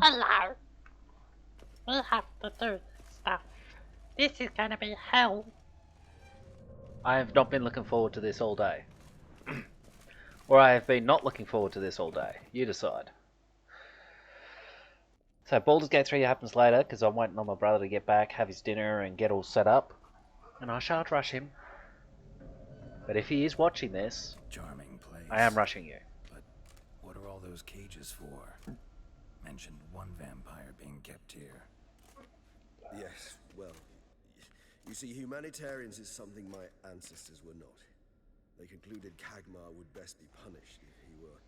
Hello. We have to do this stuff. This is gonna be hell. I have not been looking forward to this all day. Or I have been not looking forward to this all day. You decide. So Baldur's Gate 3 happens later, because I'm waiting on my brother to get back, have his dinner, and get all set up. And I shan't rush him. But if he is watching this, Charming place. I am rushing you. But what are all those cages for? Mentioned one vampire being kept here. Yes, well, you see, humanitarians is something my ancestors were not. They concluded Kagmar would best be punished if he were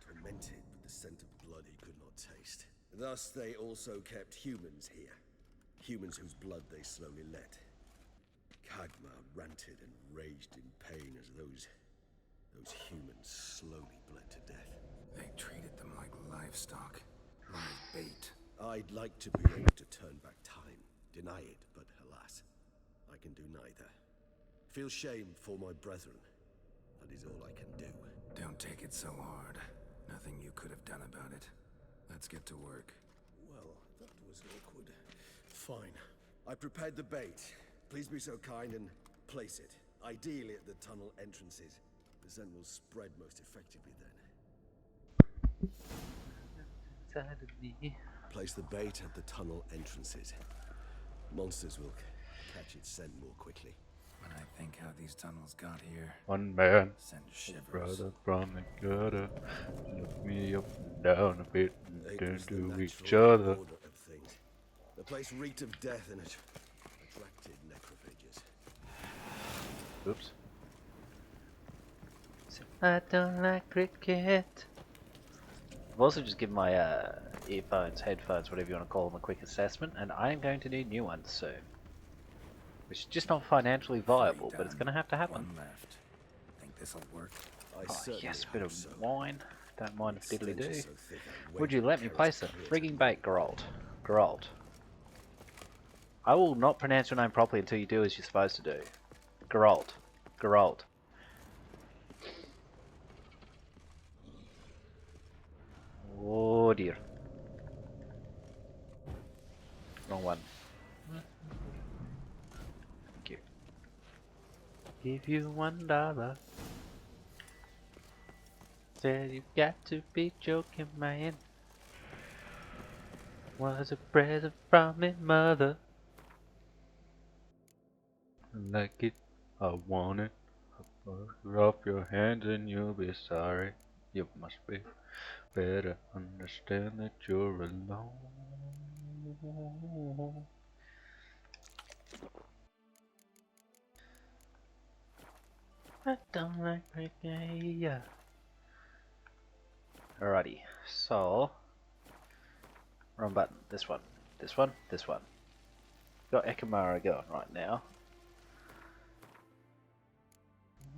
tormented with the scent of blood he could not taste. Thus, they also kept humans here. Humans whose blood they slowly let. Kagmar ranted and raged in pain as those humans slowly bled to death. They treated them like livestock. Live bait. I'd like to be able to turn back time, deny it, but alas, I can do neither. Feel shame for my brethren. That is all I can do. Don't take it so hard. Nothing you could have done about it. Let's get to work. Well, that was awkward. Fine. I prepared the bait. Please be so kind and place it. Ideally at the tunnel entrances. The scent will spread most effectively then. Place the bait at the tunnel entrances. Monsters will catch its scent more quickly. When I think how these tunnels got here, One man, send shivers. brother from the gutter, look me up and down a bit and It turn was the to each natural other. order of things. The place reeked of death and it attracted necrophages. Oops. I don't like cricket. I've also just given my earphones, headphones, whatever you want to call them, a quick assessment, and I am going to need new ones soon. Which is just not financially viable, but it's going to have to happen. One left. Think this'll work? Oh yes, bit of wine. Don't mind if diddly do. So thick I Would you let me carries place it? clear Rigging to bait, Geralt. Geralt. I will not pronounce your name properly until you do as you're supposed to do. Geralt. Geralt. Oh dear. Wrong one. Thank you. Give you $1. Said you got to be joking, man. Was a present from me mother. I like it, I want it. I put it off your hands and you'll be sorry. You must be better understand that you're alone. I don't like reggae. Alrighty, so wrong button. This one, this one, this one. Got Ekamara going right now.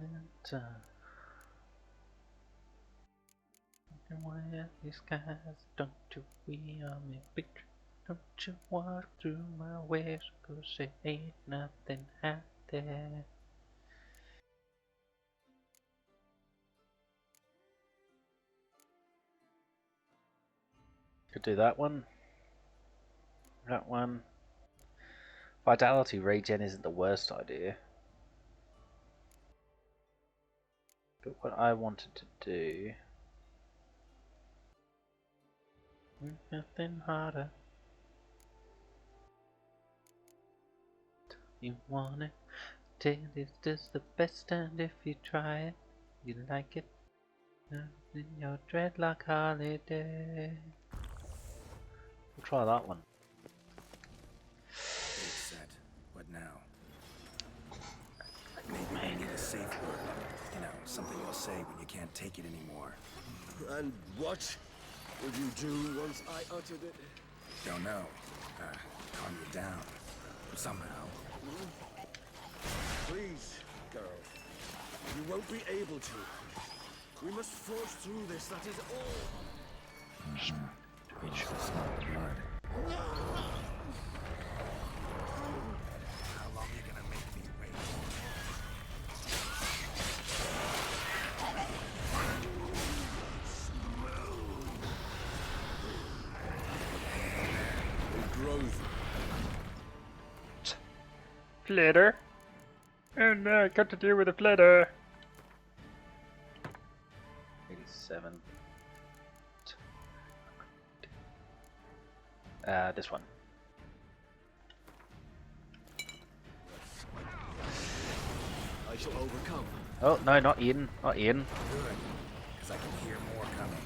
And, where these skies, don't you we on me picture? Don't you walk through my ways, 'cause there ain't nothing out there. Could do that one. That one. Vitality regen isn't the worst idea. But what I wanted to do... nothing harder. You want it? Till it's just the best, and if you try it, you like it. In your dreadlock holiday. We'll try that one. It's set. What now? Maybe we need a safe word. You know, something you'll say when you can't take it anymore. And what would you do once I uttered it? Don't know. Calm you down. Somehow. Please, girl. You won't be able to. We must force through this, that is all. Reach for some blood. How long are you gonna make me wait? frozen. Flitter. Oh no, I got to deal with a flitter. 87. This one. I shall overcome. Oh no, not Eden, not Eden. Good, because I can hear more coming.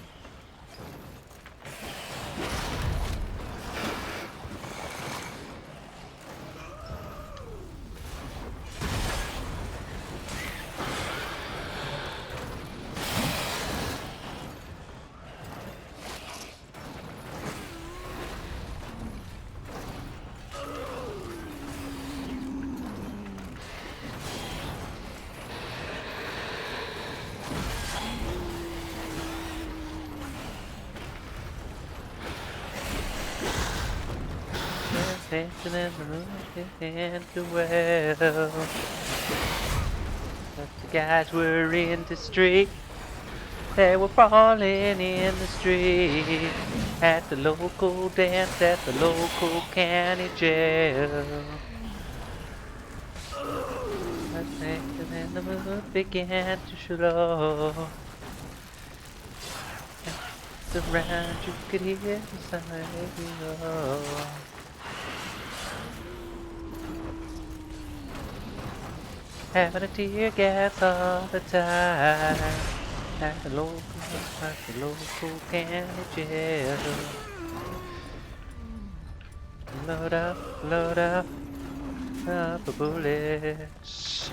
Dancing in the moon and the well. But the guys were in the street. They were falling in the street at the local dance at the local county jail. But dancing in the moon began to slow. Around you could hear the siren. Having a tear gas all the time at the local county jail. Load up the bullets.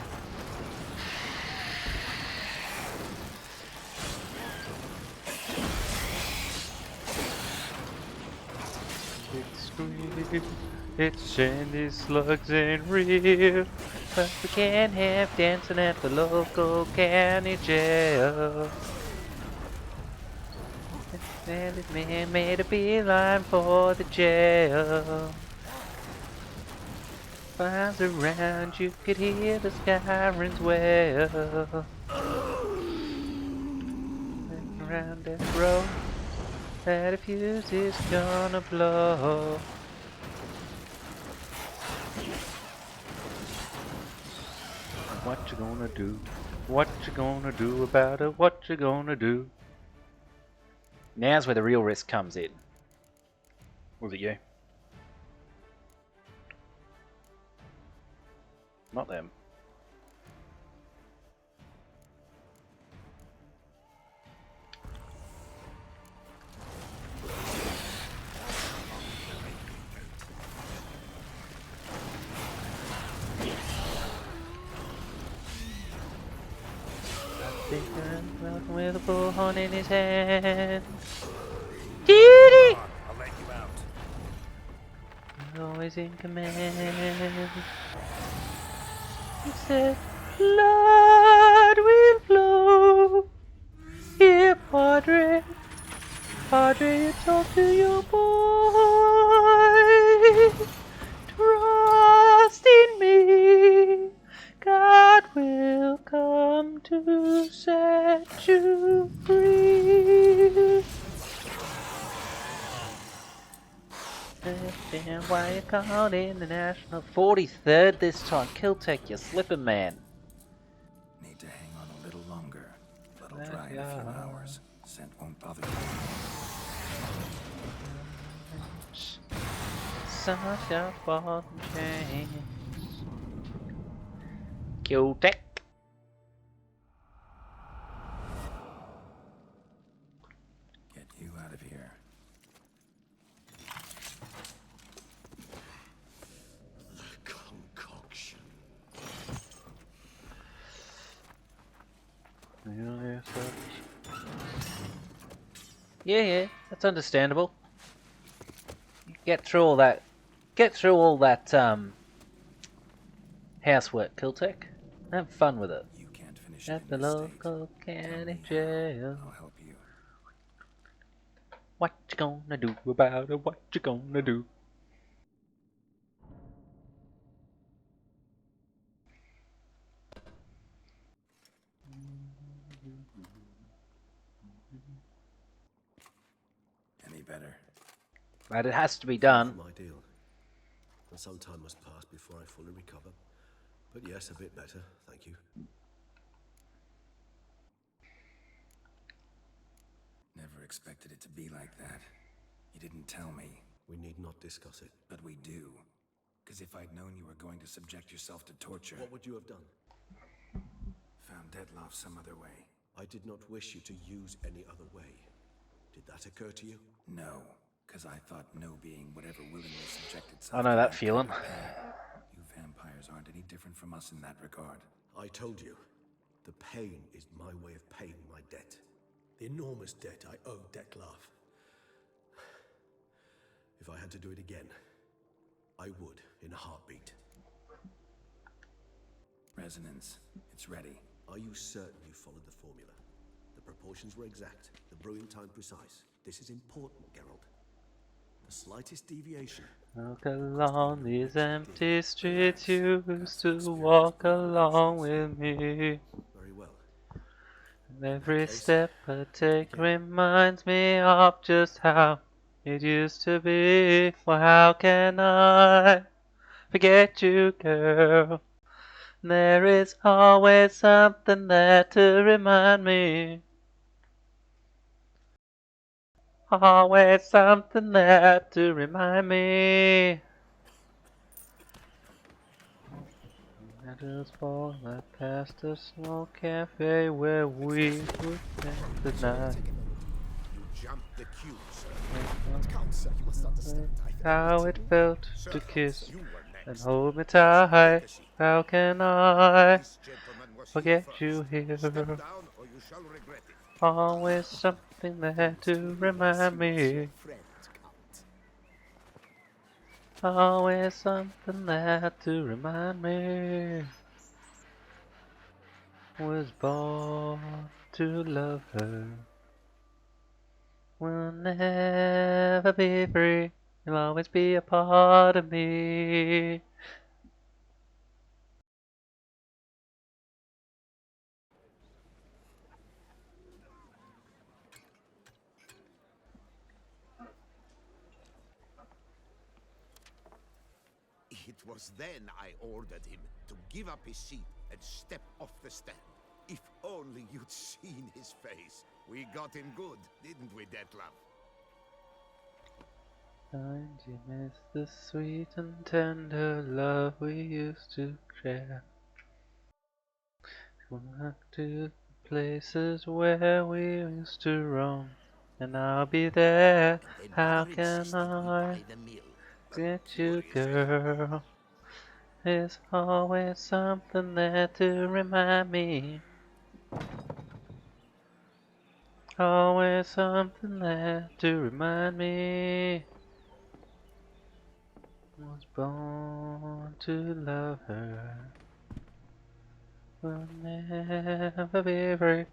It's sandy slugs ain't real, but we can't have dancing at the local county jail. And this man made a beeline for the jail. Fires around, you could hear the sirens wail. And around that road, that a fuse is gonna blow. What you gonna do? What you gonna do about it? What you gonna do? Now's where the real risk comes in. Was it you? Not them. Welcome with a bullhorn in his hand. Dee I'll let you out. always in command. He said, blood will flow. Here, Padre. Padre, talk to your boy. Trust in me. God will come to set you free. Understand why you called in the national 43rd this time. Kiltech, you're slipping, man. Need to hang on a little longer. Let it dry in a few hours. Scent won't bother you. Such a falling change. Kiltech. Get you out of here. Concoction. Yeah, that's understandable. Get through all that. Get through all that housework, Kiltech. Have fun with it. You can't finish At it the in this state. local Tell county me how. jail. I'll help you. What you gonna do about it? What you gonna do? Any better? But it has to be done. My deal. and some time must pass before I fully recover. But yes, a bit better, thank you. Never expected it to be like that. You didn't tell me. We need not discuss it. But we do. Because if I'd known you were going to subject yourself to torture... What would you have done? Found Detloff some other way. I did not wish you to use any other way. Did that occur to you? No. Because I thought no being would ever willingly subject itself I know to that kind feeling. of pain. You vampires aren't any different from us in that regard. I told you, the pain is my way of paying my debt. The enormous debt I owe Detlaff. If I had to do it again, I would, in a heartbeat. Resonance. It's ready. Are you certain you followed the formula? The proportions were exact, the brewing time precise. This is important, Geralt. The slightest deviation. Walk along these empty streets you used to walk along with me. Very well. And every step I take reminds me of just how it used to be. Well, how can I forget you, girl? There is always something there to remind me. Always something there to remind me. Shadows fall right past the small cafe where we would spend the night. You jumped the queue, sir. Count, sir, you must understand. How it felt Sir, to kiss you were and next. hold me tight. How can I This gentleman was forget here you first. Step here? down or you shall regret it. Always something there to remind me. Always something there to remind me. Was born to love her. Will never be free. You'll always be a part of me. It was then I ordered him to give up his seat and step off the stand. If only you'd seen his face. We got him good, didn't we, Detlaff? Find you miss the sweet and tender love we used to share. Go back to the places where we used to roam, and I'll be there. Then How Mother can insisted we I buy the mill. forget you, Curious, eh? girl? There's always something there to remind me. Always something there to remind me. Was born to love her. Will never be free.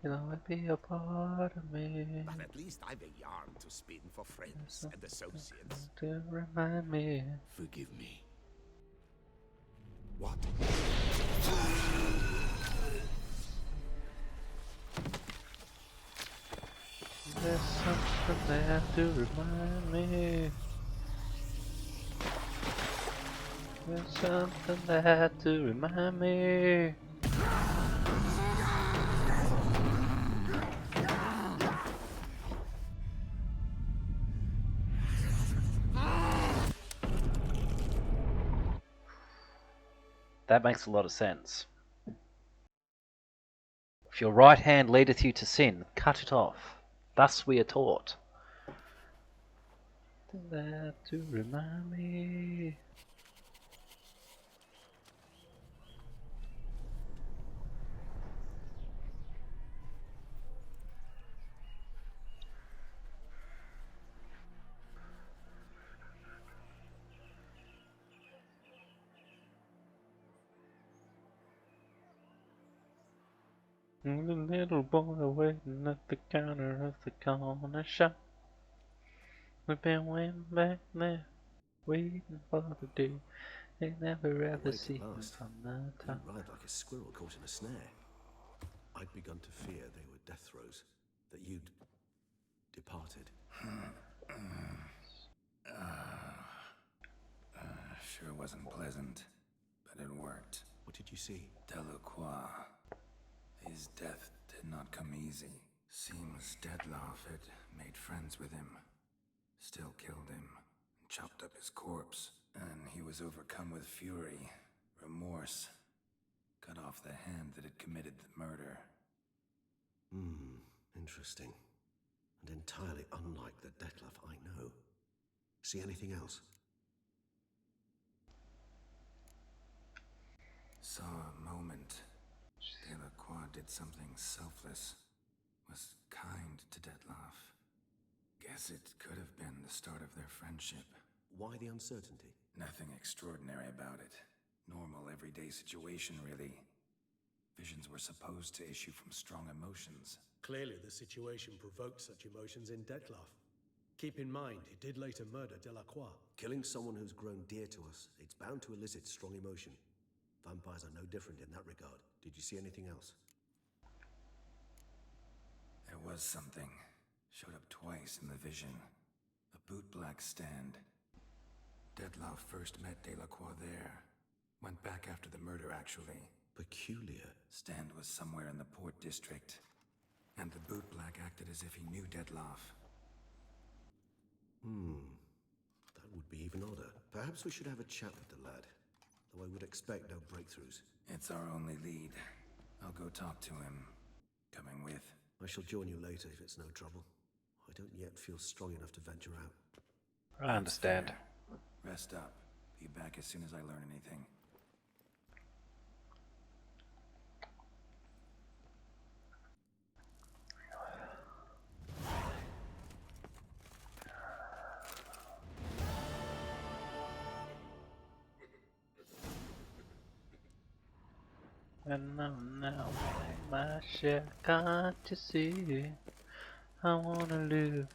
You'll always be a part of me. But at least I've a yarn to spin for friends and associates. To remind me. Forgive me. What? There's something there to remind me. There's something there to remind me. That makes a lot of sense. If your right hand leadeth you to sin, cut it off. Thus we are taught. There to remind me. The little boy waiting at the counter of the corner shop. We've been waiting back there, waiting for the day. They never ever Awake see at him last. from the You top. arrived like a squirrel caught in a snare. I'd begun to fear they were death throes, that you'd departed. wasn't pleasant, but it worked. What did you see? Delacroix. His death did not come easy. Seems Dettlaff had made friends with him, still killed him, chopped up his corpse, and he was overcome with fury, remorse, cut off the hand that had committed the murder. Interesting. And entirely unlike the Dettlaff I know. See anything else? Saw a moment. Delacroix did something selfless. Was kind to Dettlaff. Guess it could have been the start of their friendship. Why the uncertainty? Nothing extraordinary about it. Normal, everyday situation, really. Visions were supposed to issue from strong emotions. Clearly, the situation provoked such emotions in Dettlaff. Keep in mind, he did later murder Delacroix. Killing someone who's grown dear to us, it's bound to elicit strong emotion. Vampires are no different in that regard. Did you see anything else? There was something. Showed up twice in the vision. A bootblack stand. Dettlaff first met Delacroix there. Went back after the murder, actually. Peculiar. Stand was somewhere in the Port District. And the bootblack acted as if he knew Dettlaff. That would be even odder. Perhaps we should have a chat with the lad. Though I would expect no breakthroughs. It's our only lead. I'll go talk to him. Coming with. I shall join you later if it's no trouble. I don't yet feel strong enough to venture out. I understand. Rest up. Be back as soon as I learn anything. And I'm now playing my share, can't you see? I wanna live.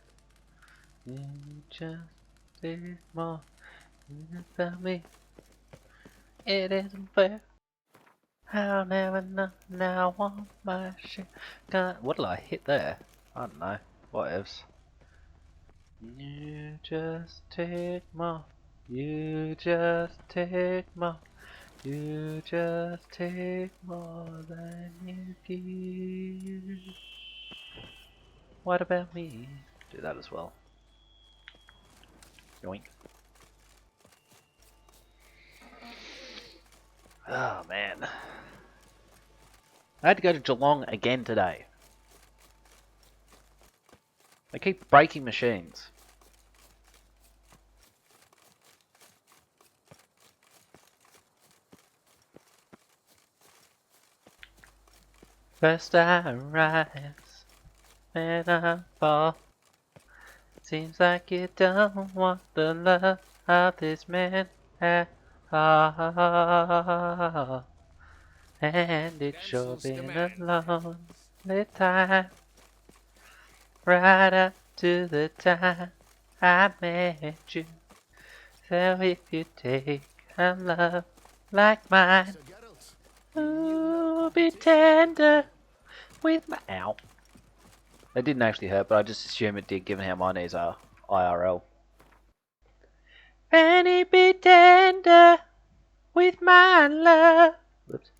You just need more about me. It isn't fair. I'll never know. Now I want my share. What did I hit there? I don't know. Whatevs. You just take more. You just take more. You just take more than you give. What about me? Do that as well. Yoink. Oh man. I had to go to Geelong again today. They keep breaking machines. First I rise, then I fall. Seems like you don't want the love of this man at all. And it's sure been a lonely time, right up to the time I met you. So if you take a love like mine, ooh, be tender with my ow. It didn't actually hurt, but I just assume it did, given how my knees are IRL. Fanny, be tender with my love. Whoops.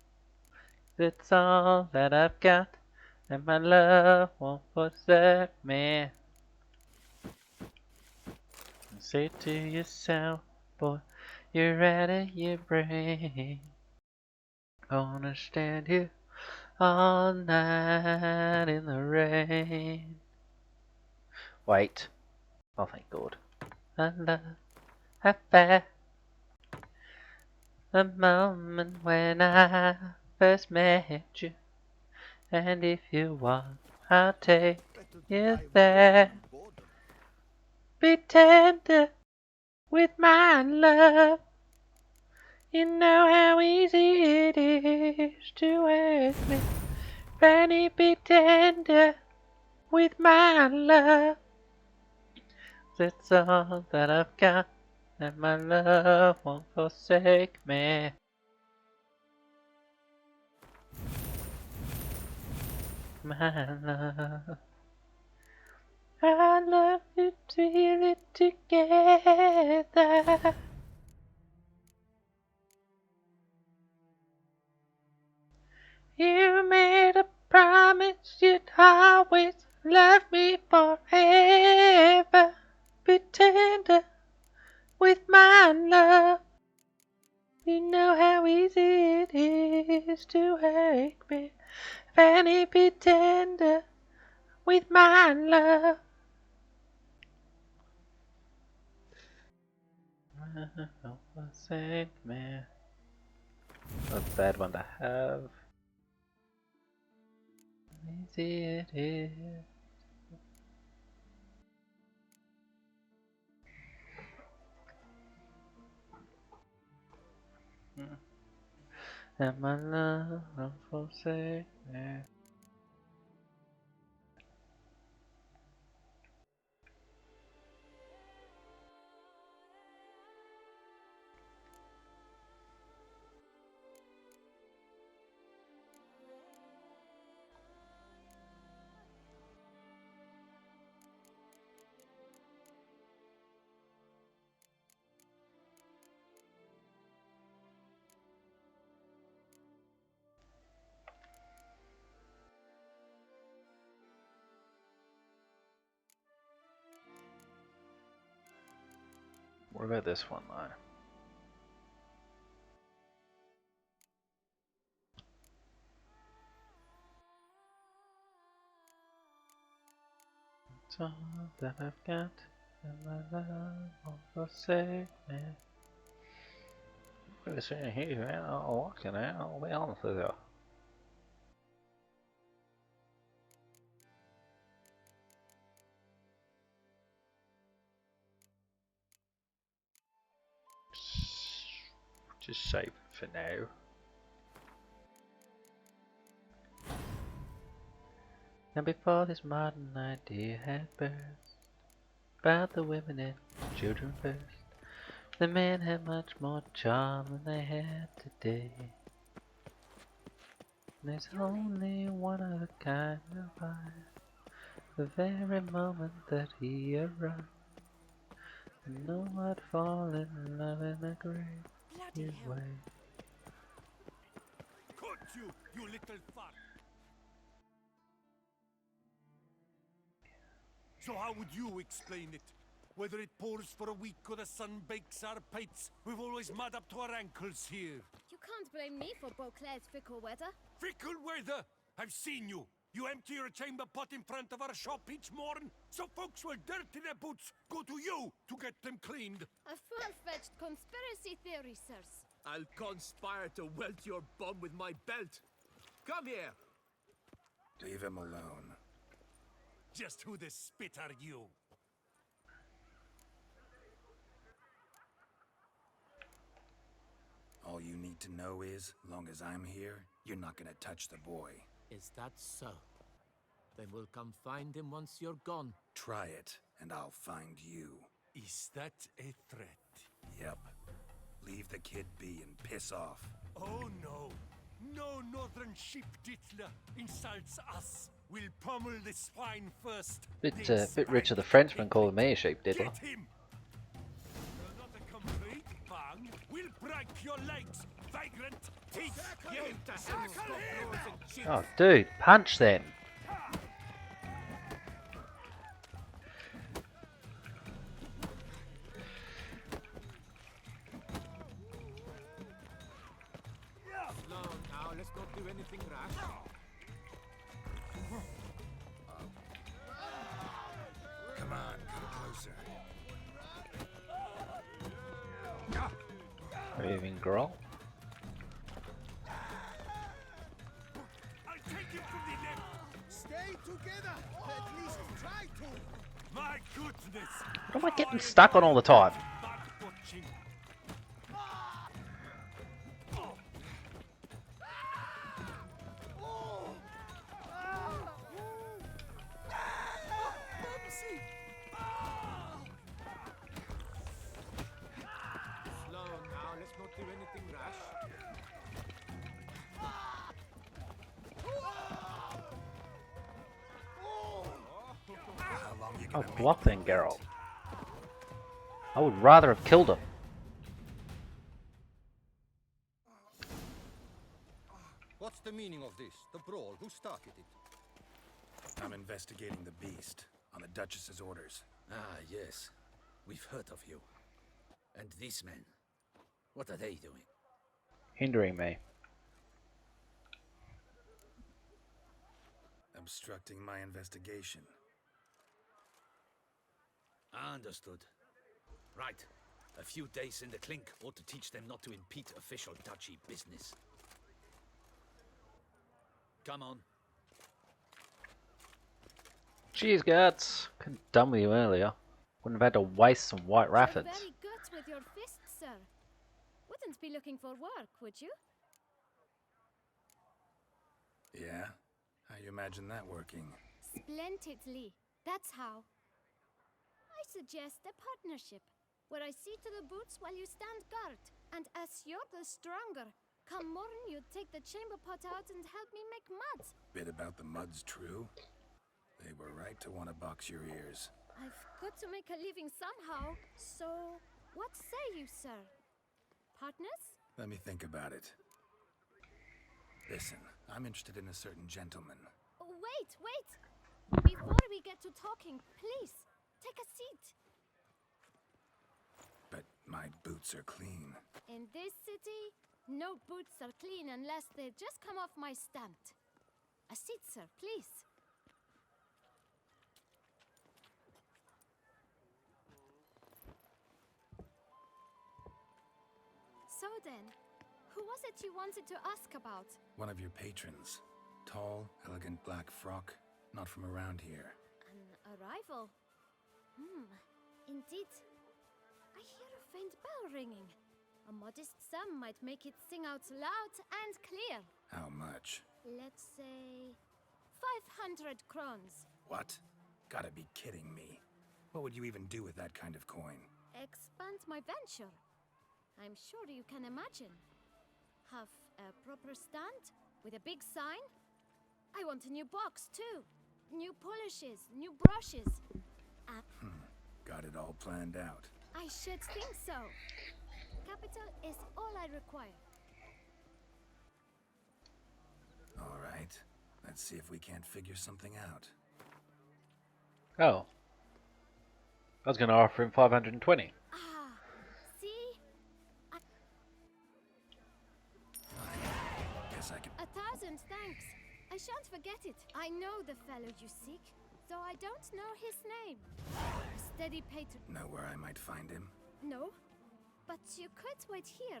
That's all that I've got, and my love won't forsake me. Say to yourself, boy, you're out of your brain. Gonna stand here all night in the rain. Wait. Oh, thank God. I love, I found the moment when I first met you. And if you want, I'll take you there. Be tender with my love. You know how easy it is to ask me. Fanny, be tender with my love. That's all that I've got, and my love won't forsake me. My love, I love you to feel it together. with my love. You know how easy it is to hate me. Fanny be tender with my love. Forsake me. That's a bad one to have. Easy it is. And my love don't forsake me. What about this one though? It's all that I've got, and my love won't forsake me. We're sitting here out walking out, I'll be honest with you. Just save it for now. And before this modern idea had burst about the women and children first, the men had much more charm than they had today. There's only one of a kind of fire, the very moment that he arrived. And no one would fall in love in a great way. Could you little fuck! So how would you explain it? Whether it pours for a week or the sun bakes our pates, we've always mud up to our ankles here. You can't blame me for Beauclair's fickle weather. Fickle weather! I've seen you! You empty your chamber pot in front of our shop each morn, so folks will dirty their boots, go to you to get them cleaned. A full-fledged conspiracy theory, sirs. I'll conspire to welt your bum with my belt. Come here! Leave him alone. Just who the spit are you? All you need to know is, long as I'm here, you're not gonna touch the boy. Is that so? Then we'll come find him once you're gone. Try it, and I'll find you. Is that a threat? Yep. Leave the kid be and piss off. Oh no! No northern sheep dittler insults us! We'll pummel the swine first. Bit rich of the Frenchman calling me a sheep diddler. Get him! You're not a complete bang. We'll break your legs, vagrant! Teeth! Get him to hell, Scorpions and cheats! Oh, dude, punch then. Slow now, let's not do anything rash. Come on, come closer. Moving girl. I'll take him from the left! Stay together! At least try to! My goodness! What am I getting stuck on all the time? Back watching. Slow now, let's not do anything rash. How long you Oh, gonna make block then, me Geralt. wait? I would rather have killed him. What's the meaning of this? The brawl? Who started it? I'm investigating the beast on the Duchess's orders. Ah, yes. We've heard of you. And these men, what are they doing? Hindering me. Obstructing my investigation. Understood. Right. A few days in the clink ought to teach them not to impede official duchy business. Come on. Cheers, guts. Couldn't have done with you earlier. Wouldn't have had to waste some white You're raffins. very good with your fists, sir. Wouldn't be looking for work, would you? Yeah? How you imagine that working? Splendidly. That's how. I suggest a partnership, where I see to the boots while you stand guard. And as you're the stronger, come morn you take the chamber pot out and help me make mud. Bit about the mud's true? They were right to want to box your ears. I've got to make a living somehow, so what say you, sir? Partners? Let me think about it. Listen, I'm interested in a certain gentleman. Oh, wait! Before we get to talking, please, take a seat. But my boots are clean. In this city, no boots are clean unless they just come off my stand. A seat, sir, please. So then, who was it you wanted to ask about? One of your patrons. Tall, elegant black frock. Not from around here. An arrival? Indeed. I hear a faint bell ringing. A modest sum might make it sing out loud and clear. How much? Let's say 500 crowns. What? Gotta be kidding me. What would you even do with that kind of coin? Expand my venture. I'm sure you can imagine. Have a proper stand with a big sign. I want a new box too. New polishes, new brushes. Got it all planned out. I should think so. Capital is all I require. All right. Let's see if we can't figure something out. Oh. I was going to offer him 520. See? Guess I can... 1,000 thanks. I shan't forget it. I know the fellow you seek, though I don't know his name. A steady patron. Know where I might find him? No, but you could wait here.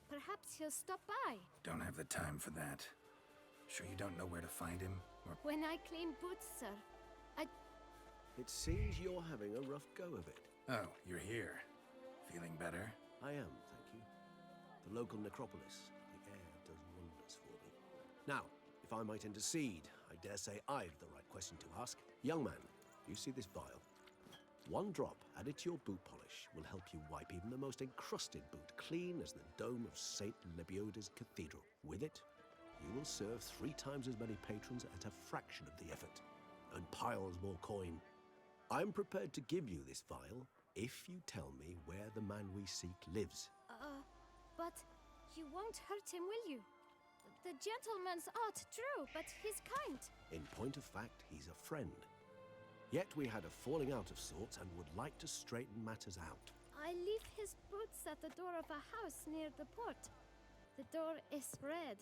Perhaps he'll stop by. Don't have the time for that. Sure you don't know where to find him? Or... When I clean boots, sir. It seems you're having a rough go of it. Oh, you're here. Feeling better? I am, thank you. The local necropolis. The air does wonders for me. Now, if I might intercede, I dare say I've the right question to ask. Young man, you see this vial? One drop added to your boot polish will help you wipe even the most encrusted boot clean as the dome of St. Lebioda's cathedral. With it, you will serve 3 times as many patrons at a fraction of the effort, and piles more coin. I'm prepared to give you this vial if you tell me where the man we seek lives. But you won't hurt him, will you? The gentleman's art, true, but he's kind. In point of fact, he's a friend. Yet we had a falling out of sorts and would like to straighten matters out. I leave his boots at the door of a house near the port. The door is red,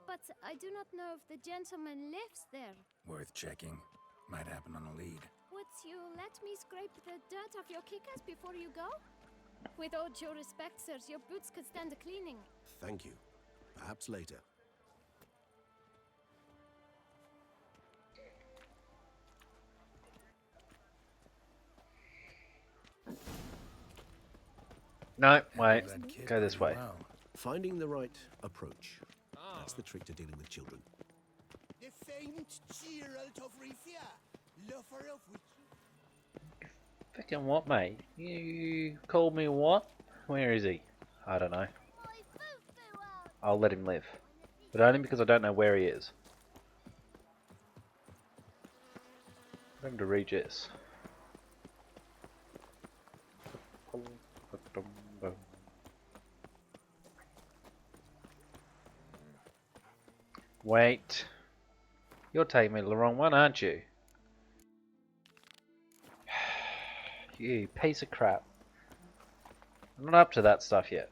but I do not know if the gentleman lives there. Worth checking. Might happen on a lead. Would you let me scrape the dirt off your kickers before you go? With all due respect, sirs, your boots could stand a cleaning. Thank you. Perhaps later. No, wait. That kid Go this pretty way. well. Finding the right approach. That's the trick to dealing with children. The famed Gerald of Rivia, lover of witches. Fucking what, mate? You called me what? Where is he? I don't know. I'll let him live. But only because I don't know where he is. I'm going to read this. Wait. You're taking me to the wrong one, aren't you? You piece of crap. I'm not up to that stuff yet.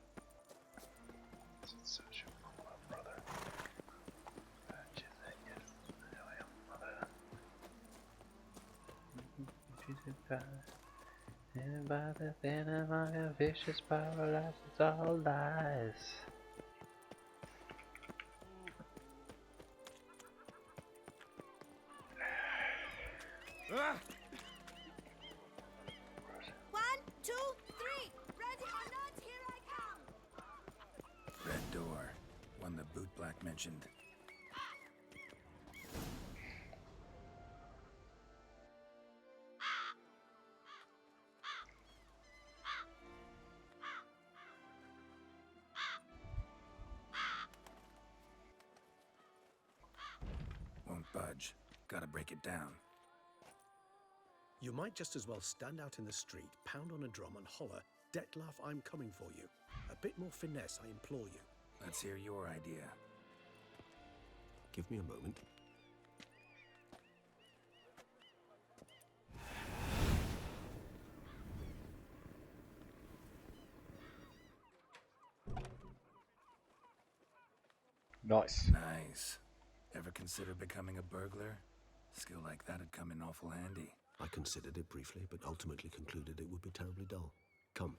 And by the thin among a vicious paralysis, all lies. One, two, three. Ready or not, here I come. Red door. One the bootblack mentioned. Won't budge. Gotta break it down. You might just as well stand out in the street, pound on a drum and holler, "Dettlaff, I'm coming for you." A bit more finesse, I implore you. Let's hear your idea. Give me a moment. Nice. Nice. Ever consider becoming a burglar? Skill like that'd come in awful handy. I considered it briefly, but ultimately concluded it would be terribly dull. Come.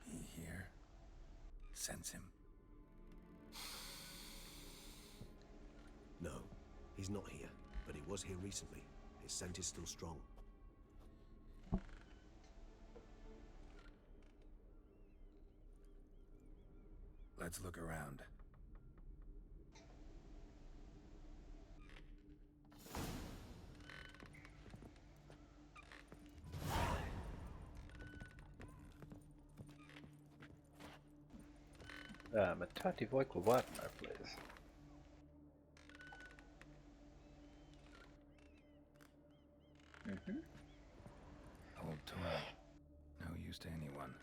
He here? Sense him. No, he's not here, but he was here recently. His scent is still strong. Let's look around. Matati Voikla Wagner, please. Old toy. No use to anyone.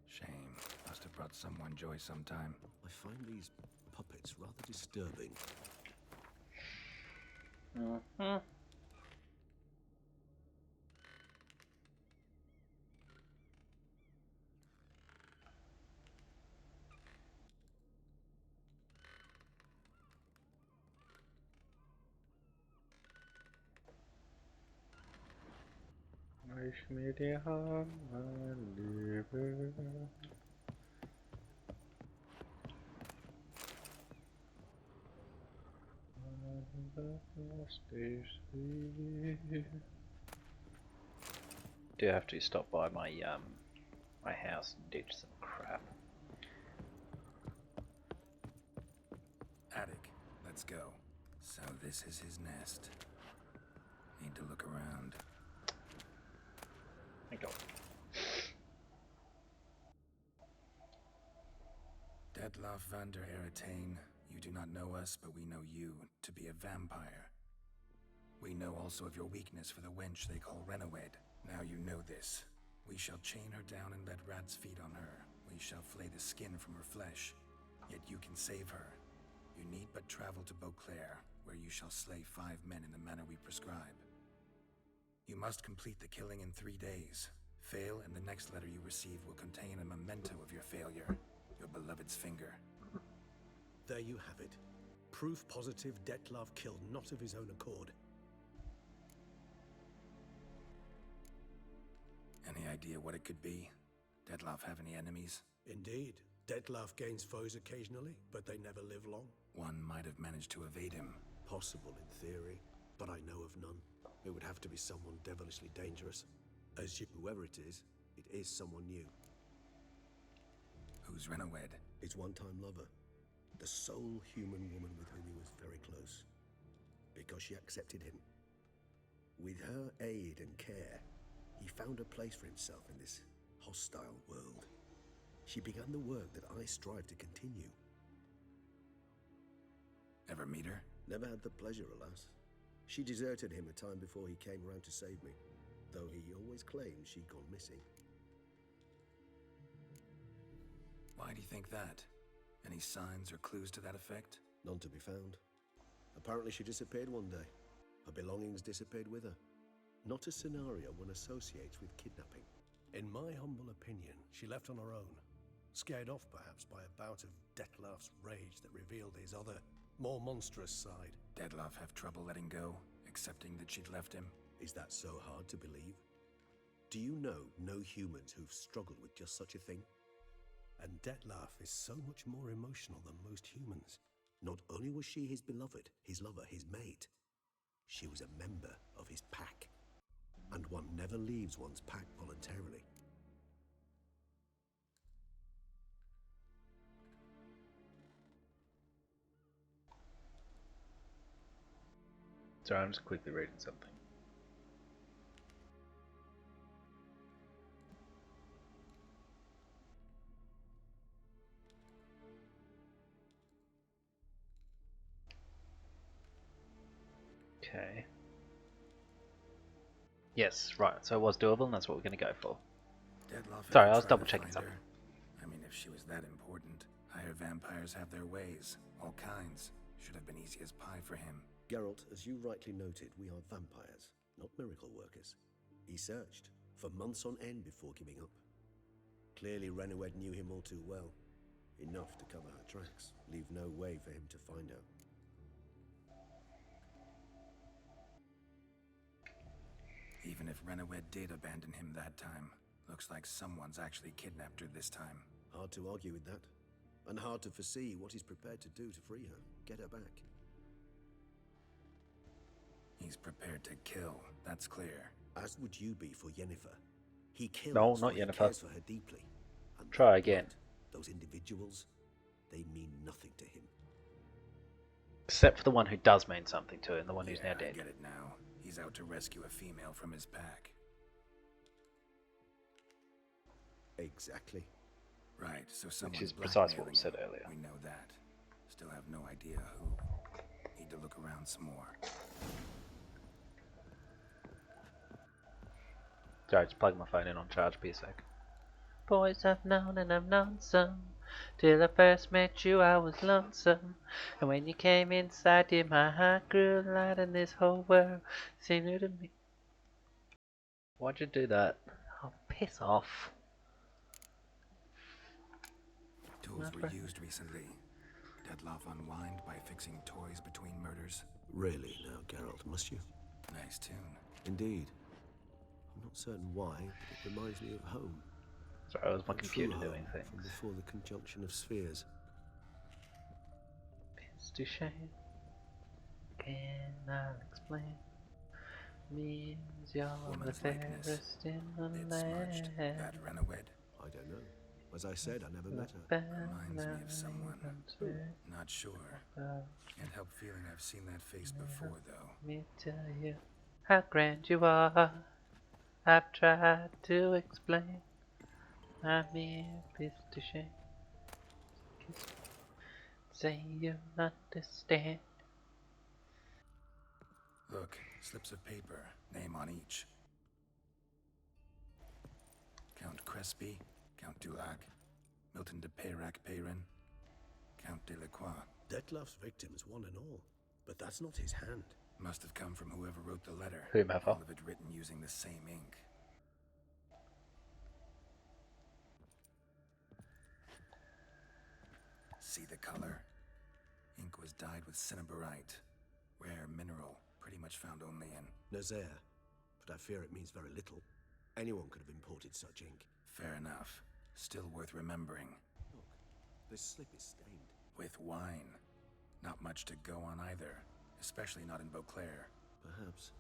Shame. Must have brought someone joy sometime. I find these puppets rather disturbing. Wish me the harm, my liver. Do have to stop by my my house and ditch some crap. Attic. Let's go. So this is his nest. Need to look around. Thank God. Dettlaff van der Eretain, you do not know us, but we know you to be a vampire. We know also of your weakness for the wench they call Renawed. Now you know this. We shall chain her down and let rats feed on her. We shall flay the skin from her flesh. Yet you can save her. You need but travel to Beauclair, where you shall slay 5 men in the manner we prescribe. You must complete the killing in 3 days. Fail, and the next letter you receive will contain a memento of your failure. Your beloved's finger. There you have it. Proof positive Dettlaff killed not of his own accord. Any idea what it could be? Dettlaff have any enemies? Indeed. Dettlaff gains foes occasionally, but they never live long. One might have managed to evade him. Possible in theory, but I know of none. It would have to be someone devilishly dangerous. As you, whoever it is someone new. Who's Renawed? His one-time lover. The sole human woman with whom he was very close. Because she accepted him. With her aid and care, he found a place for himself in this hostile world. She began the work that I strive to continue. Ever meet her? Never had the pleasure, alas. She deserted him a time before he came round to save me, though he always claimed she'd gone missing. Why do you think that? Any signs or clues to that effect? None to be found. Apparently she disappeared one day. Her belongings disappeared with her. Not a scenario one associates with kidnapping. In my humble opinion, she left on her own. Scared off, perhaps, by a bout of Detlef's rage that revealed his other, more monstrous side. Detlef have trouble letting go, accepting that she'd left him? Is that so hard to believe? Do you know no humans who've struggled with just such a thing? And Detlef is so much more emotional than most humans. Not only was she his beloved, his lover, his mate, she was a member of his pack. And one never leaves one's pack voluntarily. Sorry, I'm just quickly reading something. Okay. Yes, right, so it was doable and that's what we're going to go for. Detlef Sorry, ever I was tried to double checking find something. her? I mean, if she was that important, higher vampires have their ways, all kinds. Should have been easy as pie for him. Geralt, as you rightly noted, we are vampires, not miracle workers. He searched for months on end before giving up. Clearly Renowed knew him all too well. Enough to cover her tracks, leave no way for him to find out. Even if Renowed did abandon him that time, looks like someone's actually kidnapped her this time. Hard to argue with that. And hard to foresee what he's prepared to do to free her, get her back. He's prepared to kill, that's clear. As would you be for Yennefer. He kills, No, for not he Yennefer. cares for her deeply. And Try that again. blood, those individuals, they mean nothing to him. Except for the one who does mean something to it and the one who's now I dead. get it now. He's out to rescue a female from his pack. Exactly. Right, so someone's is precisely what blackmailing we said him. earlier. We know that. Still have no idea who. Need to look around some more. Sorry, just plug my phone in on charge, be a sec. Boys I've known and I've known some. Till I first met you I was lonesome. And when you came inside dear my heart grew light and this whole world seemed new to me. Why'd you do that? Oh, piss off. Tools were used recently. Detlef unwind by fixing toys between murders. Really now, Geralt, must you? Nice tune. Indeed. I'm not certain why, but it reminds me of home. Sorry, it was my A computer true doing home things. from before the conjunction of spheres. It's too shame. Can I explain? Means you're the Woman's likeness. fairest in the It smudged. land. That Renowed. I don't know. As I said, I never met her. Reminds me of someone. Not sure. Can't help feeling I've seen that face before, though. Me tell you how grand you are. I've tried to explain. I'm mere piece to shame. Say you understand. Look, slips of paper, name on each. Count Crespi, Count Dulac, Milton de Peyrac-Peyrin, Count de la Croix. Detlef's victims, one and all. But that's not his hand. Must have come from whoever wrote the letter. Whomever. All of it written using the same ink. See the color? Ink was dyed with cinnabarite. Rare mineral, pretty much found only in... Nazaire. But I fear it means very little. Anyone could have imported such ink. Fair enough. Still worth remembering. Look, this slip is stained. With wine. Not much to go on either. Especially not in Beauclair. Perhaps.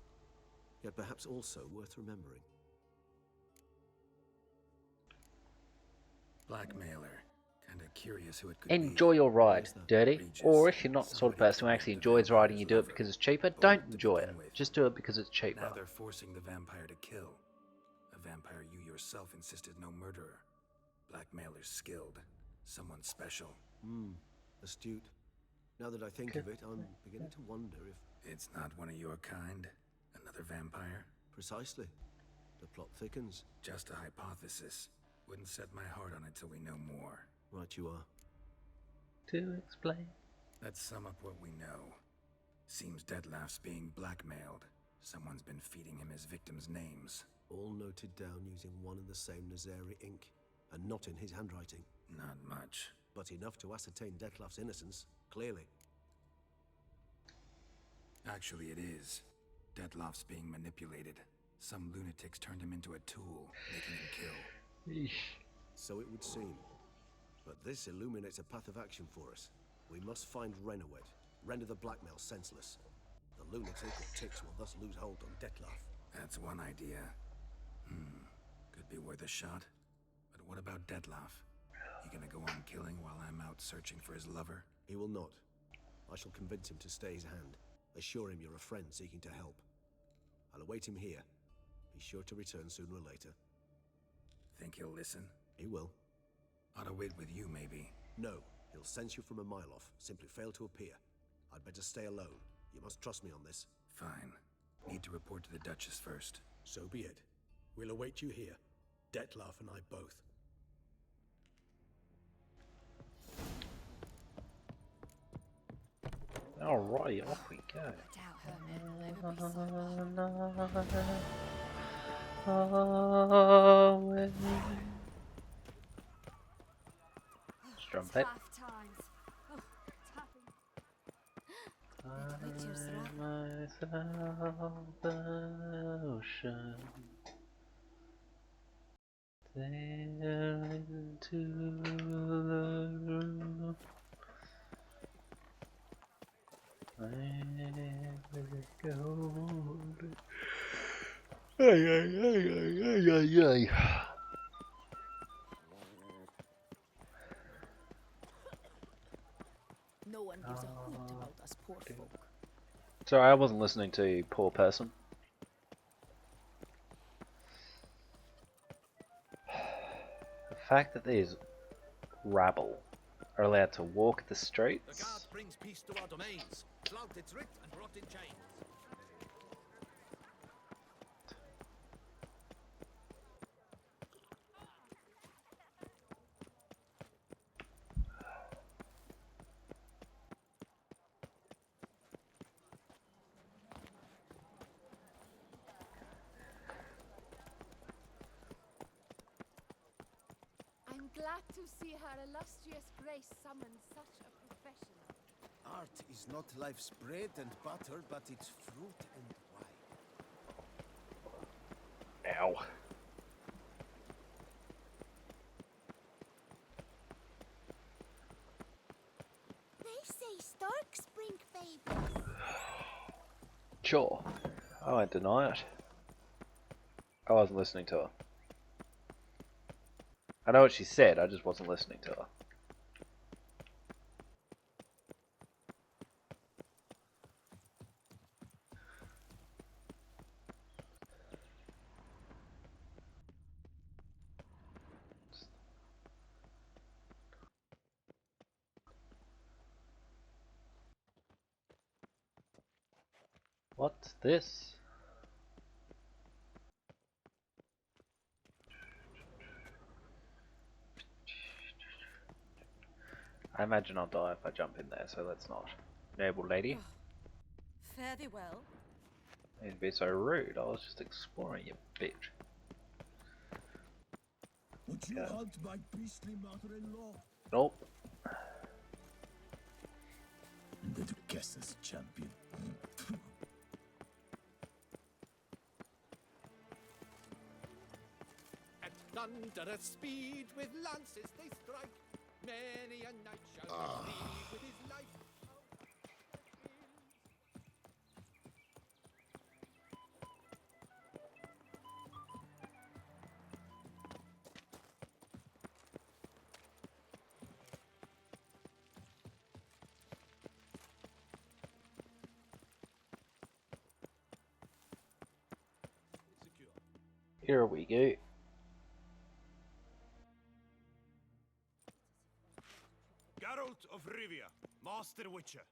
Yet perhaps also worth remembering. Blackmailer. Kinda curious who it could Enjoy your ride, dirty. Regis. Or if you're not the sort of Somebody person who to actually make the enjoys riding, vampire's you do it lover. because it's cheaper, Or don't to enjoy it. begin with. Just do it because it's cheaper. Now they're forcing the vampire to kill. A vampire you yourself insisted no murderer. Blackmailer's skilled. Someone special. Astute. Now that I think of it, I'm beginning to wonder if... It's not one of your kind? Another vampire? Precisely. The plot thickens. Just a hypothesis. Wouldn't set my heart on it till we know more. Right you are. To explain. Let's sum up what we know. Seems Detlef's being blackmailed. Someone's been feeding him his victims' names. All noted down using one and the same Nazari ink, and not in his handwriting. Not much. But enough to ascertain Detlef's innocence, clearly. Actually, it is. Detlef's being manipulated. Some lunatics turned him into a tool, making him kill. Eesh. So it would seem. But this illuminates a path of action for us. We must find Renowet, render the blackmail senseless. The lunatic or ticks will thus lose hold on Detlef. That's one idea. Could be worth a shot. But what about Detlef? He gonna go on killing while I'm out searching for his lover? He will not. I shall convince him to stay his hand. Assure him you're a friend seeking to help. I'll await him here. He's sure to return sooner or later. Think he'll listen? He will. Ought to wait with you, maybe. No, he'll sense you from a mile off. Simply fail to appear. I'd better stay alone. You must trust me on this. Fine. Need to report to the Duchess first. So be it. We'll await you here. Detlef and I both. Alright, off we go. Strumpet. Myself the ocean. Sail into the room. Ay. No one gives a hoot about us poor folk. Sorry, I wasn't listening to you, poor person. The fact that these rabble are allowed to walk the streets. The guard brings peace to our domains. Flout its writ and brought in chains. I'm glad to see her illustrious grace summon such a professional. Art is not life's bread and butter, but its fruit and wine. Ow. They say storks bring babies. Sure. I won't deny it. I wasn't listening to her. I know what she said, I just wasn't listening to her. What's this? I imagine I'll die if I jump in there, so let's not. Noble lady. Fare thee well. You'd be so rude, I was just exploring, you bitch. Would you hunt my beastly mother-in-law? Nope. The Duchess's champion. At thunderous speed with lances they strike. Many a knight shall lead with his life. Here we go. Geralt of Rivia, Master Witcher.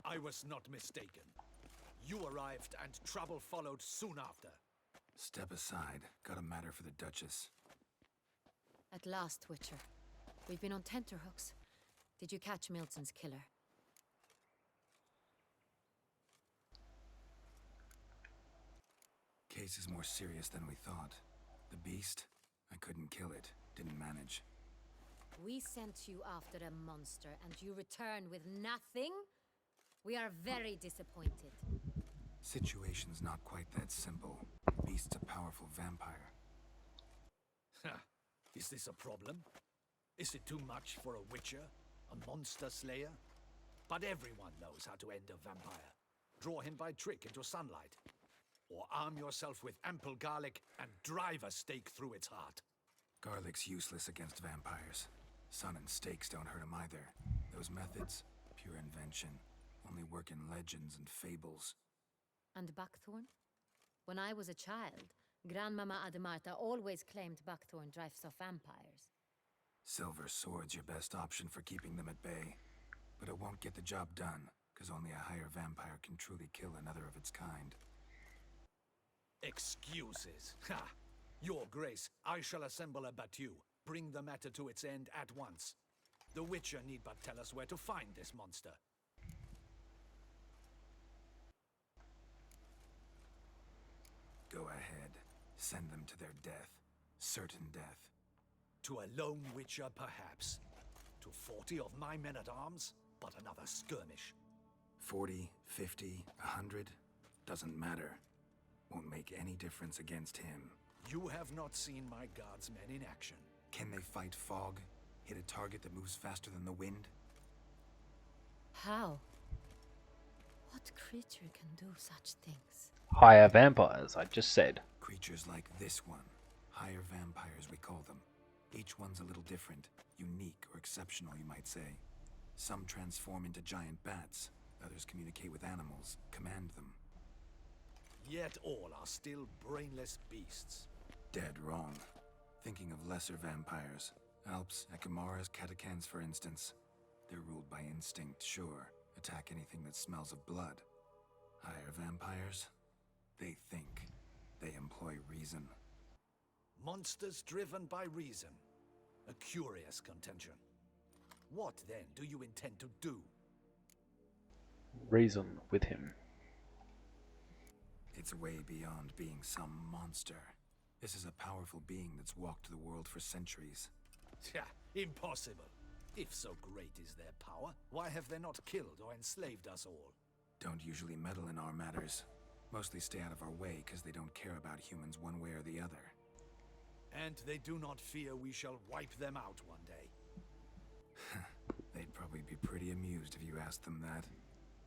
I was not mistaken. You arrived and trouble followed soon after. Step aside. Got a matter for the Duchess. At last, Witcher. We've been on tenterhooks. Did you catch Milton's killer? Case is more serious than we thought. The beast? I couldn't kill it. Didn't manage. We sent you after a monster, and you return with nothing? We are very disappointed. Situation's not quite that simple. Beast's a powerful vampire. Is this a problem? Is it too much for a witcher? A monster slayer? But everyone knows how to end a vampire. Draw him by trick into sunlight. Or arm yourself with ample garlic and drive a stake through its heart. Garlic's useless against vampires. Sun and stakes don't hurt him either. Those methods, pure invention. Only work in legends and fables. And buckthorn? When I was a child, Grandmama Ademarta always claimed buckthorn drives off vampires. Silver sword's your best option for keeping them at bay. But it won't get the job done, because only a higher vampire can truly kill another of its kind. Excuses. Ha! Your Grace, I shall assemble a battue. Bring the matter to its end at once. The Witcher need but tell us where to find this monster. Go ahead. Send them to their death. Certain death. To a lone Witcher, perhaps. To 40 of my men-at-arms, but another skirmish. 40, 50, 100, doesn't matter. Won't make any difference against him. You have not seen my guardsmen in action. Can they fight fog? Hit a target that moves faster than the wind? How? What creature can do such things? Higher vampires, I just said. Creatures like this one. Higher vampires, we call them. Each one's a little different. Unique or exceptional, you might say. Some transform into giant bats. Others communicate with animals, command them. Yet all are still brainless beasts. Dead wrong. Thinking of lesser vampires. Alps, Ekamaras, Catacans, for instance. They're ruled by instinct, sure. Attack anything that smells of blood. Higher vampires? They think. They employ reason. Monsters driven by reason. A curious contention. What, then, do you intend to do? Reason with him. It's way beyond being some monster. This is a powerful being that's walked the world for centuries. Impossible. If so great is their power, why have they not killed or enslaved us all? Don't usually meddle in our matters. Mostly stay out of our way because they don't care about humans one way or the other. And they do not fear we shall wipe them out one day. They'd probably be pretty amused if you asked them that.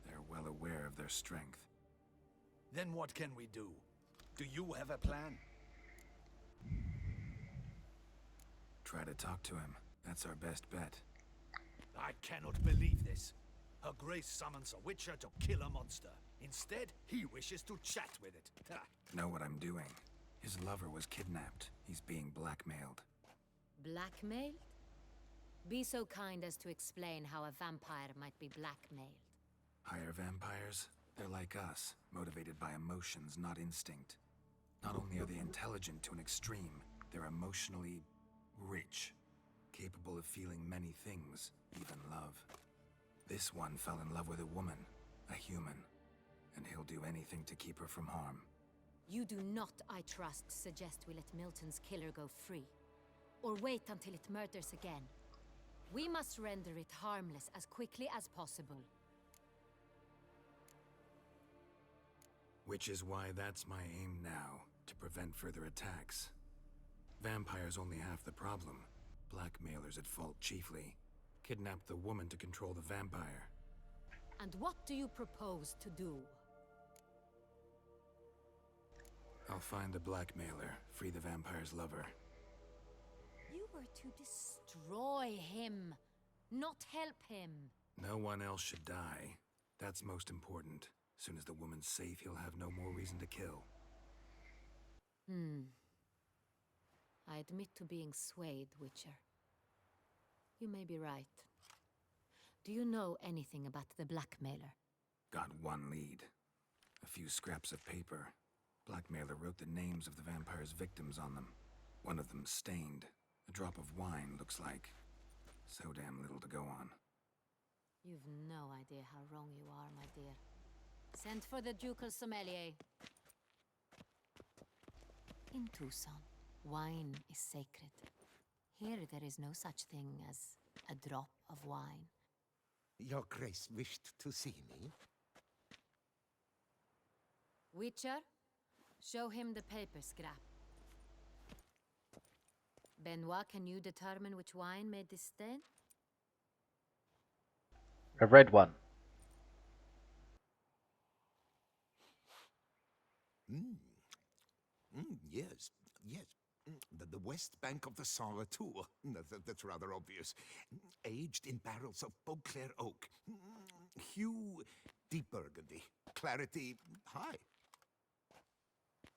They're well aware of their strength. Then what can we do? Do you have a plan? Try to talk to him. That's our best bet. I cannot believe this. Her Grace summons a Witcher to kill a monster. Instead, he wishes to chat with it. Know what I'm doing. His lover was kidnapped. He's being blackmailed. Blackmailed? Be so kind as to explain how a vampire might be blackmailed. Higher vampires? They're like us, motivated by emotions, not instinct. Not only are they intelligent to an extreme, they're emotionally rich, capable of feeling many things, even love. This one fell in love with a woman, a human, and he'll do anything to keep her from harm. You do not, I trust, suggest we let Milton's killer go free. Or wait until it murders again. We must render it harmless as quickly as possible. Which is why that's my aim now, to prevent further attacks. Vampires only half the problem. Blackmailers at fault chiefly. Kidnap the woman to control the vampire. And what do you propose to do? I'll find the blackmailer, free the vampire's lover. You were to destroy him, not help him. No one else should die. That's most important. Soon as the woman's safe, he'll have no more reason to kill. I admit to being swayed, Witcher. You may be right. Do you know anything about the blackmailer? Got one lead. A few scraps of paper. Blackmailer wrote the names of the vampire's victims on them. One of them stained. A drop of wine looks like. So damn little to go on. You've no idea how wrong you are, my dear. Send for the ducal sommelier. In Tucson, wine is sacred. Here there is no such thing as a drop of wine. Your Grace wished to see me? Witcher, show him the paper scrap. Benoit, can you determine which wine made this stain? A red one. Yes, yes. The west bank of the Saar too. That's rather obvious. Aged in barrels of Beauclair oak. Hue, deep burgundy. Clarity, high.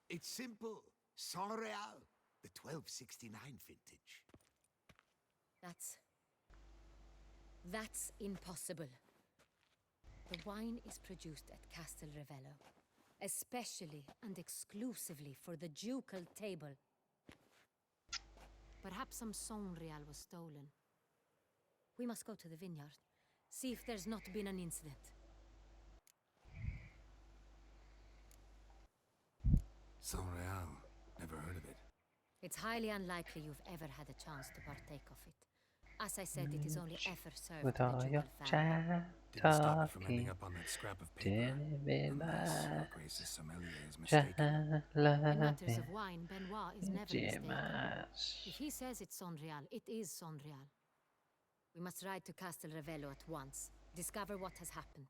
It's simple. Saint Real, the 1269 vintage. That's impossible. The wine is produced at Castel Ravello, especially and exclusively for the ducal table. Perhaps some Saint Real was stolen. We must go to the vineyard, see if there's not been an incident. Saint Real. Never heard of it. It's highly unlikely you've ever had a chance to partake of it. As I said, it is only ever served With to the all ducal your family. Didn't stop it from ending up on that scrap of paper. Unless Your Grace's sommelier is mistaken. In matters of wine, Benoit is never mistaken. If he says it's Saint Real, it is Saint Real. We must ride to Castel Ravello at once. Discover what has happened.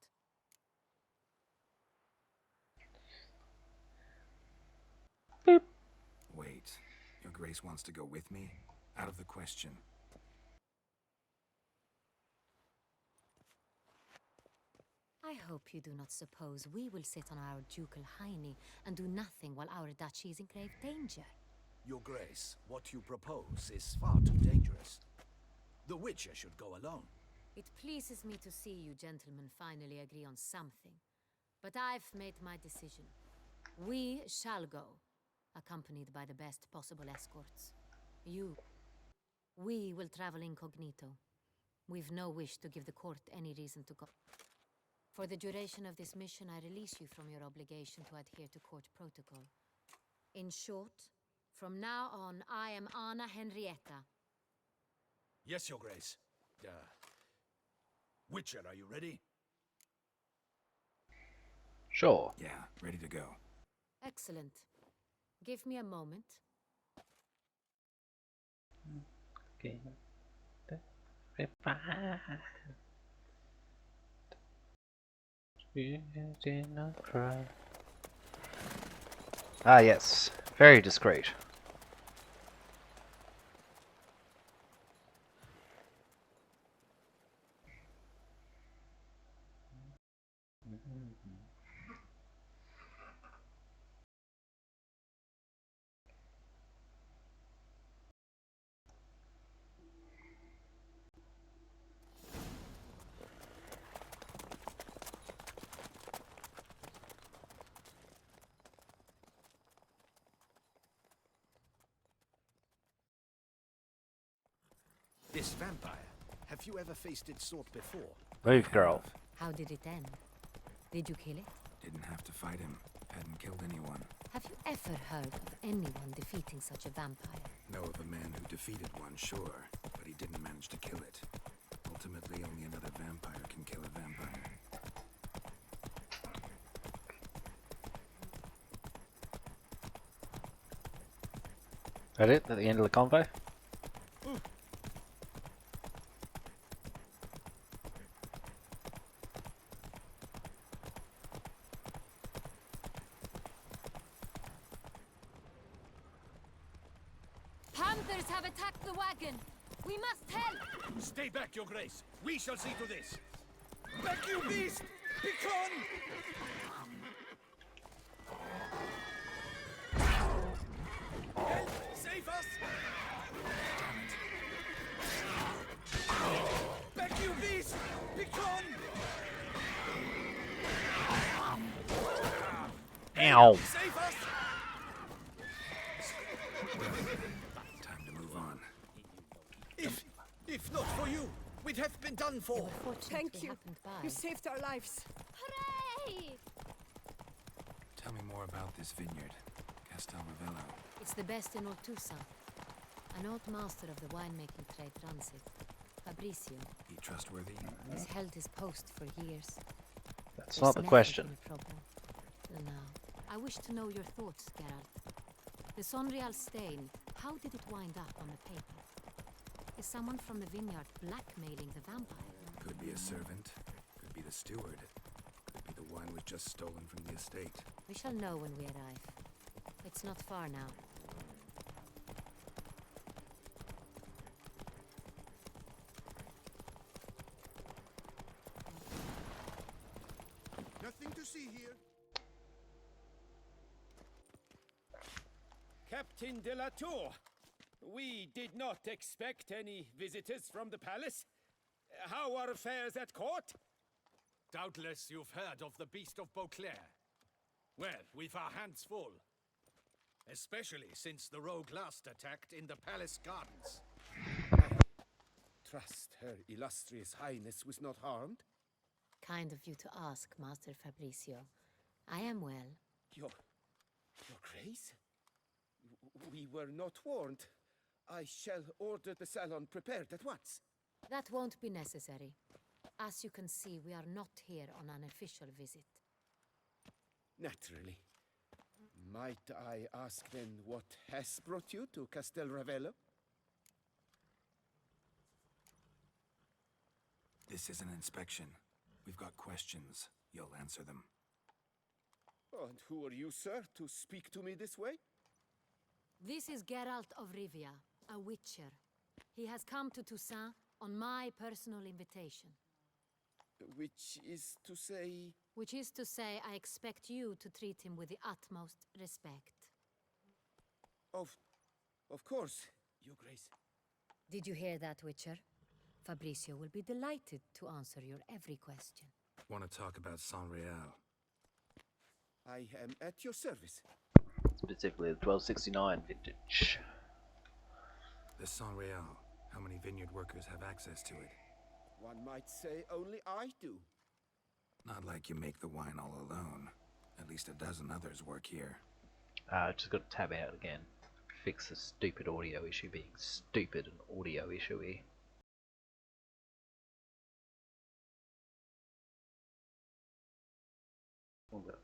Wait. Your Grace wants to go with me? Out of the question. I hope you do not suppose we will sit on our ducal hiney and do nothing while our duchy is in grave danger. Your Grace, what you propose is far too dangerous. The Witcher should go alone. It pleases me to see you gentlemen finally agree on something. But I've made my decision. We shall go, accompanied by the best possible escorts. We will travel incognito. We've no wish to give the court any reason to go. For the duration of this mission, I release you from your obligation to adhere to court protocol. In short, from now on, I am Anna Henrietta. Yes, Your Grace. Witcher, are you ready? Sure. Yeah, ready to go. Excellent. Give me a moment. Okay. Ah, yes. Very discreet. This vampire, have you ever faced its sort before? Move, girl. How did it end? Did you kill it? Didn't have to fight him. Hadn't killed anyone. Have you ever heard of anyone defeating such a vampire? Know of a man who defeated one, sure, but he didn't manage to kill it. Ultimately, only another vampire can kill a vampire. That it? At the end of the convo? Panthers have attacked the wagon! We must help! Stay back, Your Grace. We shall see to this. Back, you beast! Begone! Help! Save us! Back, you beast! Begone! Ow! Save us! Time to move on. If not for you, we'd have been done for. Thank you. You saved our lives. Hooray! Tell me more about this vineyard, Castel Ravello. It's the best in all Toussaint. An old master of the winemaking trade runs it. Fabricio. He trustworthy? He's held his post for years. That's There's not the never question. been a problem. Now, I wish to know your thoughts, Geralt. The Sonreal stain, how did it wind up on the paper? Is someone from the vineyard blackmailing the vampire? Could be a servant, could be the steward, could be the wine was just stolen from the estate. We shall know when we arrive. It's not far now. Nothing to see here. Captain de la Tour, we did not expect any visitors from the palace. How are affairs at court? Doubtless you've heard of the Beast of Beauclair. Well, we've our hands full. Especially since the rogue last attacked in the palace gardens. Trust Her Illustrious Highness was not harmed? Kind of you to ask, Master Fabricio. I am well. Your Grace? We were not warned. I shall order the salon prepared at once. That won't be necessary. As you can see, we are not here on an official visit. Naturally. Might I ask then what has brought you to Castel Ravello? This is an inspection. We've got questions. You'll answer them. Oh, and who are you, sir, to speak to me this way? This is Geralt of Rivia, a witcher. He has come to Toussaint on my personal invitation. Which is to say... Which is to say, I expect you to treat him with the utmost respect. Of course, Your Grace. Did you hear that, Witcher? Fabricio will be delighted to answer your every question. Want to talk about Sonreal? I am at your service. Specifically the 1269 vintage. The Sonreal. How many vineyard workers have access to it? One might say only I do. Not like you make the wine all alone. At least a dozen others work here. Just got to tab out again. Fix the stupid audio issue being stupid and audio issue-y. Hold up.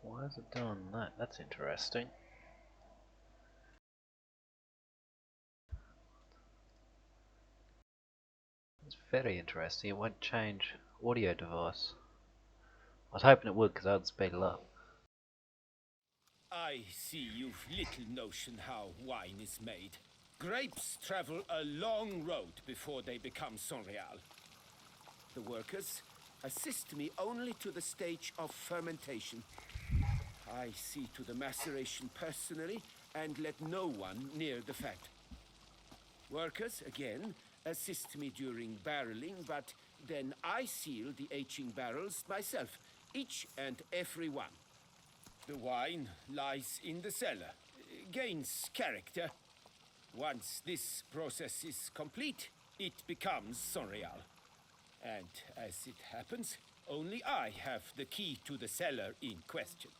Why has it done that? That's interesting. It's very interesting. It won't change audio device. I was hoping it would because I'd speed it up. I see you've little notion how wine is made. Grapes travel a long road before they become Sonreal. The workers assist me only to the stage of fermentation. I see to the maceration personally and let no one near the fat. Workers, again, assist me during barreling, but then I seal the aging barrels myself, each and every one. The wine lies in the cellar, gains character. Once this process is complete, it becomes Sonreal. And as it happens, only I have the key to the cellar in question.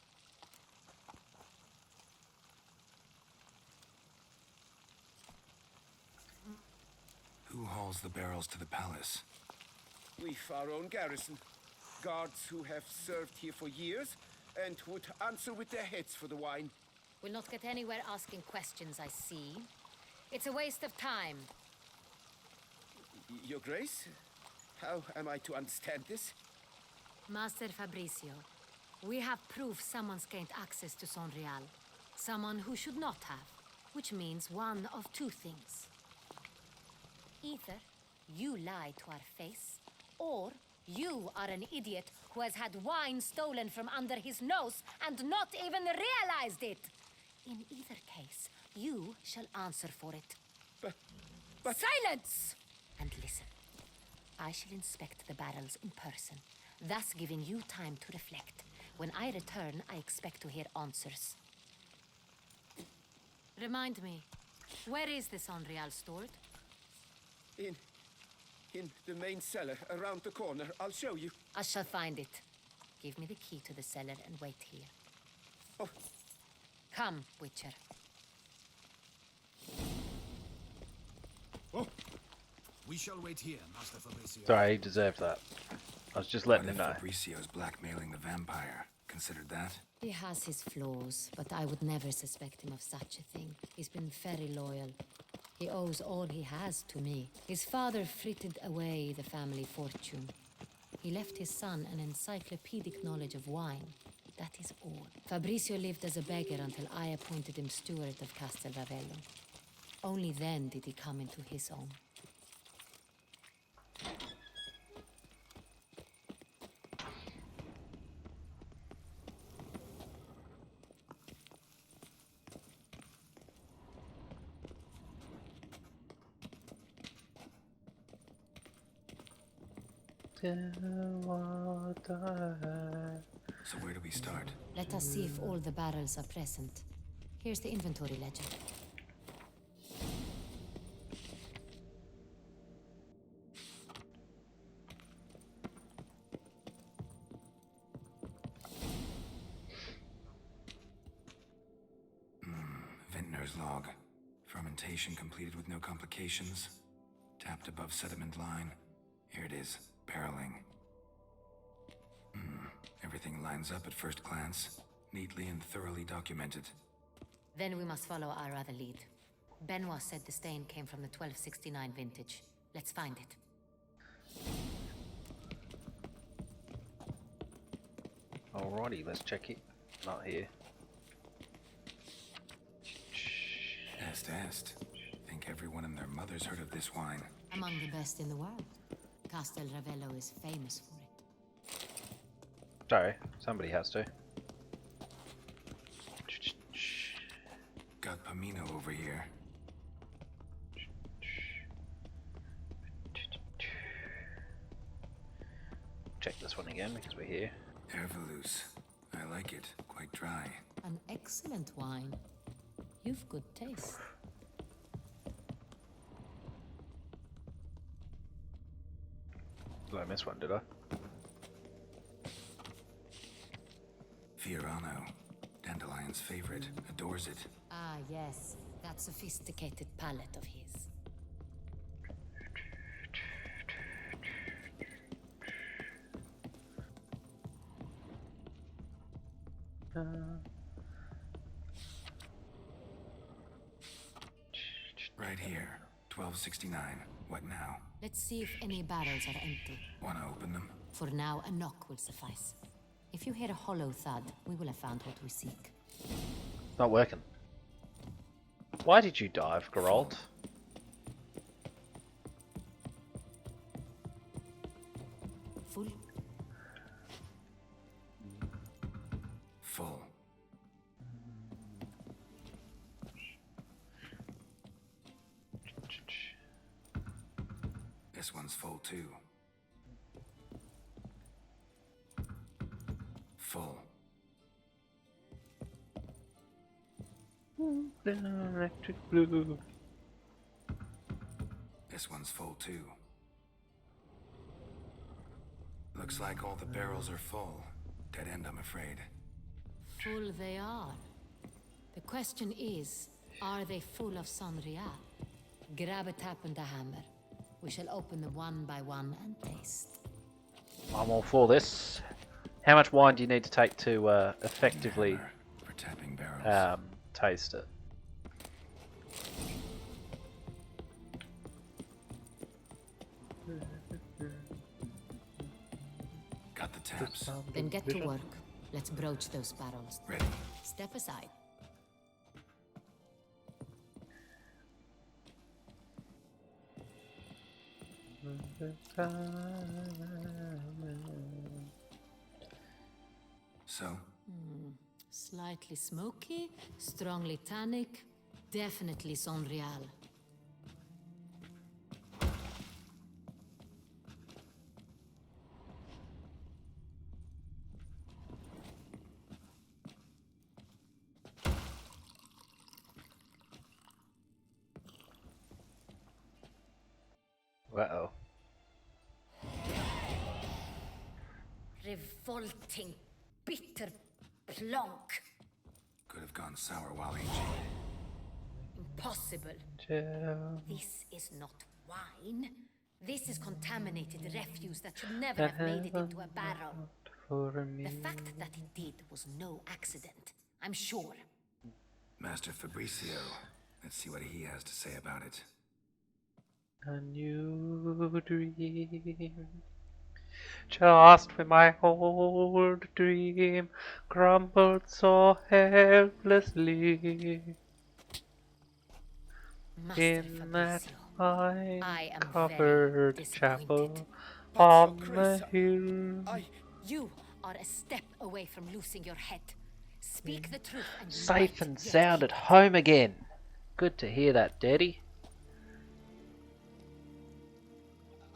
Who hauls the barrels to the palace? We've our own garrison. Guards who have served here for years and would answer with their heads for the wine. We'll not get anywhere asking questions, I see. It's a waste of time. Your Grace? How am I to understand this? Master Fabricio, we have proof someone's gained access to Sonreal. Someone who should not have, which means one of two things. Either you lie to our face, or You are an idiot who has had wine stolen from under his nose and not even realized it. In either case, you shall answer for it. But... Silence! And listen. I shall inspect the barrels in person, thus giving you time to reflect. When I return, I expect to hear answers. Remind me, where is this Unreal stored? In the main cellar, around the corner. I'll show you. I shall find it. Give me the key to the cellar and wait here. Oh. Come, Witcher. Oh, we shall wait here, Master Fabricio. Sorry, he deserved that. I was just letting him know. Fabricio's blackmailing the vampire. Considered that? He has his flaws, but I would never suspect him of such a thing. He's been very loyal. He owes all he has to me. His father frittered away the family fortune. He left his son an encyclopedic knowledge of wine. That is all. Fabricio lived as a beggar until I appointed him steward of Castel Ravello. Only then did he come into his own. So where do we start? Let us see if all the barrels are present. Here's the inventory ledger. Vintner's log. Fermentation completed with no complications. Tapped above sediment line. Here it is. Barreling. Everything lines up at first glance. Neatly and thoroughly documented. Then we must follow our other lead. Benoit said the stain came from the 1269 vintage. Let's find it. Alrighty, let's check it. Not here. Est. Think everyone and their mother's heard of this wine. Among the best in the world. Castel Ravello is famous for it. Sorry, somebody has to. Got Pamino over here. Check this one again because we're here. Hervelus. I like it. Quite dry. An excellent wine. You've good taste. Did I miss one, did I? Fiorano. Dandelion's favorite. Adores it. Ah, yes. That sophisticated palate of his. Right here. 1269. What now? Let's see if any barrels are empty. Wanna open them? For now, a knock will suffice. If you hear a hollow thud, we will have found what we seek. Not working. Why did you dive, Geralt? Full. Full. This one's full too. Full. Electric blue. This one's full too. Looks like all the barrels are full. Dead end, I'm afraid. Full they are. The question is, are they full of Sanria? Grab a tap and a hammer. We shall open them one by one and taste. I'm all for this. How much wine do you need to take to effectively for tapping barrels. Taste it? Got the taps. Then get to work. Let's broach those barrels. Ready. Step aside. So? Slightly smoky, strongly tannic, definitely Sonreal. Uh-oh. Revolting, bitter plonk. Could have gone sour while aging. Impossible. This is not wine. This is contaminated refuse that should never have made it into a barrel. The fact that it did was no accident, I'm sure. Master Fabricio. Let's see what he has to say about it. A new dream. Just when my old dream crumbled so helplessly. Master In that Fabricio, I am covered very chapel disappointed. on the hill. You are a step away from losing your head. Speak the truth and you Safe might and yet sound keep at home again. Good to hear that, Daddy.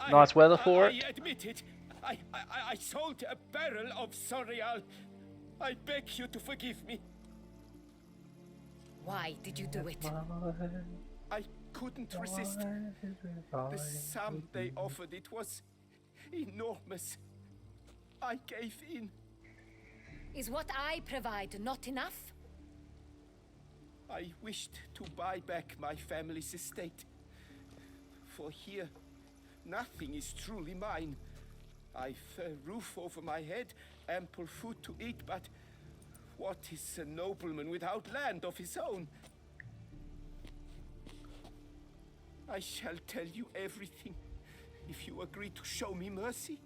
Nice weather for it. I admit it. I sold a barrel of Sonreal. I beg you to forgive me. Why did you do it? I couldn't resist. The sum they offered, it was enormous. I gave in. Is what I provide not enough? I wished to buy back my family's estate. For here, nothing is truly mine. I've a roof over my head, ample food to eat, but what is a nobleman without land of his own? I shall tell you everything, if you agree to show me mercy.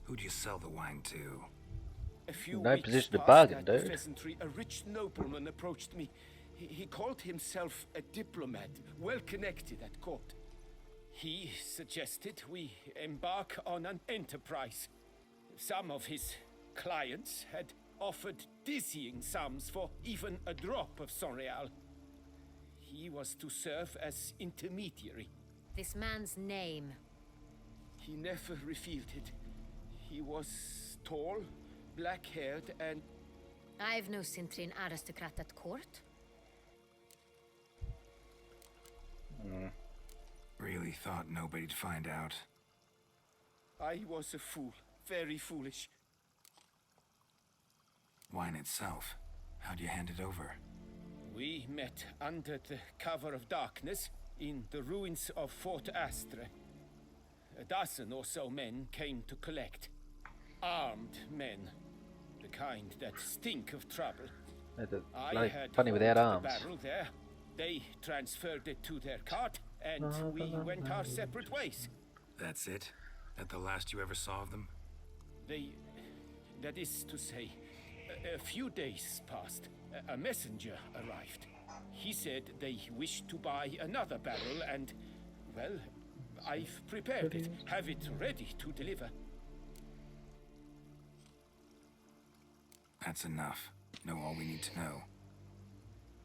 Who'd you sell the wine to? A few No weeks position to past bargain, at dude. the pheasantry, a rich nobleman approached me. He called himself a diplomat, well connected at court. He suggested we embark on an enterprise. Some of his clients had offered dizzying sums for even a drop of Sonreal. He was to serve as intermediary. This man's name. He never revealed it. He was tall, black-haired, and... I've no Cintrian aristocrat at court. Really thought nobody'd find out. I was a fool. Very foolish. Wine itself. How'd you hand it over? We met under the cover of darkness in the ruins of Fort Astre. A dozen or so men came to collect. Armed men. The kind that stink of trouble. I had funny without hold arms. the barrel there. They transferred it to their cart, and we went our separate ways. That's it? That the last you ever saw of them? That is to say, a few days passed. A messenger arrived. He said they wished to buy another barrel and, well, I've prepared it. Have it ready to deliver. That's enough. Know all we need to know.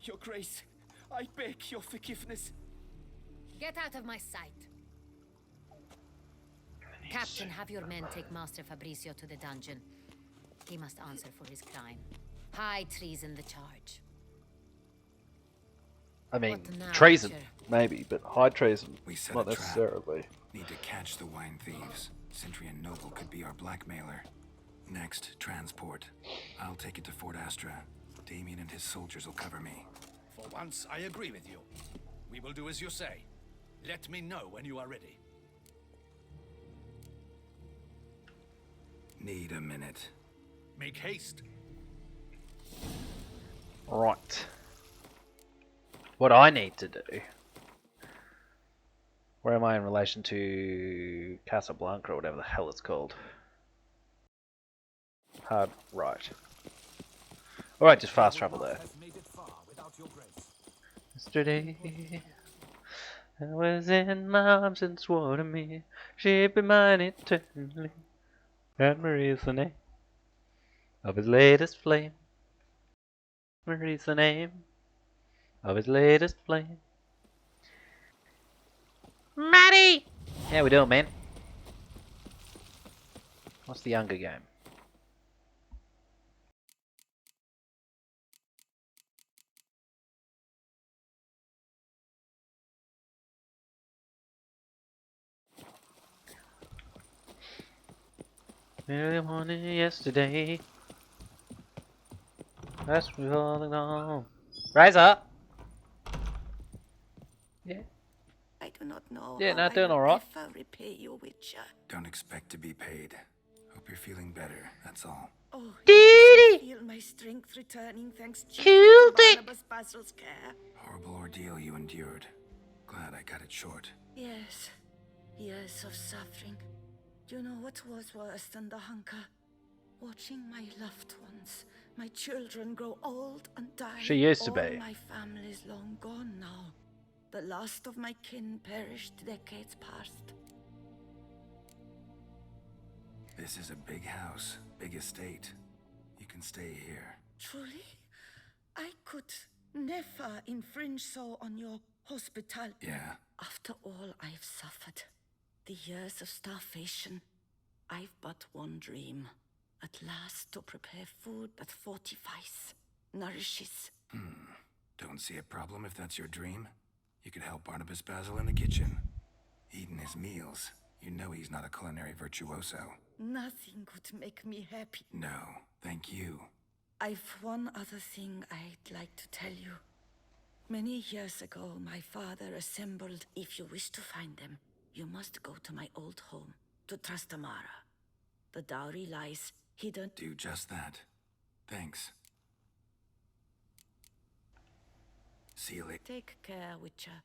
Your Grace, I beg your forgiveness. Get out of my sight. Captain, have your men take Master Fabricio to the dungeon. He must answer for his crime. High treason the charge. I mean, What now, treason, Witcher? maybe, but high treason, We set not a trap. necessarily. Need to catch the wine thieves. Cintrian Noble could be our blackmailer. Next, transport. I'll take it to Fort Astra. Damien and his soldiers will cover me. For once, I agree with you. We will do as you say. Let me know when you are ready. Need a minute. Make haste. Right. What I need to do. Where am I in relation to Casablanca or whatever the hell it's called? Hard right. Alright, just fast travel there. Yesterday, I was in my arms and swore to me she'd be mine eternally. Anne-Marie is the name of his latest flame. Marie's the name of his latest flame. Maddie! How we doing, man? What's the Younger game? Early morning yesterday. That's falling on. Rise up! Yeah. I do not know Yeah, how not I doing will alright. ever repay you, Witcher. Don't expect to be paid. Hope you're feeling better, that's all. Oh, Dee yes, I Dee! feel my strength returning thanks chiefly Killed to it! Barnabas Basil's care. Horrible ordeal you endured. Glad I cut it short. Yes, years of suffering. Do you know what was worse than the hunger? Watching my loved ones, my children grow old and die. She used to All be. my family's long gone now. The last of my kin perished decades past. This is a big house, big estate. You can stay here. Truly? I could never infringe so on your hospitality. Yeah. After all I've suffered, the years of starvation, I've but one dream. At last to prepare food that fortifies, nourishes. Don't see a problem if that's your dream. You could help Barnabas Basil in the kitchen. Eating his meals. You know he's not a culinary virtuoso. Nothing could make me happy. No, thank you. I've one other thing I'd like to tell you. Many years ago, my father assembled. If you wish to find them, you must go to my old home, to Trastamara. The dowry lies hidden. Do just that. Thanks. See you later. Take care, Witcher.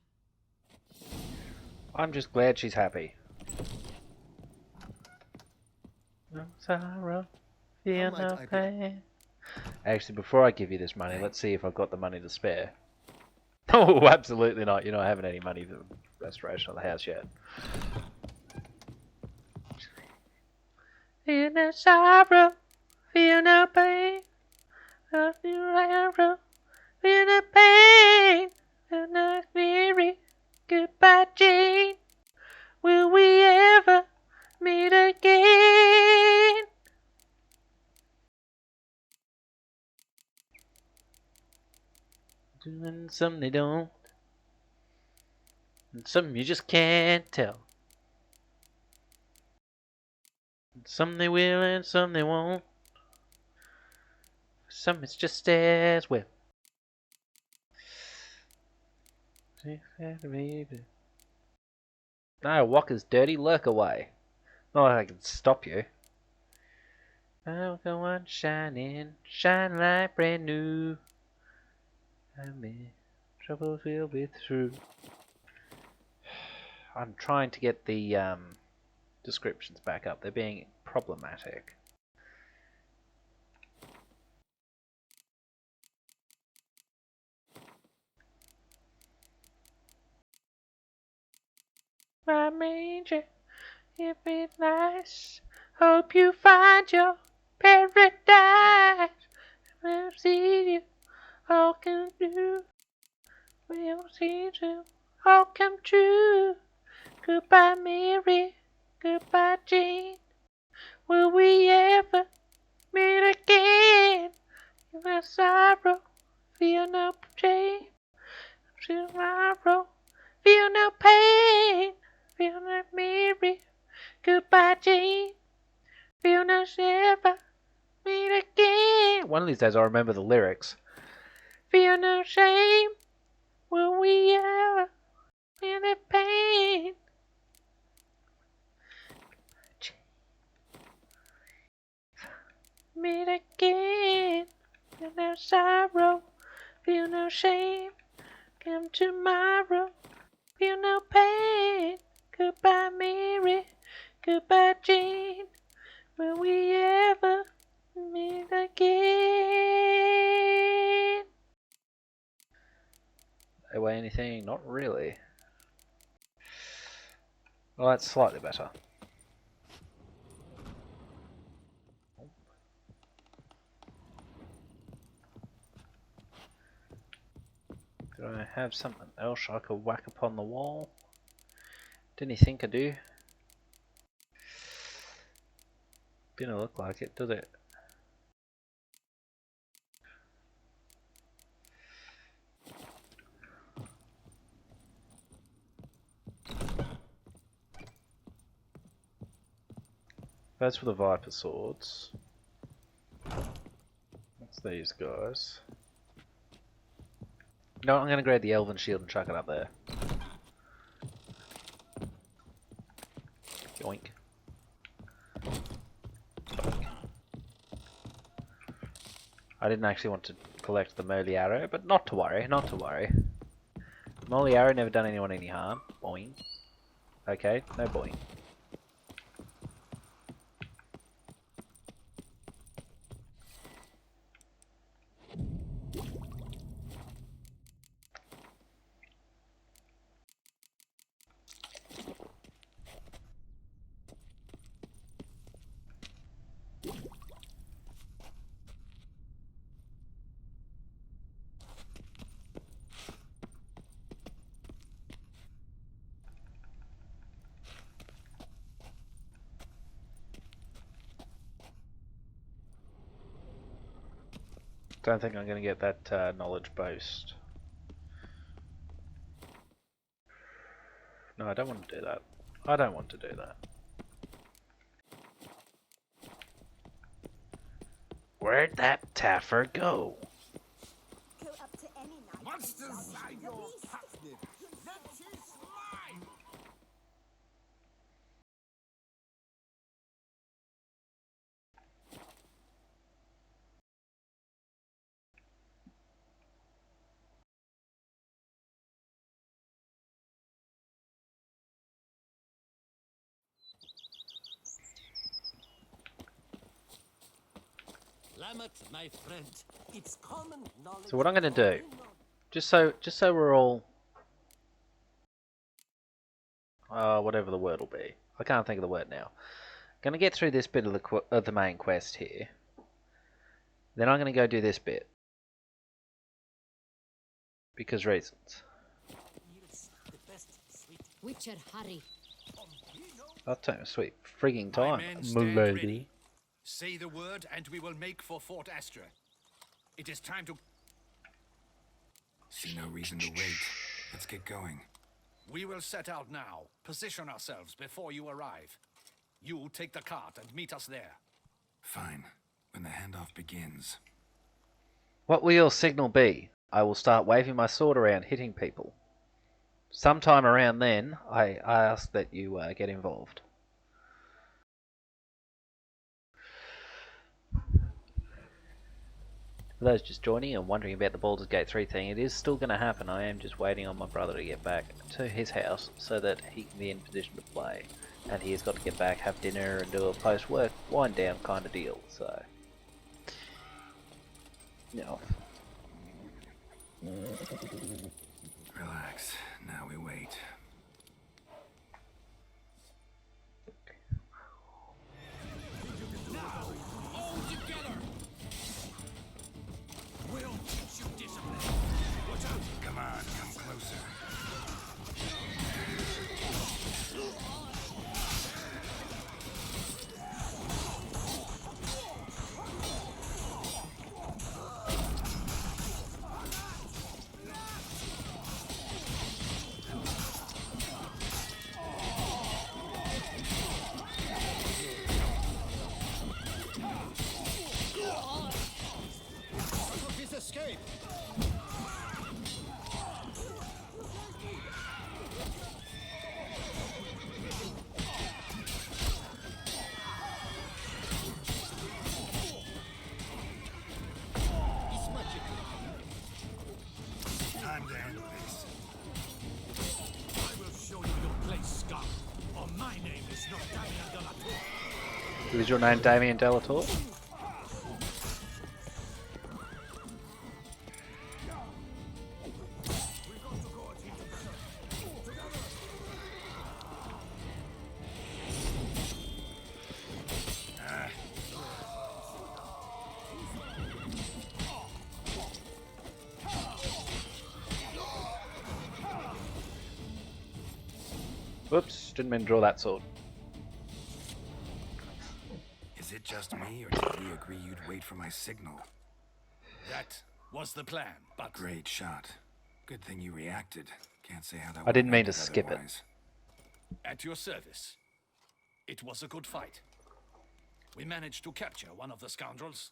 I'm just glad she's happy. No sorrow, feel How might no I be- pain. Actually, before I give you this money, let's see if I've got the money to spare. Oh, absolutely not. You're not having any money for the restoration of the house yet. Feel no sorrow, feel no pain. I feel sorrow, feel no pain. Feel no weary. Goodbye, Jane. Will we ever meet again? And some they don't. And some you just can't tell. And some they will and some they won't. Some it's just as well. No, Walker's dirty, lurk away. Not like I can stop you. I'll go on shining, shine like brand new. I mean, troubles will be through. I'm trying to get the descriptions back up. They're being problematic. My manger, if it's nice. Hope you find your paradise. We'll see you all come true. We'll see you all come true. Goodbye, Mary. Goodbye, Jane. Will we ever meet again? No sorrow, feel no shame. Tomorrow, feel no pain. Feel no Mary. Goodbye, Jane. Feel no shiver. Meet again. One of these days I'll remember the lyrics. Feel no shame. Will we ever feel the pain? Meet again. Feel no sorrow. Feel no shame. Come tomorrow. Feel no pain. Goodbye, Mary. Goodbye, Jane. Will we ever meet again? They weigh anything? Not really. Well, that's slightly better. Do I have something else I could whack upon the wall? Didn't you think I do? Didn't look like it, does it? That's for the Viper swords. That's these guys. No, I'm gonna grab the Elven shield and chuck it up there. Yoink. I didn't actually want to collect the Moly arrow, but not to worry, not to worry. Moly arrow never done anyone any harm. Boing. Okay, no boing. Don't think I'm going to get that knowledge boost. No, I don't want to do that. I don't want to do that. Where'd that Taffer go? Monsters are your captive. That is mine. My friend, it's common knowledge. So what I'm going to do, just so we're all, whatever the word will be. I can't think of the word now. Going to get through this bit of the main quest here. Then I'm going to go do this bit. Because reasons. Witcher, hurry. I'll take a sweet frigging time. Ready. Say the word and we will make for Fort Astra. It is time to... See no reason to wait. Let's get going. We will set out now. Position ourselves before you arrive. You take the cart and meet us there. Fine. When the handoff begins. What will your signal be? I will start waving my sword around, hitting people. Sometime around then, I ask that you get involved. For those just joining and wondering about the Baldur's Gate 3 thing, it is still going to happen. I am just waiting on my brother to get back to his house so that he can be in position to play. And he has got to get back, have dinner, and do a post-work wind-down kind of deal, so... No. Relax. Now we wait. Now, all together. We'll teach you discipline. Watch out! Come on, come closer. Escape! Time to handle this. I will show you your place, scum. Or my name is not Damien de la Tour. Is your name Damien de la Tour? Whoops, didn't mean to draw that sword. Is it just me, or did we agree you'd wait for my signal? That was the plan, but... Great shot. Good thing you reacted. Can't say how that I didn't would mean to have ended skip it. otherwise. At your service. It was a good fight. We managed to capture one of the scoundrels.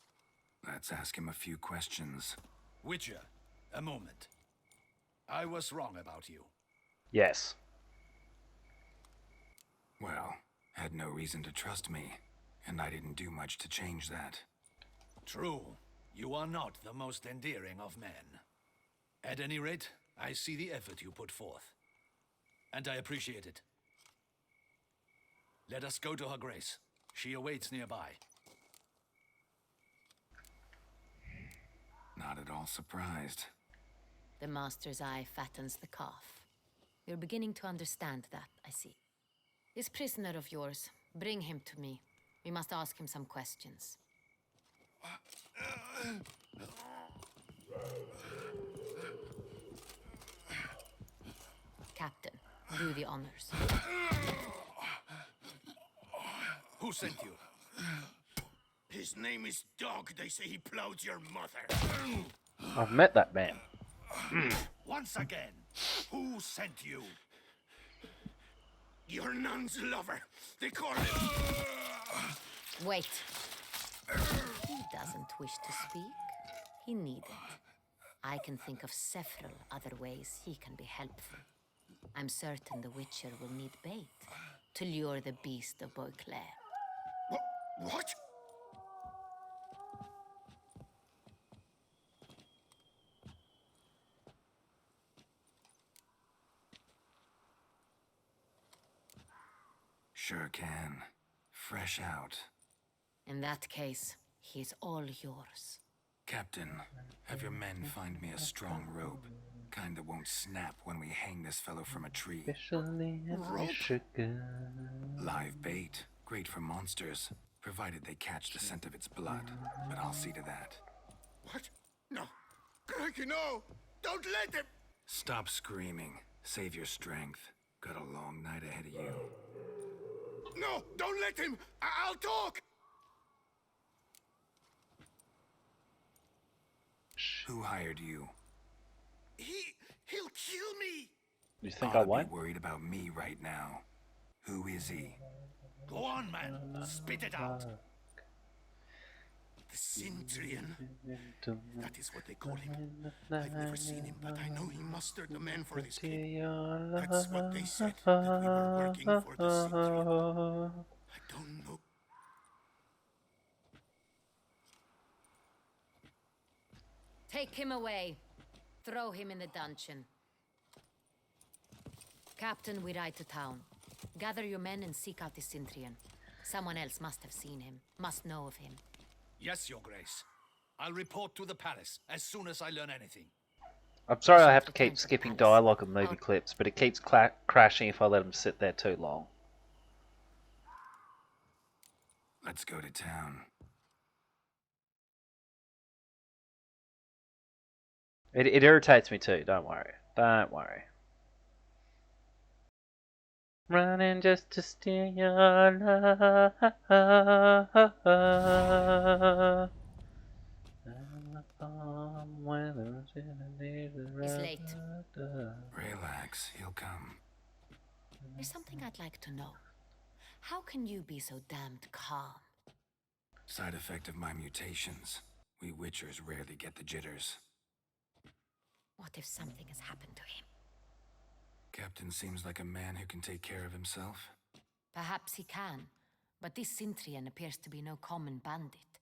Let's ask him a few questions. Witcher, a moment. I was wrong about you. Yes. Well, had no reason to trust me, and I didn't do much to change that. True. You are not the most endearing of men. At any rate, I see the effort you put forth. And I appreciate it. Let us go to her grace. She awaits nearby. Not at all surprised. The master's eye fattens the calf. You're beginning to understand that, I see. This prisoner of yours, bring him to me. We must ask him some questions. Captain, do the honors. Who sent you? His name is Dog. They say he plowed your mother. I've met that man. Once again, who sent you? Your nun's lover. They call him... Wait. He doesn't wish to speak. He needn't. I can think of several other ways he can be helpful. I'm certain the Witcher will need bait to lure the beast of Beauclair. What? Sure can. Fresh out. In that case, he's all yours. Captain, have your men find me a strong rope. Kind that won't snap when we hang this fellow from a tree. Especially in Michigan. Live bait. Great for monsters, provided they catch the scent of its blood. But I'll see to that. What? No. Crikey, no! Don't let him! Stop screaming. Save your strength. Got a long night ahead of you. No! Don't let him! I'll talk! Who hired you? He'll kill me! You think Ought I to won't? be worried about me right now. Who is he? Go on, man. Spit it out. The Cintrian. That is what they call him. I've never seen him, but I know he mustered the men for this kid. That's what they said, that we were working for the Cintrian. I don't know. Take him away. Throw him in the dungeon. Captain, we ride to town. Gather your men and seek out the Cintrian. Someone else must have seen him, must know of him. Yes, Your Grace. I'll report to the palace as soon as I learn anything. I'm sorry I have to keep skipping dialogue and movie clips, but it keeps crashing if I let them sit there too long. Let's go to town. It irritates me too, don't worry. Don't worry. Running just to steal your love. It's late. Relax, he'll come. There's something I'd like to know. How can you be so damned calm? Side effect of my mutations. We Witchers rarely get the jitters. What if something has happened to him? Captain seems like a man who can take care of himself. Perhaps he can, but this Cintrian appears to be no common bandit.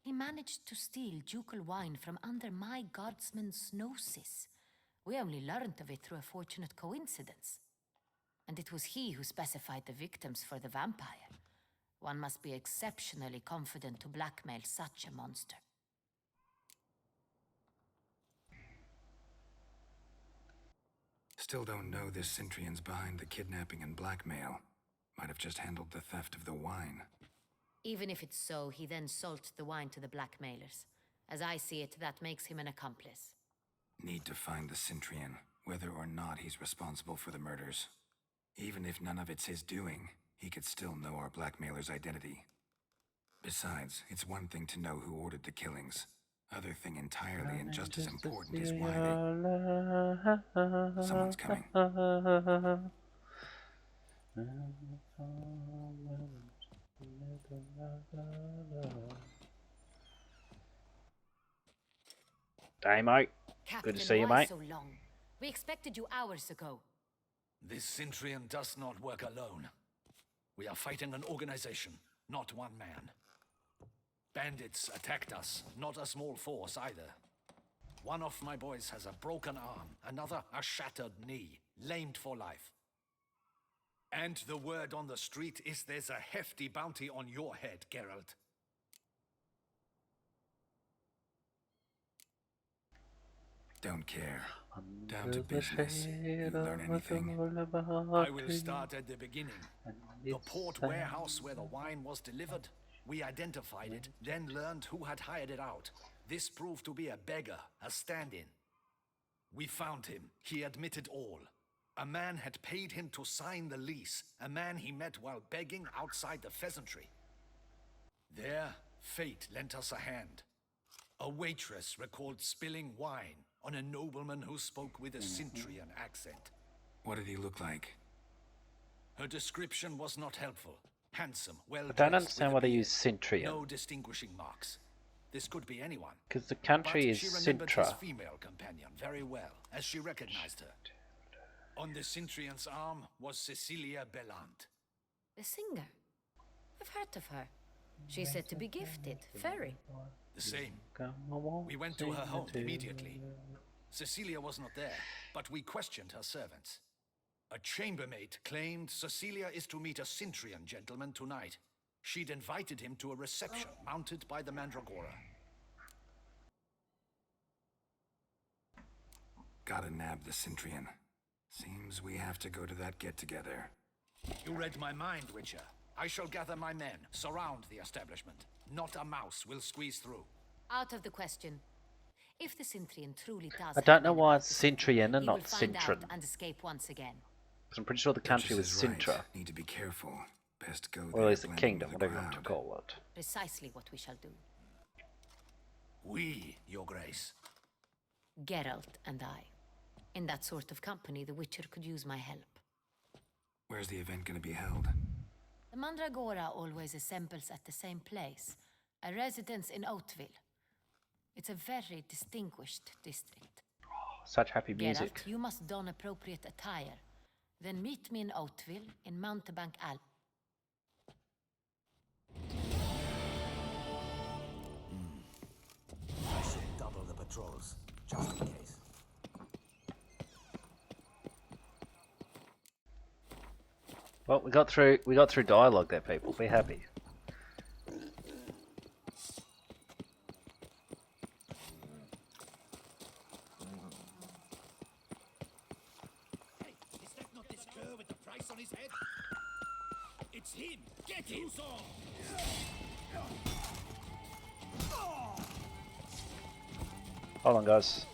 He managed to steal ducal wine from under my guardsman's noses. We only learned of it through a fortunate coincidence. And it was he who specified the victims for the vampire. One must be exceptionally confident to blackmail such a monster. Still don't know this Cintrian's behind the kidnapping and blackmail. Might have just handled the theft of the wine. Even if it's so, he then sold the wine to the blackmailers. As I see it, that makes him an accomplice. Need to find the Cintrian, whether or not he's responsible for the murders. Even if none of it's his doing, he could still know our blackmailer's identity. Besides, it's one thing to know who ordered the killings. Other thing entirely and just as important is why they... Someone's coming. Hey mate, Captain, good to see you, why mate. so long? We expected you hours ago. This Cintrian does not work alone. We are fighting an organization, not one man. Bandits attacked us, not a small force either. One of my boys has a broken arm, another a shattered knee, lamed for life. And the word on the street is there's a hefty bounty on your head, Geralt. Don't care. Down to business. You learn anything? I will start at the beginning. The port warehouse where the wine was delivered. We identified it, then learned who had hired it out. This proved to be a beggar, a stand-in. We found him. He admitted all. A man had paid him to sign the lease, a man he met while begging outside the pheasantry. There, fate lent us a hand. A waitress recalled spilling wine on a nobleman who spoke with a Cintrian accent. What did he look like? Her description was not helpful. Handsome, well I don't understand why they use Cintrian. No distinguishing marks. This could be anyone. Because the country But is she remembered his Sintra. female companion very well, as she recognized her. On the Cintrian's arm was Cecilia Bellant. The singer. I've heard of her. She's said to be gifted, very. The same. We went to her home immediately. Cecilia was not there, but we questioned her servants. A chambermaid claimed Cecilia is to meet a Cintrian gentleman tonight. She'd invited him to a reception mounted by the Mandragora. Gotta nab the Cintrian. Seems we have to go to that get-together. You read my mind, Witcher. I shall gather my men, surround the establishment. Not a mouse will squeeze through. Out of the question. If the Cintrian truly does I don't have know an why about it's the city, Cintrian and he not will find Cintran. out and escape once again. Because I'm pretty sure the country was Duchess is right. Sintra. Need to be careful. Best go Or there at least the blending kingdom, with the whatever you want to crowd. call it. Precisely what we shall do. We, Your Grace. Geralt and I. In that sort of company, the Witcher could use my help. Where's the event gonna be held? The Mandragora always assembles at the same place, a residence in Oatville. It's a very distinguished district. Such happy music. Geralt, you must don appropriate attire. Then meet me in Oatville, in Mountebank Alp. I should double the patrols, just in case. Well, we got through dialogue there, people. Be happy. Hey, is that not this cur with the price on his head? It's him! Get him! Hold on, guys.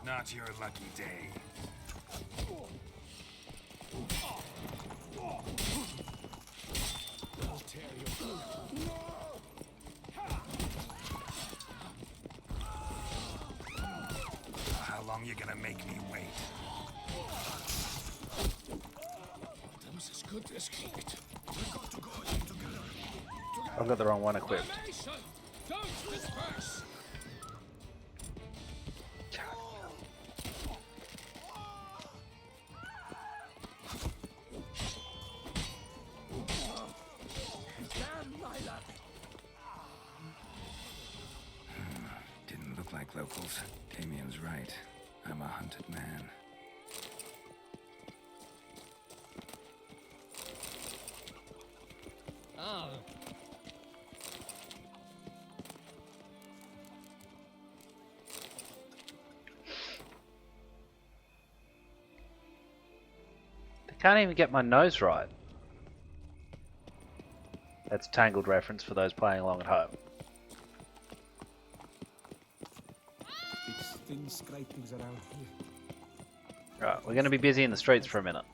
Not your lucky day. I'll tear you. How long you gonna make me wait? Adam's as good as cooked. We've got to go in together. I've got the wrong one equipped. Formation! Don't disperse! Damn my luck! Didn't look like locals. Damien's right. I'm a hunted man. Oh. They can't even get my nose right. That's a Tangled reference for those playing along at home. It's thin scrapings around here. Right, we're going to be busy in the streets for a minute.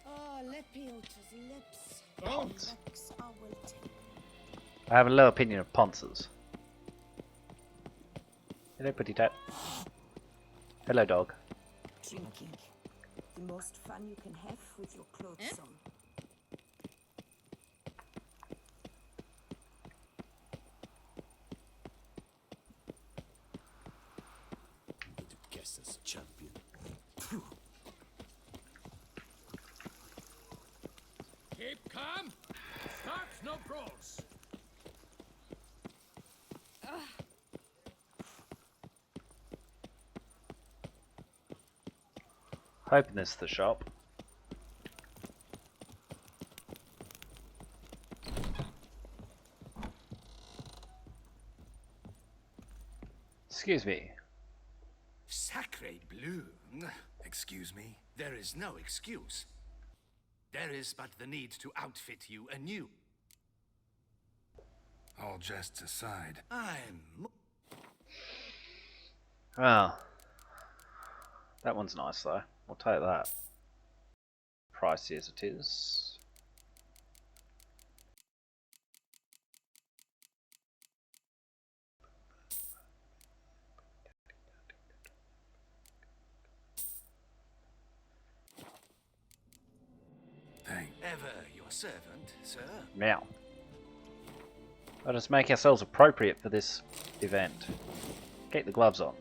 Oh, Lepiot's lips. Ponce. Lex, I will take. I have a low opinion of ponces. Hello, pretty tat. Hello, dog. Drinking. The most fun you can have with your clothes on. Guess as a champion. Keep calm. Start no brawls. Hoping this is the shop. Excuse me. Sacre bleu. Excuse me. There is no excuse. There is but the need to outfit you anew. All jests aside, I'm... Well, that one's nice though. We'll take that. Pricey as it is. Ever your servant, sir. Now, let us make ourselves appropriate for this event. Keep the gloves on.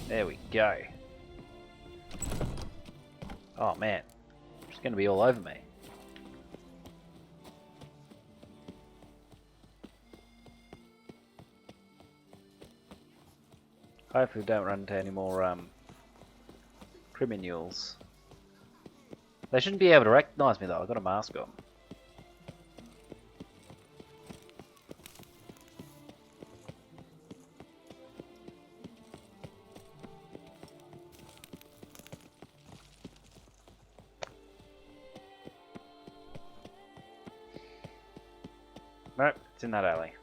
There we go. Oh man, it's going to be all over me. Hopefully we don't run into any more criminals. They shouldn't be able to recognise me though, I've got a mask on. Nope, it's in that alley.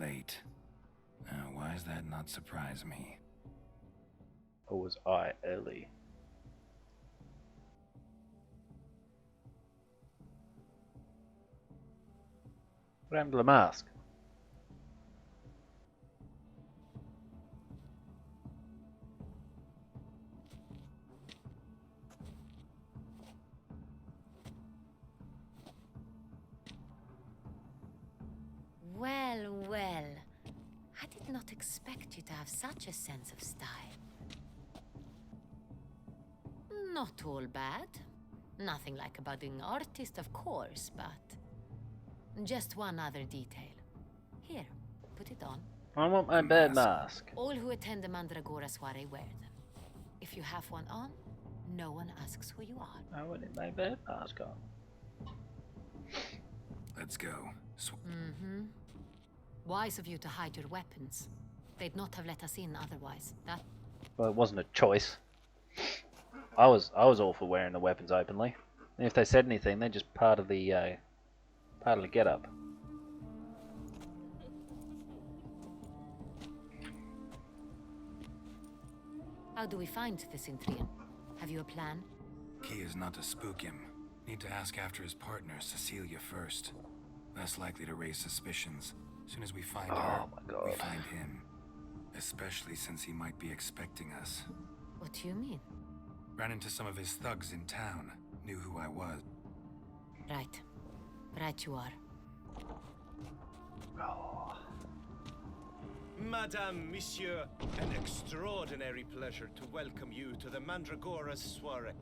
late. Why does that not surprise me? Or was I early? What happened to the mask? Well, well. I did not expect you to have such a sense of style. Not all bad. Nothing like a budding artist, of course, but... just one other detail. Here, put it on. I want my bird mask. All who attend the Mandragora soiree wear them. If you have one on, no one asks who you are. I wanted my bird mask on. Let's go. Mm-hmm. Wise of you to hide your weapons. They'd not have let us in otherwise. That... Well, it wasn't a choice. I was all for wearing the weapons openly. And if they said anything, they're just part of the get-up. How do we find the Centurion? Have you a plan? Key is not to spook him. Need to ask after his partner, Cecilia, first. Less likely to raise suspicions. As soon as we find her, we find him. Especially since he might be expecting us. What do you mean? Ran into some of his thugs in town. Knew who I was. Right. Right you are. Madame, Monsieur, an extraordinary pleasure to welcome you to the Mandragora soiree.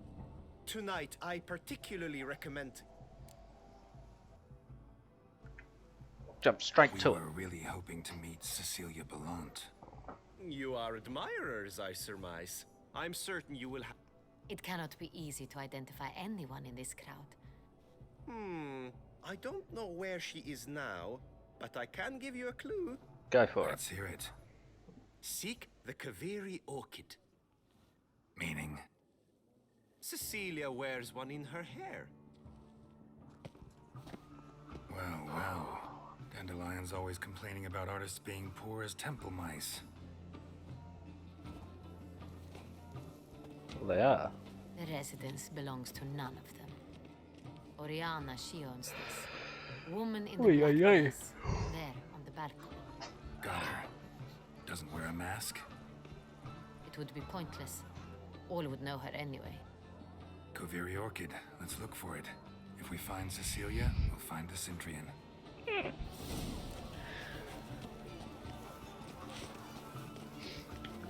Tonight, I particularly recommend... Jump straight to it. We were really hoping to meet Cecilia Ballant. You are admirers, I surmise. I'm certain you will It cannot be easy to identify anyone in this crowd. I don't know where she is now, but I can give you a clue. Go for it. Let's hear it. Seek the Kaveri orchid. Meaning? Cecilia wears one in her hair. Well, well. Dandelion's always complaining about artists being poor as temple mice. Well, they are. The residence belongs to none of them. Oriana, she owns this. Woman in the Oy, black oy, oy. dress, there on the balcony. Got her. Doesn't wear a mask? It would be pointless. All would know her anyway. Kaveri orchid. Let's look for it. If we find Cecilia, we'll find the Centrian.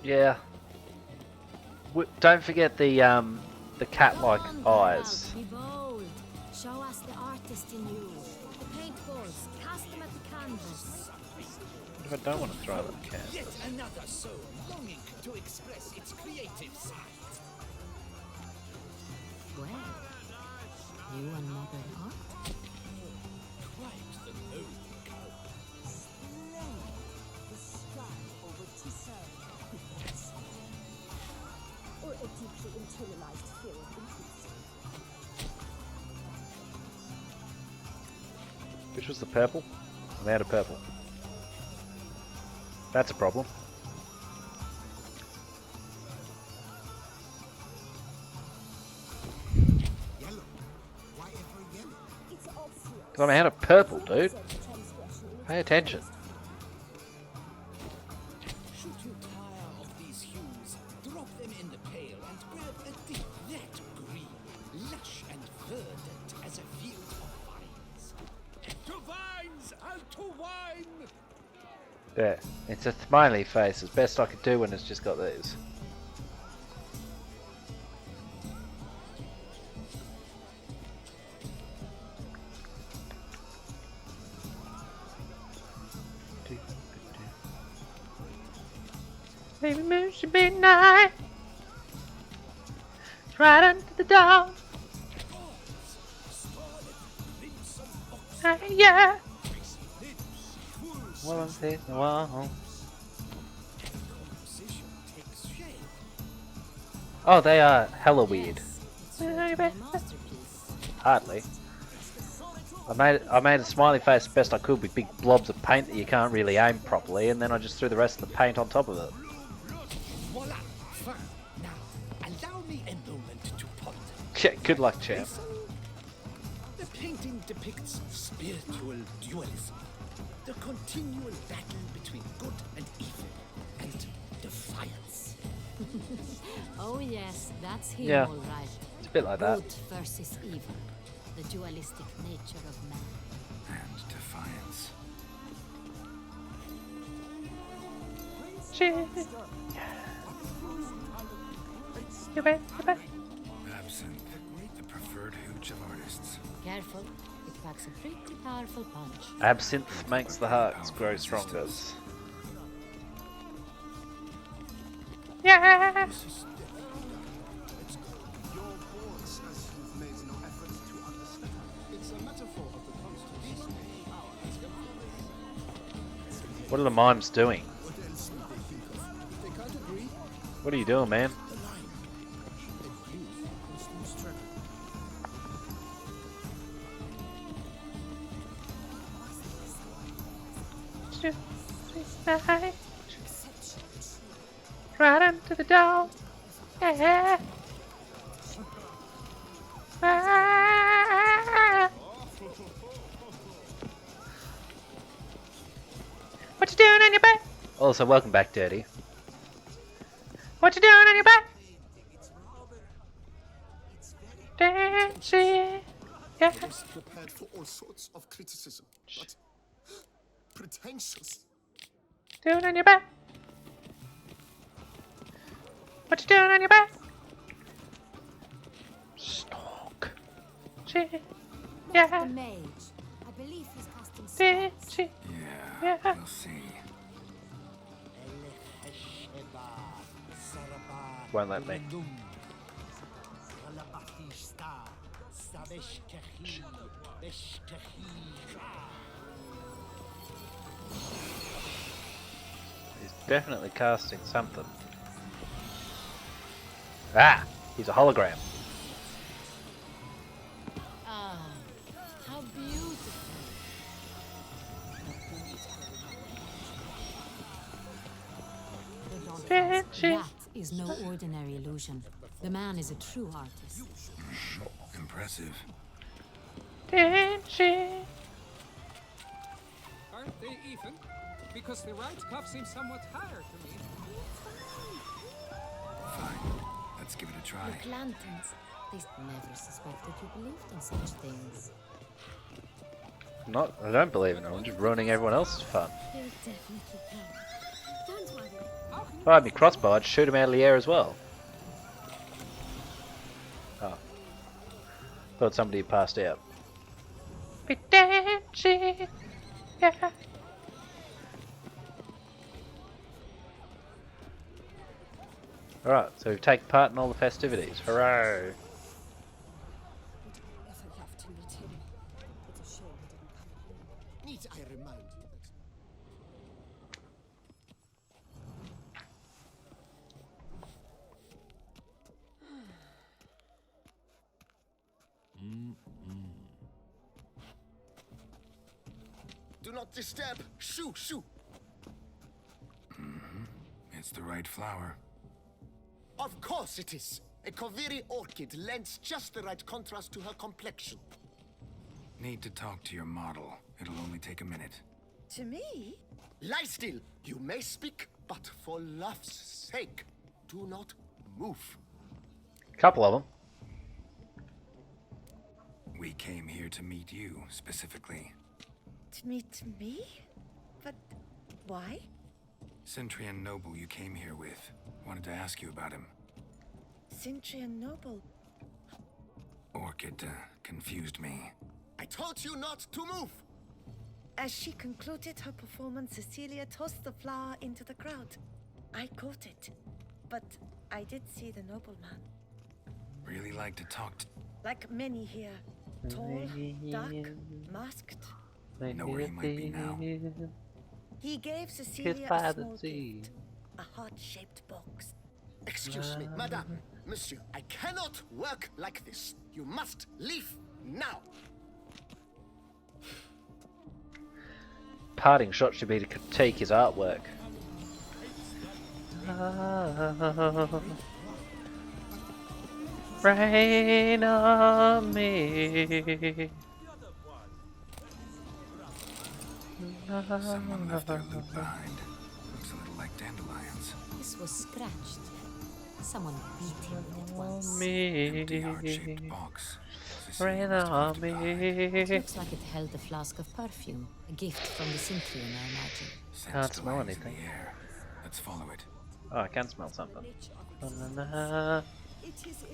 Yeah. Don't forget the cat-like eyes. Be bold. Show us the artist in you. The paintballs. Cast them at the canvas. What if I don't want to throw them at Yet canvas? another soul longing to express its creative side. Well, you and modern art? Quite the noble colour. The stride over Tissot. Or a deeply internalized fear of intimacy. Which was the purple? I'm out of purple. That's a problem. Yellow. Why ever yellow? It's obvious. Because I'm out of purple, dude. Pay attention. Should you tire of these hues, drop them in the pail and grab a deep red green, lush and verdant as a field of vines. To vines and to wine! There. It's a smiley face. As best I could do when it's just got these. Baby moon should be night. Right under the door. Yeah. Well, I'm sitting a while. Oh, they are hella weird. Hardly. I made a smiley face as best I could with big blobs of paint that you can't really aim properly, and then I just threw the rest of the paint on top of it. Voila! Fine. Now, allow me a moment to ponder. Yeah, good luck, champ. The painting depicts spiritual dualism. The continual battle between good and evil. And defiance. Oh yes, that's him Yeah. all right. It's a bit like that. Good versus evil. The dualistic nature of man. And defiance. Absinthe, the preferred hooch of artists. Careful, it packs a pretty powerful punch. Absinthe makes the hearts grow stronger. Yeah. Your board says you've made no effort to understand. It's a metaphor of the Constitution. What are the mimes doing? What else would they think of? If they can't agree, What are you doing, man? the line. They use constant struggle. Right under the door. Yeah. What you doing on your back? Also, welcome back, Dirty. What you doing on your back? Dancing. Yeah. I was prepared for all sorts of criticism, but pretentious. Doing on your back? What you doing on your back? Stalk. Yeah. The mage. I believe he's casting spells. Yeah, we'll see. Won't let me. He's definitely casting something. Ah! He's a hologram. Ah, how beautiful. That is no ordinary illusion. The man is a true artist. Impressive. Aren't they even? Because the right cuff seems somewhat higher to me. Fine. Let's give it a try. Look, lanterns. They never suspected you believed in such things. I don't believe in it. I'm just ruining everyone else's fun. He'll definitely come. Don't worry. If I had me crossbow, I'd shoot him out of the air as well. Oh. Thought somebody had passed out. Be dancing, yeah. Alright, so we've taken part in all the festivities. Hooray! Ever love to meet him. It's a shame he didn't come. Need I remind you that Do not disturb! Shoo! Shoo! It's the right flower. Of course it is! A Koviri orchid lends just the right contrast to her complexion. Need to talk to your model. It'll only take a minute. To me? Lie still! You may speak, but for love's sake, do not move. Couple of them. We came here to meet you, specifically. To meet me? But why? Centrian noble you came here with. Wanted to ask you about him. Centrian noble. Orchid confused me. I told you not to move! As she concluded her performance, Cecilia tossed the flower into the crowd. I caught it, but I did see the nobleman. Really like to talk to... Like many here. Tall, dark, masked. Know where he might be now. He gave Cecilia a small gift. A heart-shaped box. Excuse me, madame, monsieur, I cannot work like this. You must leave now. Parting shot should be to critique his artwork. Rain on me. Someone left their loot behind. Looks a little like dandelions. This was scratched. Someone beat him with it once. Empty heart-shaped box. Rain on me. It looks like it held a flask of perfume. A gift from the Cintrian, I imagine. Can't smell anything. Let's follow it. Oh, I can smell something. it is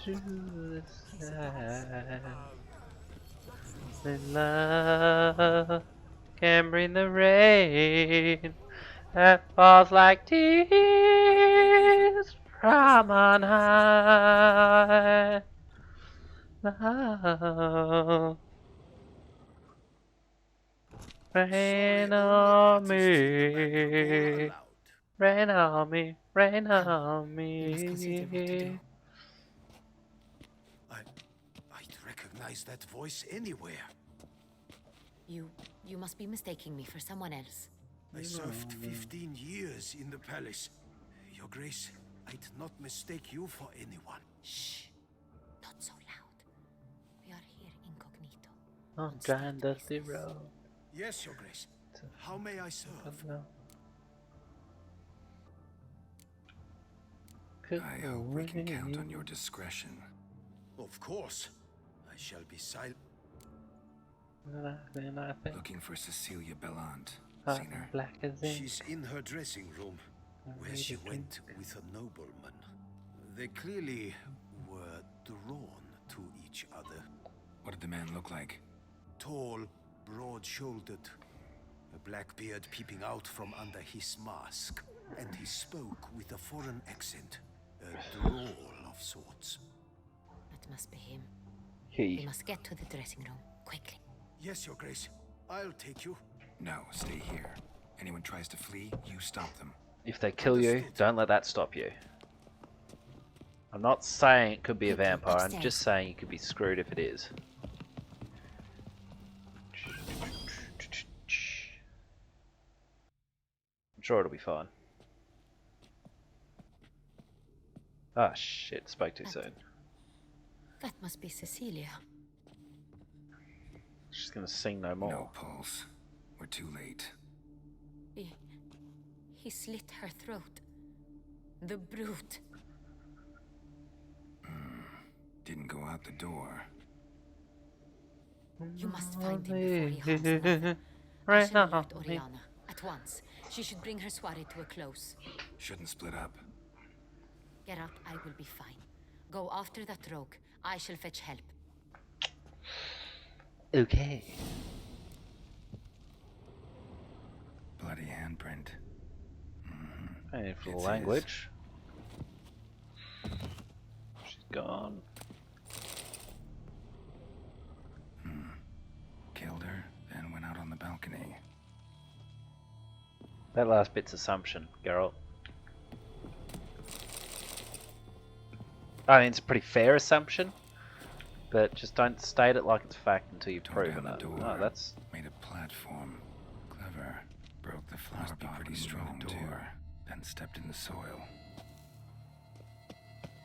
Through the sky, the love can bring the rain that falls like tears from on high. Love, rain on me, rain on me, rain on me. I'd recognize that voice anywhere. You must be mistaking me for someone else. I served 15 years in the palace. Your Grace, I'd not mistake you for anyone. Shh. Not so loud. We are here incognito. On dry and dusty road. Yes, Your Grace. How may I serve? I hope we can count on your discretion. Of course. I shall be silent. Looking for Cecilia Bellant. Seen her? Black as ink. She's in her dressing room, where she went with a nobleman. They clearly were drawn to each other. What did the man look like? Tall, broad-shouldered, a black beard peeping out from under his mask, and he spoke with a foreign accent, A droll of sorts. That must be him. He. We must get to the dressing room, quickly. Yes, Your Grace. I'll take you. No, stay here. Anyone tries to flee, you stop them. If they kill you, don't let that stop you. I'm not saying it could be a vampire, I'm just saying you could be screwed if it is. I'm sure it'll be fine. Ah shit, spoke too soon. That must be Cecilia. She's gonna sing no more. No pulse. We're too late. He slit her throat. The brute. Didn't go out the door. You must find him before he harms another. I shall alert Oriana at once. She should bring her soiree to a close. Shouldn't split up. Geralt, I will be fine. Go after that rogue. I shall fetch help. Okay. Bloody handprint. And for the language. She's gone. Killed her, then went out on the balcony. That last bit's assumption, Geralt. I mean, it's a pretty fair assumption, but just don't state it like it's fact until you've proven it. Oh, that's made a platform. Clever. Broke the flower pot pretty strong door. Then stepped in the soil.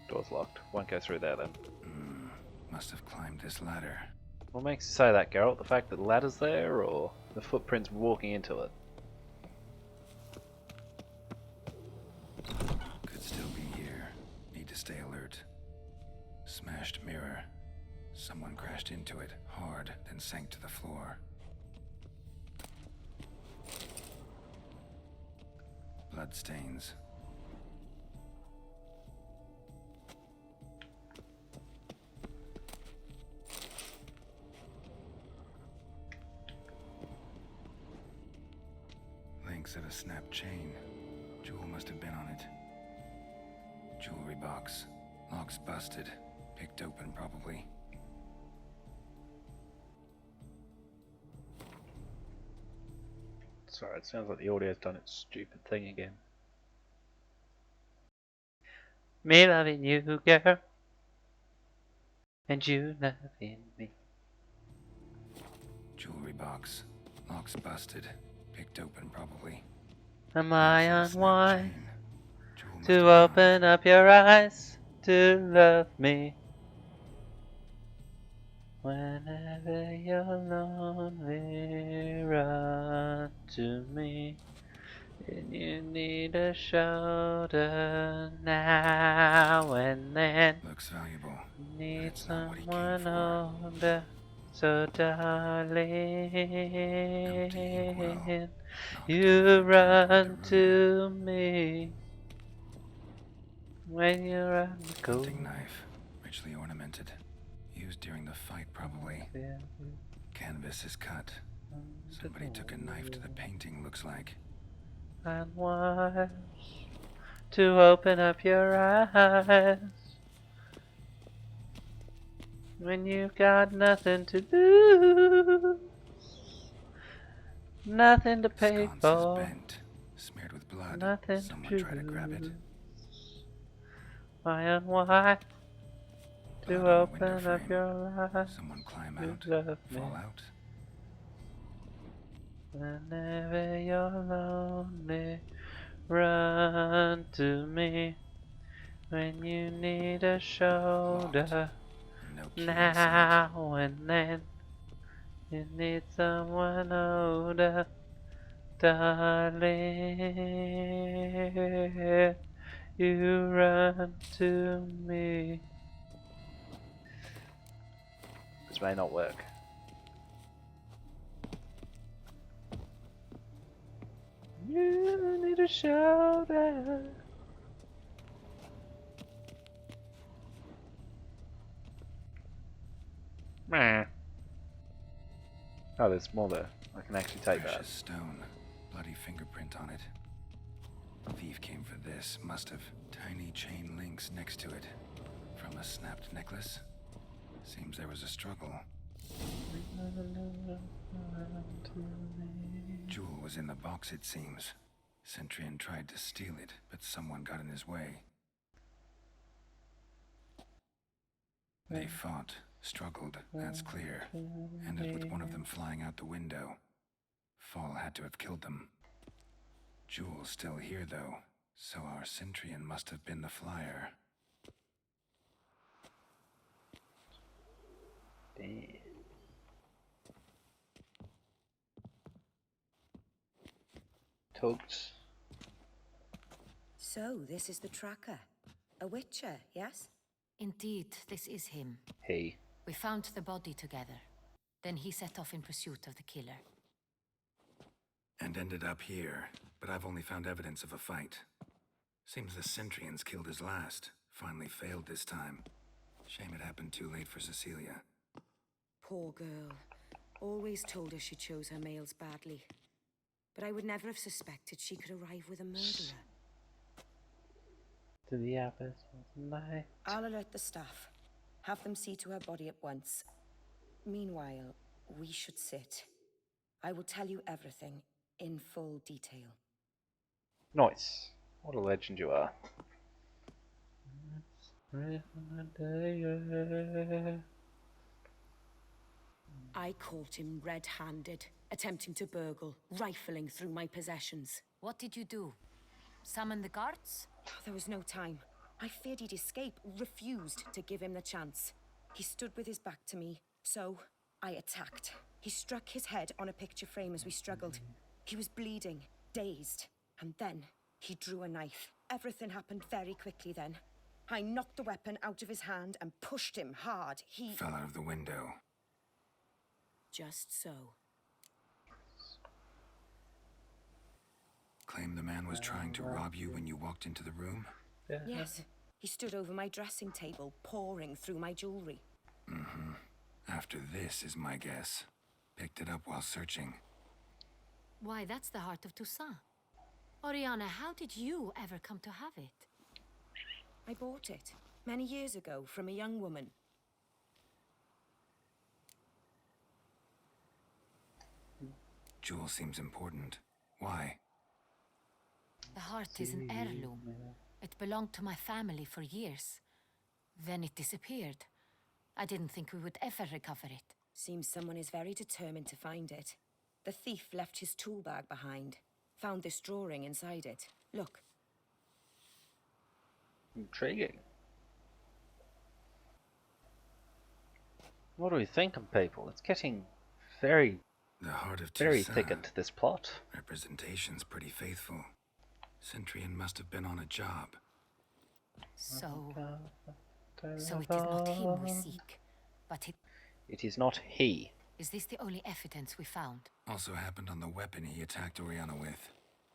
Door's locked. Won't go through there then. Must have climbed this ladder. What makes you say that, Geralt? The fact that the ladder's there, or the footprints walking into it? Could still be here. Need to stay alert. Smashed mirror. Someone crashed into it hard, then sank to the floor. Bloodstains. Links of a snapped chain. Jewel must have been on it. Jewelry box. Lock's busted. Picked open, probably. Sorry, it sounds like the audio's done its stupid thing again. Me loving you, girl, and you loving me. Jewelry box. Lock's busted. Picked open, probably. Am I unwise to open up your eyes to love me? Whenever you're lonely, run to me. And you need a shoulder now and then. Looks valuable. Need someone older, so darling, you run to me when you're on the cold. Hunting knife, richly ornamented. Used during the fight, probably. Canvas is cut. Somebody took a knife to the painting, looks like. And wise to open up your eyes when you've got nothing to lose, nothing to pay Sconce for, is bent, smeared with blood. nothing Someone to tried to grab it. Why unwise to Blood on the open window up frame. your eyes? Someone climb You out, love me. fall out. Whenever you're lonely, run to me. When you need a shoulder, now and then. You need someone older, darling. You run to me. This may not work. You need a shoulder. Meh. Oh, there's more there. I can actually take that. Precious stone. Bloody fingerprint on it. Thief came for this, must have. Tiny chain links next to it. From a snapped necklace. Seems there was a struggle. Jewel was in the box, it seems. Centurion tried to steal it, but someone got in his way. They fought, struggled, that's clear. Ended with one of them flying out the window. Fall had to have killed them. Jewel's still here, though, so our Centurion must have been the flyer. Damn. Tugs. So, this is the tracker. A witcher, yes? Indeed, this is him. He. We found the body together. Then he set off in pursuit of the killer. And ended up here, but I've only found evidence of a fight. Seems the Centurions killed his last. Finally failed this time. Shame it happened too late for Cecilia. Poor girl. Always told her she chose her males badly. But I would never have suspected she could arrive with a murderer. To the abyss of night. I'll alert the staff. Have them see to her body at once. Meanwhile, we should sit. I will tell you everything in full detail. Nice. What a legend you are. I caught him red-handed, attempting to burgle, rifling through my possessions. What did you do? Summon the guards? There was no time. I feared he'd escape, refused to give him the chance. He stood with his back to me, so I attacked. He struck his head on a picture frame as we struggled. He was bleeding, dazed, and then he drew a knife. Everything happened very quickly then. I knocked the weapon out of his hand and pushed him hard. He fell out of the window. Just so. Claim the man was trying to rob you when you walked into the room? Yes. He stood over my dressing table, pouring through my jewelry. Mm-hmm. After this is my guess. Picked it up while searching. Why, that's the heart of Toussaint. Oriana, how did you ever come to have it? I bought it many years ago from a young woman. Jewel seems important. Why? The heart is an heirloom. It belonged to my family for years. Then it disappeared. I didn't think we would ever recover it. Seems someone is very determined to find it. The thief left his tool bag behind. Found this drawing inside it. Look. Intriguing. What are we thinking, people? It's getting very, the heart of very Toussaint. thick into this plot. Representation's pretty faithful. Centurion must have been on a job. So it is not him we seek, but it... It is not he. Is this the only evidence we found? Also happened on the weapon he attacked Oriana with.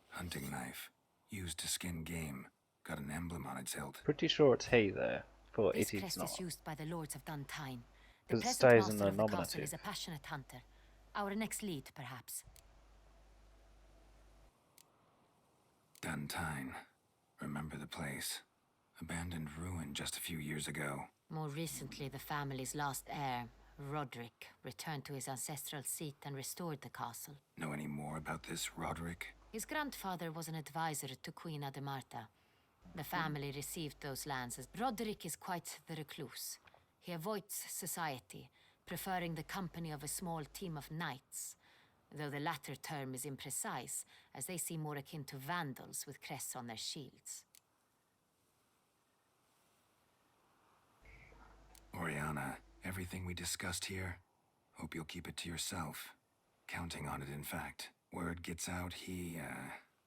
Hunting knife. Used to skin game. Got an emblem on its hilt. Pretty sure it's he there, but This it is crest not. is used by the lords of Duntine. The Because it present stays in master the of the castle nominative. is a passionate hunter. Our next lead, perhaps. Duntine. Remember the place. Abandoned ruin just a few years ago. More recently, the family's last heir, Roderick, returned to his ancestral seat and restored the castle. Know any more about this Roderick? His grandfather was an advisor to Queen Ademarta. The family received those lands as Roderick is quite the recluse. He avoids society, preferring the company of a small team of knights, though the latter term is imprecise, as they seem more akin to vandals with crests on their shields. Oriana, everything we discussed here, hope you'll keep it to yourself. Counting on it, in fact. Word gets out he,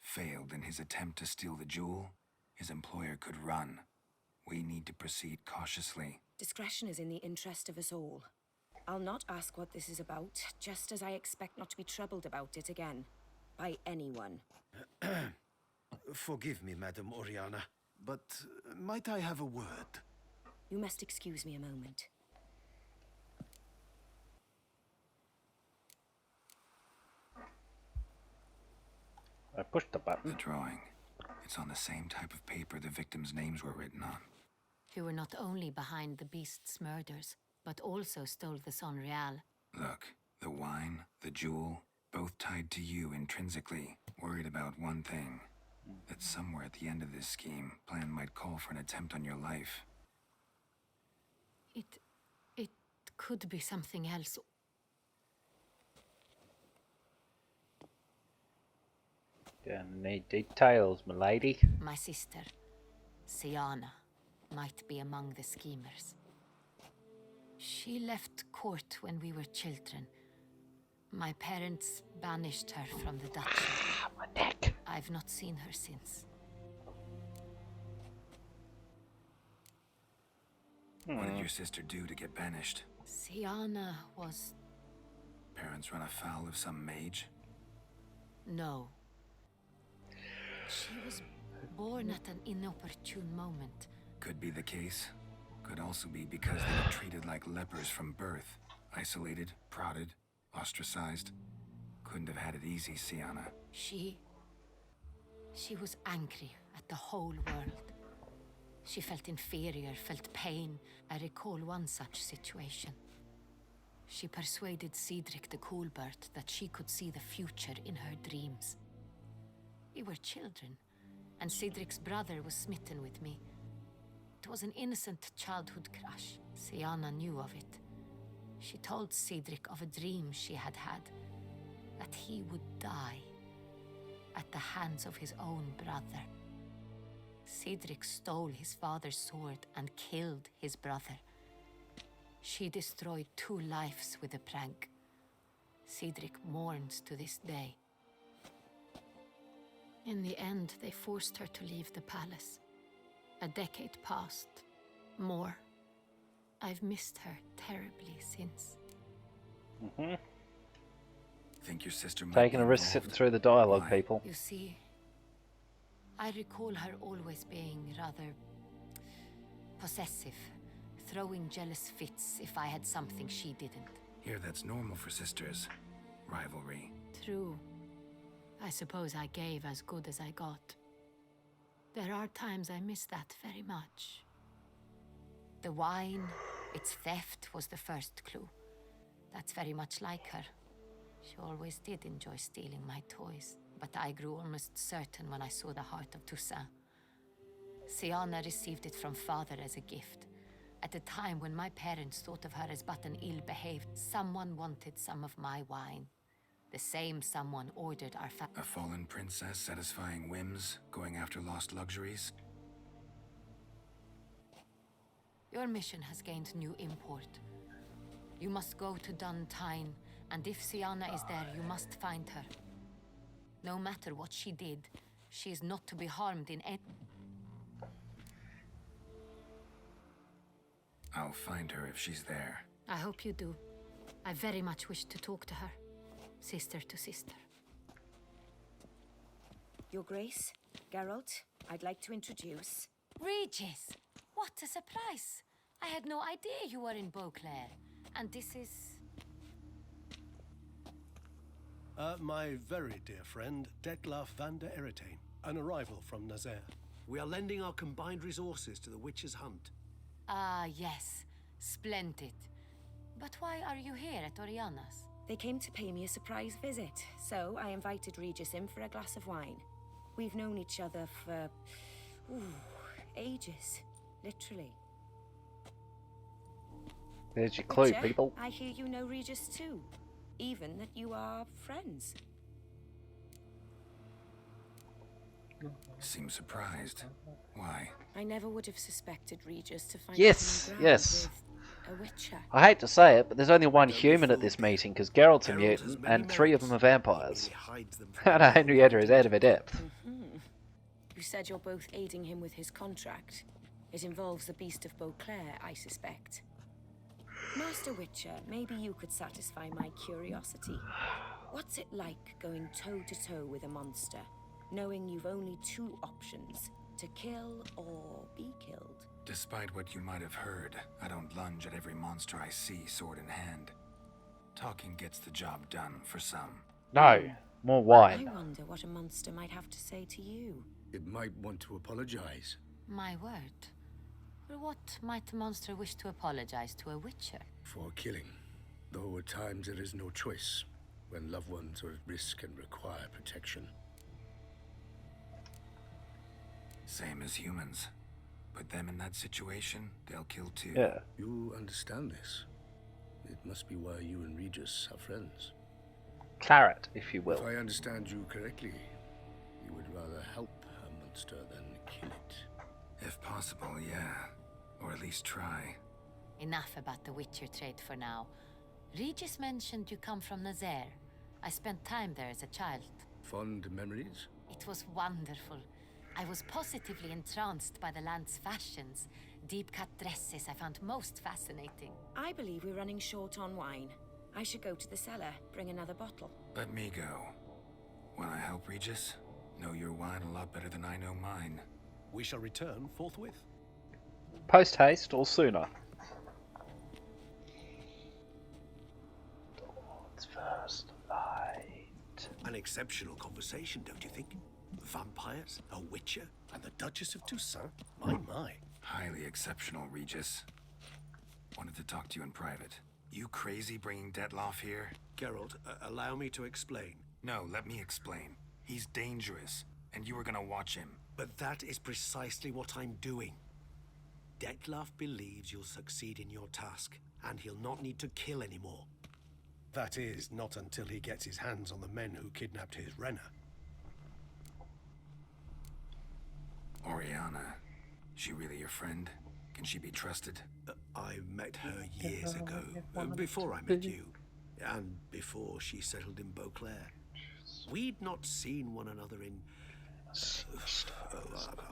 failed in his attempt to steal the jewel. His employer could run. We need to proceed cautiously. Discretion is in the interest of us all. I'll not ask what this is about, just as I expect not to be troubled about it again. By anyone. Forgive me, Madam Oriana, but might I have a word? You must excuse me a moment. I pushed the button. The drawing. It's on the same type of paper the victims' names were written on. Who were not only behind the beast's murders, but also stole the Son Real. Look, the wine, the jewel, both tied to you intrinsically. Worried about one thing. That somewhere at the end of this scheme, plan might call for an attempt on your life. It could be something else. Gonna need details, m'lady. My sister, Siana, might be among the schemers. She left court when we were children. My parents banished her from the duchy. My neck. I've not seen her since. What did your sister do to get banished? Siana was... Parents run afoul of some mage? No. She was born at an inopportune moment. Could be the case. Could also be because they were treated like lepers from birth. Isolated, prodded, ostracized. Couldn't have had it easy, Siana. She was angry at the whole world. She felt inferior, felt pain. I recall one such situation. She persuaded Cedric the Coolbert that she could see the future in her dreams. We were children, and Cedric's brother was smitten with me. It was an innocent childhood crush. Siana knew of it. She told Cedric of a dream she had had, that he would die at the hands of his own brother. Cedric stole his father's sword and killed his brother. She destroyed 2 lives with a prank. Cedric mourns to this day. In the end, they forced her to leave the palace. A decade passed. More. I've missed her terribly since. Think your sister might Taking be a risk involved? sitting through the dialogue, Why? people. You see, I recall her always being rather possessive, throwing jealous fits if I had something she didn't. Here, that's normal for sisters. Rivalry. True. I suppose I gave as good as I got. There are times I miss that very much. The wine, its theft was the first clue. That's very much like her. She always did enjoy stealing my toys, but I grew almost certain when I saw the heart of Toussaint. Siana received it from father as a gift. At a time when my parents thought of her as but an ill-behaved, someone wanted some of my wine. The same someone ordered our A fallen princess satisfying whims, going after lost luxuries? Your mission has gained new import. You must go to Duntine, and if Siana is there, you must find her. No matter what she did, she is not to be harmed in any... I'll find her if she's there. I hope you do. I very much wish to talk to her. Sister to sister. Your Grace, Geralt, I'd like to introduce... Regis! What a surprise! I had no idea you were in Beauclair. And this is... My very dear friend, Detlaf van der Eretain, an arrival from Nazaire. We are lending our combined resources to the Witch's Hunt. Ah, yes. Splendid. But why are you here at Oriana's? They came to pay me a surprise visit, so I invited Regis in for a glass of wine. We've known each other for... ages. Literally. There's your clue, Witcher, people. I hear you know Regis too. Even that you are friends. Seems surprised. Why? I never would have suspected Regis to find Yes, common ground yes. with a Witcher. I hate to say it, but there's only one human at this meeting because Geralt's a mutant and 3 of them are vampires. And Henrietta is out of her depth. You said you're both aiding him with his contract. It involves the Beast of Beauclair, I suspect. Master Witcher, maybe you could satisfy my curiosity. What's it like going toe-to-toe with a monster, knowing you've only 2 options, to kill or be killed? Despite what you might have heard, I don't lunge at every monster I see sword in hand. Talking gets the job done for some. No, more wine. I wonder what a monster might have to say to you. It might want to apologize. My word. For what might a monster wish to apologize to a witcher? For killing. Though at times there is no choice, when loved ones are at risk and require protection. Same as humans. Put them in that situation, they'll kill too. Yeah. You understand this. It must be why you and Regis are friends. Claret, if you will. If I understand you correctly, you would rather help a monster than kill it. If possible, yeah. Or at least try. Enough about the witcher trade for now. Regis mentioned you come from Nazaire. I spent time there as a child. Fond memories? It was wonderful. I was positively entranced by the land's fashions. Deep-cut dresses I found most fascinating. I believe we're running short on wine. I should go to the cellar, bring another bottle. Let me go. Wanna help, Regis? Know your wine a lot better than I know mine. We shall return forthwith. Post haste or sooner? Dawn's first light. An exceptional conversation, don't you think? Vampires, a witcher, and the Duchess of Toussaint? My. Highly exceptional, Regis. Wanted to talk to you in private. You crazy bringing Detloff here? Geralt, allow me to explain. No, let me explain. He's dangerous, and you were gonna watch him. But that is precisely what I'm doing. Detloff believes you'll succeed in your task, and he'll not need to kill anymore. That is, not until he gets his hands on the men who kidnapped his Renna. Oriana, she really your friend? Can she be trusted? I met her years ago, before I met you, and before she settled in Beauclair. We'd not seen one another in...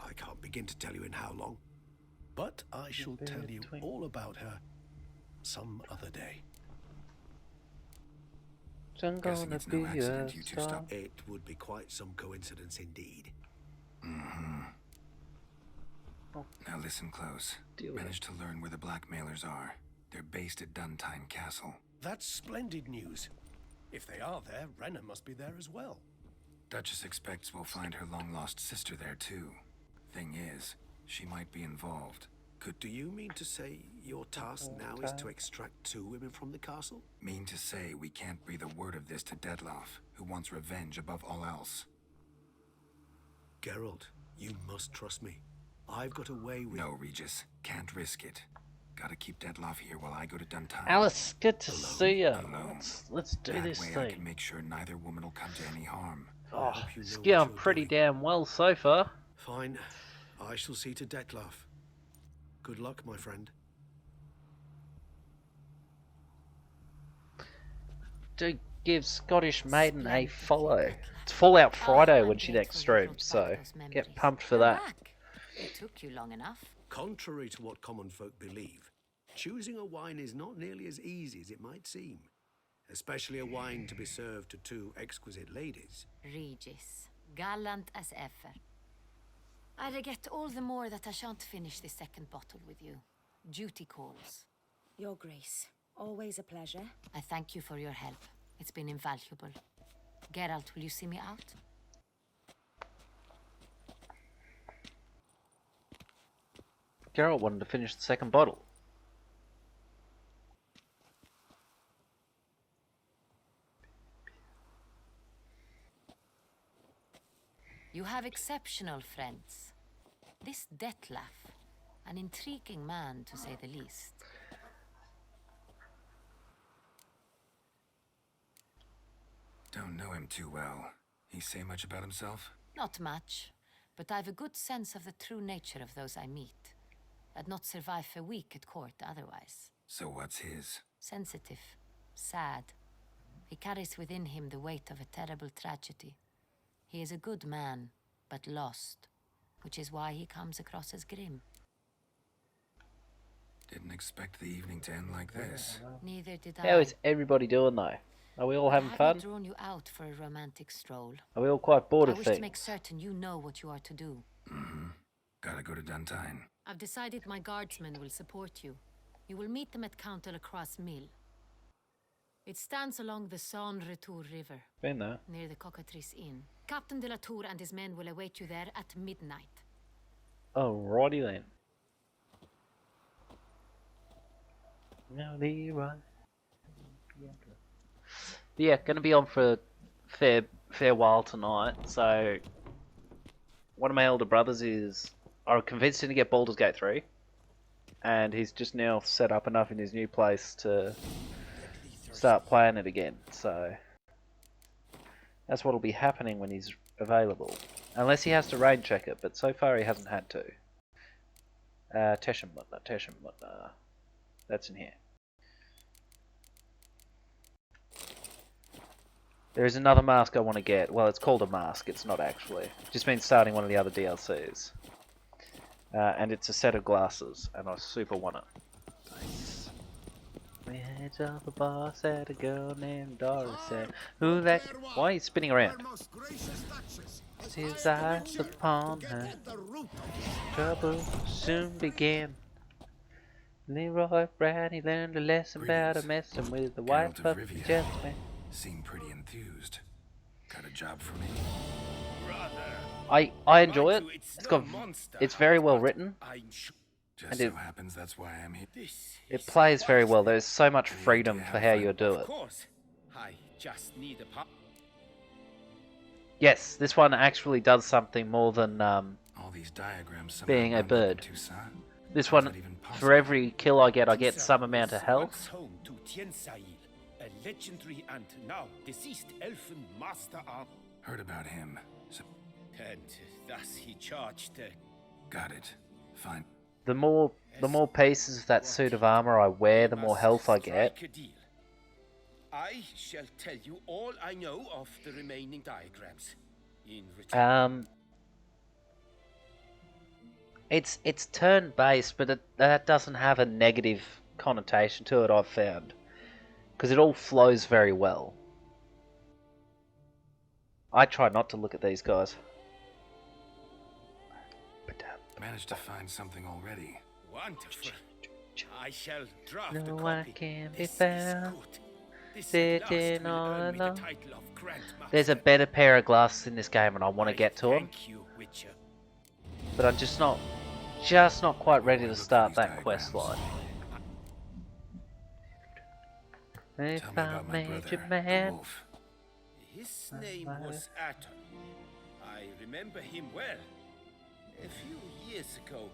I can't begin to tell you in how long. But I shall tell you all about her some other day. Guessing it's no accident you two stopped. It would be quite some coincidence indeed. Mm-hmm. Now listen close. Managed to learn where the blackmailers are. They're based at Duntine Castle. That's splendid news. If they are there, Renna must be there as well. Duchess expects we'll find her long-lost sister there too. Thing is, she might be involved. Do you mean to say your task now is to extract 2 women from the castle? Mean to say we can't breathe a word of this to Detloff, who wants revenge above all else. Geralt, you must trust me. I've got a way with... No, Regis. Can't risk it. Gotta keep Detloff here while I go to Duntine. Alice, good to see you. Alone. Let's do this way thing. I can make sure neither woman will come to any harm. Oh, it's going pretty damn well so far. Fine. I shall see to Detloff. Good luck, my friend. Do give Scottish Maiden a follow. It's Fallout Friday when she next streams, so get pumped for that. It took you long enough. Contrary to what common folk believe, choosing a wine is not nearly as easy as it might seem. Especially a wine to be served to 2 exquisite ladies. Regis, gallant as ever. I regret all the more that I shan't finish this second bottle with you. Duty calls. Your Grace, always a pleasure. I thank you for your help. It's been invaluable. Geralt, will you see me out? Geralt wanted to finish the second bottle. You have exceptional friends. This Detloff, an intriguing man to say the least. Don't know him too well. He say much about himself? Not much, but I've a good sense of the true nature of those I meet. I'd not survive a week at court otherwise. So what's his? Sensitive, sad. He carries within him the weight of a terrible tragedy. He is a good man, but lost, which is why he comes across as grim. Didn't expect the evening to end like this. Neither did How I. is everybody doing though? Are we all having I fun? haven't drawn you out for a romantic stroll. Are we all quite bored I of wish things? to make certain you know what you are to do. Mm-hmm. Gotta go to Duntine. I've decided my guardsmen will support you. You will meet them at Count de la Croix Mill. It stands along the Saône Retour River, Been there. near the Cockatrice Inn. Captain de la Tour and his men will await you there at midnight. Alrighty then. Yeah, gonna be on for a fair while tonight. So one of my elder brothers I convinced him to get Baldur's Gate 3, and he's just now set up enough in his new place to start playing it again. So that's what'll be happening when he's available, unless he has to rain check it. But so far he hasn't had to. Teshem Mutner. That's in here. There is another mask I want to get. Well, it's called a mask. It's not actually. Just been starting one of the other DLCs. And it's a set of glasses, and I super want it. Nice. Where's all the boss at a girl named Doris said, who that? Why are you spinning around? His eyes upon her. Trouble soon began. Leroy Brown, he learned a lesson about messing with the white puppy gentleman. Seem pretty enthused. Got a job for me? I enjoy it. It's very well written. Just so happens that's why I'm here. It plays very well. There's so much freedom for how you do it. Yes, this one actually does something more than All these diagrams being a bird. This one, for every kill I get some amount of health. A legendary and now deceased elfin master arm. Heard about him. And thus he charged. Got it. Fine. The more pieces of that suit of armor I wear, the more health I get. I shall tell you all I know of the remaining diagrams. In return. It's turn based, but that doesn't have a negative connotation to it. I've found. Because it all flows very well. I try not to look at these guys. Managed to find something already. Wonderful. I shall draft no a copy. one can be found sitting all alone. There's a better pair of glasses in this game, and I want to get to them. But I'm just not quite ready to start that quest line. If I made you mad. His name was Aton. I remember him well. A few years ago,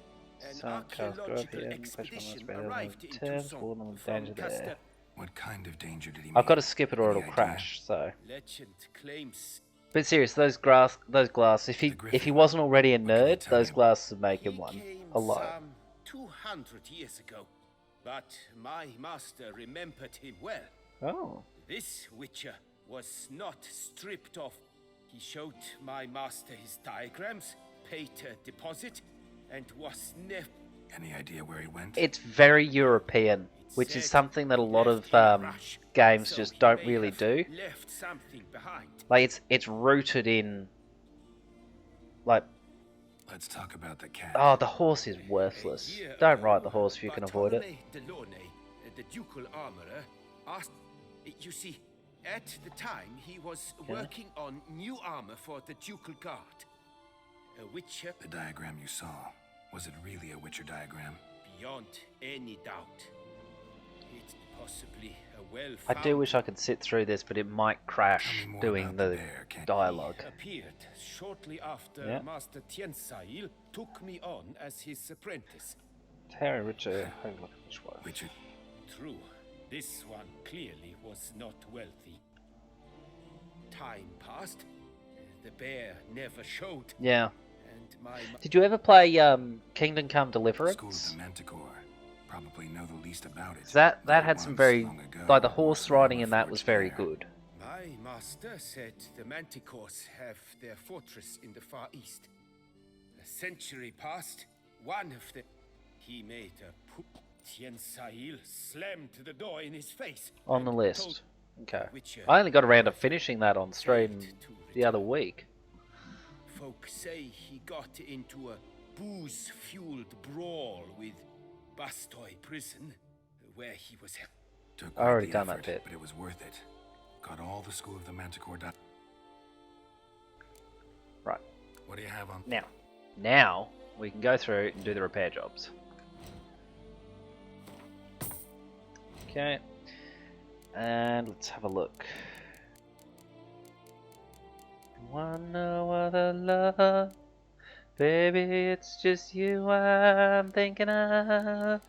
an archaeological expedition arrived in Tucson from Castel. What kind of danger did he mean? I've got to skip it or it'll crash. So. Legend claims. But serious, those glasses. If he wasn't already a nerd, those glasses would make him one. Alone. 200 years ago. But my master remembered him well. Oh. This Witcher was not stripped off. He showed my master his diagrams, paid a deposit, and was never... Any idea where he went? It's very European, which is something that a lot of games just don't really do. Left something behind. Like it's rooted in... Like... Let's talk about the cat. Oh, the horse is worthless. Don't ride the horse if you can avoid it. The ducal armorer, asked... You see, at the time he was working on new armor for the ducal guard. A Witcher... The diagram you saw, was it really a Witcher diagram? Beyond any doubt. It's possibly a well. I do wish I could sit through this, but it might crash doing the dialogue. He appeared shortly after Master Tiensail took me on as his apprentice. Harry Richard, Witcher. True, this one clearly was not wealthy. Time passed. The bear never showed. Yeah. And my Did you ever play Kingdom Come Deliverance? School of the Manticore. Probably know the least about it. That had some very, like the horse riding in that was very good. My master said the Manticores have their fortress in the Far East. A century passed, one of them... He made a poop. Tiensail slammed the door in his face. On the list. Okay. I only got around to finishing that on stream the other week. Folk say he got into a booze-fueled brawl with Bastoy Prison, where he was... Took I already the done effort, that bit. But it was worth it. Got all the School of the Manticore done. What do you have on? Now we can go through and do the repair jobs. Okay. And let's have a look. Want no other love, baby, it's just you I'm thinking of.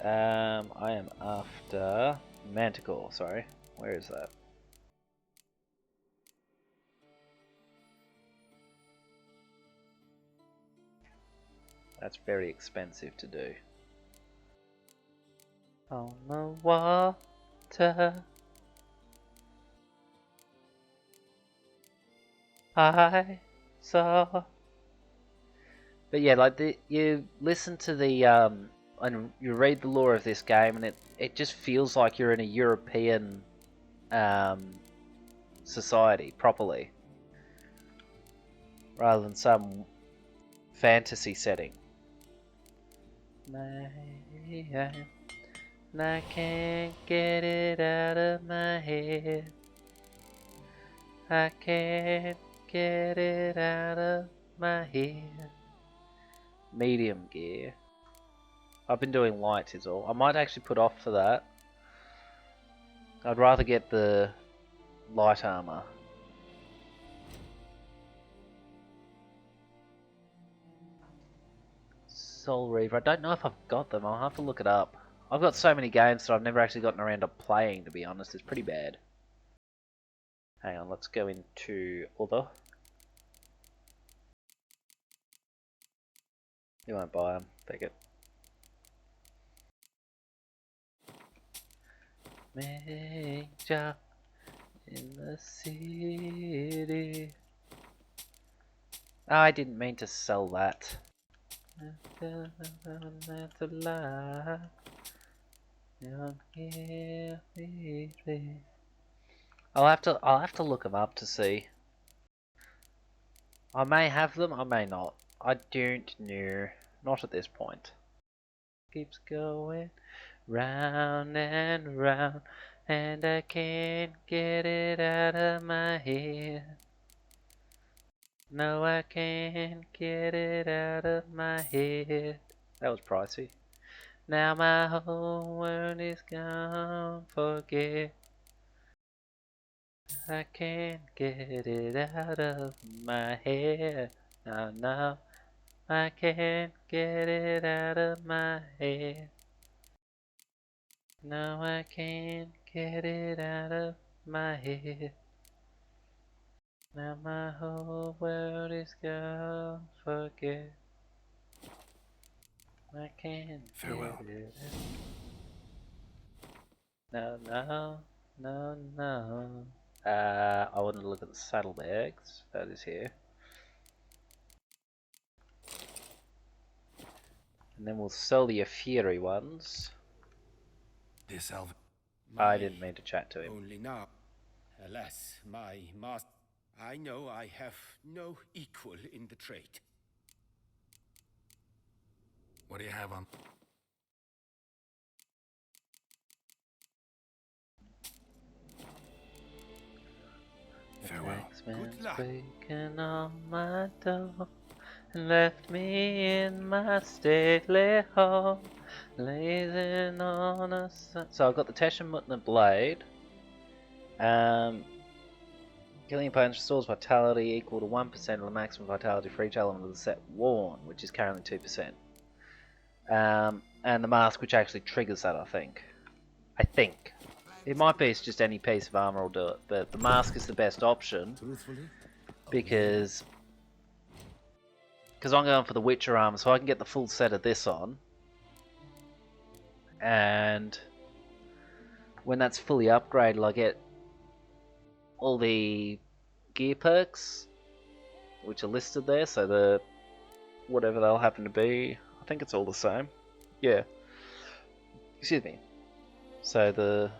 I am after Manticore, sorry. Where is that? That's very expensive to do. On the water, I saw. But yeah, like you listen to the and you read the lore of this game, and it just feels like you're in a European society properly, rather than some fantasy setting. And I can't get it out of my head. I can't get it out of my head. Medium gear. I've been doing light is all. I might actually put off for that. I'd rather get the light armor. Soul Reaver. I don't know if I've got them. I'll have to look it up. I've got so many games that I've never actually gotten around to playing, to be honest. It's pretty bad. Hang on, let's go into other. You won't buy them. Take it. Major in the city. Oh, I didn't mean to sell that. That's a lie. I'll have to look them up to see. I may have them, I may not. I don't know. Not at this point. Keeps going round and round, and I can't get it out of my head. No, I can't get it out of my head. That was pricey. Now my whole world is gone, forget. I can't get it out of my head. No, no, I can't get it out of my head. No, I can't get it out of my head. Now my whole world is gone, forget. I can't Farewell. get it out. No, no, no, no. I want to look at the saddlebags. That is here. And then we'll sell the Fury ones. This Alvin. I didn't mean to chat to him. Only now. Alas, my master. I know I have no equal in the trade. What do you have on? Farewell. Good luck. Breaking on my door and left me in my stately hall, lazing on a sun. So I've got the Teshin Mutna blade. Killing opponents restores vitality equal to 1% of the maximum vitality for each element of the set worn, which is currently 2%. And the mask, which actually triggers that, I think. It might be it's just any piece of armor will do it, but the mask is the best option because I'm going for the Witcher armor, so I can get the full set of this on, and when that's fully upgraded, I get all the gear perks, which are listed there. So the whatever they'll happen to be, I think it's all the same. Yeah. Excuse me. So the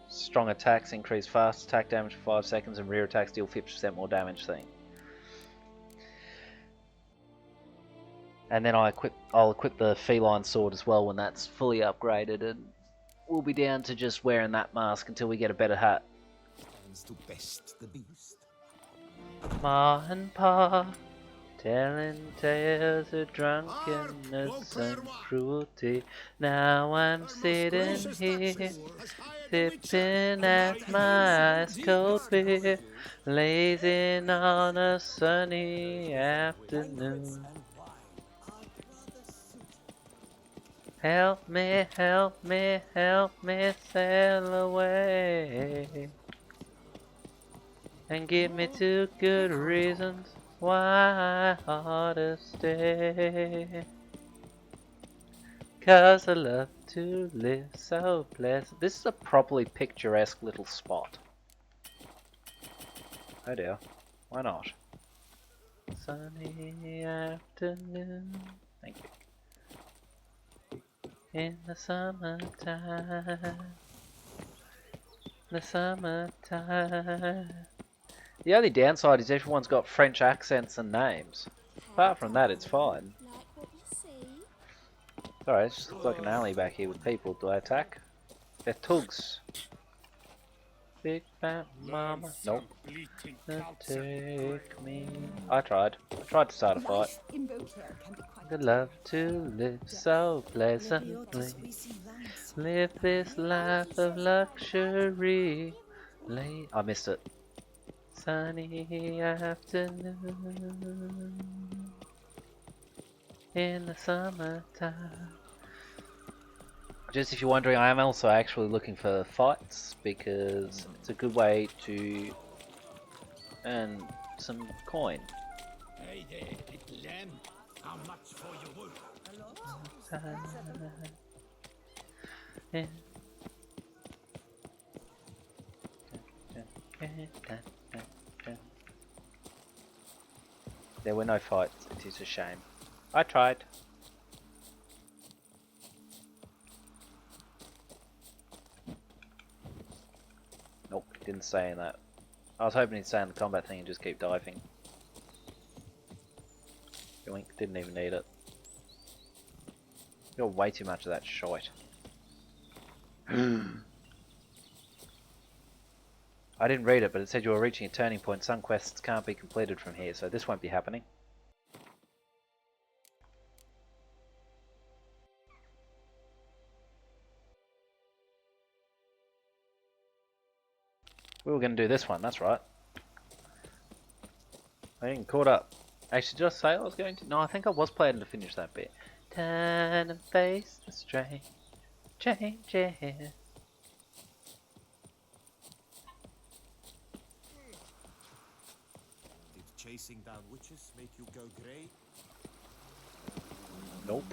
strong attacks increase fast attack damage for 5 seconds, and rear attacks deal 50% more damage thing. And then I'll equip the feline sword as well when that's fully upgraded, and we'll be down to just wearing that mask until we get a better hat. plans to best the beast? Ma and Pa, telling tales of drunkenness and cruelty. Now I'm sitting here, sipping at my ice cold beer, lazing on a sunny afternoon. Help me, help me, help me sail away, and give me 2 good reasons why I ought to stay. 'Cause I love to live so pleasant. This is a properly picturesque little spot. Oh dear, why not? Sunny afternoon. Thank you. In the summertime. The summertime. The only downside is everyone's got French accents and names. Apart from that, it's fine. Sorry, it just looks like an alley back here with people. Do I attack? They're tugs. Big fat mama. Nope. Take me. I tried to start a fight. I'd love to live so pleasantly. Live this life of luxury. I missed it. Sunny afternoon in the summertime. Just if you're wondering, I am also actually looking for fights because it's a good way to earn some coin. Hey there, little lamb. How much for your wool? Yeah. There were no fights, it is a shame. I tried. Nope, didn't say in that. I was hoping he'd stay in the combat thing and just keep diving. Yoink, didn't even need it. Got way too much of that shite. I didn't read it, but it said you were reaching a turning point. Some quests can't be completed from here, so this won't be happening. We were going to do this one, that's right. I didn't caught up. Actually, did I say I was going to? No, I think I was planning to finish that bit. Turn and face the strange changes. Did chasing down witches make you go grey? Nope.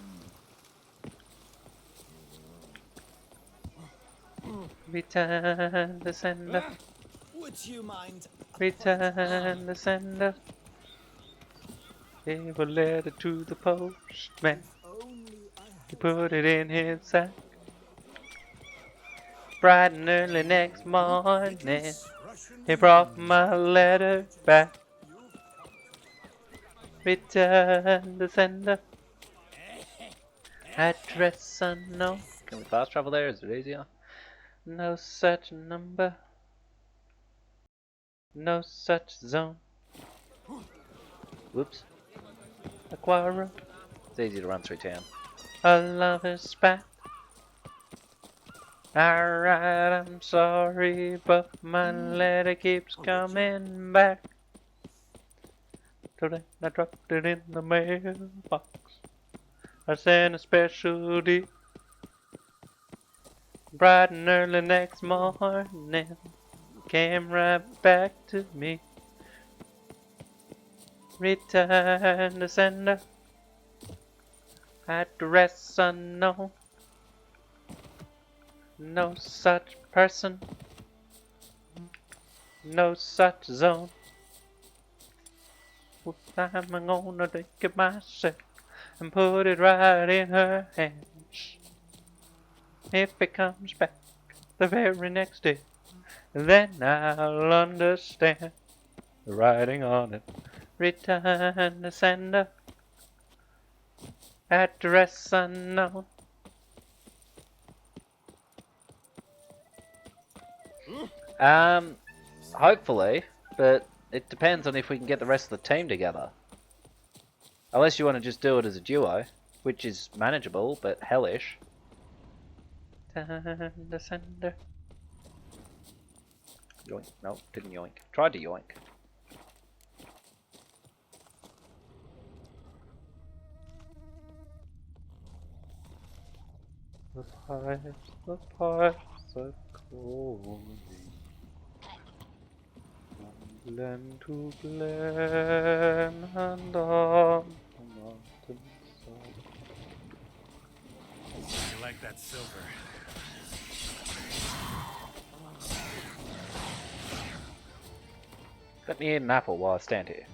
Return the sender. Would you mind? Return the sender. Gave a letter to the postman. He put it in his sack. Bright and early next morning, he brought my letter back. Return the sender. Address unknown. Can we fast travel there? Is it easier? No such number. No such zone. Whoops. A quarrel. It's easy to run through town. A lover's spat. Alright, I'm sorry, but my letter keeps coming back. Today I dropped it in the mailbox. I sent a special deal. Bright and early next morning, came right back to me. Return to sender. Address unknown. No such person. No such zone. Well, I'm gonna take it myself and put it right in her hands. If it comes back the very next day, then I'll understand the writing on it. Return to sender. Address unknown. Hopefully, but it depends on if we can get the rest of the team together. Unless you want to just do it as a duo, which is manageable, but hellish. Descender. Yoink. No, didn't yoink. Tried to yoink. The pipes are calling. From glen to glen and on the mountainside. You like that silver? Let me eat an apple while I stand here.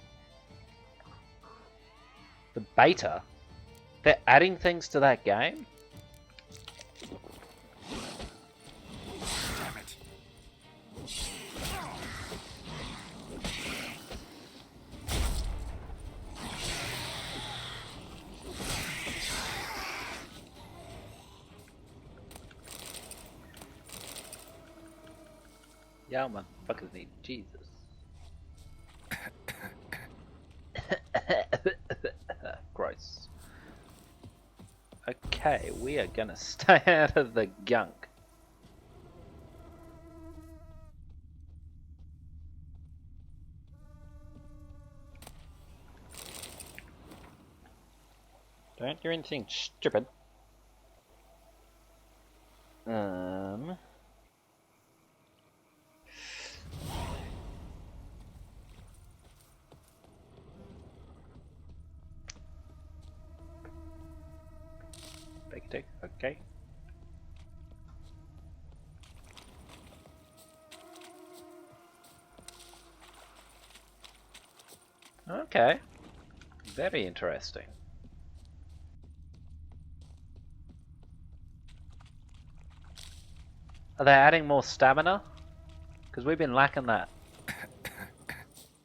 The beta? They're adding things to that game? Damn it. Yeah, man. Fuckers need Jesus. Gross. Okay, we are gonna stay out of the gunk. Don't do anything stupid. Big tick, okay. Okay. Very interesting. Are they adding more stamina? Because we've been lacking that.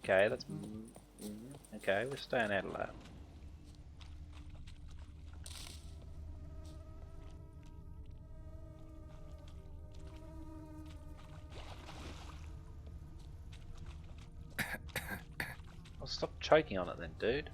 Okay, that's... Okay, we're staying out of that. I'll stop choking on it then, dude.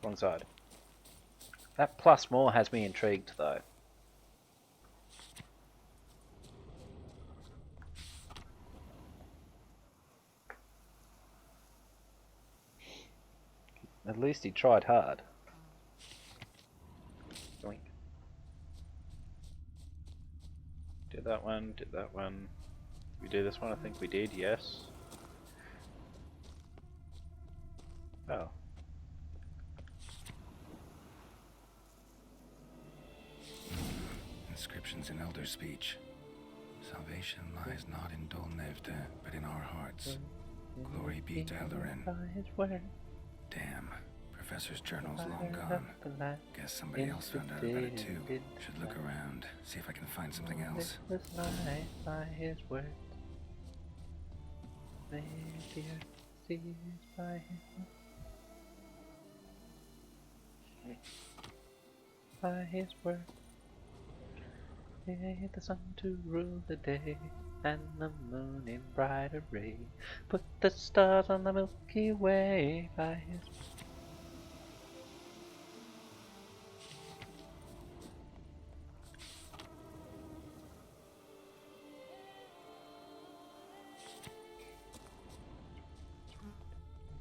Wrong side. That plus more has me intrigued though. At least he tried hard. Doink. Did that one, did that one. We do this one? I think we did, yes. Oh. Inscriptions in Elder speech. Salvation lies not in Dol Nevde, but in our hearts. Glory be to Eldarin. Damn. Professor's journal's long gone. Guess somebody else found out about it too. Should look around, see if I can find something else. Was lied by his word. Made the earth seized by his word. By his word. Made the sun to rule the day, and the moon in bright array. Put the stars on the Milky Way by his word.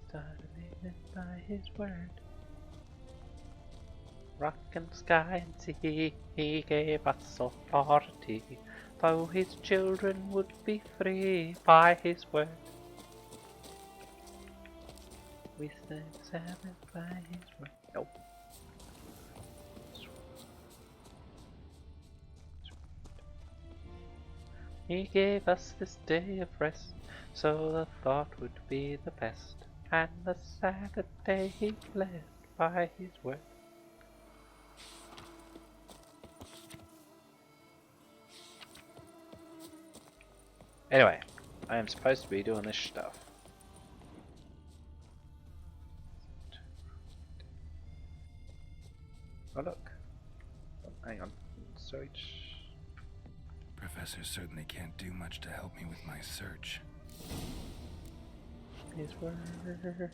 Started living by his word. Rock and sky and sea, he gave us authority, though his children would be free by his word. We sang Sabbath by his word. Nope. He gave us this day of rest, so the thought would be the best, and the Sabbath day he blessed by his word. Anyway, I am supposed to be doing this stuff. Oh look. Oh, hang on. Search. Professor certainly can't do much to help me with my search. His word.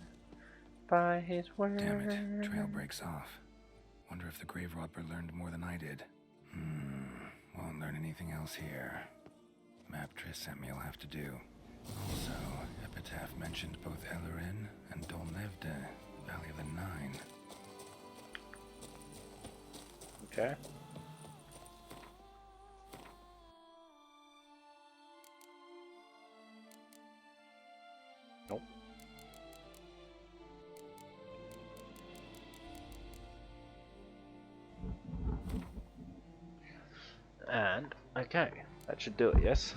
By his word. Damn it, trail breaks off. Wonder if the grave robber learned more than I did. Won't learn anything else here. Map Triss sent me will have to do. Also, Epitaph mentioned both Ellerin and Dolnevde, Valley of the Nine. Okay. Nope. And, okay, that should do it, yes?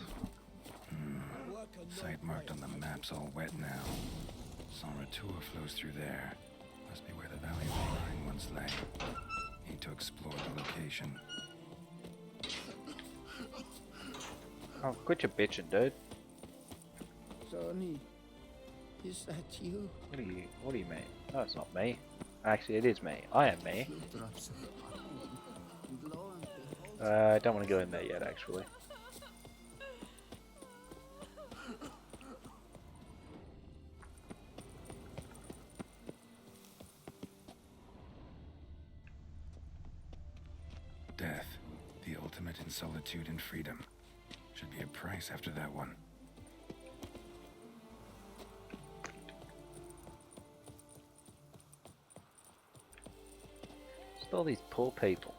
Site marked on the map's all wet now. Sonratur flows through there. Must be where the Valley of the Nine once lay. Need to explore the location. Oh, quit your bitching, dude. Sonny, is that you? What do you mean? No, it's not me. Actually, it is me. I am me. I don't want to go in there yet, actually. Death, the ultimate in solitude and freedom. Should be a price after that one. Just all these poor people.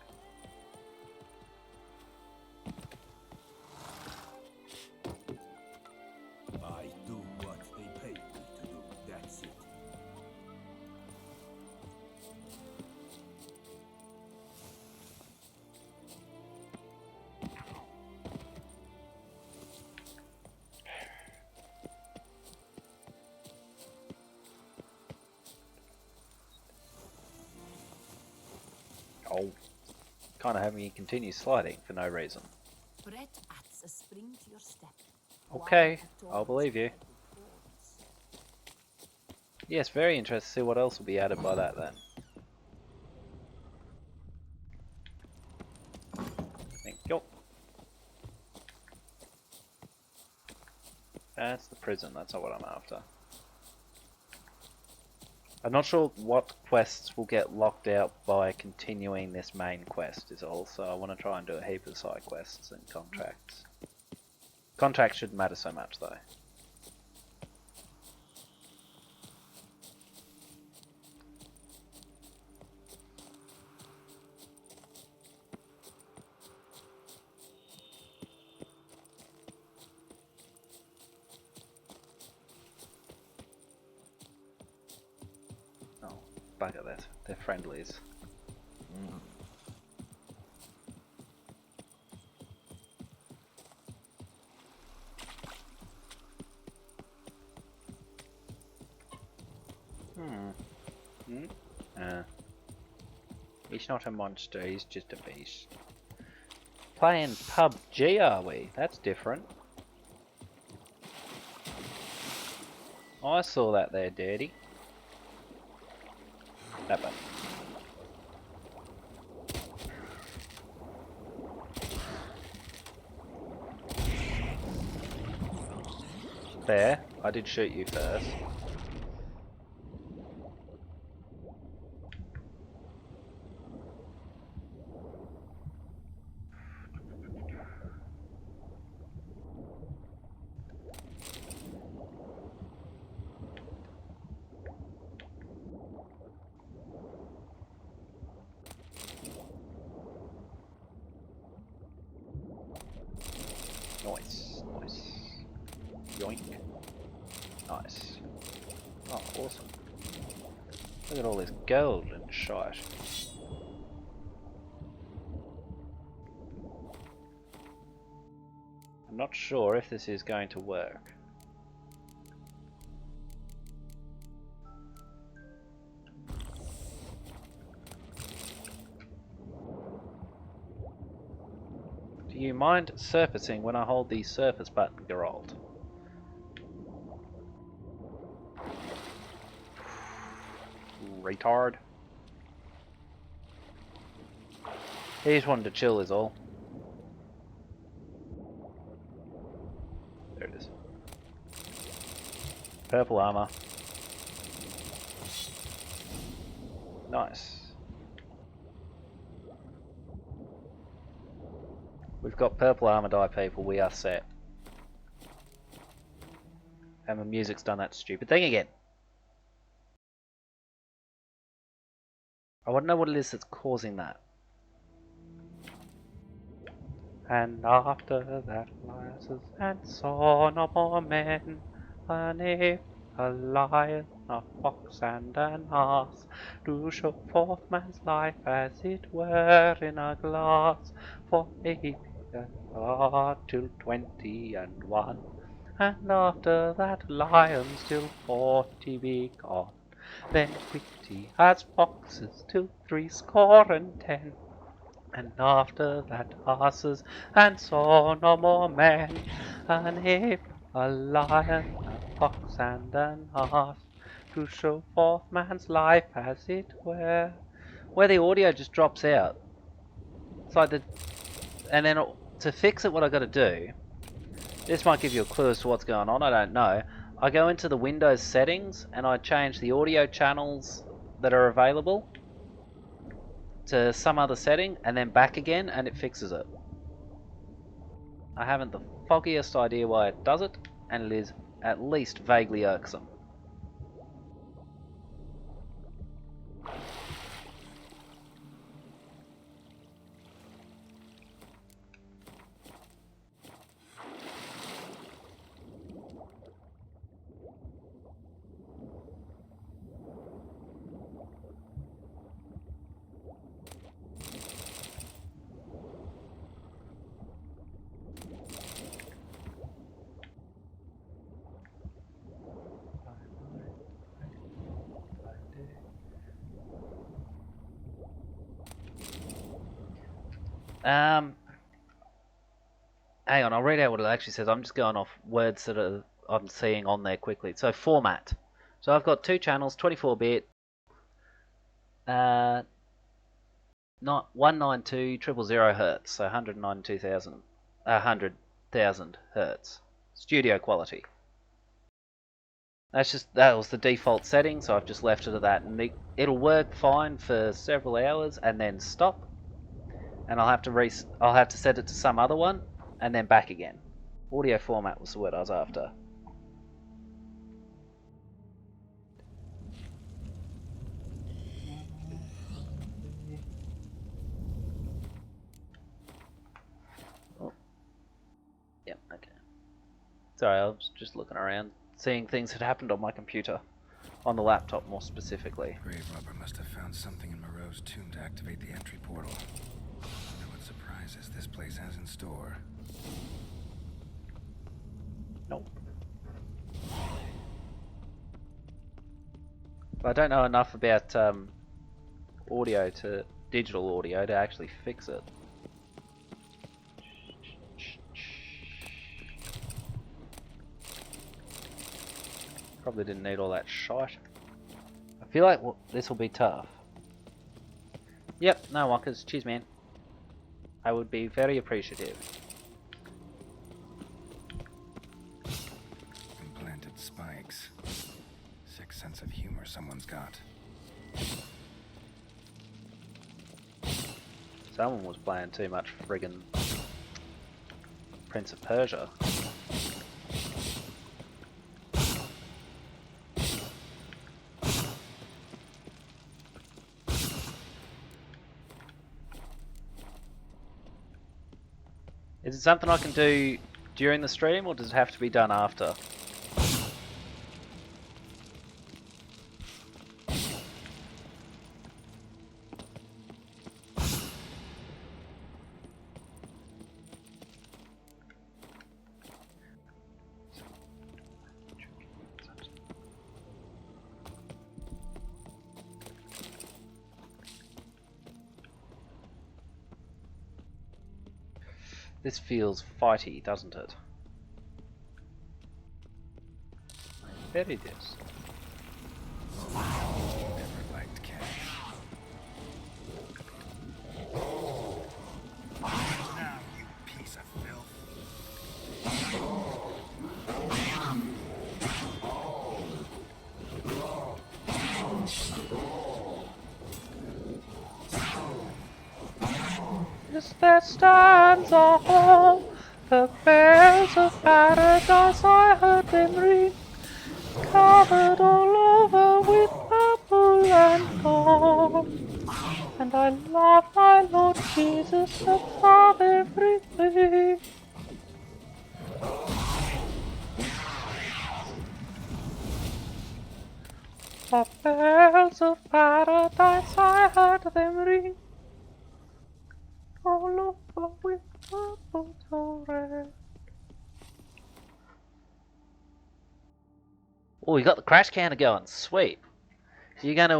I do what they pay me to do, that's it. Oh. Kind of having you continue sliding for no reason. Brett adds a spring to your step. Okay, I'll believe you. Yes, very interested to see what else will be added by that then. Thank you. That's the prison, that's not what I'm after. I'm not sure what quests will get locked out by continuing this main quest is all, so I want to try and do a heap of side quests and contracts. Contracts shouldn't matter so much though. Oh, bugger that. They're friendlies. He's not a monster, he's just a beast. Playing PUBG, are we? That's different. I saw that there, Dirty. That button. There, I did shoot you first. Nice, nice. Yoink. Nice. Oh, awesome. Look at all this gold and shite. I'm not sure if this is going to work. Do you mind surfacing when I hold the surface button, Geralt? Retard. He just wanted to chill is all. There it is. Purple armor. Nice. We've got purple armor die, people. We are set. And the music's done that stupid thing again. I want to know what it is that's causing that. And after that lions and saw no more men, an ape, a lion, a fox and an ass, to show forth man's life as it were in a glass, for 80 till 21. And after that lions till 40 be gone, then witty as foxes till 70. And after that asses, and saw no more men, an ape, a lion, a fox and an ass, to show forth man's life as it were. Where the audio just drops out. It's like and then to fix it, what I got to do, this might give you a clue as to what's going on, I don't know. I go into the Windows settings and I change the audio channels that are available to some other setting and then back again, and it fixes it. I haven't the foggiest idea why it does it, and it is at least vaguely irksome. Hang on, I'll read out what it actually says. I'm just going off words that I'm seeing on there quickly. So format. So I've got two channels, 24-bit, not 192,000 hertz, so 100,000 hertz. Studio quality. That was the default setting, so I've just left it at that, and it'll work fine for several hours and then stop. And I'll have to set it to some other one and then back again. Audio format was the word I was after. Oh. Yep, okay. Sorry, I was just looking around, seeing things had happened on my computer. On the laptop, more specifically. Grave robber must have found something in Moreau's tomb to activate the entry portal. I wonder what surprises this place has in store. Nope. But I don't know enough about digital audio to actually fix it. Probably didn't need all that shite. I feel like this will be tough. Yep, no walkers. Cheers, man. I would be very appreciative. Implanted spikes. Sick sense of humor someone's got. Someone was playing too much friggin' Prince of Persia. Is it something I can do during the stream, or does it have to be done after? This feels fighty, doesn't it? I bet it is. Never liked cash. Now, you piece of filth. Yes, there stands a hall, the bells of paradise, I heard them ring, covered all over with purple and gold. And I love my Lord Jesus above everything. The bells of paradise, I heard them ring, all over with purple and red. Oh, you got the crash counter going, sweet. So you're gonna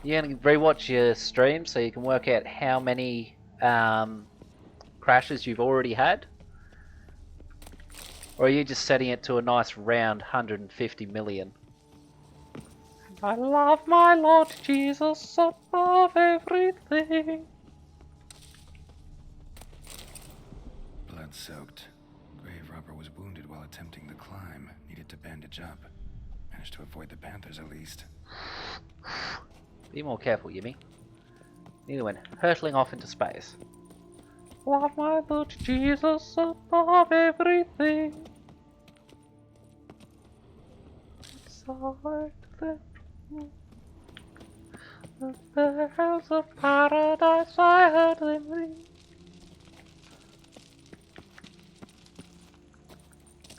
rewatch your stream so you can work out how many crashes you've already had? Or are you just setting it to a nice round 150 million? I love my Lord Jesus above everything. Blood-soaked. Grave robber was wounded while attempting the climb. Needed to bandage up. Managed to avoid the panthers at least. Be more careful, Yimmy. Nearly went hurtling off into space. Love my Lord Jesus above everything. Inside the bells of paradise, I heard them ring.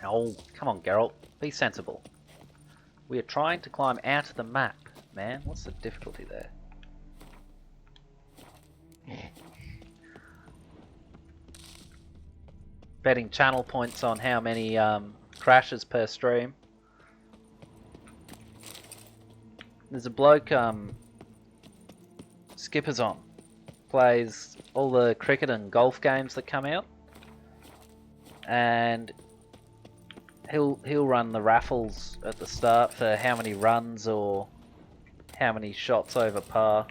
Oh, come on, Geralt. Be sensible. We are trying to climb out of the map, man. What's the difficulty there? Betting channel points on how many crashes per stream. There's a bloke, Skipper's on. Plays all the cricket and golf games that come out. And he'll run the raffles at the start for how many runs or how many shots over par.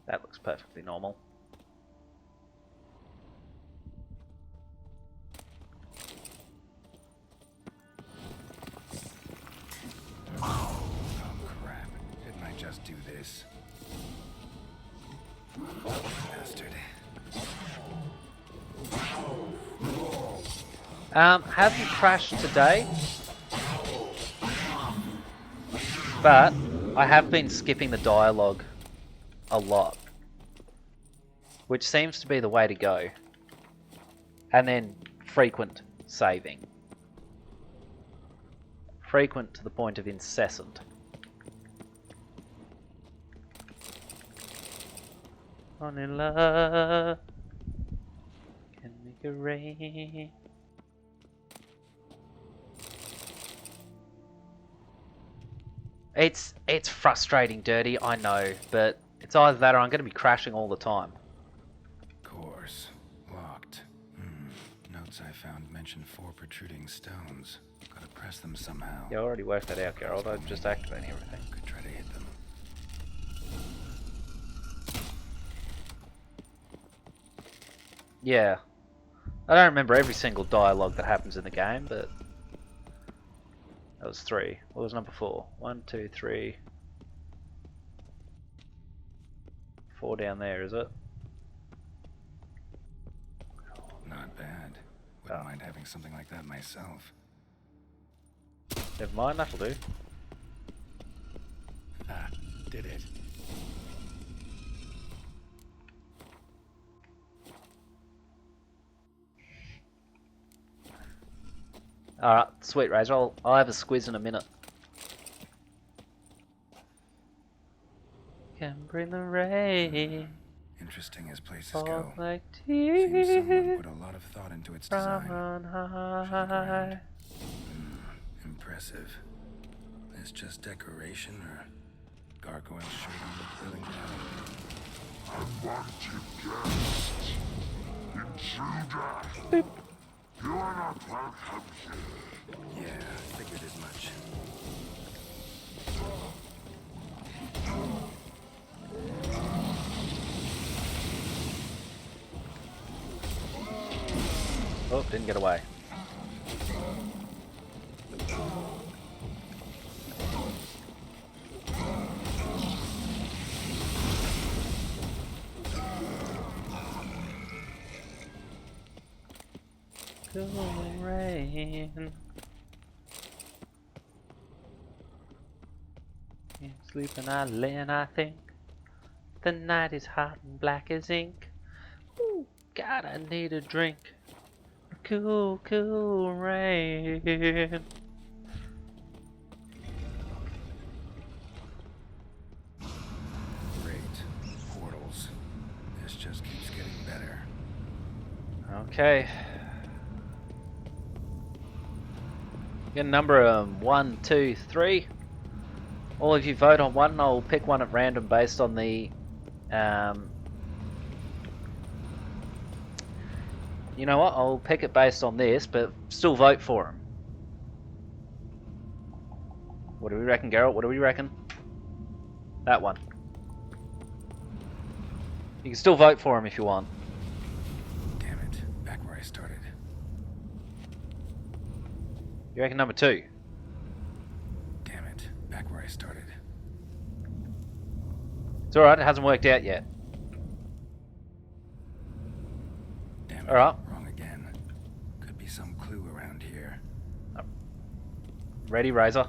That looks perfectly normal. Oh crap. Didn't I just do this? Bastard. Hasn't crashed today, but I have been skipping the dialogue a lot, which seems to be the way to go, and then frequent saving. Frequent to the point of incessant. Only love can make it rain. It's frustrating, Dirty, I know, but it's either that or I'm going to be crashing all the time. Course. Locked. Notes I found mention 4 protruding stones. Gotta press them somehow. Yeah, I already worked that out, Geralt. I'm just activating everything. Could try to hit them. Yeah. I don't remember every single dialogue that happens in the game, but that was 3. What was number 4? 1, 2, 3. 4 down there, is it? Not bad. Wouldn't mind having something like that myself. Never mind, that'll do. Ah, did it. Alright, sweet Razor, I'll have a squiz in a minute. Can bring the rain. Interesting as places Fall go. like Seems someone tears put a lot of thought into its from design. on Show the high. ground. Impressive. Is just decoration or gargoyle shirt on the grilling panel? Unwanted guests! Intruder! You are not welcome here. Yeah, figured as much. Oh, didn't get away. Cool rain. Can't sleep and I lay and I think. The night is hot and black as ink. Ooh, God, I need a drink. Cool, cool rain. Great. Portals. This just keeps getting better. Okay. Get a number of 1, 2, 3. All of you vote on one, and I'll pick one at random based on the you know what, I'll pick it based on this, but still vote for him. What do we reckon, Geralt? What do we reckon? That one. You can still vote for him if you want. Damn it, back where I started. You reckon number 2? Damn it, back where I started. It's alright, it hasn't worked out yet. Damn it, Alright. wrong again. Could be some clue around here. Ready, Razor?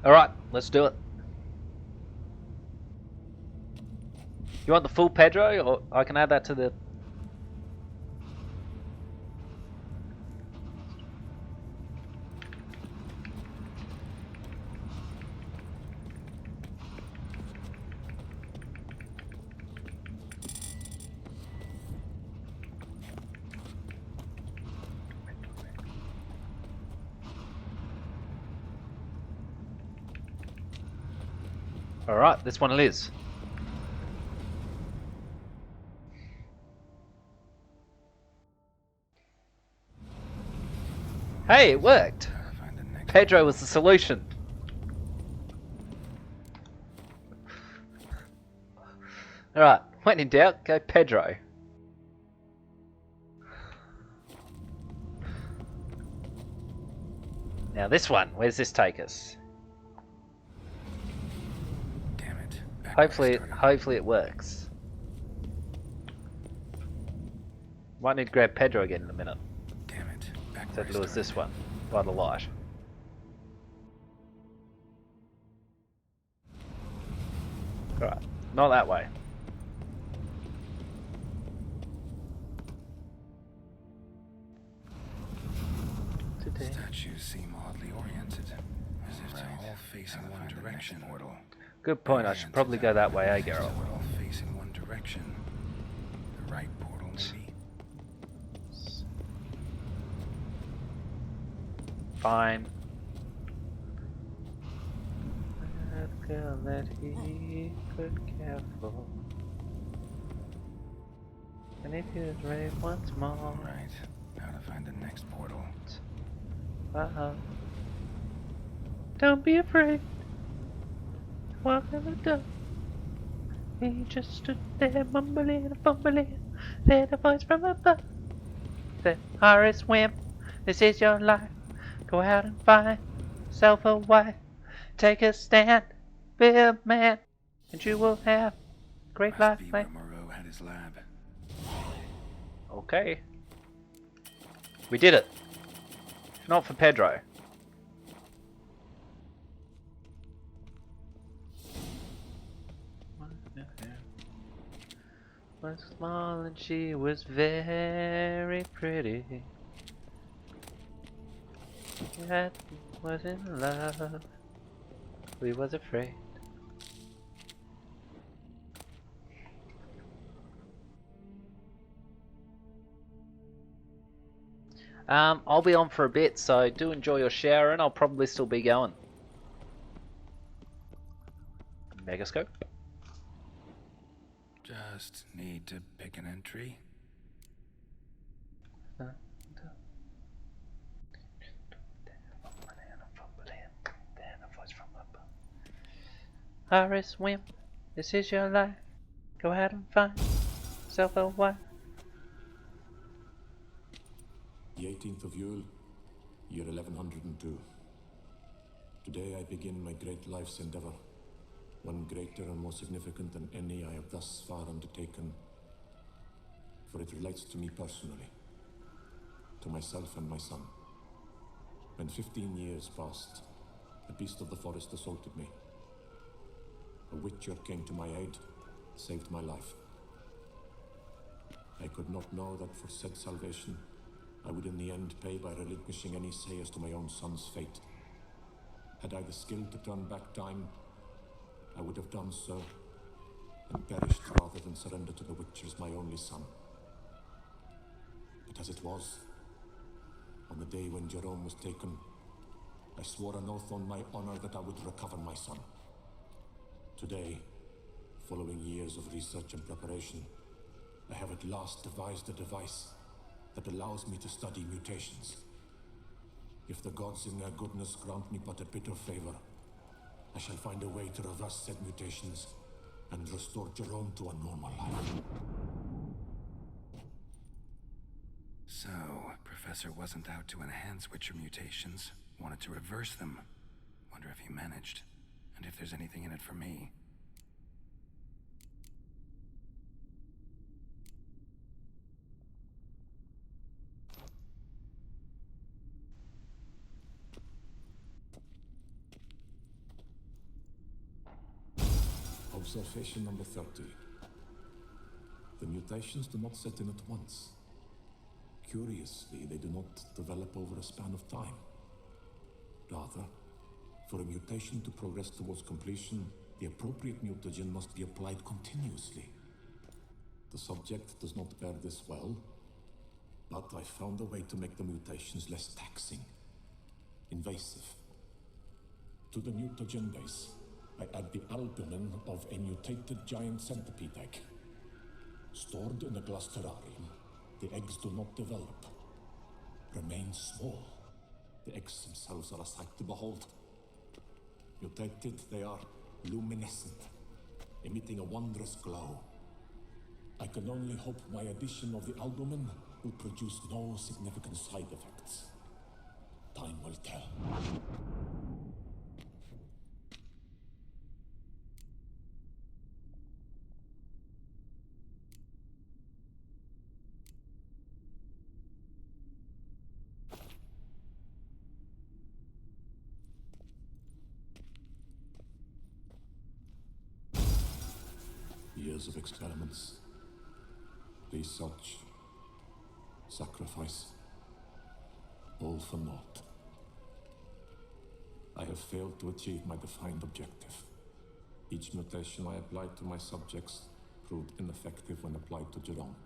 Alright, let's do it. You want the full Pedro, or I can add that to the... Alright, this one it is. Hey, it worked! Pedro was the solution. Alright, when in doubt, go Pedro. Now this one, where's this take us? Damn it. Hopefully it works. Might need to grab Pedro again in a minute. Damn it. Back So where I lose this started. one by the light. Alright, not that way. Statues seem oddly oriented, as if they're all facing one direction. Portal. Good point, I should probably go that way, eh, Geralt? We're all facing one direction. The right portal, maybe? Fine. That girl that he could care for. And if he was ready once more. Right. Now to find the next portal. Uh-oh. Don't be afraid. Walk in the door. He just stood there mumbling and fumbling. Then a voice from above said, Horace Wimp, this is your life. Go out and find yourself a wife. Take a stand, be a man, and you will have a great life. Must be where Moreau had his lab. Okay. We did it. Not for Pedro. Was small and she was very pretty. That was in love. We was afraid. I'll be on for a bit, so do enjoy your shower, and I'll probably still be going. Megascope. Just need to pick an entry. Iris Wimp, this is your life. Go ahead and find yourself a wife. The 18th of Yule, year 1102. Today I begin my great life's endeavor, one greater and more significant than any I have thus far undertaken, for it relates to me personally, to myself and my son. When 15 years passed, a beast of the forest assaulted me. A witcher came to my aid, saved my life. I could not know that for said salvation, I would in the end pay by relinquishing any say as to my own son's fate. Had I the skill to turn back time, I would have done so, and perished rather than surrender to the Witchers my only son. But as it was, on the day when Jerome was taken, I swore an oath on my honor that I would recover my son. Today, following years of research and preparation, I have at last devised a device that allows me to study mutations. If the gods in their goodness grant me but a bit of favor, I shall find a way to reverse said mutations and restore Jerome to a normal life. So, Professor wasn't out to enhance Witcher mutations, wanted to reverse them. Wonder if he managed, and if there's anything in it for me. Observation number 30. The mutations do not set in at once. Curiously, they do not develop over a span of time. Rather, for a mutation to progress towards completion, the appropriate mutagen must be applied continuously. The subject does not bear this well, but I found a way to make the mutations less taxing, invasive. To the mutagen base, I add the albumin of a mutated giant centipede egg. Stored in a glass terrarium, the eggs do not develop, remain small. The eggs themselves are a sight to behold. Mutated, they are luminescent, emitting a wondrous glow. I can only hope my addition of the albumin will produce no significant side effects. Time will tell. Years of experiments, research, sacrifice, all for naught. I have failed to achieve my defined objective. Each mutation I applied to my subjects proved ineffective when applied to Jerome.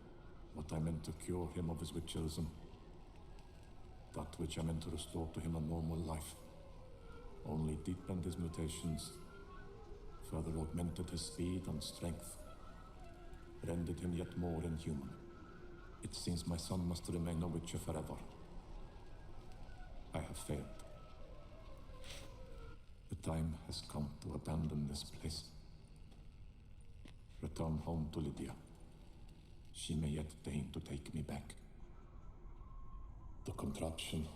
What I meant to cure him of his witcherism, that which I meant to restore to him a normal life, only deepened his mutations, further augmented his speed and strength, rendered him yet more inhuman. It seems my son must remain a witcher forever. I have failed. The time has come to abandon this place. Return home to Lydia. She may yet deign to take me back. The contraption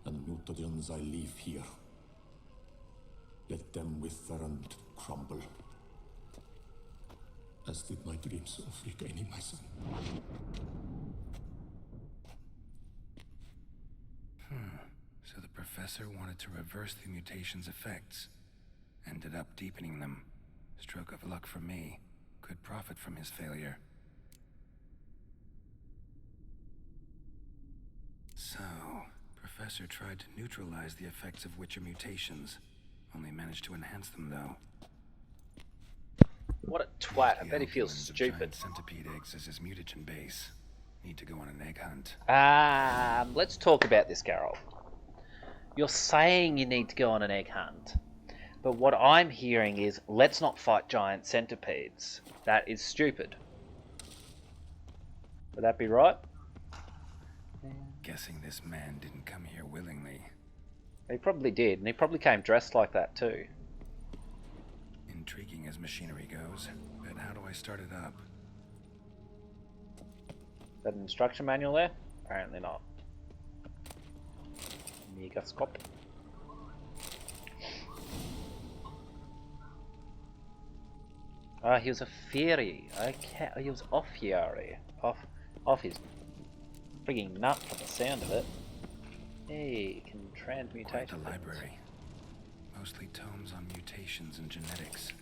and mutagens I leave here, let them wither and crumble, as did my dreams of regaining my son. So the professor wanted to reverse the mutation's effects. Ended up deepening them. Stroke of luck for me. Could profit from his failure. So, professor tried to neutralize the effects of Witcher mutations. Only managed to enhance them, though. What a twat. I bet he feels stupid. Centipede eggs as his mutagen base. Need to go on an egg hunt. Let's talk about this, Carol. You're saying you need to go on an egg hunt. But what I'm hearing is, let's not fight giant centipedes. That is stupid. Would that be right? Guessing this man didn't come here willingly. He probably did, and he probably came dressed like that too. Intriguing as machinery goes, but how do I start it up? Is that an instruction manual there? Apparently not. Megascope. Ah, he was a fairy. Okay, he was off Fury. Off his frigging nut from the sound of it. Hey, can transmutate. Quite the library. Mostly tomes on mutations and genetics.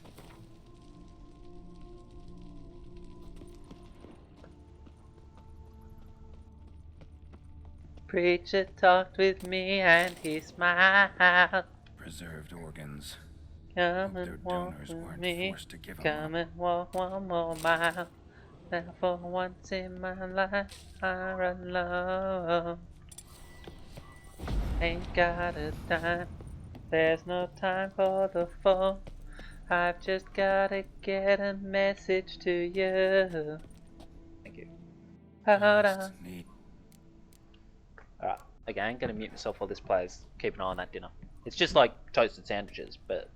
Preacher talked with me and he smiled. Preserved organs. Come and walk with me. Come and walk one more mile. Now for once in my life I'm alone. Ain't got a dime. There's no time for the phone. I've just gotta get a message to you. Thank you. Hold on. Alright, again, gonna mute myself while this plays. Keep an eye on that dinner. It's just like toasted sandwiches, but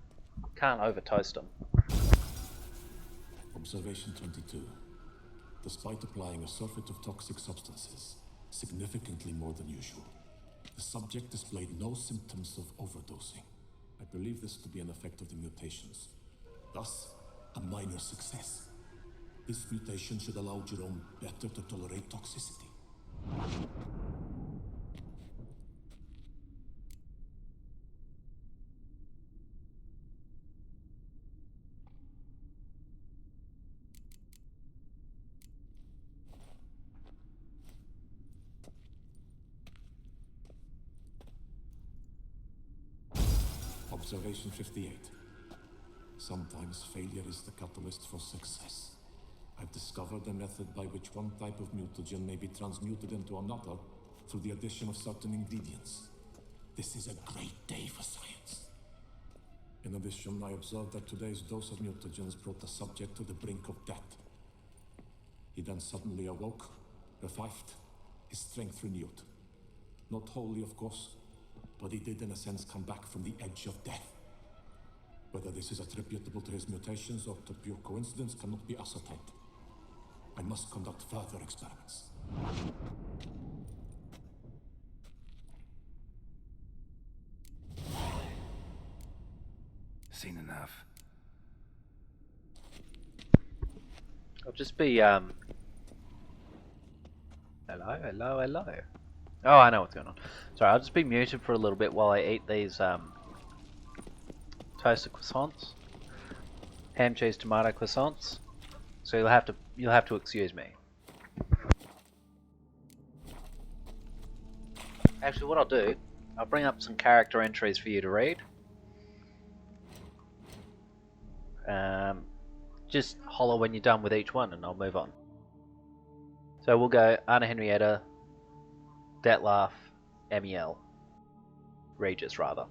can't over toast them. Observation 22. Despite applying a surfeit of toxic substances, significantly more than usual, the subject displayed no symptoms of overdosing. I believe this to be an effect of the mutations. Thus, a minor success. This mutation should allow Jerome better to tolerate toxicity. Observation 58. Sometimes failure is the catalyst for success. I've discovered a method by which one type of mutagen may be transmuted into another through the addition of certain ingredients. This is a great day for science. In addition, I observed that today's dose of mutagens brought the subject to the brink of death. He then suddenly awoke, revived, his strength renewed. Not wholly, of course, but he did in a sense come back from the edge of death. Whether this is attributable to his mutations or to pure coincidence cannot be ascertained. I must conduct further experiments. Seen enough. I'll just be, hello? Oh, I know what's going on. Sorry, I'll just be muted for a little bit while I eat these, toasted croissants. Ham, cheese, tomato croissants. So you'll have to excuse me. Actually, what I'll do, I'll bring up some character entries for you to read. Just holler when you're done with each one and I'll move on. So we'll go Anna Henrietta, Detlaf, Emiel. Regis, rather.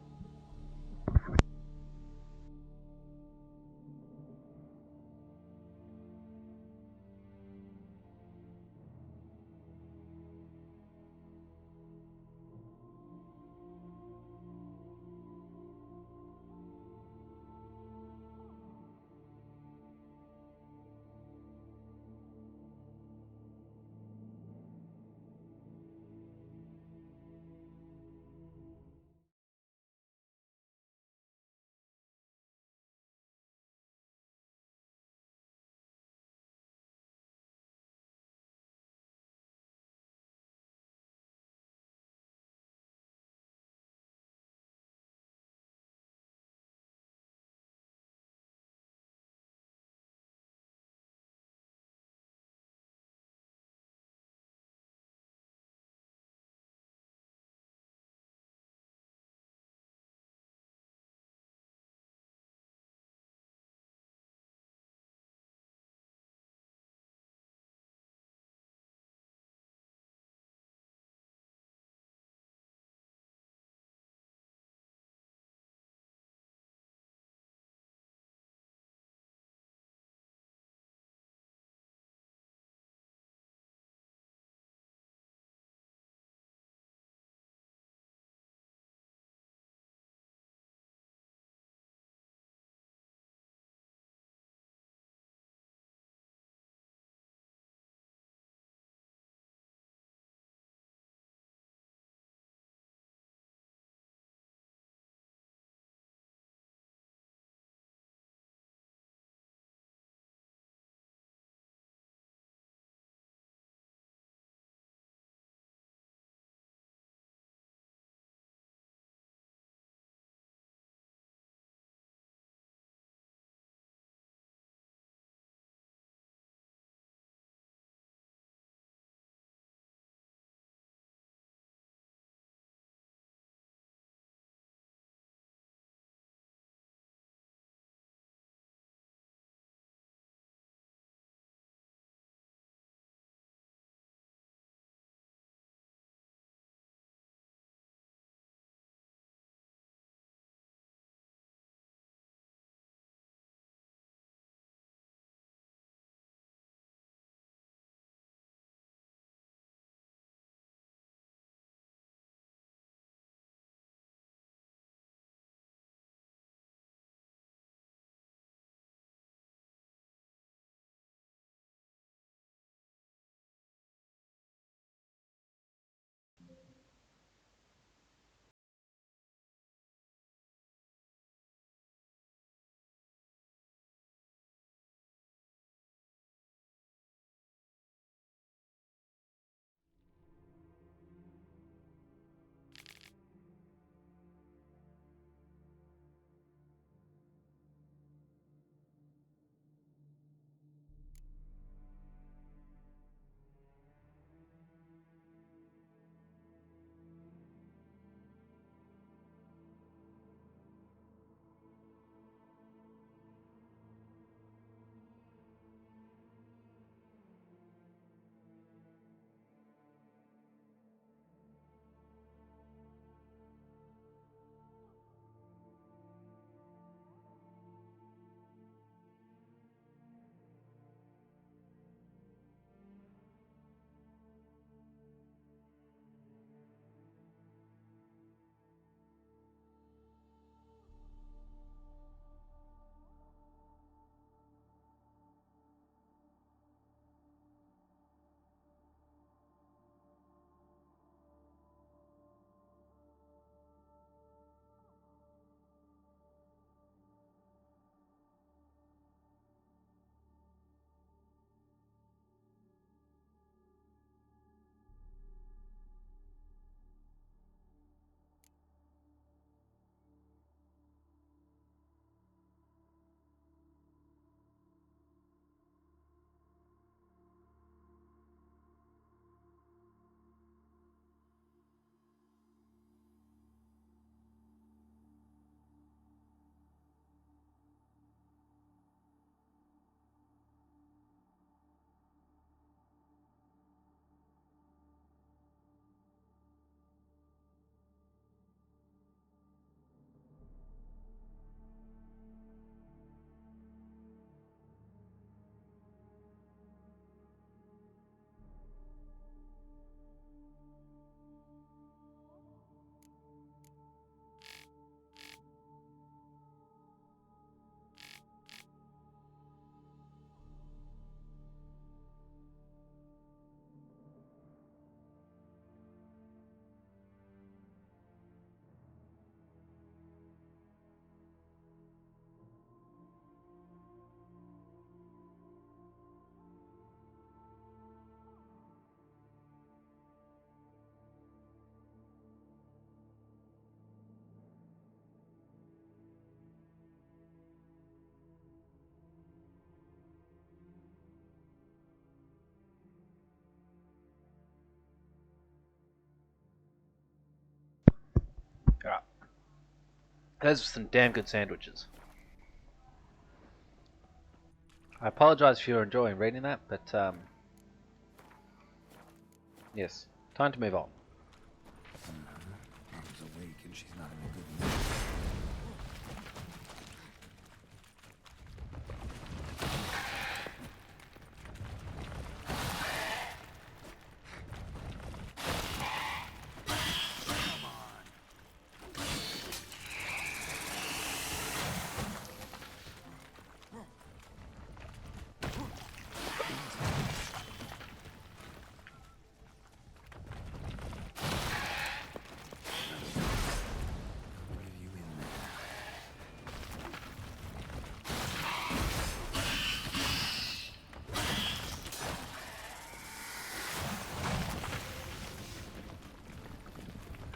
Alright. Those are some damn good sandwiches. I apologize if you're enjoying reading that, but yes, time to move on. Mother's awake and she's not in a good mood.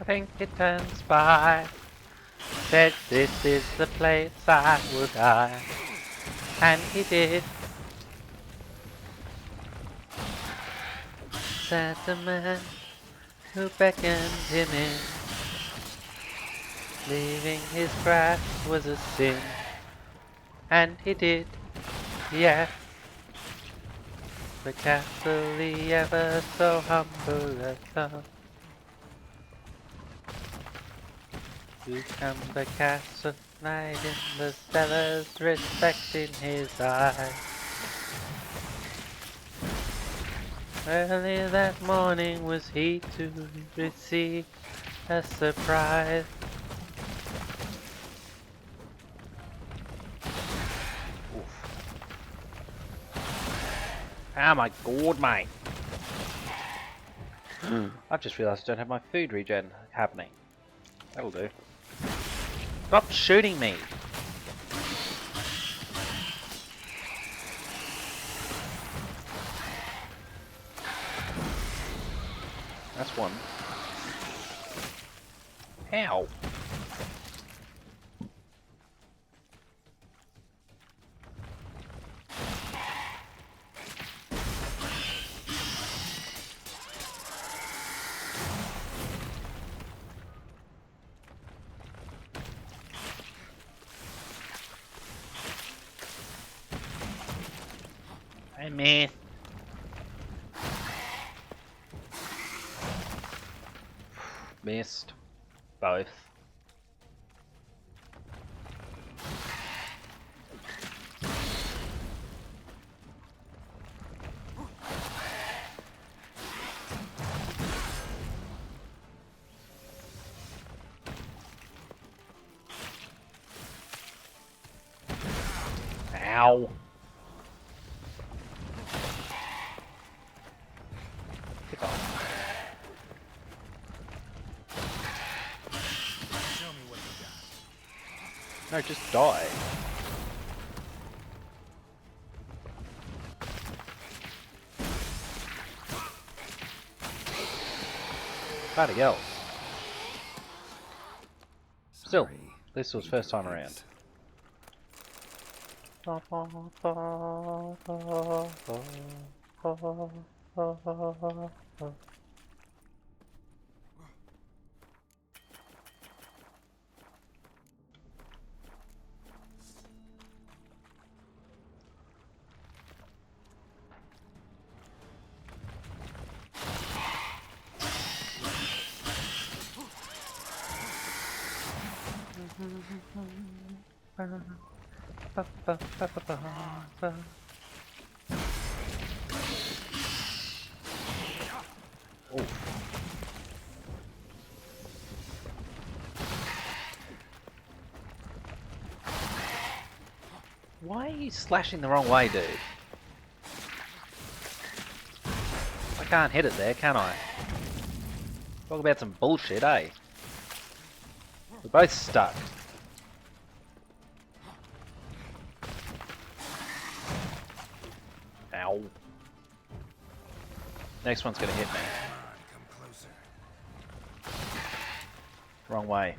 I think it turns by. Said this is the place I would die. And he did. Said the man who beckoned him in. Leaving his crash was a sin. And he did, yeah. The castle he ever so humble as some. To come the castle night in the cellars, respect in his eyes. Early that morning was he to receive a surprise. Oh my god, mate. I've just realised I don't have my food regen happening. That'll do. Stop shooting me! That's one. Ow! I missed. Missed. Both. Ow. Pick off. No, just die. Bloody hell. Still, this was first time around. Oh. Why are you slashing the wrong way, dude? I can't hit it there, can I? Talk about some bullshit, eh? We're both stuck. Ow. Next one's gonna hit me. Wrong way.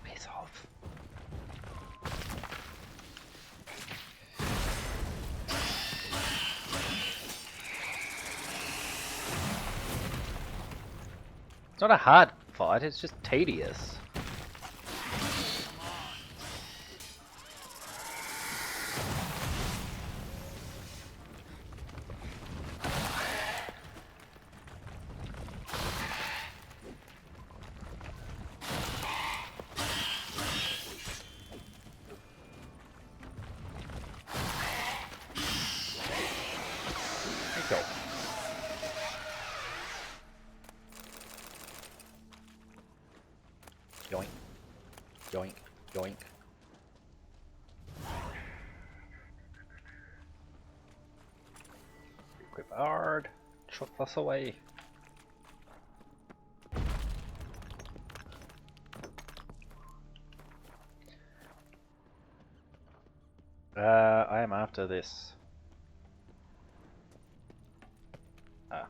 Piss off. It's not a hard fight, it's just tedious. Yoink. Yoink. Yoink. Equip hard. Chuck this away. I am after this. Ah.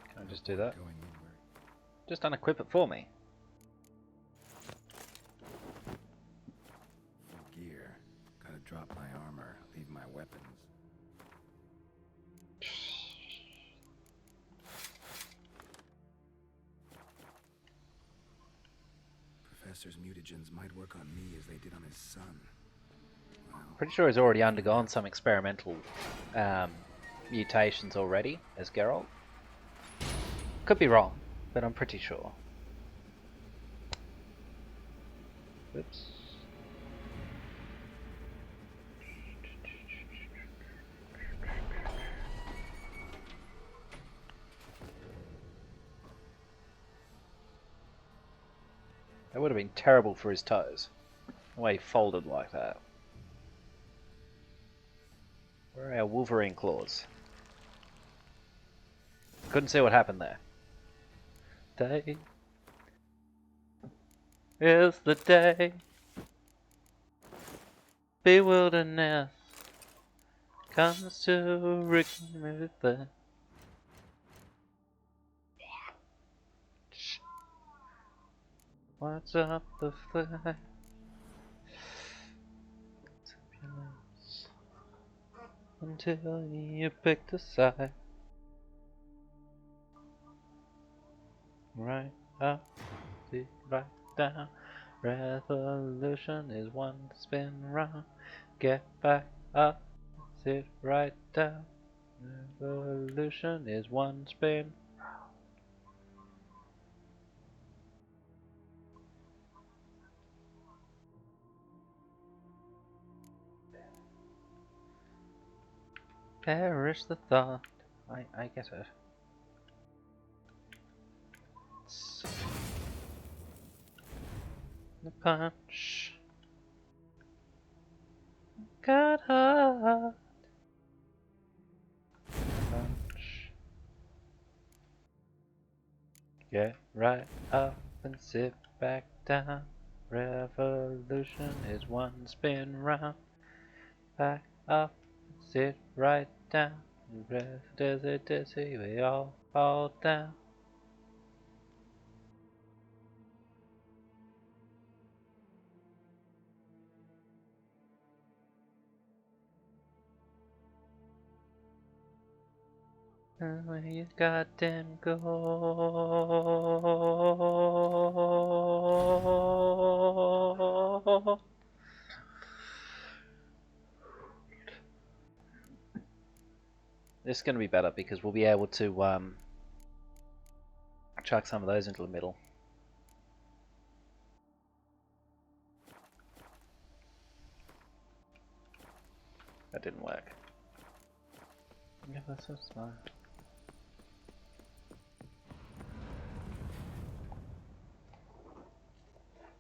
Can I just do that? Just unequip it for me. Full gear. Gotta drop my armor, leave my weapons. Professor's mutagens might work on me as they did on his son. Well, Pretty sure he's already undergone some experimental mutations already as Geralt. Could be wrong, but I'm pretty sure. Oops. That would have been terrible for his toes. The way he folded like that. Where are our Wolverine claws? Couldn't see what happened there. Day is the day. Bewilderness comes to remove the what's up the flag? Until you picked a side. Right up, sit right down. Revolution is one spin round. Get back up, sit right down. Revolution is one spin. Perish the thought. I get it. The punch. Got hard. Punch. Get right up and sit back down. Revolution is one spin round. Back up, sit right down. Dizzy, we all fall down. And where you goddamn go? This is going to be better because we'll be able to chuck some of those into the middle. That didn't work. Give us a smile.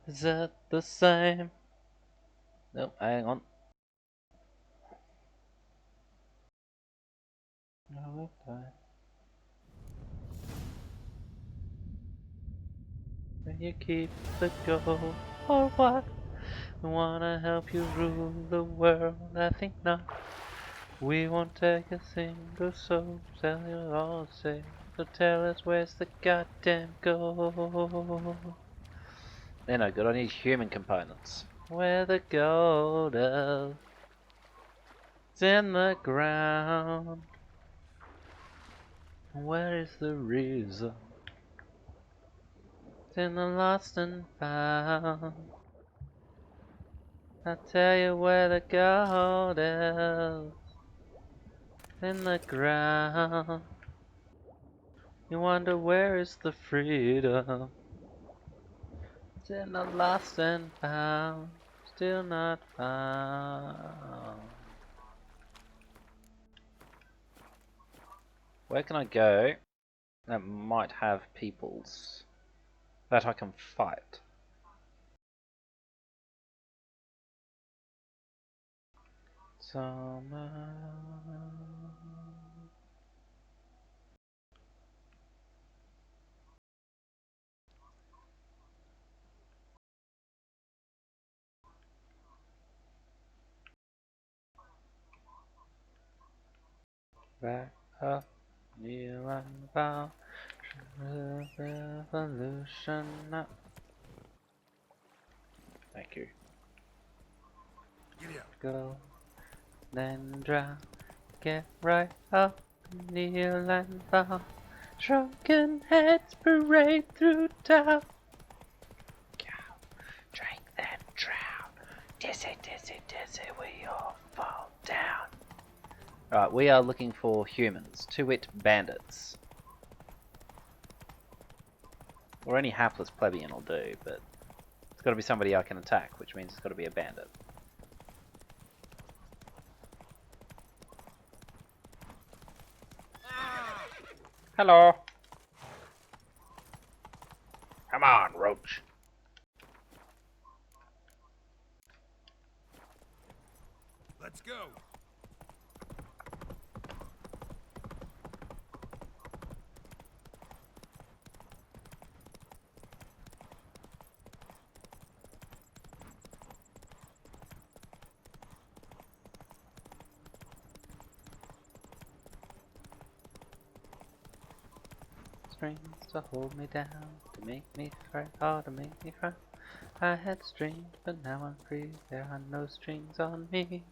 Is that the same? Nope, hang on. No, will you keep the goal or what? We wanna help you rule the world, I think not. We won't take a single soul, sell you all safe. So tell us where's the goddamn gold? They're no good, I need human components. Where the gold of It's in the ground. Where is the reason? It's in the lost and found. I'll tell you where the gold is. In the ground. You wonder where is the freedom? It's in the lost and found. Still not found. Where can I go that might have peoples that I can fight? Summer. Back up, new and bound, revolution up. Thank you. Go, then drown, get right up, kneel and bow. Shrunken heads parade through town. Drink then drown. Dizzy, dizzy, dizzy, we all fall down. Right, we are looking for humans, to wit bandits. Or any hapless plebeian will do, but it's got to be somebody I can attack, which means it's got to be a bandit. Hello. Come on, roach. Let's go. Strings to hold me down, to make me fret, or to make me frown. I had strings, but now I'm free. There are no strings on me.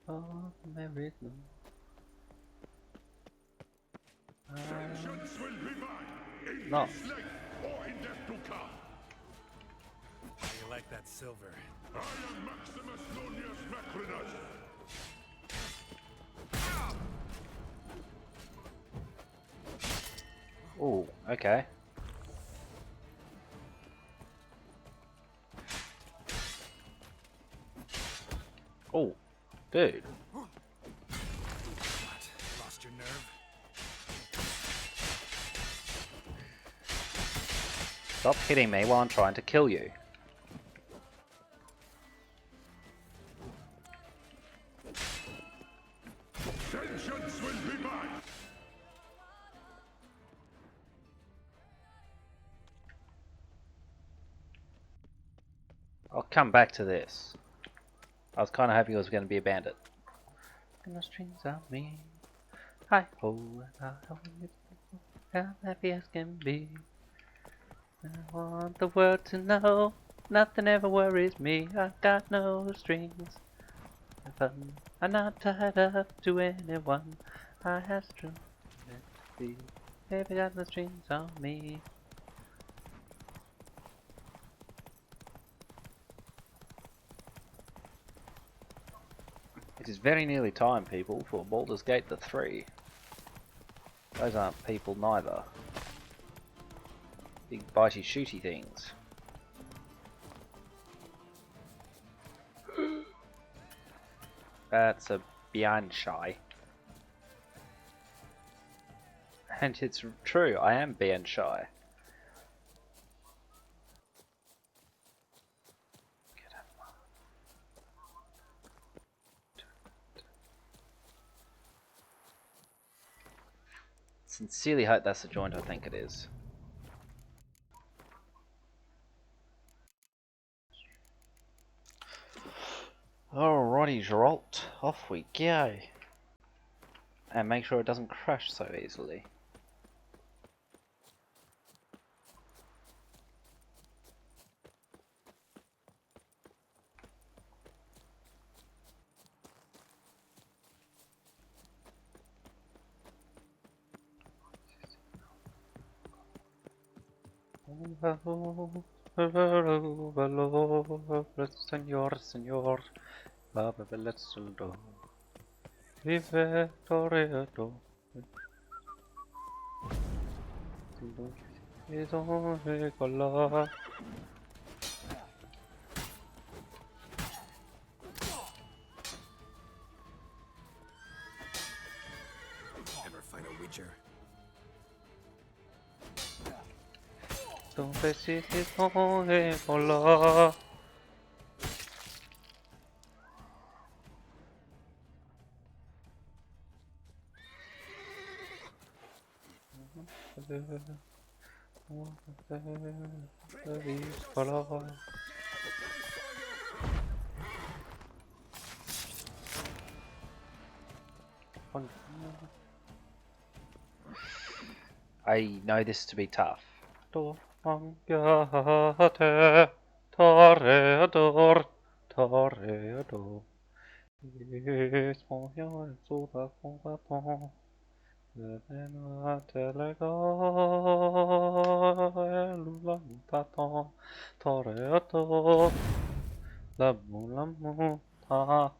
Oh, my rhythm. Vengeance will be mine, in No. this life or in death to come. How you like that silver? I am Maximus Nonius Macrinus. Oh, okay. Oh, dude. What? Lost your nerve? Stop hitting me while I'm trying to kill you. Vengeance will be mine. I'll come back to this. I was kind of hoping it was going to be a bandit. And the strings on me. Hi ho, how happy as can be. I want the world to know nothing ever worries me. I've got no strings. I'm not tied up to anyone. I have strings. Baby got no strings on me. It is very nearly time, people, for Baldur's Gate the 3. Those aren't people neither. Big bitey shooty things. That's a Bianshai. And it's true, I am Bianshai. Sincerely hope that's the joint I think it is. Alrighty, Geralt, off we go. And make sure it doesn't crash so easily. Señor, señor, let's do. Vive Toreto. Ever fight a witcher? Donde si pone volar. I know this to be tough. Toreador, Toreador, Toreador. Español, suba, combattant. Le venua telega, lula mutatant. Toreador, la mutatant.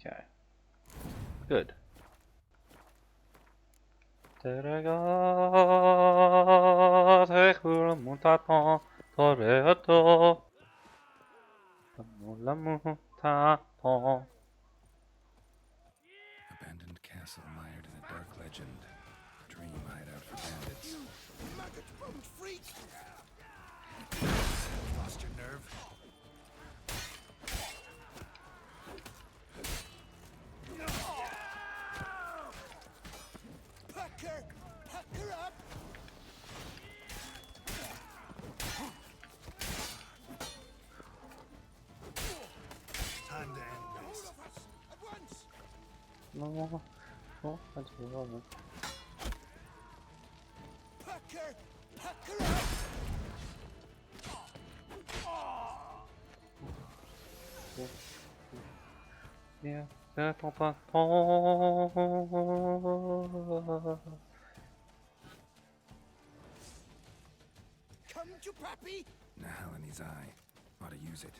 Okay. Good. Telega, tegula mutatant. Toreador, la mutatant. Abandoned castle mired in a dark legend. Dream hideout for bandits. Maggot-bummed freak! Lost your nerve? Pack her up! Time to end this. All of us, at once! No, that's wrong. Pack her up! Yeah, c'est ton patron. Come to Pappy! Nahal in his eye. Ought to use it.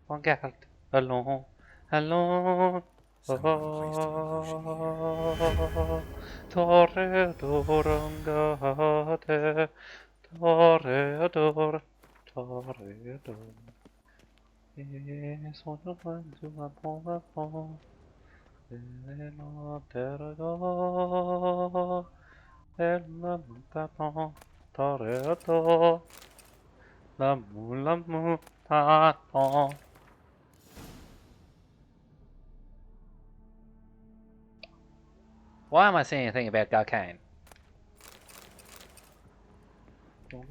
Regarde, allons, allons. Someone placed an illusion Toreador, angate. Toreador, Toreador. Et son nom tu m'apprends ma fond. Et non, Toreador. Elle me t'attend. Toreador. L'amour t'attend. Why am I saying anything about Garcane? Damn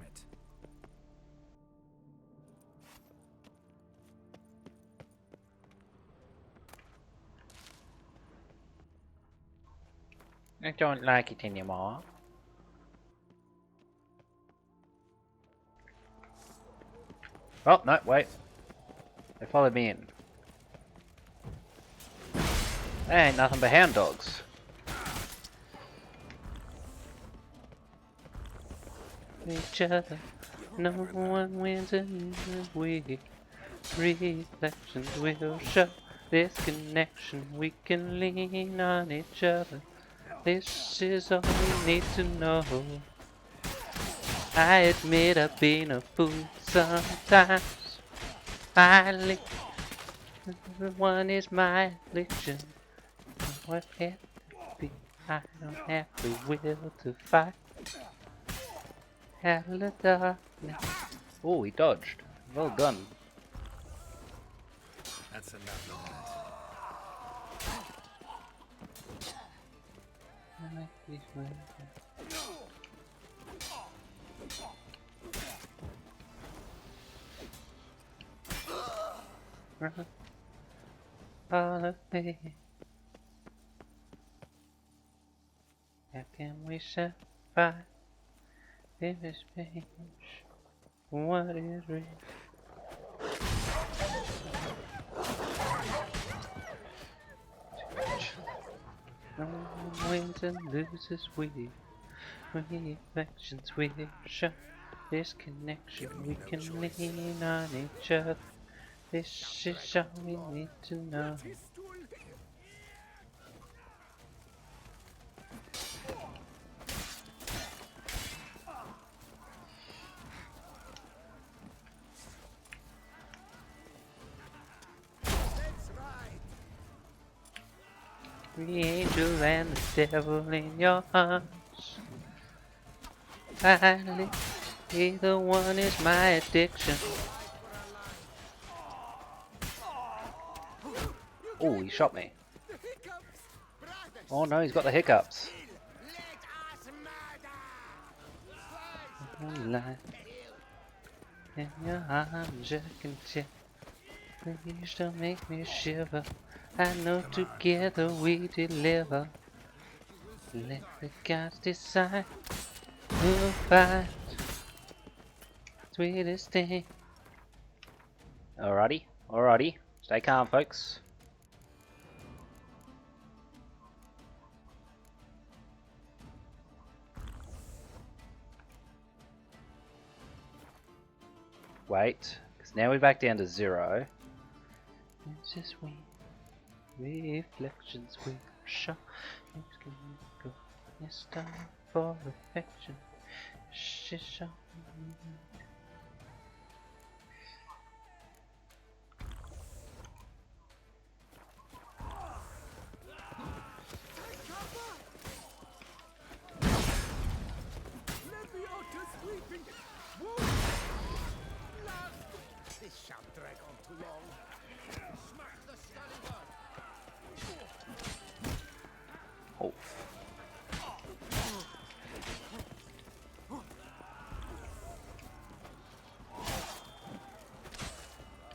it. I don't like it anymore. Oh, no, wait. They followed me in. They ain't nothing but hound dogs. Each other, no one wins and we reflections will show this connection. We can lean on each other. This is all we need to know. I admit I've been a fool sometimes. Finally, everyone is my affliction. What can it be? I don't have the will to fight. Darkness. Oh, he dodged. Well done. That's enough of that. Follow me. How can we survive in this page? What is real? No one wins and loses with reflections we share. This connection we can lean on each other. This is all we need to know. The angel and the devil in your arms. Finally, either one is my addiction. Oh, he shot me. Oh no, he's got the hiccups. Light in your arms, I can tell. Please don't make me shiver. I know together we deliver. Let the gods decide who'll fight. Sweetest thing. Alrighty, alrighty. Stay calm, folks. Wait, because now we're back down to 0. It's just we reflections we show. It's gonna go. It's time for affection. She's showing me. This shan't drag on too long. Smack the Scallywag! Oh.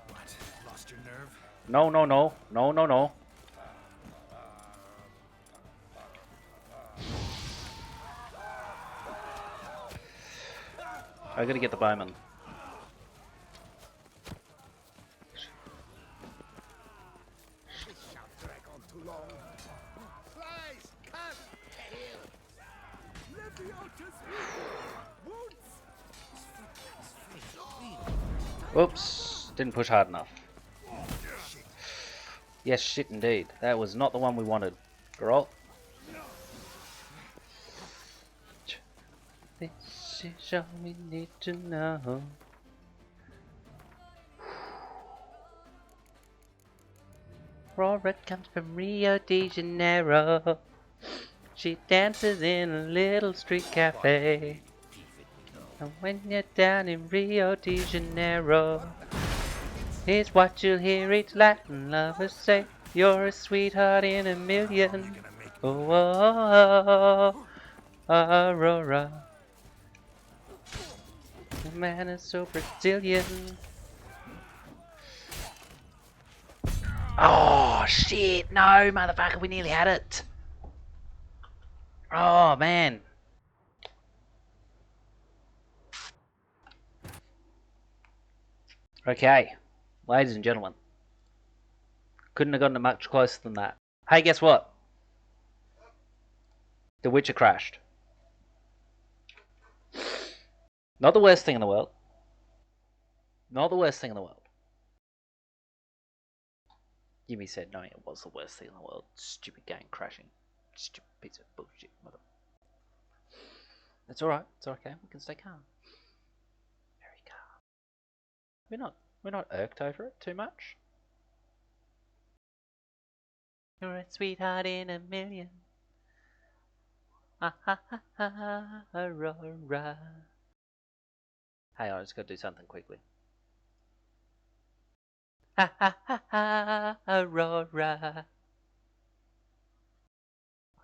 What? Lost your nerve? No, no, no. No, no, no. I gotta get the bowman. This shan't drag on too long. Flies! Come! Here! Oops, didn't push hard enough. Yes, shit indeed. That was not the one we wanted. Girl. This is all we need to know. Aurora comes from Rio de Janeiro. She dances in a little street cafe. And when you're down in Rio de Janeiro, here's what you'll hear each Latin lover say. You're a sweetheart in a million. Oh, oh, oh, Aurora. The man is so Brazilian. Oh, shit. No, motherfucker. We nearly had it. Oh, man. Okay. Ladies and gentlemen. Couldn't have gotten much closer than that. Hey, guess what? The Witcher crashed. Not the worst thing in the world. Not the worst thing in the world. Yumi said knowing it was the worst thing in the world. Stupid game crashing. Stupid piece of bullshit, mother. It's alright. It's okay. We can stay calm. Very calm. We're not irked over it too much. You're a sweetheart in a million. Ah ha ha ha, Aurora. Hey, I just gotta do something quickly. Ha ha ha ha, Aurora.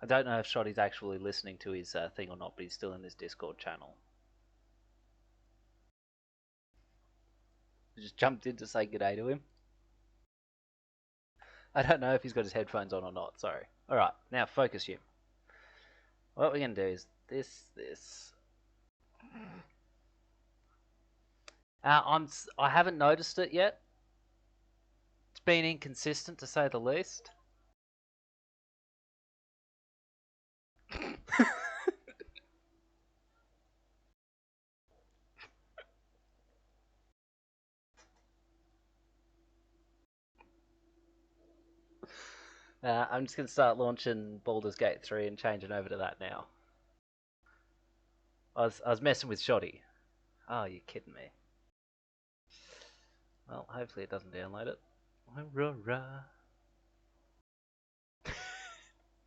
I don't know if Shotty's actually listening to his thing or not, but he's still in this Discord channel. Just jumped in to say good day to him. I don't know if he's got his headphones on or not, sorry. Alright, now focus you. What we're going to do is this. I haven't noticed it yet. It's been inconsistent to say the least. I'm just going to start launching Baldur's Gate 3 and changing over to that now. I was messing with Shoddy. Oh, you're kidding me. Well, hopefully it doesn't download it.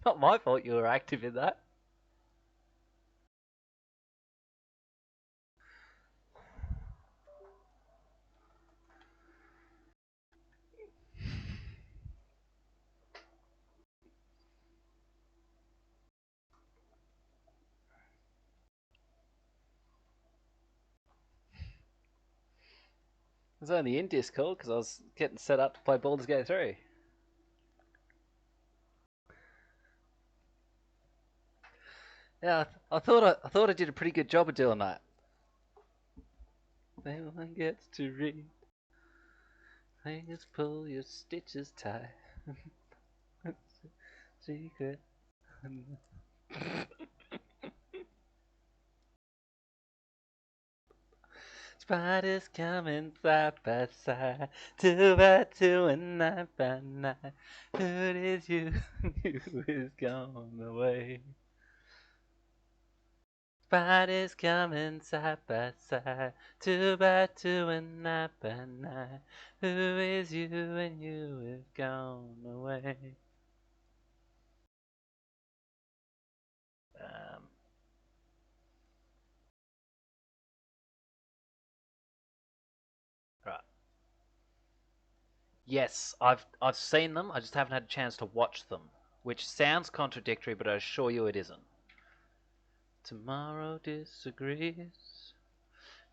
Not my fault you were active in that. I was only in Discord because I was getting set up to play Baldur's Gate 3. Yeah, I thought I did a pretty good job of doing that. No one gets to read. Please pull your stitches tight. Secret. Spiders coming side by side, 2 by 2 and 9 by 9. Who it is you, you is gone away. Spiders coming side by side, 2 by 2 and 9 by 9. Who is you and you is gone away. Right. Yes, I've seen them. I just haven't had a chance to watch them, which sounds contradictory, but I assure you it isn't. Tomorrow disagrees.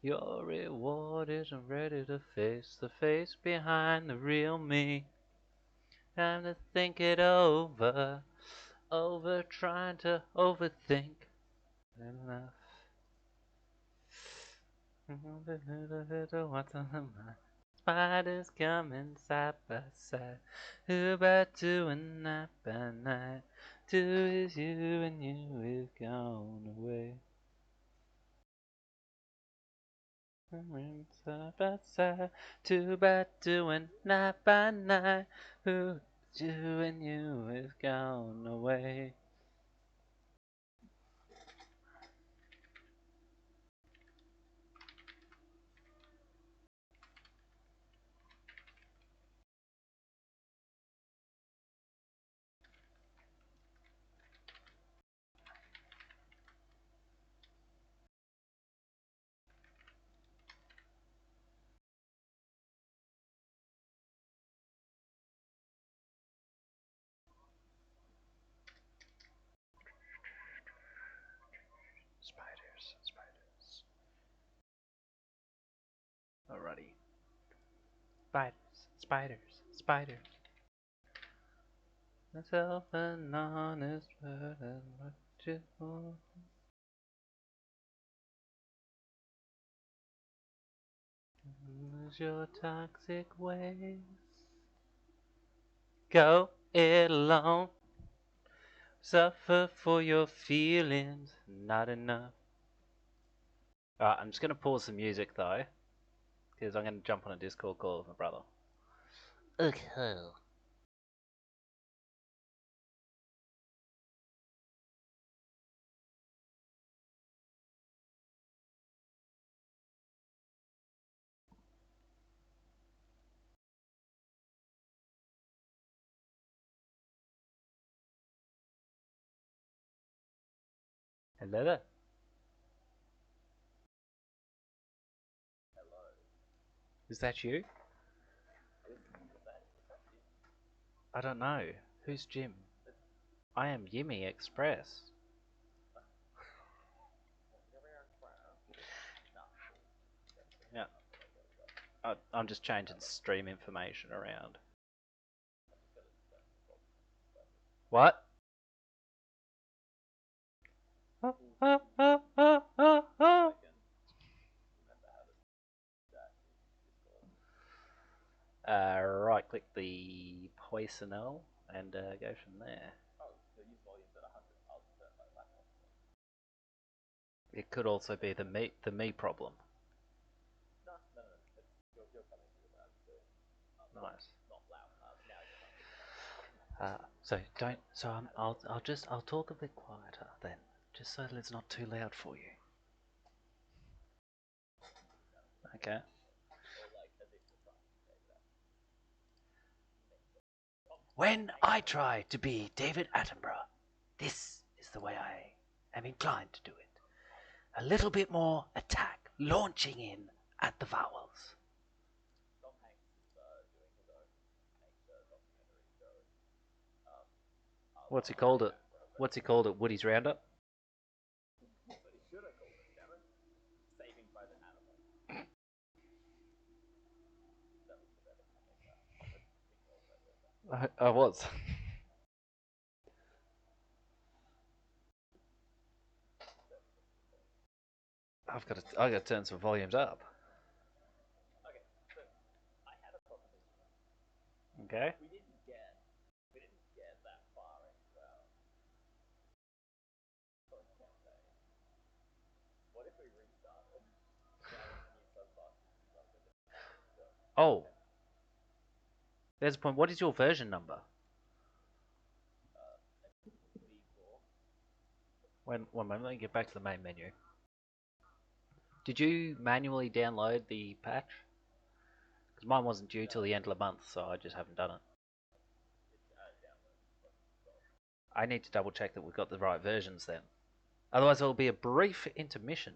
Your reward isn't ready to face the face behind the real me. Time to think it over, trying to overthink. Enough. What's on the mind? Spiders coming side by side, 2 by 2 and 9 by 9. 2 is you and you is gone away. Side by side, 2 by 2 and 9 by 9. Who is you and you is gone away. Spiders, spiders. Alrighty. Spiders, spiders, spiders. Myself an honest word and what you want. Lose your toxic ways. Go it alone. Suffer for your feelings, not enough. Alright, I'm just going to pause the music though, because I'm going to jump on a Discord call with my brother. Okay. Hello there. Is that you? I don't know. Who's Jim? I am Yimmy Express. Yeah. I'm just changing stream information around. What? Right click the Poisonel and go from there. It could also be the me problem. Nice. So don't. So I'll talk a bit quieter then, just so that it's not too loud for you. Okay. When I try to be David Attenborough, this is the way I am inclined to do it. A little bit more attack, launching in at the vowels. What's he called it? What's he called it? Woody's Roundup? I was. I got to turn some volumes up. Okay. Oh. There's a point. What is your version number? One moment, let me get back to the main menu. Did you manually download the patch? Because mine wasn't due till the end of the month, so I just haven't done it. I need to double check that we've got the right versions then. Otherwise, there will be a brief intermission.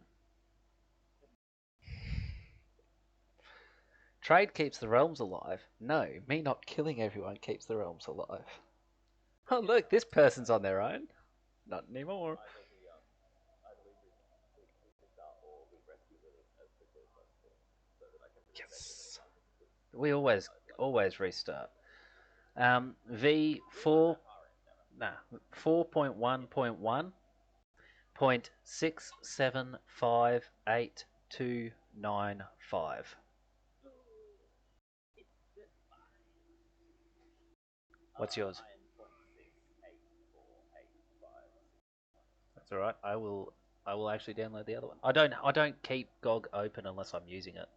Trade keeps the realms alive. No, me not killing everyone keeps the realms alive. Oh look, this person's on their own. Not anymore. Yes. We always restart. V4 4.1.1.6758295. What's yours? That's all right. I will actually download the other one. I don't keep GOG open unless I'm using it.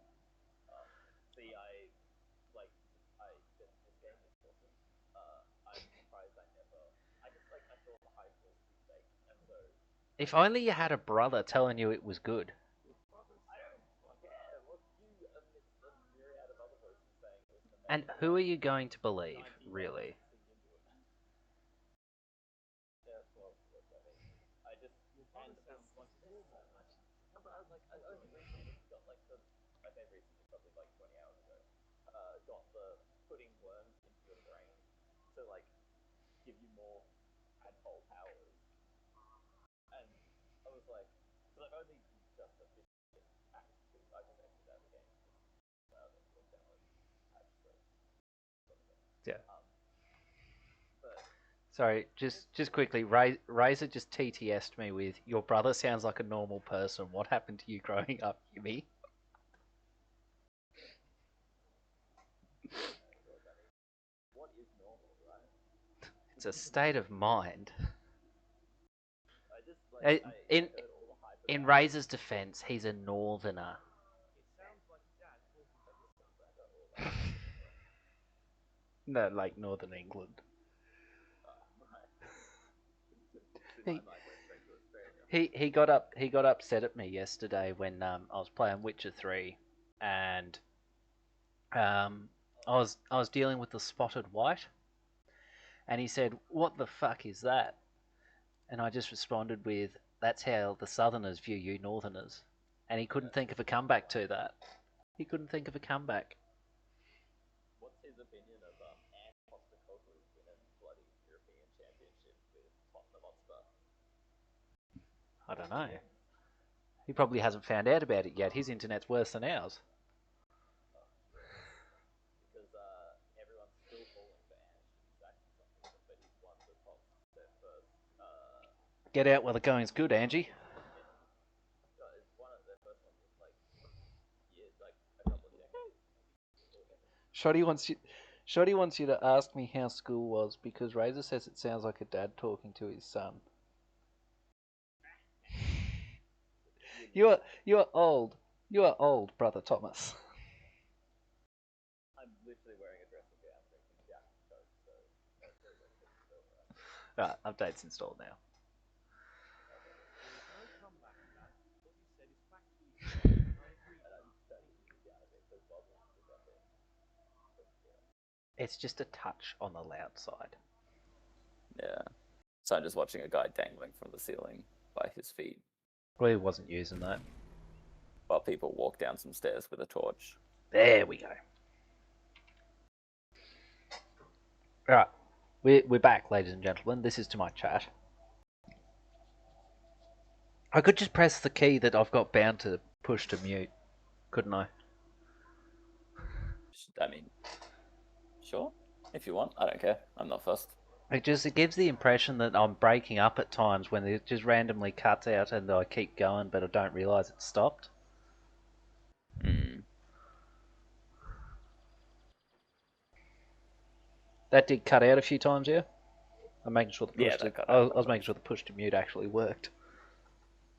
If only you had a brother telling you it was good. And who are you going to believe, really? Yeah. Sorry, just quickly, Razor just TTS'd me with, your brother sounds like a normal person. What happened to you growing up, Yumi? It's a state of mind. In Razor's defense, he's a northerner. No, like Northern England. He got upset at me yesterday when I was playing Witcher 3 and I was dealing with the spotted white, and he said, "What the fuck is that?" And I just responded with, "That's how the Southerners view you Northerners," and he couldn't think of a comeback to that. He couldn't think of a comeback. What's his opinion of Ange Postecoglou's winning bloody European Championship with Tottenham Hotspur? I don't know. He probably hasn't found out about it yet. His internet's worse than ours. Get out while the going's good, Angie. Shoddy wants you to ask me how school was because Razor says it sounds like a dad talking to his son. You are old. You are old, brother Thomas. I'm literally wearing a dressing gown, drinking Jack and Coke, so that's very good. Right, update's installed now. It's just a touch on the loud side. Yeah. So I'm just watching a guy dangling from the ceiling by his feet. Well, he wasn't using that. While people walk down some stairs with a torch. There we go. Right, we're back, ladies and gentlemen. This is to my chat. I could just press the key that I've got bound to push to mute, couldn't I? I mean, sure, if you want. I don't care. I'm not fussed. It gives the impression that I'm breaking up at times when it just randomly cuts out and I keep going, but I don't realise it's stopped. That did cut out a few times, yeah? I'm making sure the push I was making sure the push to mute actually worked.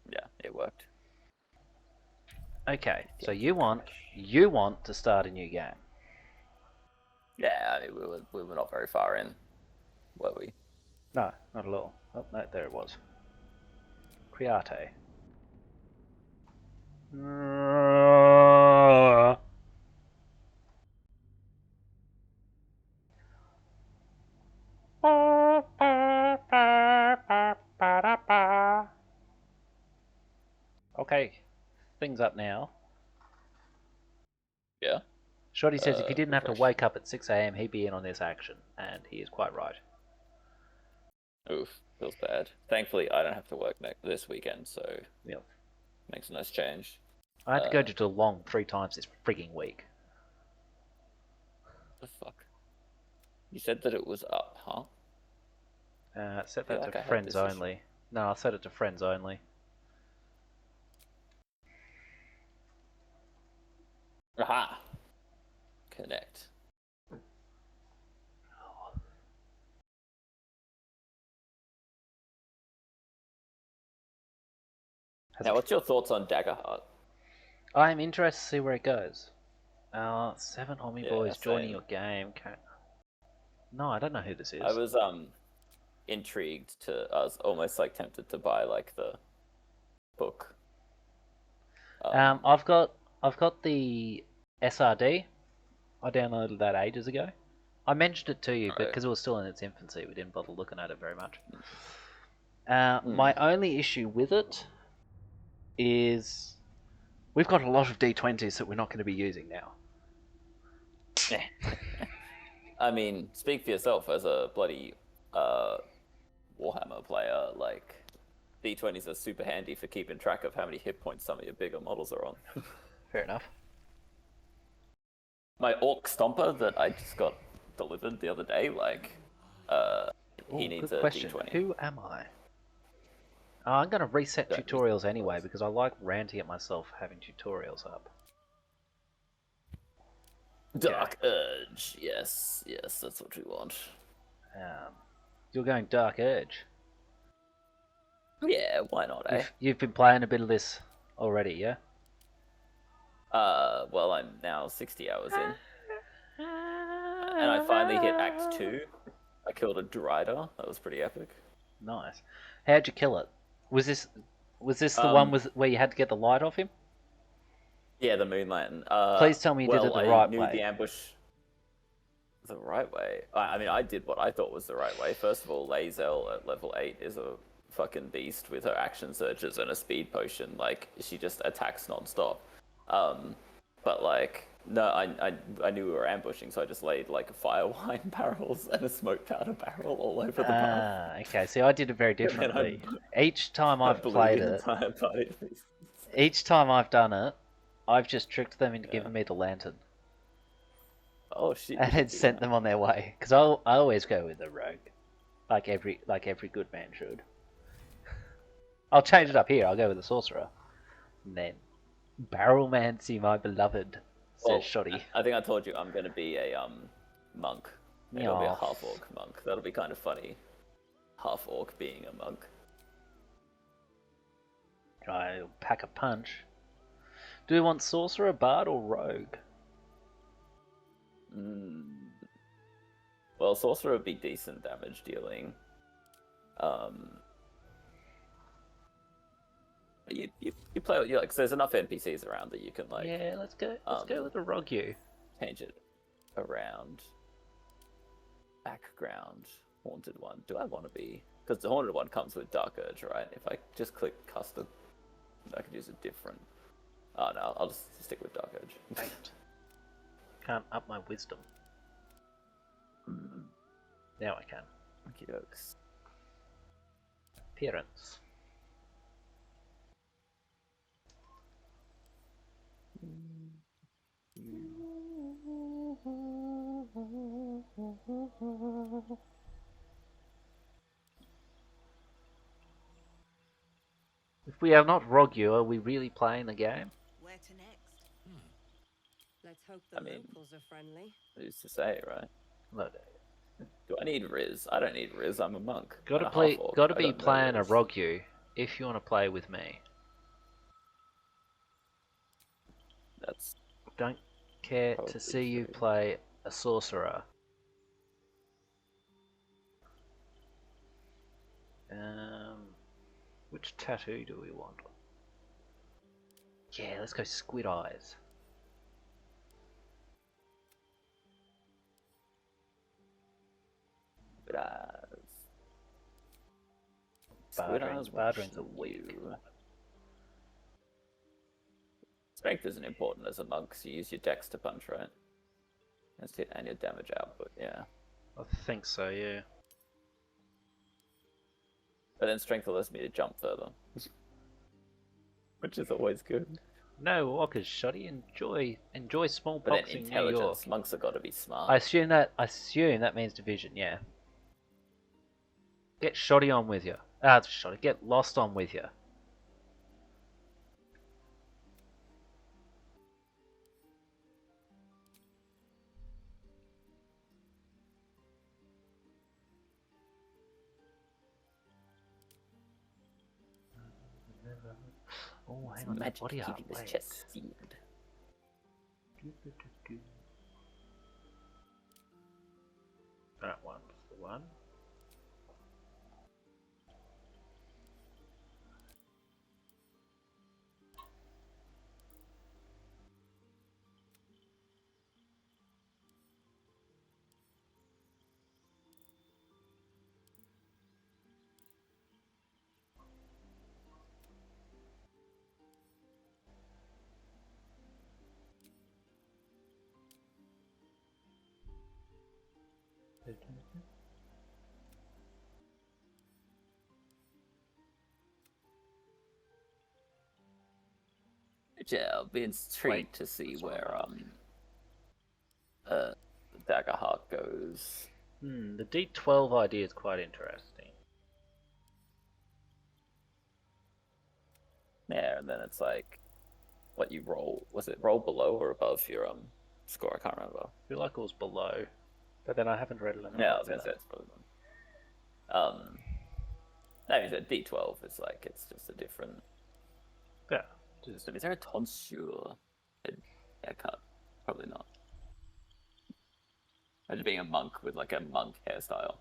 Yeah, it worked. Okay, so you want to start a new game. Yeah, I mean, we were not very far in, were we? No, not at all. Oh, no, there it was. Create. Okay, things up now. Yeah. Shoddy says if he didn't have to wake up at 6 AM, he'd be in on this action, and he is quite right. Oof, feels bad. Thankfully, I don't have to work this weekend, so yep. Makes a nice change. I had to go to Geelong 3 times this frigging week. The fuck? You said that it was up, huh? Set that to friends only. No, I'll set it to friends only. Aha! Connect. Now, what's your thoughts on Daggerheart? I'm interested to see where it goes. 7 Omni boys joining your game. No, I don't know who this is. I was intrigued to. I was almost like tempted to buy like the book. I've got the SRD. I downloaded that ages ago. I mentioned it to you, but because it was still in its infancy, we didn't bother looking at it very much. My only issue with it is we've got a lot of D20s that we're not going to be using now. I mean, speak for yourself as a bloody Warhammer player. Like, D20s are super handy for keeping track of how many hit points some of your bigger models are on. Fair enough. My Orc Stomper that I just got delivered the other day, like, he needs a question. D20. Who am I? I'm going to reset tutorials anyway because I like ranting at myself having tutorials up. Dark Urge, yes, that's what we want. You're going Dark Urge? Yeah, why not, eh? You've been playing a bit of this already, yeah? Well, I'm now 60 hours in. And I finally hit Act 2. I killed a Derider. That was pretty epic. Nice. How'd you kill it? Was this the one where you had to get the light off him? Yeah, the Moon Lantern. Please tell me you did it the right way. I knew the ambush the right way. I mean, I did what I thought was the right way. First of all, Lae'zel at level 8 is a fucking beast with her action surges and a speed potion. Like, she just attacks non-stop. But like, no, I knew we were ambushing, so I just laid like fire wine barrels and a smoke powder barrel all over the path. Okay. See, I did it very differently. Each time I've played it, each time I've done it, I've just tricked them into giving me the lantern. Oh shit! And then sent them on their way. Because I always go with the rogue, like every good man should. I'll change it up here. I'll go with the sorcerer. And then, Barrelmancy, my beloved, says Shoddy. I think I told you I'm gonna be a monk. Maybe I'll be a Yeah. half orc monk. That'll be kind of funny. Half orc being a monk. I'll pack a punch. Do we want sorcerer, bard, or rogue? Well, sorcerer would be decent damage dealing. You play you like. So there's enough NPCs around that you can like. Yeah, let's go. Let's go with the rogue. Change it around. Background haunted one. Do I want to be? Because the haunted one comes with Dark Urge, right? If I just click custom, I could use a different. Oh no, I'll just stick with Dark Urge. Can't up my wisdom. Now I can. Okie dokes. Appearance. If we are not Rogue, are we really playing the game? Where to next? Let's hope the locals are friendly. Who's to say, right? Look. Do I need Riz? I don't need Riz. I'm a monk. Gotta I'm a play. half-orc. Gotta I be don't know playing a Riz. Rogue if you want to play with me. That's. Don't care to see you play a sorcerer. Which tattoo do we want? Yeah, let's go squid eyes. Bardring's a weak. Strength isn't important as a monk, so you use your dex to punch, right? That's hit and your damage output, yeah. I think so, yeah. But then strength allows me to jump further. Which is always good. No, walkers, shoddy. Enjoy small But then boxing New intelligence, York. monks have got to be smart. I assume that means division, yeah. Get shoddy on with you. Shoddy. Get lost on with you. Oh, hang on. Magic What do you have? keeping this Wait. chest sealed. That one's the one. Yeah, I'll be intrigued to see where Daggerheart goes. The D12 idea is quite interesting. Yeah, and then it's like what you roll. Was it roll below or above your score? I can't remember. I feel like it was below, but then I haven't read it. Yeah, I was gonna say it's probably one. I mean, the D12 is like it's just a different. Yeah. Is there a tonsure haircut? Probably not. Imagine being a monk with like a monk hairstyle.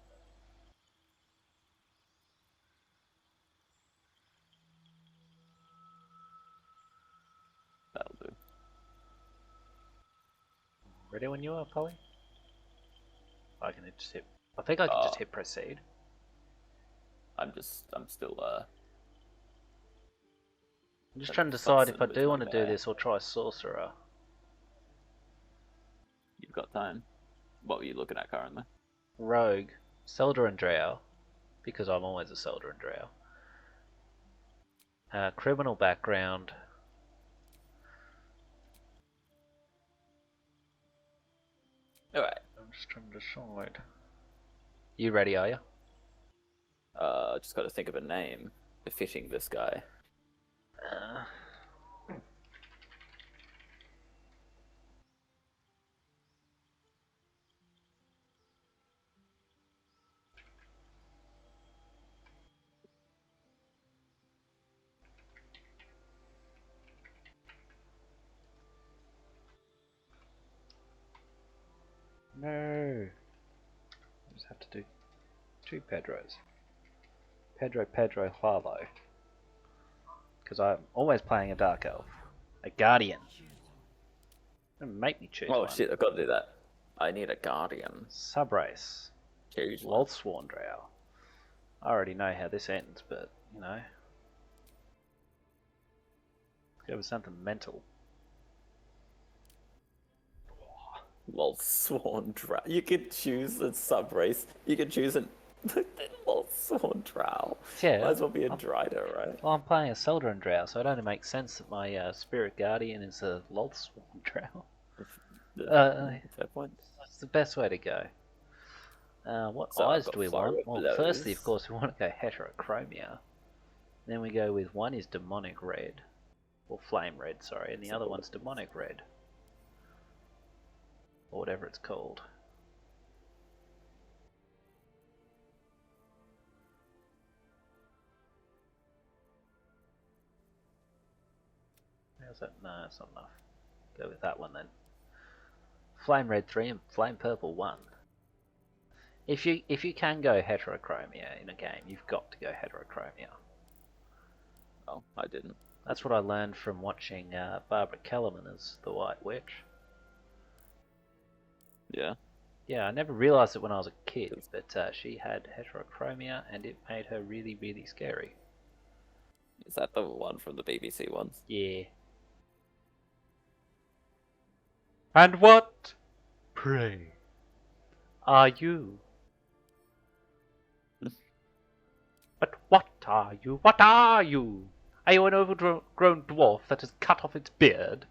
That'll do. Ready when you are, Polly? I can just hit. I think I can just hit proceed. I'm still I'm just trying to decide if I do want to do this or try sorcerer. You've got time. What were you looking at currently? Rogue, Selder and Drow, because I'm always a Selder and Drow. Criminal background. Alright. I'm just trying to decide. You ready, are you? Just got to think of a name. befitting this guy. No. I just have to do 2 Pedros. Pedro, Harlow. Because I'm always playing a Dark Elf. A Guardian. Don't make me choose Oh one. shit, I've got to do that. I need a Guardian. Subrace. Choose one. Lolthsworn Drow. I already know how this ends, but, you know. Go with something mental. Lolthsworn Drow. You could choose a sub-race. You could choose an Lolthsworn Drow. Yeah. Might as well be a Drider, right? Well, I'm playing a Seldarin Drow, so it only makes sense that my Spirit Guardian is a Lolthsworn Drow. Fair point. That's the best way to go. What So eyes do we want? Well, blows. firstly, of course, we want to go Heterochromia. Then we go with one is Demonic Red. Or Flame Red, sorry, and the other one's Demonic Red. Or whatever it's called. How's that? No, that's not enough. Go with that one then. Flame Red 3 and Flame Purple 1. If you can go Heterochromia in a game, you've got to go Heterochromia. Oh, I didn't. That's what I learned from watching Barbara Kellerman as the White Witch. Yeah. Yeah, I never realised it when I was a kid, but she had Heterochromia and it made her really, really scary. Is that the one from the BBC ones? Yeah. And what, pray, are you? But what are you? What are you? Are you an overgrown dwarf that has cut off its beard?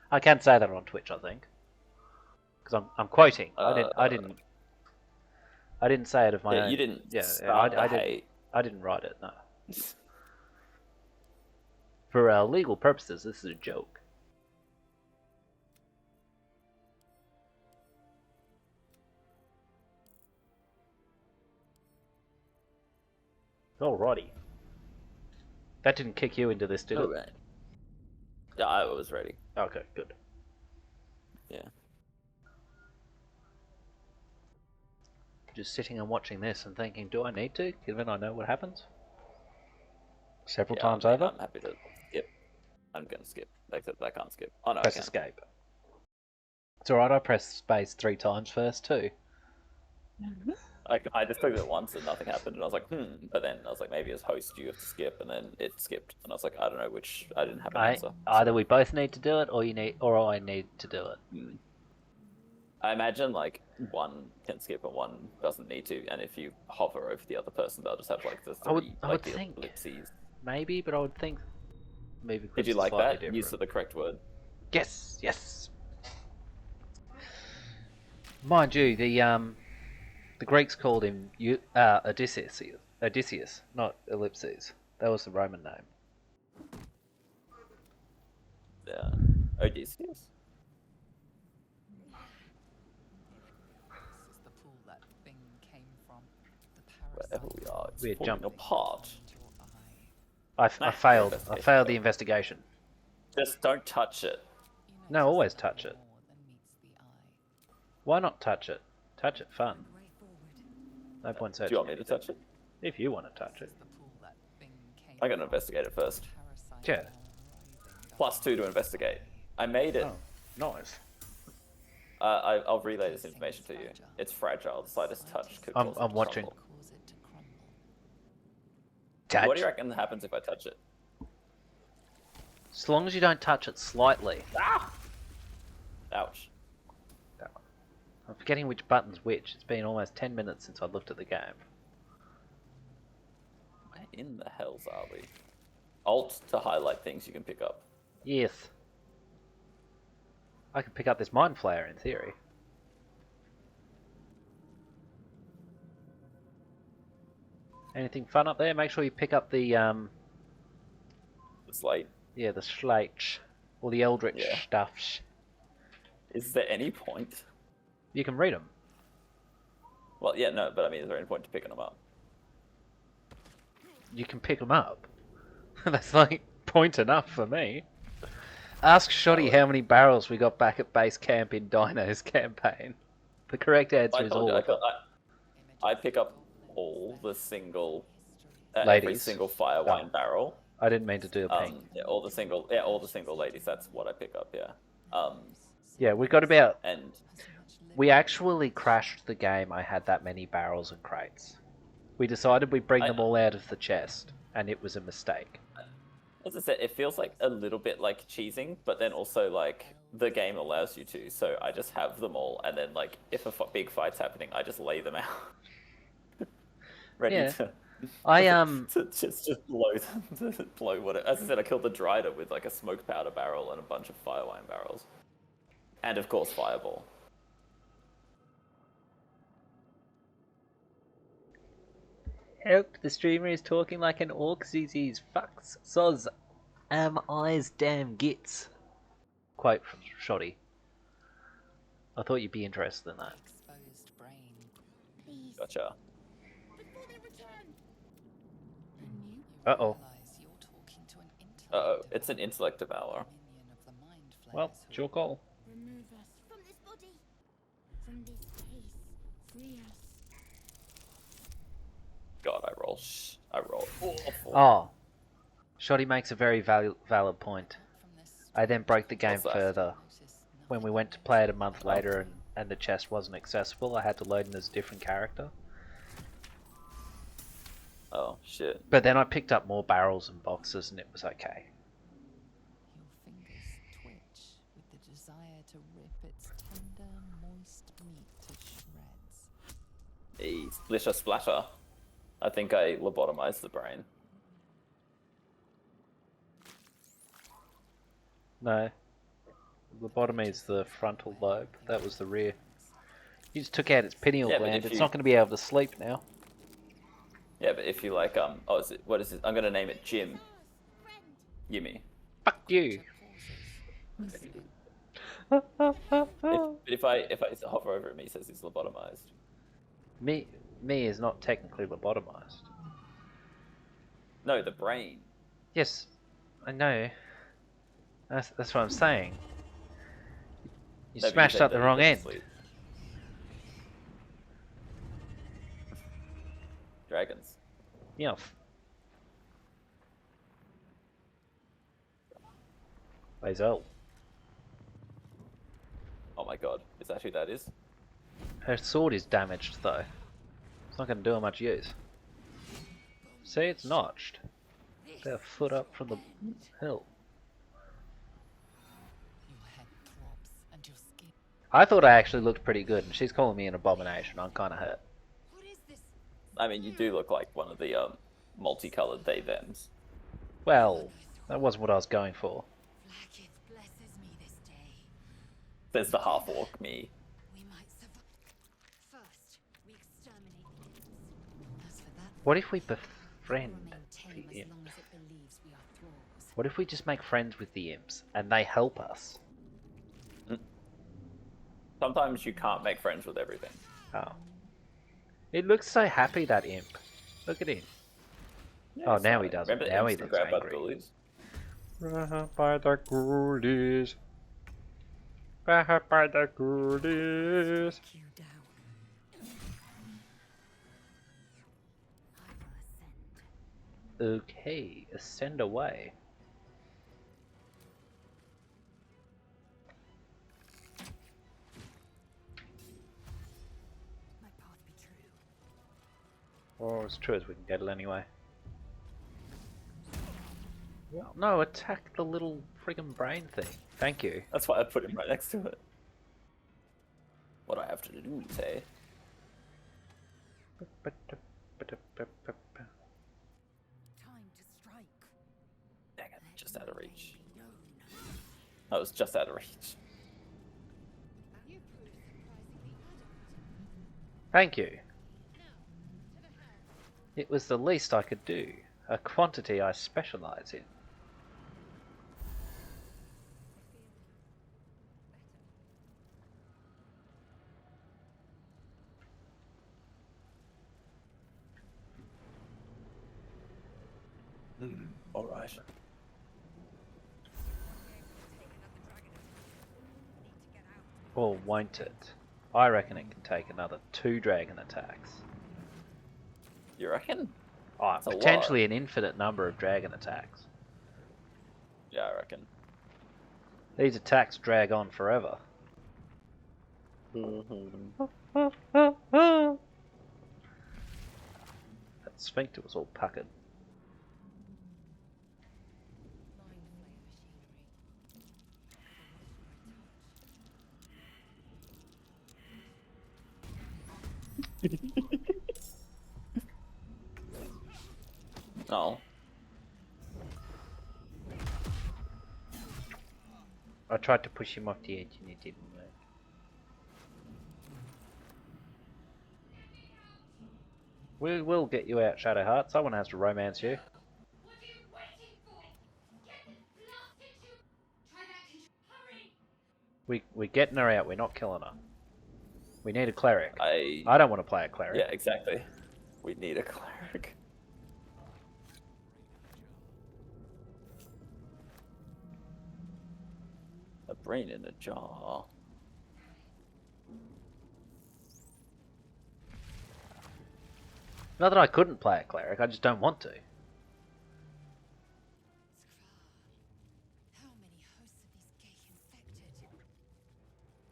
I can't say that on Twitch, I think, because I'm quoting. I didn't say it of my own. You didn't. Yeah, Start the I didn't. hate. I didn't write it. No. For legal purposes, this is a joke. Alrighty. That didn't kick you into this, did it? Right. Yeah, I was ready. Okay, good. Yeah. Just sitting and watching this and thinking, do I need to, given I know what happens? Several Yeah, times I mean, over? I'm happy to skip. I'm gonna skip. Except I can't skip. Oh no, Press I can. escape. It's alright, I pressed space 3 times first too. I just clicked it once and nothing happened, and I was like, But then I was like, maybe as host you have to skip, and then it skipped, and I was like, I don't know which. I didn't have an answer. Either we both need to do it, or I need to do it. I imagine like one can skip and one doesn't need to, and if you hover over the other person, they'll just have like the three I would think ellipses. Maybe, but I would think maybe. Did you like that? Use the correct word. Yes, yes. Mind you, the Greeks called him Odysseus, not Ellipses. That was the Roman name. Yeah, Odysseus. Wherever we are, it's We're falling jumping apart. I failed. I failed the investigation. Just don't touch it. No, always touch it. Why not touch it? Touch it fun. No point searching. Do you want me to touch it? If you want to touch it. I'm gonna investigate it first. Yeah. +2 to investigate. I made it. Oh, nice. I'll relay this information to you. It's fragile. The slightest touch could cause it to I'm watching. crumble. Touch. What do you reckon happens if I touch it? As long as you don't touch it slightly. Ah! Ouch. I'm forgetting which button's which. It's been almost 10 minutes since I looked at the game. Where in the hells are we? Alt to highlight things you can pick up. Yes. I could pick up this Mind Flayer in theory. Anything fun up there? Make sure you pick up the slate. Yeah, the slate. Or the eldritch Yeah. stuffs. Is there any point? You can read them. Well, yeah, no, but I mean, is there any point to picking them up? You can pick them up. That's like point enough for me. Ask Shoddy how many barrels we got back at base camp in Dino's campaign. The correct answer is all of them. I pick up all the single, every Ladies. single fire wine barrel. I didn't mean to do a ping. Yeah, all the single ladies. That's what I pick up. Yeah. Yeah, we got about. And we actually crashed the game. I had that many barrels and crates. We decided we'd bring them all out of the chest, and it was a mistake. As I said, it feels like a little bit like cheesing, but then also like the game allows you to. So I just have them all, and then like if a big fight's happening, I just lay them out, ready to. to just blow them, to blow what. As I said, I killed the Drider with like a smoke powder barrel and a bunch of firewine barrels, and of course fireball. Help, the streamer is talking like an orc ZZ's fucks soz eyes damn gits. Quote from Shoddy. I thought you'd be interested in that. Gotcha. Uh-oh. Uh-oh, it's an intellect devourer. Well, it's your call. Remove us from this body, from this place. Free us. God, I roll awful. Oh. Shoddy makes a very valid point. I then broke the game further. When we went to play it a month later and the chest wasn't accessible, I had to load in as a different character. Oh, shit. But then I picked up more barrels and boxes and it was okay. Your fingers twitch with the desire to rip its tender, moist meat to shreds. Hey, splitter splatter. I think I lobotomized the brain. No. Lobotomy is the frontal lobe. That was the rear. You just took out its pineal gland. It's not going to be able to sleep now. Yeah, but if you like, what is it? I'm going to name it Jim. Yimmy. Fuck you. If I hover over him, he says he's lobotomized. Me is not technically lobotomized. No, the brain. Yes, I know. That's what I'm saying. You smashed up the wrong end. Dragons. Yeah. Lae'zel. Oh my god, is that who that is? Her sword is damaged though. It's not going to do her much use. See, it's notched. They're a foot up from the hill. I thought I actually looked pretty good, and she's calling me an abomination. I'm kind of hurt. I mean, you do look like one of the multicolored they-thems. Well, that wasn't what I was going for. There's the half-orc me. What if we befriend the imp? What if we just make friends with the imps, and they help us? Sometimes you can't make friends with everything. Oh. It looks so happy, that imp. Look at him. Yeah, oh, now he doesn't. Now he looks angry. By the ghoulies. By the ghoulies. Okay, ascend away. Or as true as we can get it anyway. No, attack the little friggin' brain thing. Thank you. That's why I put him right next to it. What I have to do, say. Dang it, just out of reach. That was just out of reach. Thank you. It was the least I could do. A quantity I specialize in. Alright. Or won't it? I reckon it can take another 2 dragon attacks. You reckon? Oh, That's a potentially an infinite number of dragon attacks. Yeah, I reckon. These attacks drag on forever. That sphincter was all puckered. Oh. I tried to push him off the edge and it didn't work. We will get you out, Shadowheart. Someone has to romance you. We're getting her out, we're not killing her. We need a cleric. I don't want to play a cleric. Yeah, exactly. We need a cleric. A brain in a jar. Not that I couldn't play a cleric, I just don't want to.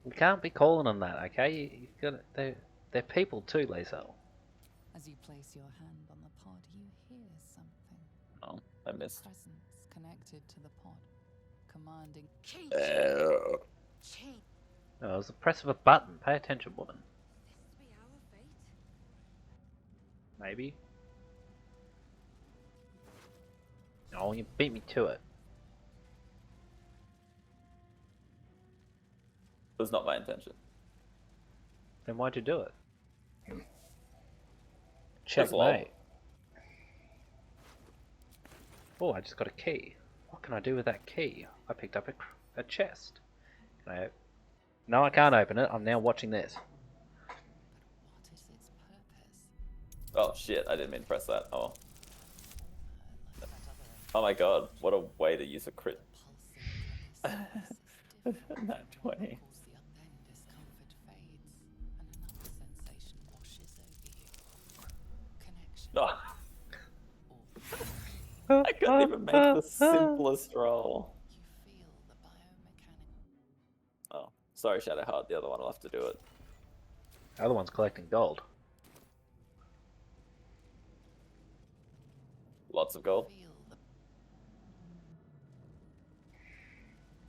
You can't be calling them that, okay? You gotta, they're people too, Liesel. As you place your hand on the pod, you hear something. Oh, I missed. Presence connected to the pod, commanding. Oh, it was the press of a button. Pay attention, woman. Maybe. Oh, you beat me to it. It was not my intention. Then why'd you do it? Just lol. Checkmate. Oh, I just got a key. What can I do with that key? I picked up a chest. Can I? No, I can't open it. I'm now watching this. Oh shit, I didn't mean to press that. Oh. Oh my god, what a way to use a crit. Not 20. Oh. I couldn't even make the simplest roll. Oh, sorry Shadowheart, the other one will have to do it. The other one's collecting gold. Lots of gold.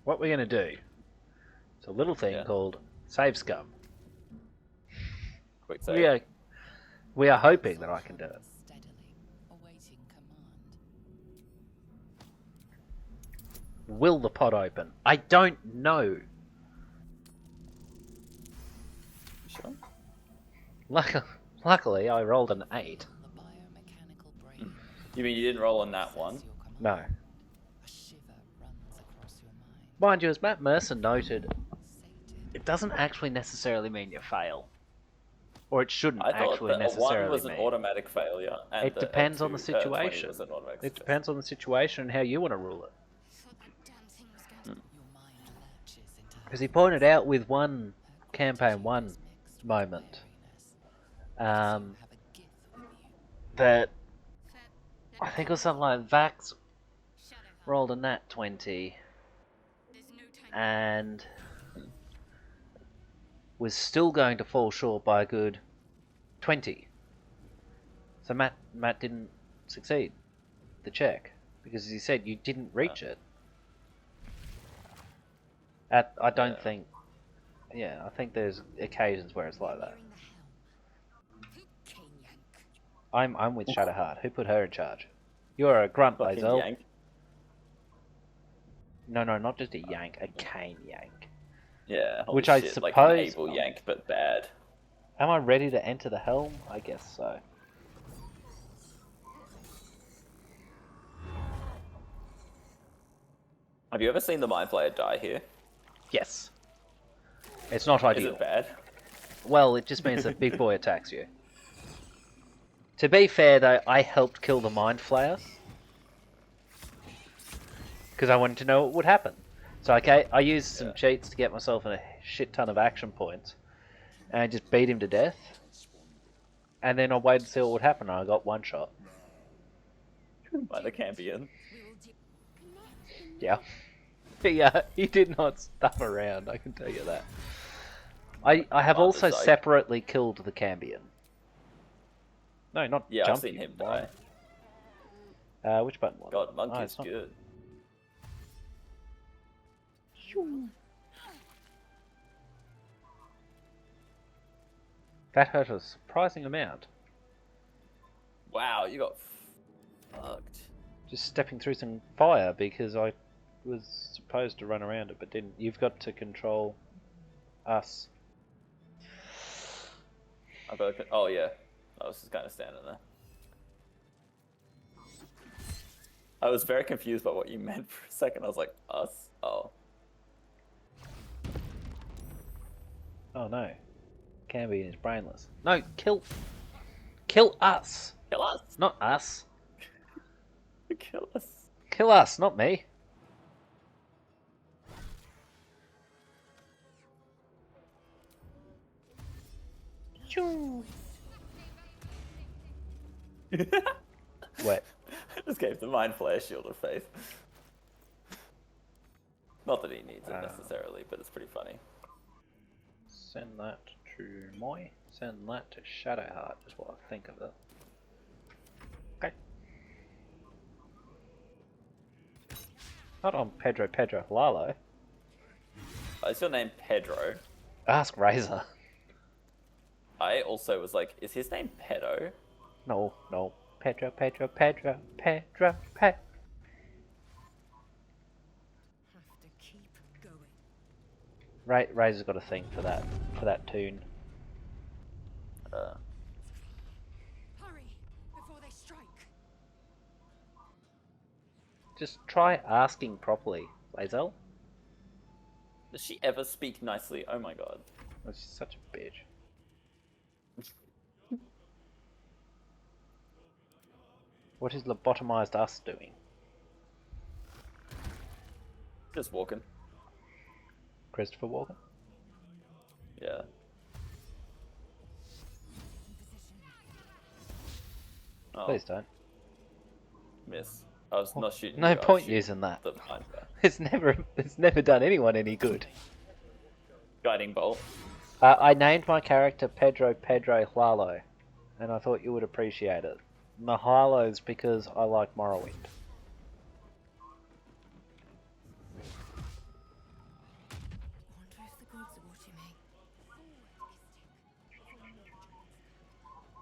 What we're gonna do? It's a little thing called save scum. Quick save. We are hoping that I can do it. Will the pod open? I don't know. Sure. Luckily, I rolled an 8. You mean you didn't roll on that one? No. Mind you, as Matt Mercer noted, it doesn't actually necessarily mean you fail. Or it shouldn't actually necessarily a 1 was an mean. automatic failure. And It depends on the 20 situation. was an automatic It depends on the situation and how you want to rule it. Because he pointed out with one campaign 1 moment that I think it was something like Vax rolled a nat 20 and was still going to fall short by a good 20. So Matt didn't succeed the check because as he said you didn't reach it. I don't think. Yeah, I think there's occasions where it's like that. I'm with Shadowheart. Who put her in charge? You're a grunt, Fucking Lae'zel. yank. No, not just a yank, a cane yank. Yeah, holy Which I shit, suppose. like an able yank, but bad. Am I ready to enter the helm? I guess so. Have you ever seen the Mind Flayer die here? Yes. It's not ideal. Is it bad? Well, it just means that Big Boy attacks you. To be fair, though, I helped kill the Mind Flayer. Because I wanted to know what would happen. So, okay, I used some cheats to get myself a shit ton of action points. And I just beat him to death. And then I waited to see what would happen, and I got one shot. By the Cambion. Yeah. He did not stuff around, I can tell you that. I have also separately killed the Cambion. No, not Yeah, jump. I've seen him die. Which button was it? God, Monkey's good. That hurt a surprising amount. Wow, you got fucked. Just stepping through some fire because I was supposed to run around it but didn't. You've got to control us. Oh yeah, I was just kind of standing there. I was very confused by what you meant for a second. I was like, us? Oh. Oh no. Cambion is brainless. No, kill us. Kill us. Not us. Kill us. Kill us, not me. Wait. Just gave the Mind Flayer shield of faith. Not that he needs it necessarily, but it's pretty funny. Send that to Moy. Send that to Shadowheart is what I think of it. Okay. Not on Pedro Lalo. Is your name Pedro? Ask Razor. I also was like, is his name Pedo? No. Pedro. Razor's got a thing for that tune. Hurry before they strike. Just try asking properly, Lazel. Does she ever speak nicely? Oh my god. Oh, she's such a bitch. What is lobotomized us doing? Just walking. Christopher Walken? Yeah. Oh. Please don't. Miss. I was not shooting. No point using that. It's never done anyone any good. Guiding bolt. I named my character Pedro Lalo, and I thought you would appreciate it. Mahalo's because I like Morrowind.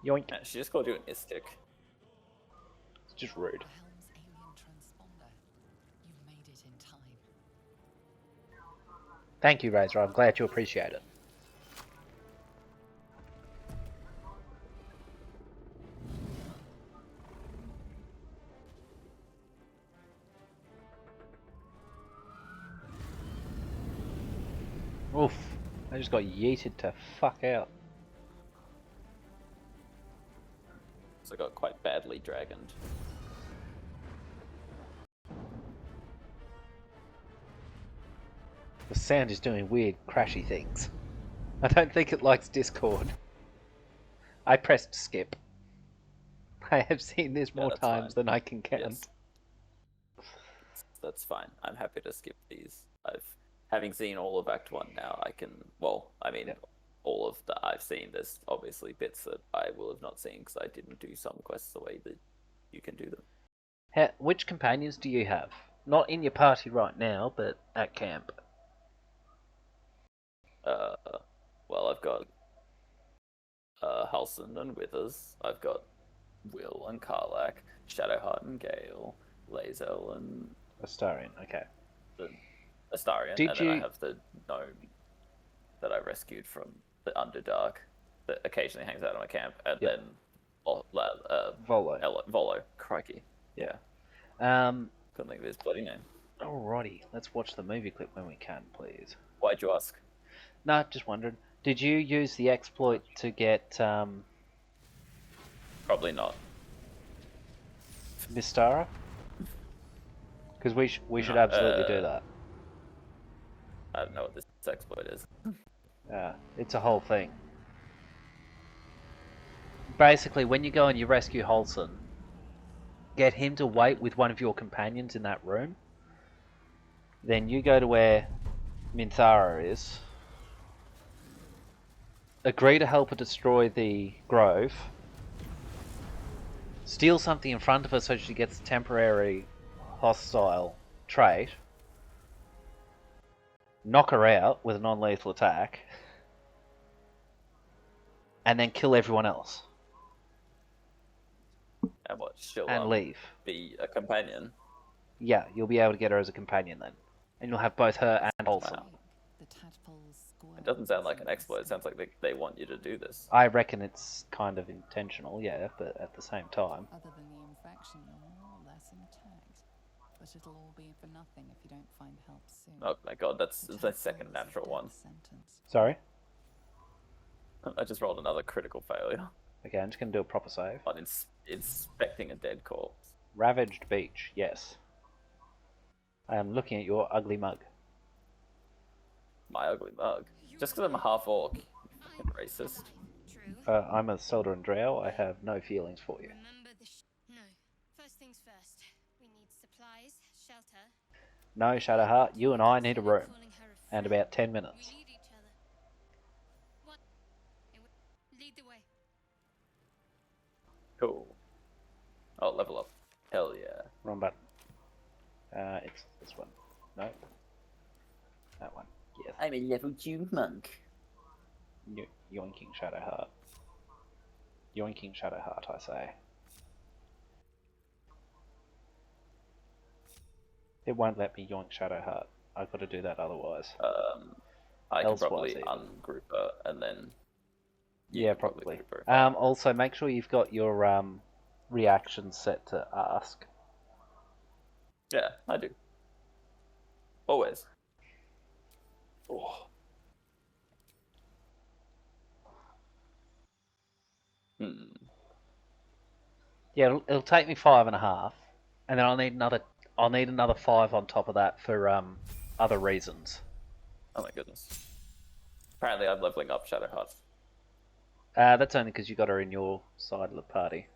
Yoink. Yeah, she just called you an istic. It's just rude. Helm's alien transponder. You made it in time. Thank you, Razor. I'm glad you appreciate it. Oof. I just got yeeted to fuck out. So I got quite badly dragoned. The sound is doing weird, crashy things. I don't think it likes Discord. I pressed skip. I have seen this more times than I can count. Yes. That's fine. I'm happy to skip these. Having seen all of Act 1 now, I can... Well, I mean, all of that I've seen, there's obviously bits that I will have not seen because I didn't do some quests the way that you can do them. Which companions do you have? Not in your party right now, but at camp. Well, I've got Halson and Withers. I've got Will and Karlak, Shadowheart and Gale, Lae'zel and... Astarion, okay. Astarion, and then I have the gnome that I rescued from the Underdark that occasionally hangs out in my camp, and then Volo. Volo, crikey. Yeah. Couldn't think of his bloody name. Alrighty, let's watch the movie clip when we can, please. Why'd you ask? No, just wondering. Did you use the exploit to get Probably not. Mistara? Because we should absolutely do that. I don't know what this exploit is. It's a whole thing. Basically, when you go and you rescue Holson, get him to wait with one of your companions in that room. Then you go to where Minthara is. Agree to help her destroy the grove. Steal something in front of her so she gets a temporary hostile trait. Knock her out with a non-lethal attack. And then kill everyone else. And what? She'll leave. Be a companion. Yeah, you'll be able to get her as a companion then. And you'll have both her and Olsen. Wow. It doesn't sound like an exploit. It sounds like they want you to do this. I reckon it's kind of intentional, yeah, but at the same time. Other than the infection, you're more or less intact. But it'll all be for nothing if you don't find help soon. Oh my god, that's the second natural one. Sorry? I just rolled another critical failure. Okay, I'm just going to do a proper save. On inspecting a dead corpse. Ravaged beach, yes. I am looking at your ugly mug. My ugly mug? Just because I'm a half orc. You racist. I'm a Solder and Drow. I have no feelings for you. No. First things first. We need supplies, shelter. No, Shadowheart, you and I need a room. And about 10 minutes. We need each other. What? Lead the way. Cool. Oh, level up. Hell yeah. Wrong button. It's this one. No. That one. Yes. I'm a level 2 monk. Yoinking Shadowheart. Yoinking Shadowheart, I say. It won't let me yoink Shadowheart. I've got to do that otherwise. I can probably ungroup her and then... Yeah, probably. Also, make sure you've got your reactions set to ask. Yeah, I do. Always. Oh. Yeah, it'll take me 5.5, and then I'll need another 5 on top of that for other reasons. Oh my goodness. Apparently I'm leveling up Shadowheart. That's only because you got her in your side of the party.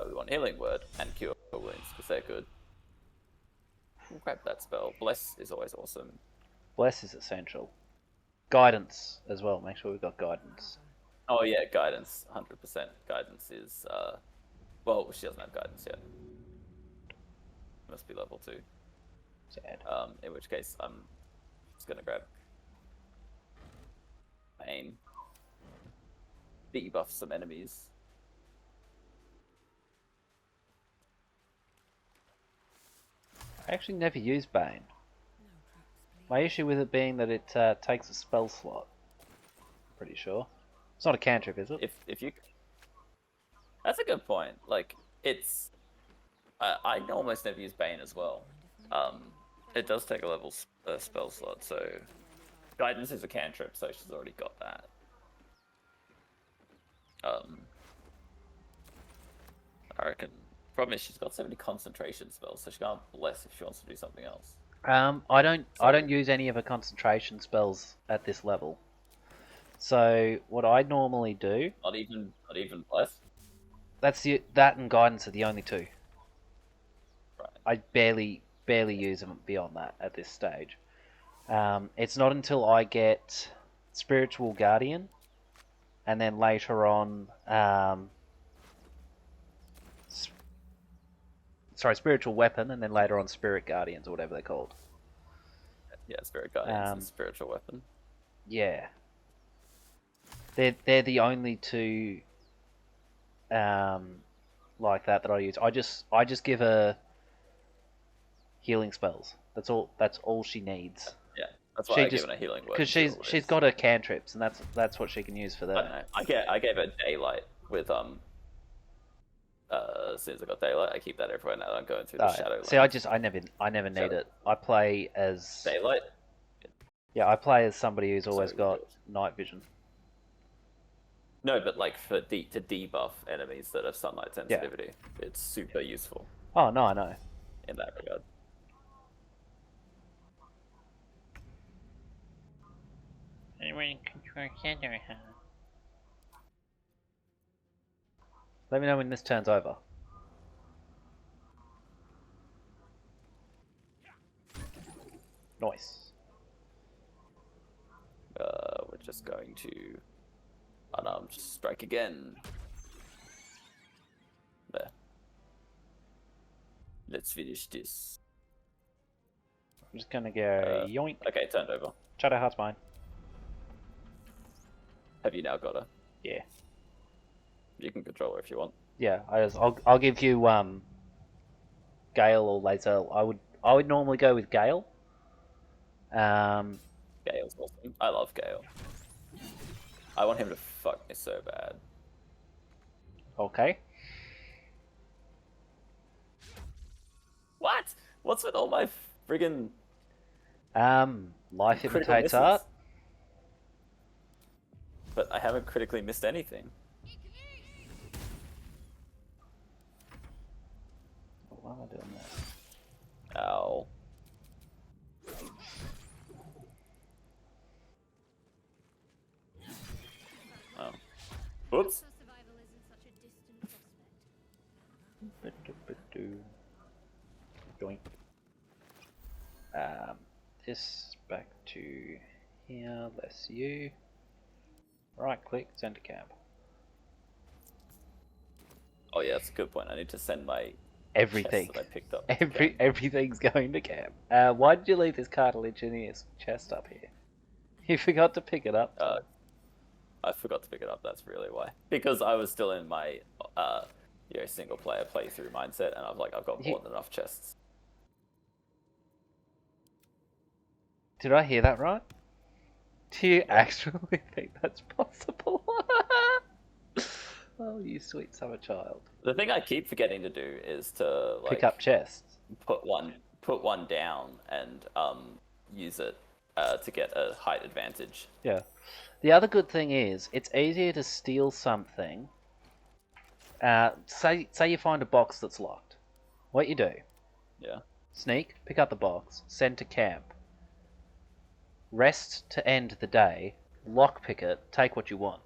We want Healing Word and Cure Wounds, because they're good. We'll grab that spell. Bless is always awesome. Bless is essential. Guidance as well. Make sure we've got guidance. Oh yeah, guidance. 100%. Guidance is, well, she doesn't have guidance yet. Must be level 2. Sad. In which case, I'm just gonna grab Pain. Debuff some enemies. I actually never used Bane. My issue with it being that it takes a spell slot. Pretty sure. It's not a cantrip, is it? If you... That's a good point. Like, it's... I almost never use Bane as well. It does take a level spell slot, so... Guidance is a cantrip, so she's already got that. I reckon... Problem is she's got so many concentration spells, so she can't bless if she wants to do something else. I don't use any of her concentration spells at this level. So what I normally do... Not even bless? That and guidance are the only two. Right. I barely use them beyond that at this stage. It's not until I get Spiritual Guardian, and then later on, Spiritual Weapon, and then later on Spirit Guardians, or whatever they're called. Yeah, Spirit Guardians and Spiritual Weapon. Yeah. They're the only two like that I use. I just give her healing spells. That's all she needs. Yeah, that's why I've given her Healing Word. Because she's got her cantrips, and that's what she can use for that. I gave her Daylight with as soon as I got daylight. I keep that everywhere now that I'm going through the Oh, shadow. see, I never need it. I play as daylight. Yeah, I play as somebody who's always Sorry, got night vision. No, but like to debuff enemies that have sunlight sensitivity, it's super useful. Oh no, I know. In that regard. Anyone can control shadow, huh? Let me know when this turns over. Nice. We're just going to unarmed strike again. There. Let's finish this. I'm just gonna go yoink. Okay, turned over. Shadow Heart's mine. Have you now got her? Yeah. You can control her if you want. Yeah, I'll give you Gale or Lae'zel. I would normally go with Gale. Gale's awesome. I love Gale. I want him to fuck me so bad. Okay. What? What's with all my friggin' life critical imitates misses? art. But I haven't critically missed anything. Why am I doing that? Ow. Oh. Whoops. Doink. This back to here, less you. Right click, send to cab. Oh yeah, that's a good point. I need to send my Everything. chest that I picked up. Everything's going to cab. Why did you leave this cartilaginous chest up here? You forgot to pick it up. I forgot to pick it up. That's really why. Because I was still in my single player playthrough mindset, and I was like, I've got more than enough chests. Did I hear that right? Do you actually think that's possible? Oh, you sweet summer child. The thing I keep forgetting to do is to like Pick up chests. Put one down and use it to get a height advantage. Yeah. The other good thing is, it's easier to steal something. Say you find a box that's locked. What you do? Yeah. Sneak, pick up the box, send to camp. Rest to end the day, lockpick it, take what you want.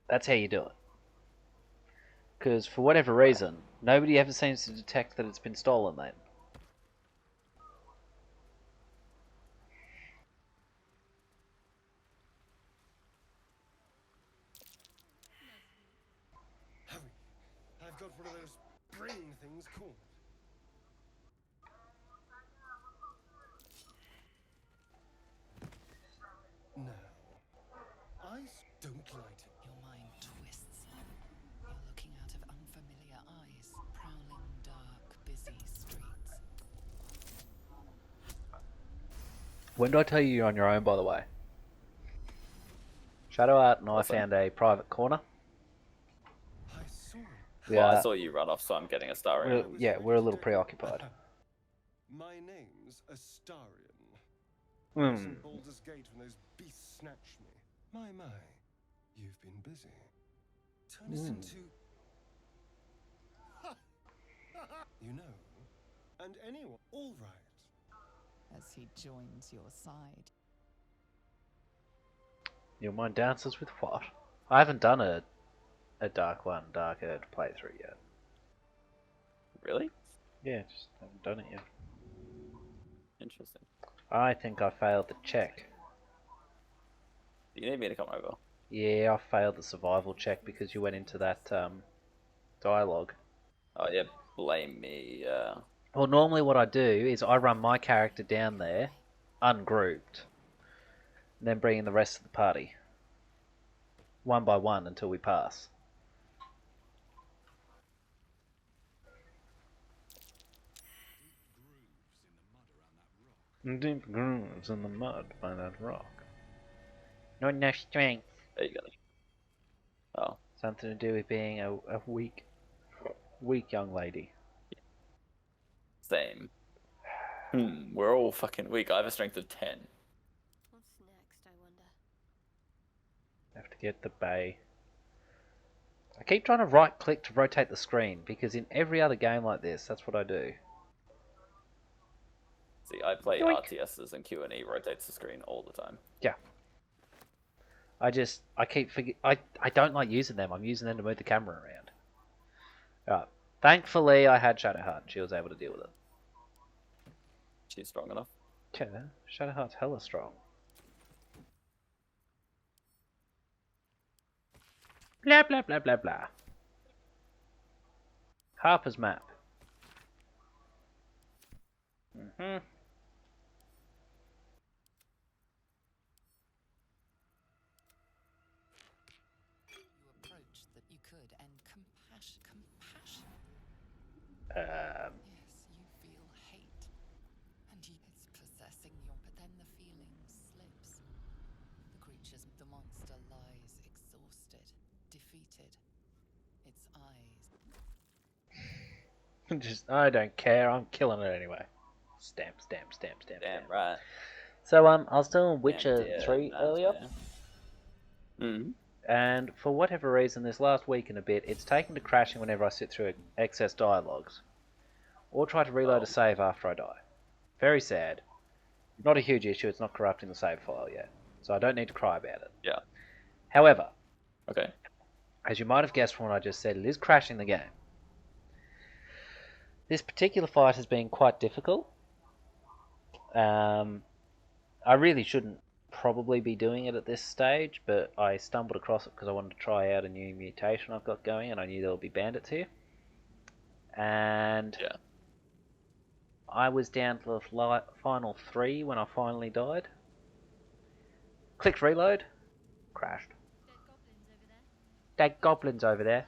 That's how you do it. Because for whatever reason, nobody ever seems to detect that it's been stolen then. Harry, I've got one of those brain things called. No. I don't like it. Your mind twists. You're looking out of unfamiliar eyes, prowling dark, busy streets. When did I tell you you're on your own, by the way? Shadow Art and I What's that? found a private corner. I saw it. Well, I saw you run off, so I'm getting a star in. Yeah, we're a little preoccupied. My name's Astarion. Hmm. I was in Baldur's Gate when those beasts snatched me. My, you've been busy. Turn us into... you know, and anyone. All right. As he joins your side. Your mind dances with what? I haven't done a Dark Earth playthrough yet. Really? Yeah, just haven't done it yet. Interesting. I think I failed the check. You need me to come over. Yeah, I failed the survival check because you went into that dialogue. Oh yeah, blame me. Well, normally what I do is I run my character down there, ungrouped, and then bring in the rest of the party. One by one until we pass. Deep grooves in the mud by that rock. Not enough strength. There you go. Oh. Something to do with being a weak young lady. Same. We're all fucking weak. I have a strength of 10. What's next, I wonder? Have to get the bay. I keep trying to right click to rotate the screen because in every other game like this, that's what I do. See, I play Yoink. RTSs and Q&E rotates the screen all the time. Yeah. I keep I don't like using them. I'm using them to move the camera around. Right. Thankfully, I had Shadowheart and she was able to deal with it. She's strong enough. Yeah, Shadowheart's hella strong. Blah, blah, blah, blah, blah. Harper's map. Mm-hmm. You approached that you could, and compassion. Um. Yes, you feel hate, and it's possessing you. But then the feeling slips. The monster lies exhausted, defeated. Its eyes. I don't care. I'm killing it anyway. Stamp. Damn right. So I was doing Witcher 3 earlier. Mm-hmm. And for whatever reason, this last week and a bit, it's taken to crashing whenever I sit through excess dialogues. Or try to reload a save after I die. Very sad. Not a huge issue, it's not corrupting the save file yet. So I don't need to cry about it. Yeah. However, okay, as you might have guessed from what I just said, it is crashing the game. This particular fight has been quite difficult. I really shouldn't probably be doing it at this stage, but I stumbled across it because I wanted to try out a new mutation I've got going, and I knew there would be bandits here. And yeah. I was down to the final 3 when I finally died. Clicked reload, crashed. Dead goblins over there.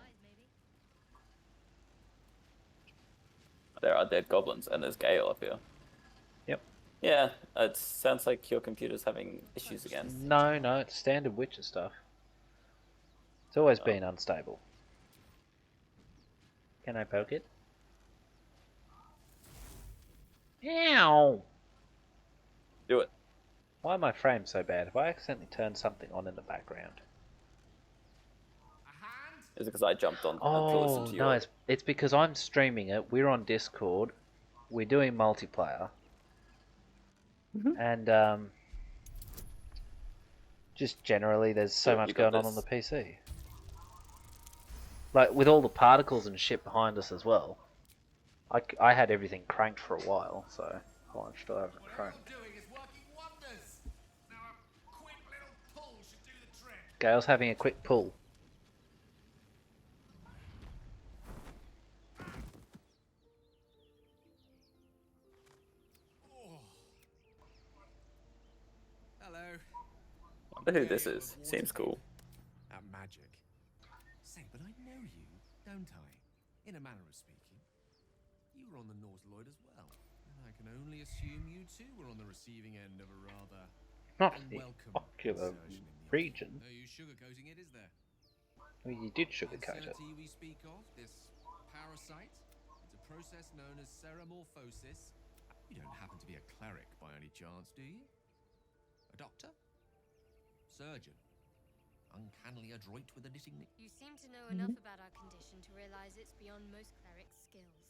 There are dead goblins, and there's Gale up here. Yep. Yeah, it sounds like your computer's having issues again. No, it's standard Witcher stuff. It's always been unstable. Can I poke it? Ow! Do it. Why are my frames so bad? Have I accidentally turned something on in the background? Is it because I jumped on to listen to you? No, it's because I'm streaming it. We're on Discord. We're doing multiplayer. And just generally there's so much going on the PC. Like with all the particles and shit behind us as well. I had everything cranked for a while, so hold on, still haven't cranked. Gale's having a quick pull. Hello. Wonder who this is. Seems cool. That magic. Say, but I know you, don't I? In a manner of speaking. You were on the North Lloyd as well. And I can only assume you too were on the receiving end of a rather Not the unwelcome ocular insertion in the region. No use sugarcoating it, is there? Well, you did sugarcoat it. Uncertainty we speak of, this parasite, it's a process known as ceramorphosis. You don't happen to be a cleric by any chance, do you? A doctor? Surgeon? Uncannily adroit with a knitting knit? You seem to know enough about our condition to realize it's beyond most clerics' skills.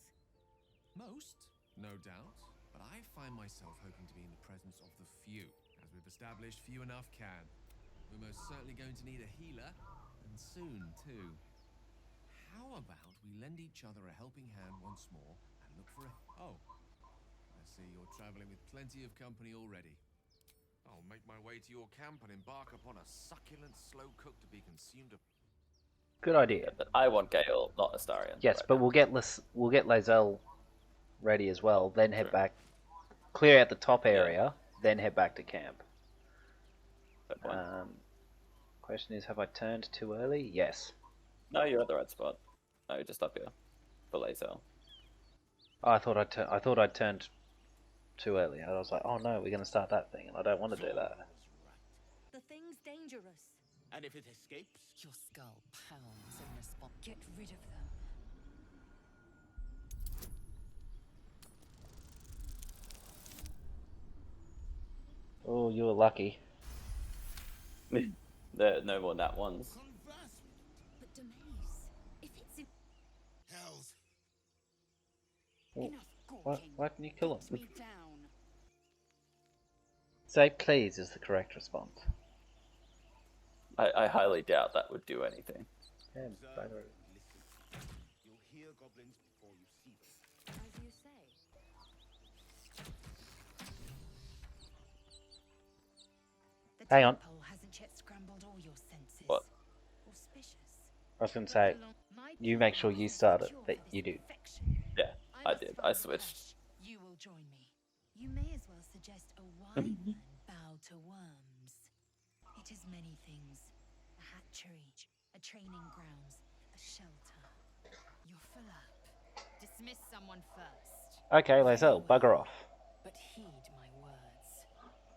Most, no doubt. But I find myself hoping to be in the presence of the few. As we've established, few enough can. We're most certainly going to need a healer, and soon, too. How about we lend each other a helping hand once more, and look for a... Oh, I see you're traveling with plenty of company already. I'll make my way to your camp and embark upon a succulent slow cook to be consumed. Good idea. But I want Gale, not Astarion. Yes, but we'll get Lae'zel ready as well. Then head back, clear out the top area, then head back to camp. Question is, have I turned too early? Yes. No, you're at the right spot. No, just up here for Lae'zel. Oh, I thought I'd turned too early. I was like, oh no, we're going to start that thing, and I don't want to do that. The thing's dangerous. And if it escapes, Your skull pounds in response. Get rid of them. Oh, you were lucky. There are no more nat ones. But Demaze, if it's in Hells. Oh, enough why didn't you kill him? me down. Say please is the correct response. I highly doubt that would do anything. Yeah, bugger it. You'll hear goblins before you see them. As you say. The Hang on. tadpole hasn't yet scrambled all your senses. What? Auspicious. I was going to say, you make sure you start it, but you do. Yeah, I did. I switched. You will join me. You may as well suggest a wise man bow to worms. It is many things. A hatchery, a training grounds, a shelter. You're full up. Dismiss someone first. Okay, Lae'zel, bugger off. But heed my words.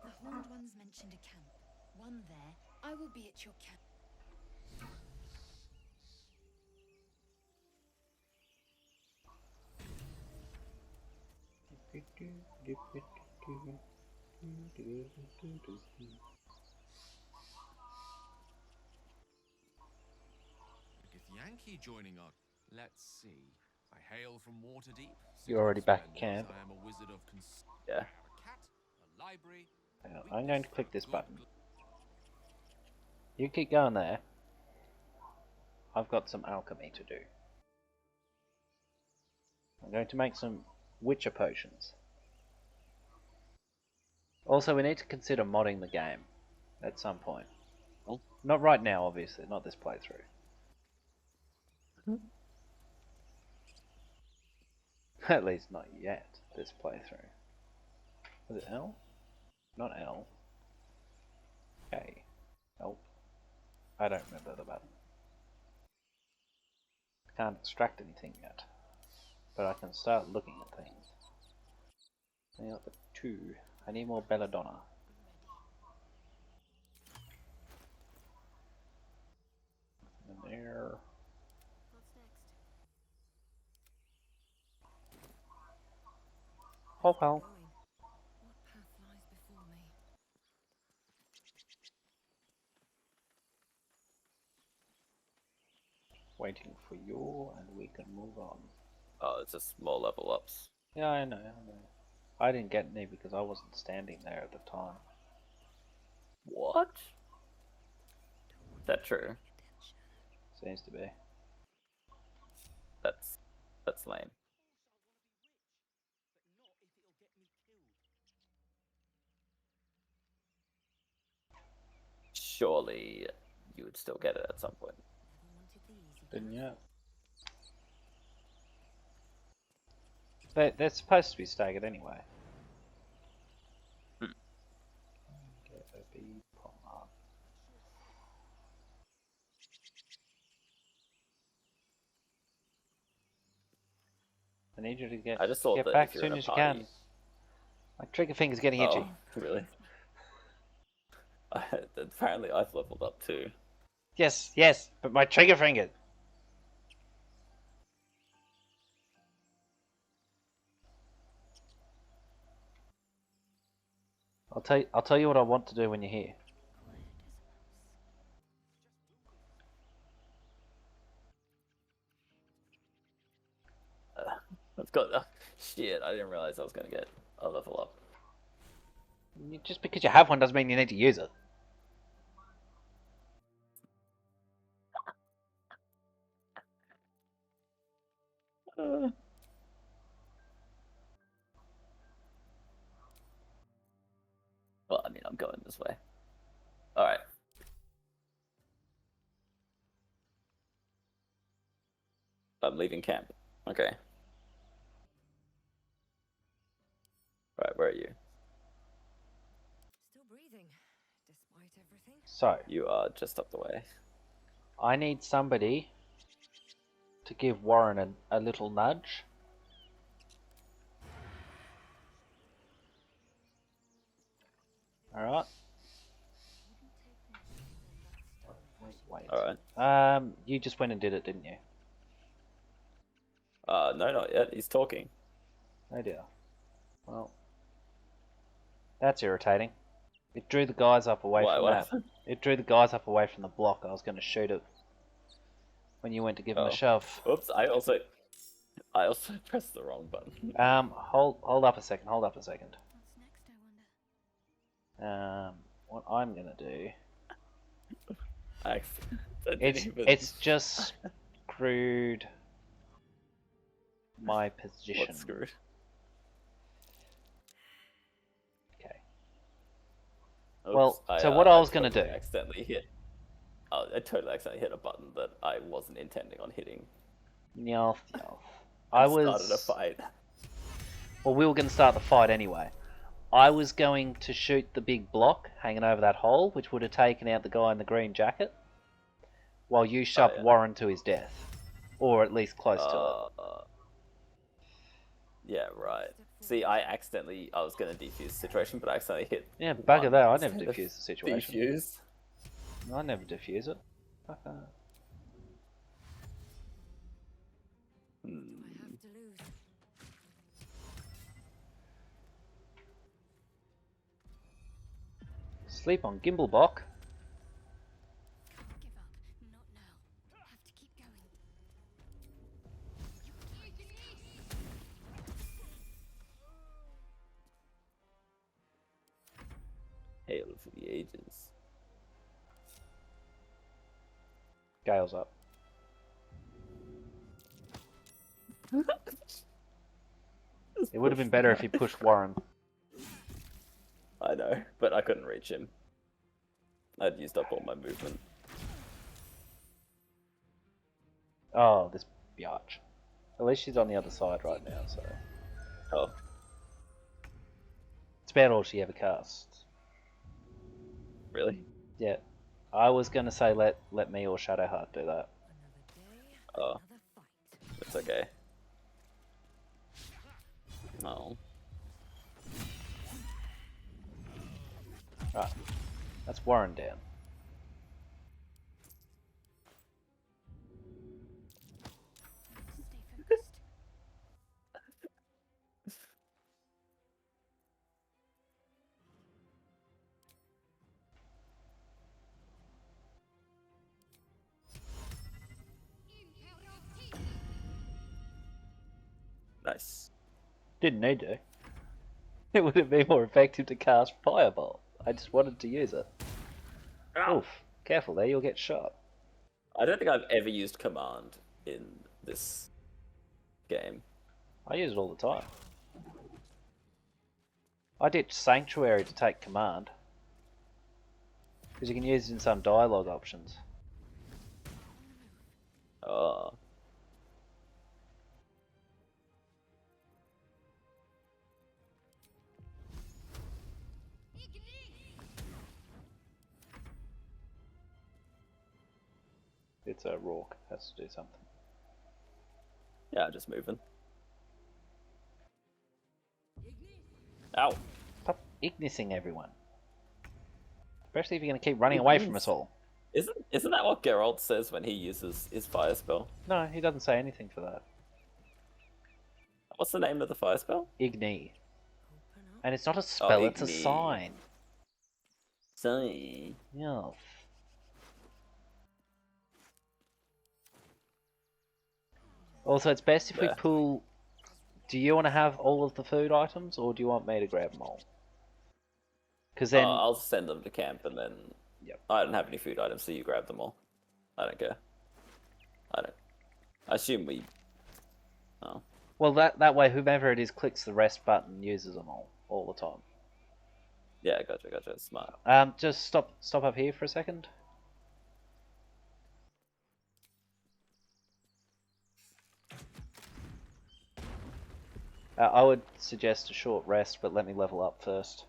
The Horned Ones mentioned a camp. One there. I will be at your camp. Yankee joining our. Let's see. I hail from Waterdeep. You're already back at camp. I am a wizard of Yeah. I have a cat, a library. Hang on, I'm going to click this button. You keep going there. I've got some alchemy to do. I'm going to make some Witcher potions. Also, we need to consider modding the game at some point. Well, not right now, obviously, not this playthrough. At least not yet, this playthrough. Was it L? Not L. K. Nope. I don't remember the button. I can't extract anything yet. But I can start looking at things. I got the 2. I need more belladonna. And there. What's next? Oh well. What path lies before me? Waiting for you, and we can move on. Oh, it's just more level ups. Yeah, I know. I didn't get any because I wasn't standing there at the time. What? Is that true? Seems to be. That's lame. Surely you would still get it at some point. Didn't yet. They're supposed to be staggered anyway. Get a bee pommer. I need you to I just thought get that back if as you're in soon a as you party... can. My trigger finger's getting itchy. Really? Apparently I've leveled up too. Yes, but my trigger finger. I'll tell you what I want to do when you're here. I've got shit. I didn't realize I was gonna get a level up. Just because you have one doesn't mean you need to use it. Well, I mean, I'm going this way. Alright. I'm leaving camp. Okay. Alright, where are you? Still breathing, despite everything. So, You are just up the way. I need somebody to give Warren a little nudge. Alright. wait. Alright. You just went and did it, didn't you? No, not yet. He's talking. Oh dear. Well, that's irritating. It drew the guys up away Why, from what that. happened? It drew the guys up away from the block. I was going to shoot it when you went to give him a shove. Oops, I also pressed the wrong button. Hold up a second. Hold up a second. What I'm gonna do. It's just screwed my position. What's screwed? Okay. Oops, Well, so what I was gonna do. Accidentally hit. I totally accidentally hit a button that I wasn't intending on hitting. Nyalf. Started a fight. Well, we were going to start the fight anyway. I was going to shoot the big block hanging over that hole, which would have taken out the guy in the green jacket, while you shoved Warren to his death. Or at least close to it. Yeah, right. See, I was going to defuse the situation, but I accidentally hit. Yeah, bugger that. I never defuse the situation. Defuse? I never defuse it. Fuck that. Sleep on Gimblebok. Hail for the ages. Gale's up. It would have been better if he pushed Warren. I know, but I couldn't reach him. I'd used up all my movement. Oh, this biatch. At least she's on the other side right now, so... Oh. It's about all she ever casts. Really? Yeah. I was gonna say let me or Shadowheart do that. Oh. It's okay. No. Right. That's Warren down. Nice. Didn't need to. It would have been more effective to cast Fireball. I just wanted to use it. Oof. Careful there, you'll get shot. I don't think I've ever used command in this game. I use it all the time. I ditched Sanctuary to take command. Because you can use it in some dialogue options. Oh. It's a Rourke, has to do something. Yeah, I'm just moving. Ow. Stop ignising everyone. Especially if you're going to keep running away from us all. Isn't that what Geralt says when he uses his fire spell? No, he doesn't say anything for that. What's the name of the fire spell? Igni. And it's not a spell, it's a Igni. sign. Sign. Yeah. Also, it's best if we pull... Do you want to have all of the food items, or do you want me to grab them all? Because then... I'll send them to camp, and then... Yep. I don't have any food items, so you grab them all. I don't care. I assume we... Oh. Well, that way, whomever it is clicks the rest button uses them all the time. Yeah, gotcha. Smart. Just stop up here for a second. I would suggest a short rest, but let me level up first.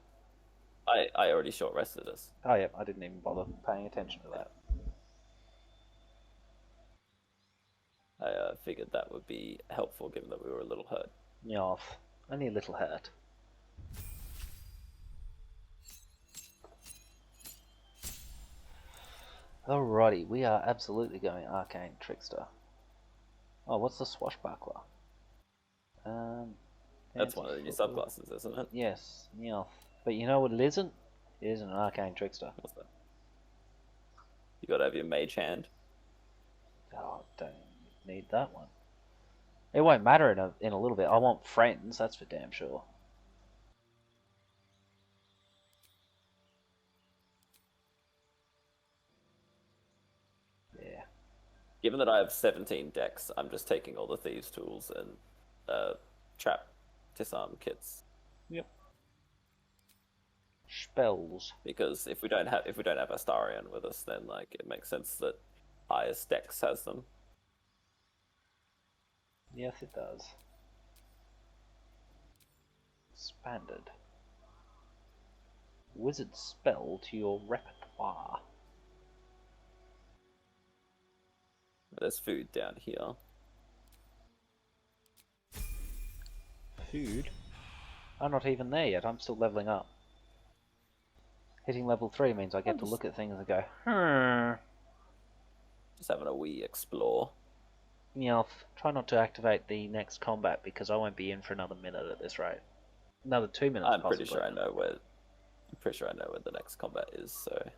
I already short rested us. Oh yeah, I didn't even bother paying attention to that. I figured that would be helpful given that we were a little hurt. Yeah, only a little hurt. Alrighty, we are absolutely going Arcane Trickster. Oh, what's the Swashbuckler? That's one of the new subclasses, isn't it? Yes, yeah. But you know what it isn't? It isn't an Arcane Trickster. What's that? You gotta have your mage hand. Oh, don't need that one. It won't matter in a little bit. I want friends, that's for damn sure. Yeah. Given that I have 17 decks, I'm just taking all the thieves' tools and trap disarm kits. Yep. Spells. Because if we don't have Astarion with us, then like it makes sense that highest decks has them. Yes, it does. Expanded. Wizard spell to your repertoire. There's food down here. Food? I'm not even there yet, I'm still leveling up. Hitting level 3 means I get to look at things and go, Just having a wee explore. Yeah, try not to activate the next combat because I won't be in for another minute at this rate. Another 2 minutes. I'm pretty sure I know where. I'm pretty sure I know where the next combat is. So.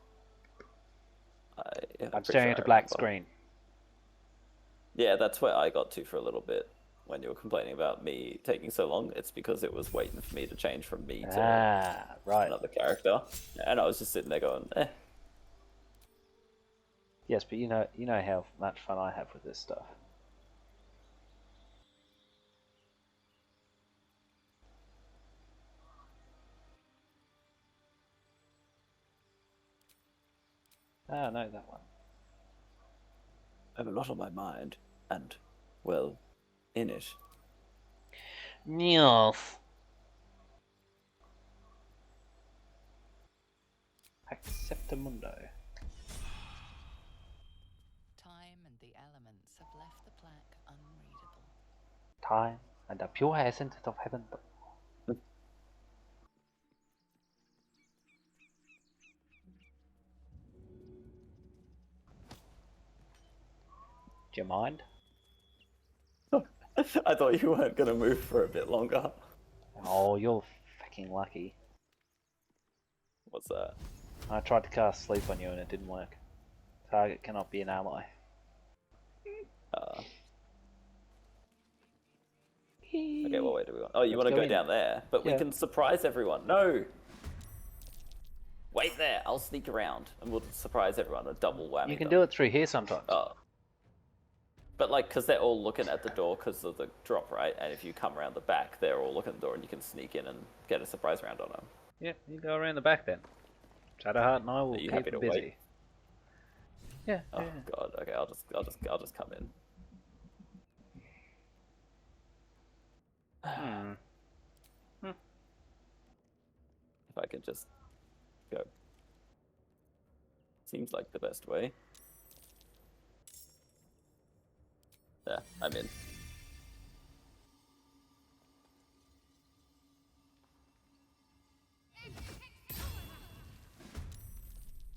I'm staring at a black screen. Yeah, that's where I got to for a little bit. When you were complaining about me taking so long, it's because it was waiting for me to change from me to another character, and I was just sitting there going, eh. Yes, but you know how much fun I have with this stuff. Ah, no, that one. I have a lot on my mind, and, well, in it. Yes. Acceptamundo. Time and the elements have left the plaque unreadable. Time and the pure essence of heaven. Do you mind? I thought you weren't going to move for a bit longer. Oh, you're fucking lucky. What's that? I tried to cast sleep on you and it didn't work. Target cannot be an ally. Okay, well, where do we want? Oh, you want to go down there? But we can surprise everyone. No! Wait there, I'll sneak around and we'll surprise everyone, a double whammy. You can do it through here sometimes. Oh. But like, because they're all looking at the door because of the drop, right? And if you come around the back, they're all looking at the door and you can sneak in and get a surprise round on them. Yeah, you go around the back then. Shadowheart and I will keep happy to busy. wait? Yeah. Oh god. Okay, I'll just come in. If I can just go. Seems like the best way. Yeah, I'm in.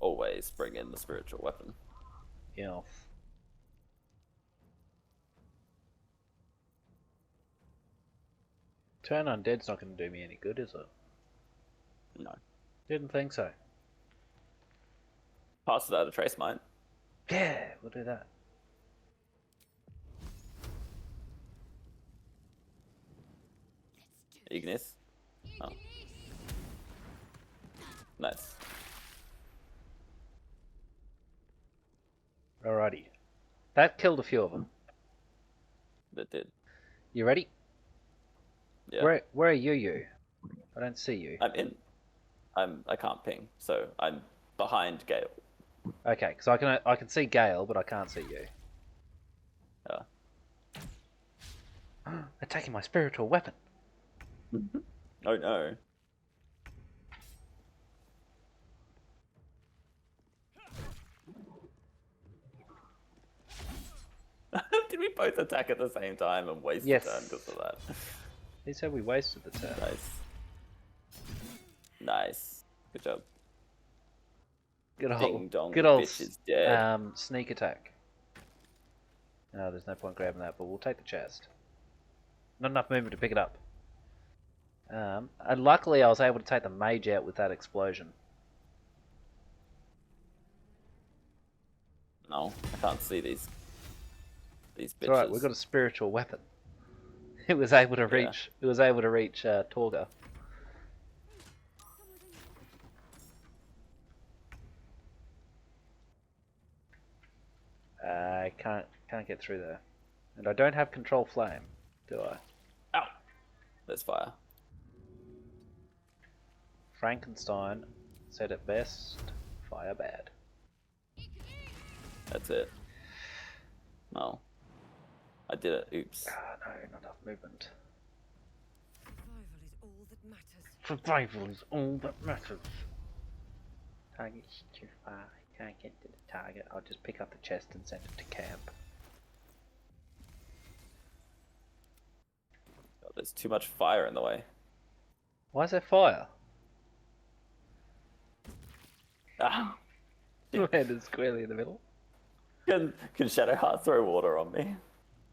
Always bring in the spiritual weapon. Yeah. Turn undead's not going to do me any good, is it? No. Didn't think so. Pass without a trace mine. Yeah, we'll do that. Ignis. Oh. Nice. Alrighty. That killed a few of them. That did. You ready? Yeah. Where are you? I don't see you. I'm in. I can't ping, so I'm behind Gale. Okay, because I can see Gale, but I can't see you. Attacking my spiritual weapon. Oh no. Did we both attack at the same time and waste a turn because of that? He said we wasted the turn. Nice. Nice. Good job. Ding dong, good the old bitch is dead. sneak attack. No, there's no point grabbing that, but we'll take the chest. Not enough movement to pick it up. And luckily I was able to take the mage out with that explosion. No, I can't see these bitches. It's alright, we've got a spiritual weapon. It was able to reach. It was able to reach Torga. I can't get through there, and I don't have control flame, do I? Ow! There's fire. Frankenstein said it best: fire bad. That's it. No. I did it. Oops. No, not enough movement. Survival is all that matters. Survival is all that matters. Target's too far. Can't get to the target. I'll just pick up the chest and send it to camp. God, there's too much fire in the way. Why is there fire? Ah! Your head is squarely in the middle. Can Shadowheart throw water on me?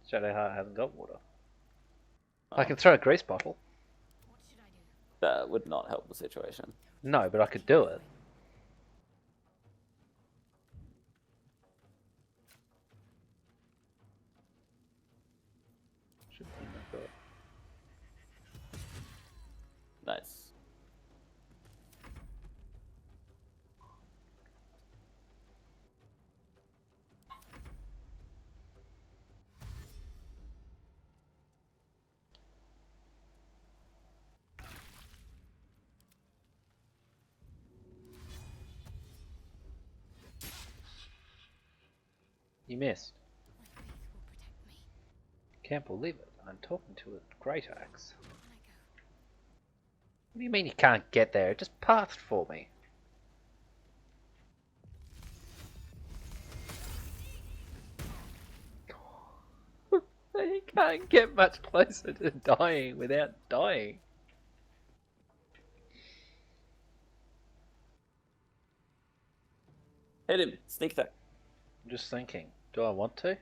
Shadowheart hasn't got water. Oh. I can throw a grease bottle. That would not help the situation. No, but I could do it. Nice. You missed. Can't believe it. I'm talking to a great axe. What do you mean you can't get there? It just passed for me. You can't get much closer to dying without dying. Hit him. Sneak attack. I'm just thinking, do I want to? I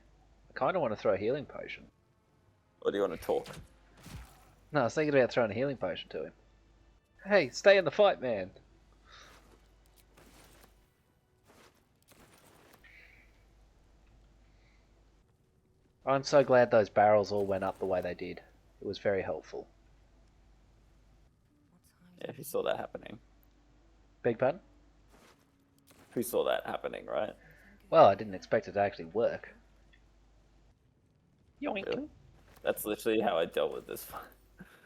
kind of want to throw a healing potion. Or do you want to talk? No, I was thinking about throwing a healing potion to him. Hey, stay in the fight, man. I'm so glad those barrels all went up the way they did. It was very helpful. Yeah, who saw that happening? Beg pardon? Who saw that happening, right? Well, I didn't expect it to actually work. Yoink. Really? That's literally how I dealt with this one.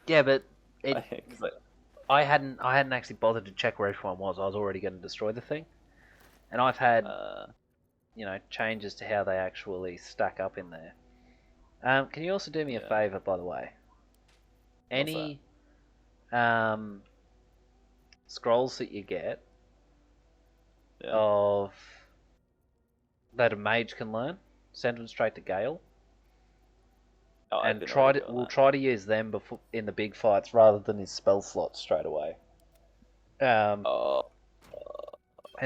Yeah, but it... Like, I hadn't actually bothered to check where everyone was. I was already going to destroy the thing. And I've had, you know, changes to how they actually stack up in there. Can you also do me a favour, by the way? Any scrolls that you get of that a mage can learn, send them straight to Gale. Oh, and we'll try to use them before in the big fights rather than his spell slots straight away. And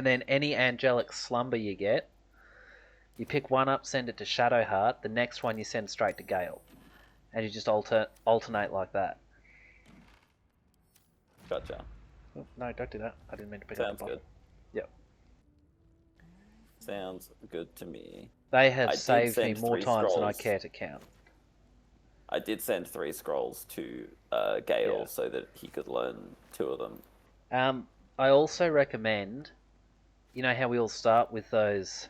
then any angelic slumber you get, you pick one up, send it to Shadowheart. The next one you send straight to Gale, and you just alternate like that. Gotcha. Oh, no, don't do that. I didn't mean to pick up the bottle. Sounds good. Yep. Sounds good to me. They have saved me more times than I care to count. I did send 3 scrolls to Gale so that he could learn 2 of them. I also recommend, you know how we all start with those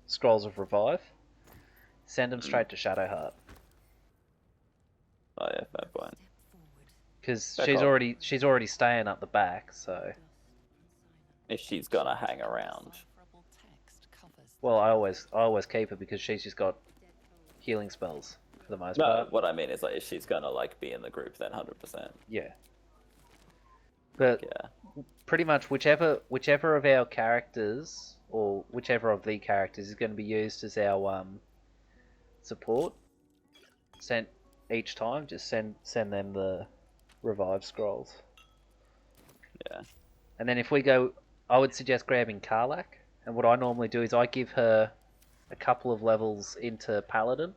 scrolls of revive? Send them straight to Shadowheart. Oh yeah, fair point. Because she's already staying up the back, so. If she's gonna hang around. Well, I always keep her because she's just got healing spells for the most part. What I mean is, like, if she's gonna like be in the group, then 100%. Yeah. But pretty much whichever of our characters or whichever of the characters is going to be used as our support, sent each time, just send them the revive scrolls. Yeah. And then if we go I would suggest grabbing Karlak. And what I normally do is I give her a couple of levels into Paladin,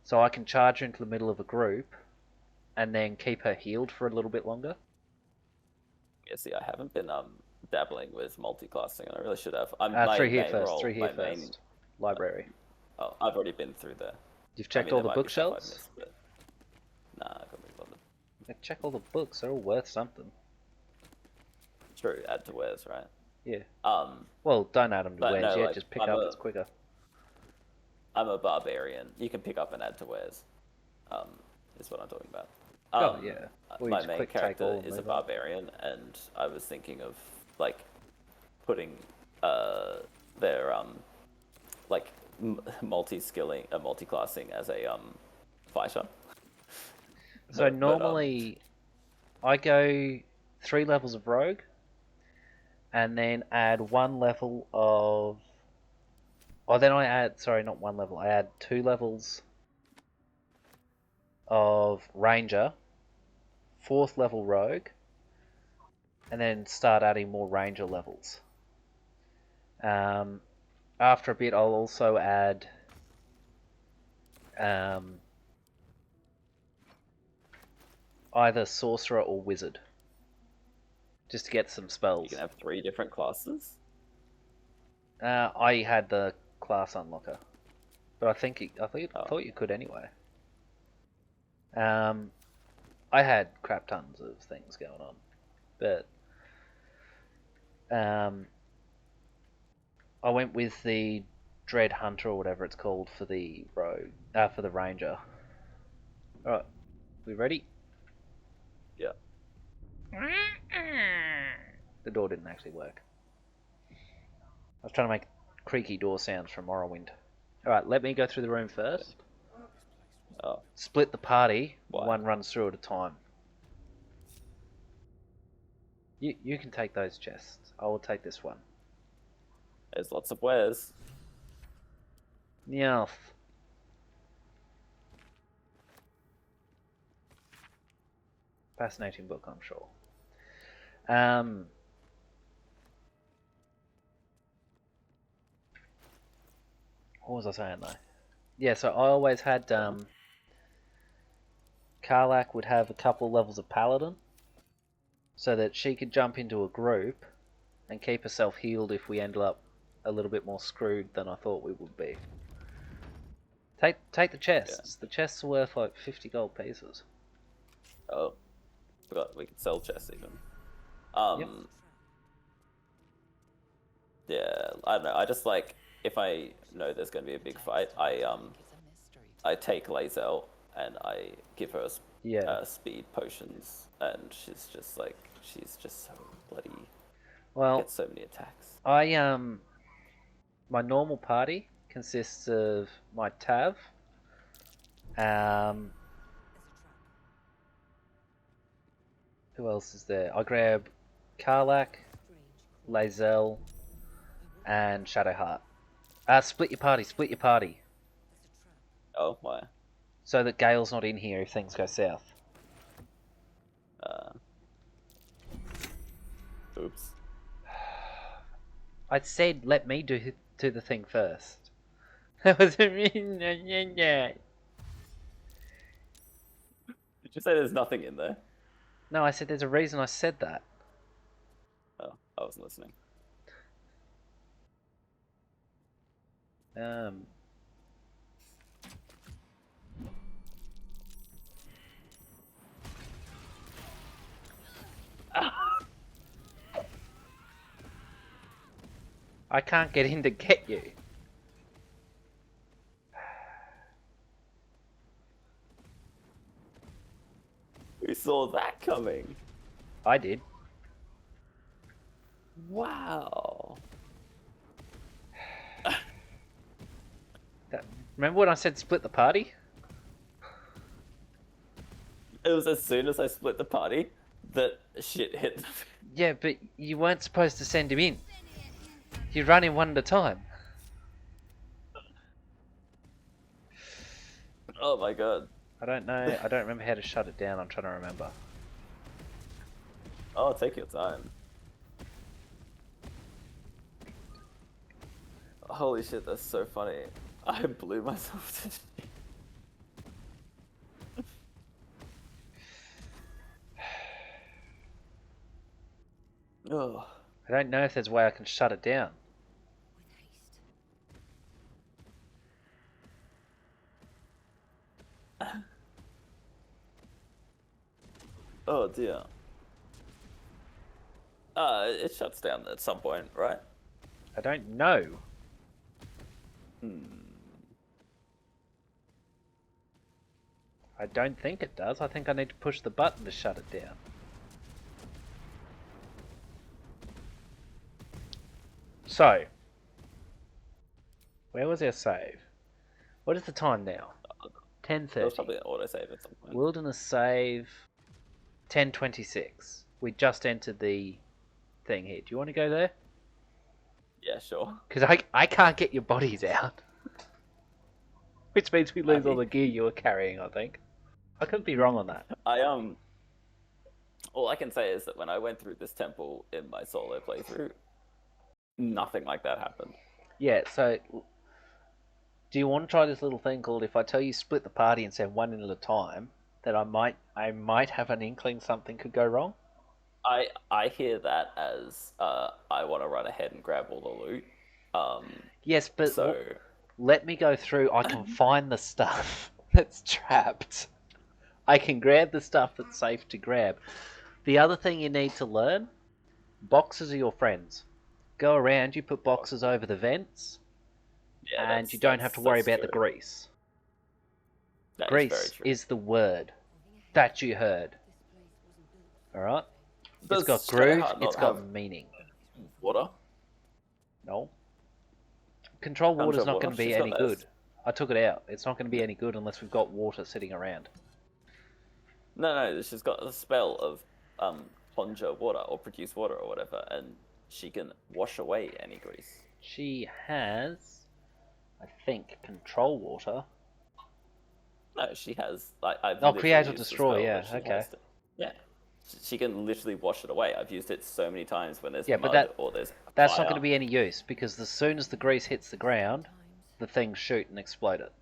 so I can charge her into the middle of a group, and then keep her healed for a little bit longer. Yeah, see, I haven't been dabbling with multi-classing, and I really should have. Through here first. Library. Oh, I've already been through there. You've checked all the bookshelves? Nah, I can't be bothered. Check all the books, they're all worth something. True, add to wares, right? Yeah. Well, don't add them to wares yet, like, just pick up, it's quicker. I'm a barbarian. You can pick up and add to wares. Is what I'm talking about. Yeah. My main character is a barbarian, and I was thinking of like putting their like multi-classing as a fighter. So normally, I go 3 levels of rogue, and then add 1 level of. Oh, then I add. Sorry, not 1 level. I add 2 levels of ranger, 4th level rogue, and then start adding more ranger levels. After a bit, I'll also add either sorcerer or wizard, just to get some spells. You can have 3 different classes. I had the class unlocker, but I thought you could anyway. I had crap tons of things going on, but I went with the Dread Hunter or whatever it's called for the rogue, for the ranger. All right, we ready? Yeah. The door didn't actually work. I was trying to make creaky door sounds from Morrowind. Alright, let me go through the room first. Oh. Split the party. One runs through at a time. You can take those chests. I will take this one. There's lots of wares. Yeah. Fascinating book, I'm sure. What was I saying though? Yeah, so I always had Karlak would have a couple levels of Paladin, so that she could jump into a group and keep herself healed if we ended up a little bit more screwed than I thought we would be. Take the chests. Yeah. The chests are worth like 50 gold pieces. Oh, forgot we could sell chests even. Yep. Yeah, I don't know. I just like, if I know there's going to be a big fight, I take Lae'zel and I give her speed potions, and she's just so bloody. Gets so many attacks. My normal party consists of my Tav, who else is there? I grab Karlak, Lae'zel, and Shadowheart. Split your party. Oh, why? So that Gale's not in here if things go south. Oops. I said let me do the thing first. That wasn't me. Did you say there's nothing in there? No, I said there's a reason I said that. Oh, I wasn't listening. I can't get in to get you. Who saw that coming? I did. Wow. Remember when I said split the party? It was as soon as I split the party that shit hit the... Yeah, but you weren't supposed to send him in. You run him one at a time. Oh my god. I don't know. I don't remember how to shut it down. I'm trying to remember. Oh, take your time. Holy shit, that's so funny. I blew myself to shit. Oh. I don't know if there's a way I can shut it down. Oh dear. It shuts down at some point, right? I don't know. I don't think it does. I think I need to push the button to shut it down. So, where was our save? What is the time now? 10:30. There was probably an autosave at some point. Wilderness save 10:26. We just entered the thing here. Do you want to go there? Yeah, sure. Because I can't get your bodies out. Which means we lose all the gear you were carrying, I think. I could be wrong on that. All I can say is that when I went through this temple in my solo playthrough, nothing like that happened. Yeah, so do you want to try this little thing called if I tell you split the party and send one in at a time, that I might have an inkling something could go wrong? I hear that as I want to run ahead and grab all the loot. Yes, but so let me go through. I can find the stuff that's trapped. I can grab the stuff that's safe to grab. The other thing you need to learn, boxes are your friends. Go around, you put boxes over the vents, and you don't have to worry about the grease. Grease is the word that you heard. Alright? It's got groove, it's got meaning. Water? No. Control water's not going to be any good. I took it out. It's not going to be any good unless we've got water sitting around. No, she's got a spell of conjure water or produce water or whatever, and she can wash away any grease. She has, I think, control water. No, she has like create or destroy. Yeah, okay. Yeah, she can literally wash it away. I've used it so many times when there's yeah, mud but or there's that's fire. not going to be any use because as soon as the grease hits the ground, the things shoot and explode it.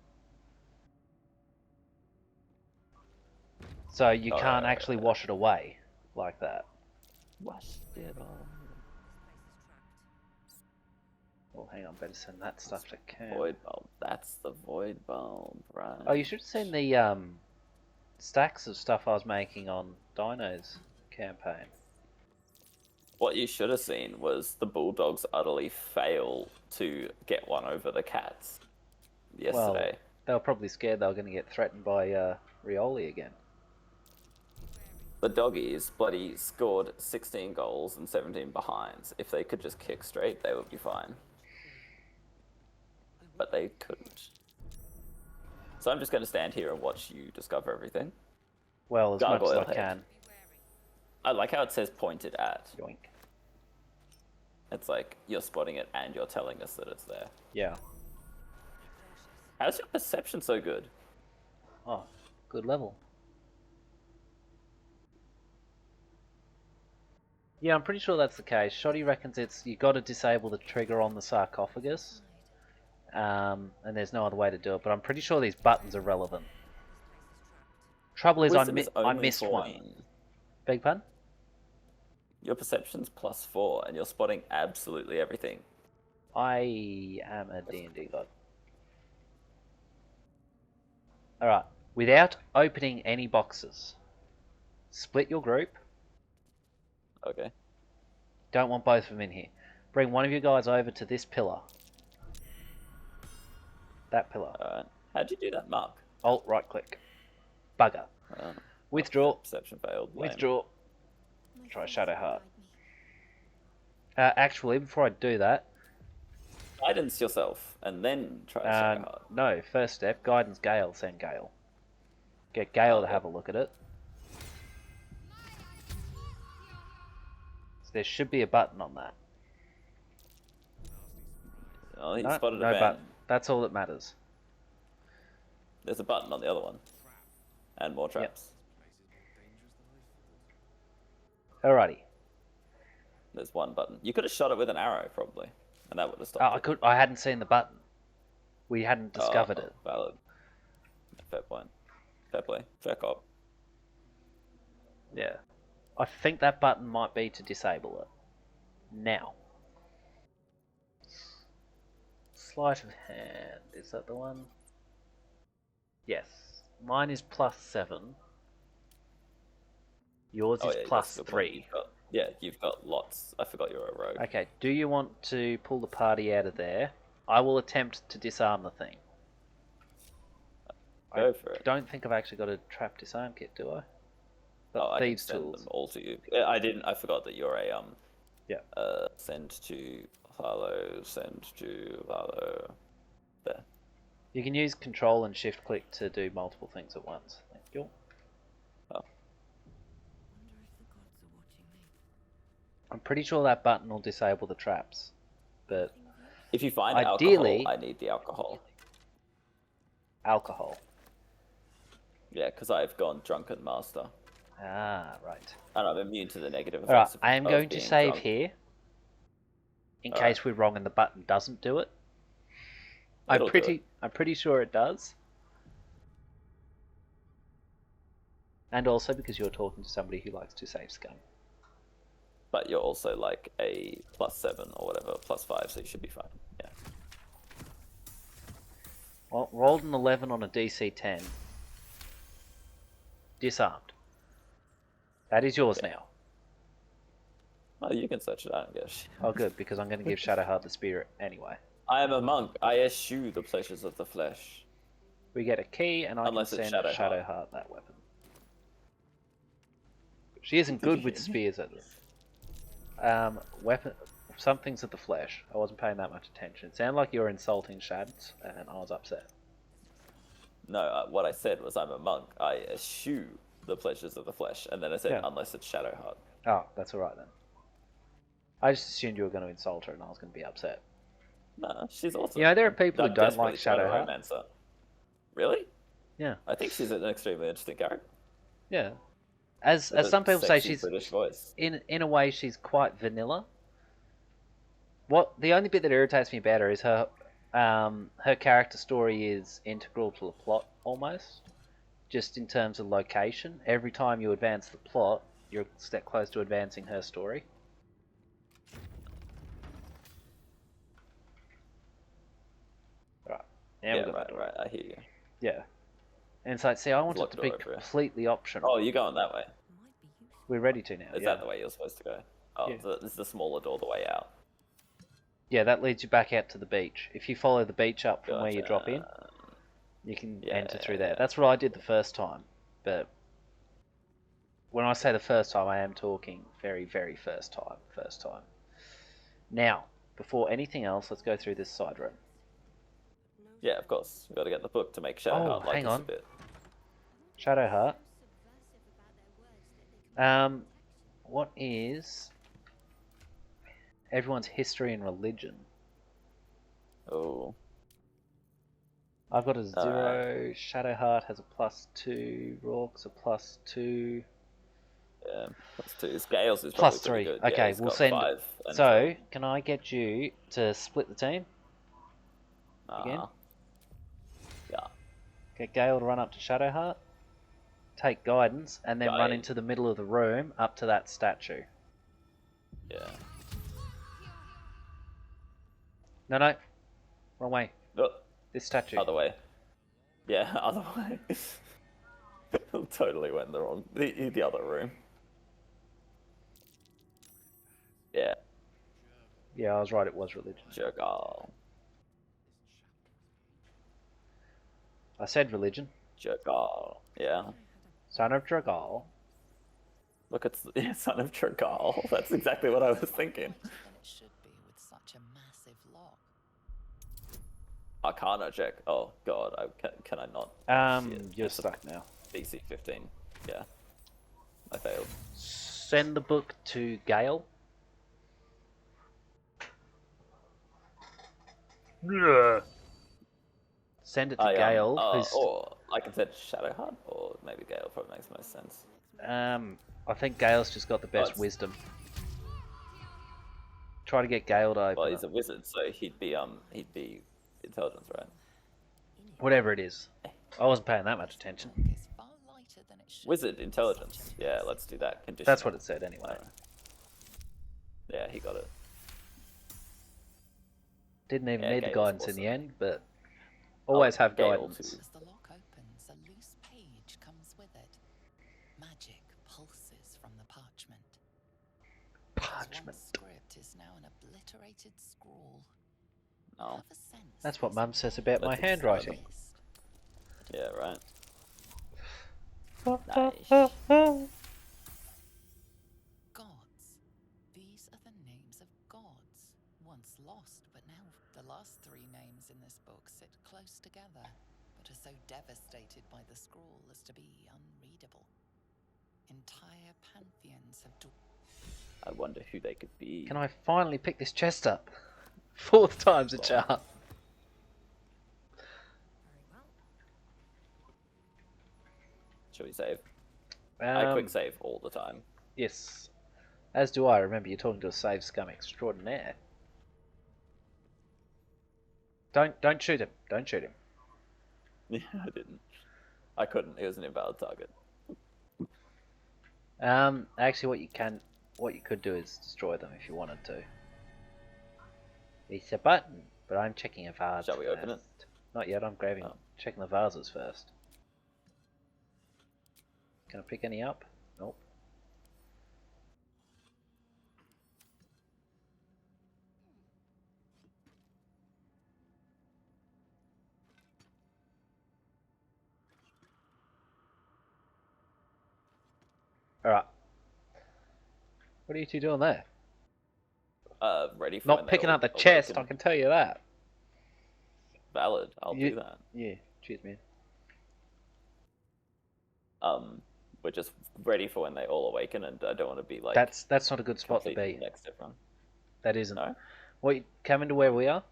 So you can't actually wash it away like that. Wash it on. Oh, hang on, better send that stuff to Cam. Void bulb. That's the void bulb, right? Oh, you should have seen the stacks of stuff I was making on Dino's campaign. What you should have seen was the bulldogs utterly fail to get one over the cats yesterday. Well, they were probably scared they were going to get threatened by Rioli again. The doggies bloody scored 16 goals and 17 behinds. If they could just kick straight, they would be fine. But they couldn't. So I'm just going to stand here and watch you discover everything. Well, as much as I head. can. I like how it says pointed at. Yoink. It's like you're spotting it and you're telling us that it's there. Yeah. How's your perception so good? Oh, good level. Yeah, I'm pretty sure that's the case. Shoddy reckons you got to disable the trigger on the sarcophagus, and there's no other way to do it. But I'm pretty sure these buttons are relevant. Trouble is, I missed one. Beg pardon? Your perception's +4, and you're spotting absolutely everything. I am a D&D god. All right, without opening any boxes, split your group. Okay. Don't want both of them in here. Bring one of you guys over to this pillar. That pillar. Alright. How'd you do that, Mark? Alt right click. Bugger. Withdraw. Perception failed. Lame. Withdraw. Try Shadow Heart. Actually, before I do that... Guidance yourself, and then try Shadow Heart. No, first step, guidance Gale, send Gale. Get Gale to have a look at it. There should be a button on that. Oh, he spotted a van. Button. That's all that matters. There's a button on the other one. And more traps. Yep. Alrighty. There's one button. You could have shot it with an arrow, probably. and that would have stopped it. I hadn't seen the button. We hadn't discovered it. Valid. Fair point. Fair play. Fair cop. Yeah. I think that button might be to disable it. Now. Sleight of hand. Is that the one? Yes. Mine is +7. Yours is +3. You've got lots. I forgot you're a rogue. Okay, do you want to pull the party out of there? I will attempt to disarm the thing. Go for it. I don't think I've actually got a trap disarm kit, do I? I can send them all to you. I didn't. I forgot that you're a send to Harlow. Send to Harlow. There. You can use Control and Shift click to do multiple things at once. Thank you. Oh. I'm pretty sure that button will disable the traps, but if you find ideally, alcohol, I need the alcohol. Alcohol. Yeah, because I've gone drunken master. Ah, right. And I'm immune to the negative effects. Alright, of I am going to save drunk. here. In case we're wrong and the button doesn't do it. I'm pretty sure it does. And also because you're talking to somebody who likes to save scum. But you're also like a +7 or whatever, +5, so you should be fine. Yeah. Well, rolled an 11 on a DC 10. Disarmed. That is yours now. Oh, you can search it out, I guess. Oh, good, because I'm going to give Shadowheart the spirit anyway. I am a monk. I eschew the pleasures of the flesh. We get a key, and I Unless can it's send Shadowheart. Shadowheart that weapon. She isn't good with spears at them. Weapon. Some things of the flesh. I wasn't paying that much attention. It sounded like you were insulting Shads, and I was upset. No, what I said was I'm a monk. I eschew the pleasures of the flesh, and then I said unless it's Shadowheart. Oh, that's alright then. I just assumed you were going to insult her, and I was going to be upset. Nah, she's awesome. You know, there are people who I'm don't like desperately trying to Shadowheart. romance her. Really? Yeah. I think she's an extremely interesting character. Yeah. As With a some people say, sexy she's British voice. in a way she's quite vanilla. The only bit that irritates me about her is her character story is integral to the plot almost, just in terms of location. Every time you advance the plot, you're a step close to advancing her story. Right. Now we've got right. I hear you. Yeah. And it's like, see, I want it to be completely optional. Oh, you're going that way. We're ready to now. Is that the way you're supposed to go? Oh, this is the smaller door the way out. Yeah, that leads you back out to the beach. If you follow the beach up from where you drop in, you can enter through there. That's what I did the first time. But when I say the first time, I am talking very, very first time. Now, before anything else, let's go through this side room. Yeah, of course. We've got to get the book to make Shadowheart like hang us on. a bit. Shadowheart. What is everyone's history and religion? Oh. I've got a 0. Shadowheart has a +2. Rourke's a +2. Yeah, +2. Scales is +3. probably pretty good. Okay, he's we'll got send. 5 and So, can I get you to split the team? Again? Yeah. Get Gale to run up to Shadowheart. Take guidance, and then run Guide. into the middle of the room up to that statue. Yeah. No. Wrong way. Oh, This statue. other way. Yeah, other way. Totally went the other room. Yeah. Yeah, I was right, it was religion. Jergal. I said religion. Jergal. Yeah. Son of Dragal. Look, it's son of Jergal. That's exactly what I was thinking. Than it should be with such a massive lock. Arcana check. Oh god, can I not? You're stuck now. DC 15. Yeah. I failed. Send the book to Gale. Send it to Gale. Or I can send Shadowheart, or maybe Gale probably makes most sense. I think Gale's just got the best wisdom. Try to get Gale to open Well, it. he's a wizard, so he'd be intelligence, right? Whatever it is. I wasn't paying that much attention. Wizard intelligence. Yeah, let's do that. Conditional. That's what it said anyway. Yeah, he got it. Didn't even Yeah, need the Gale's guidance in awesome. the end, but always have Gale guidance. As the lock opens, a loose page comes with it. Magic pulses from the parchment. Parchment. One script is now an obliterated scrawl. Oh. That's what Mum says about my handwriting. Yeah, right. Gods. These are the names of gods, once lost, but now the last three names in this book sit close together, but are so devastated by the scroll as to be unreadable. Entire pantheons have... I wonder who they could be. Can I finally pick this chest up? 4th time's a charm. Shall we save? I quick save all the time. Yes. As do I. Remember, you're talking to a save scum extraordinaire. Don't shoot him. Don't shoot him. Yeah, I didn't. I couldn't. It was an invalid target. Actually, what you could do is destroy them if you wanted to. It's a button, but I'm checking a vase. Shall we open it? Not yet. I'm checking the vases first. Can I pick any up? Nope. Alright. What are you two doing there? Ready for Not picking up the chest, I can tell you that. Valid. I'll do that. Yeah, cheers, man. We're just ready for when they all awaken, and I don't want to be like... That's not a good spot to be. Next to everyone. That isn't. No? What, coming to where we are?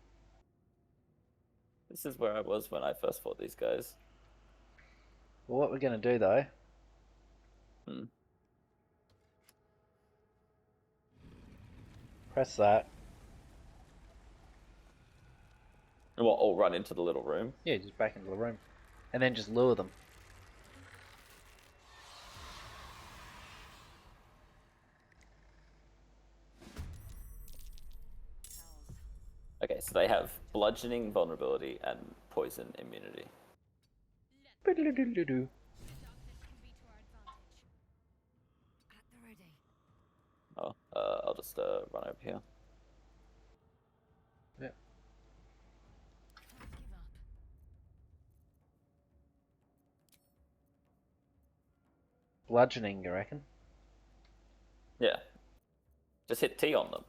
This is where I was when I first fought these guys. Well, what we're going to do, though... Press that. And what, all run into the little room? Yeah, just back into the room. And then just lure them. Okay, so they have bludgeoning vulnerability and poison immunity. Oh, I'll just run over here. Yeah. Bludgeoning, you reckon? Yeah. Just hit T on them.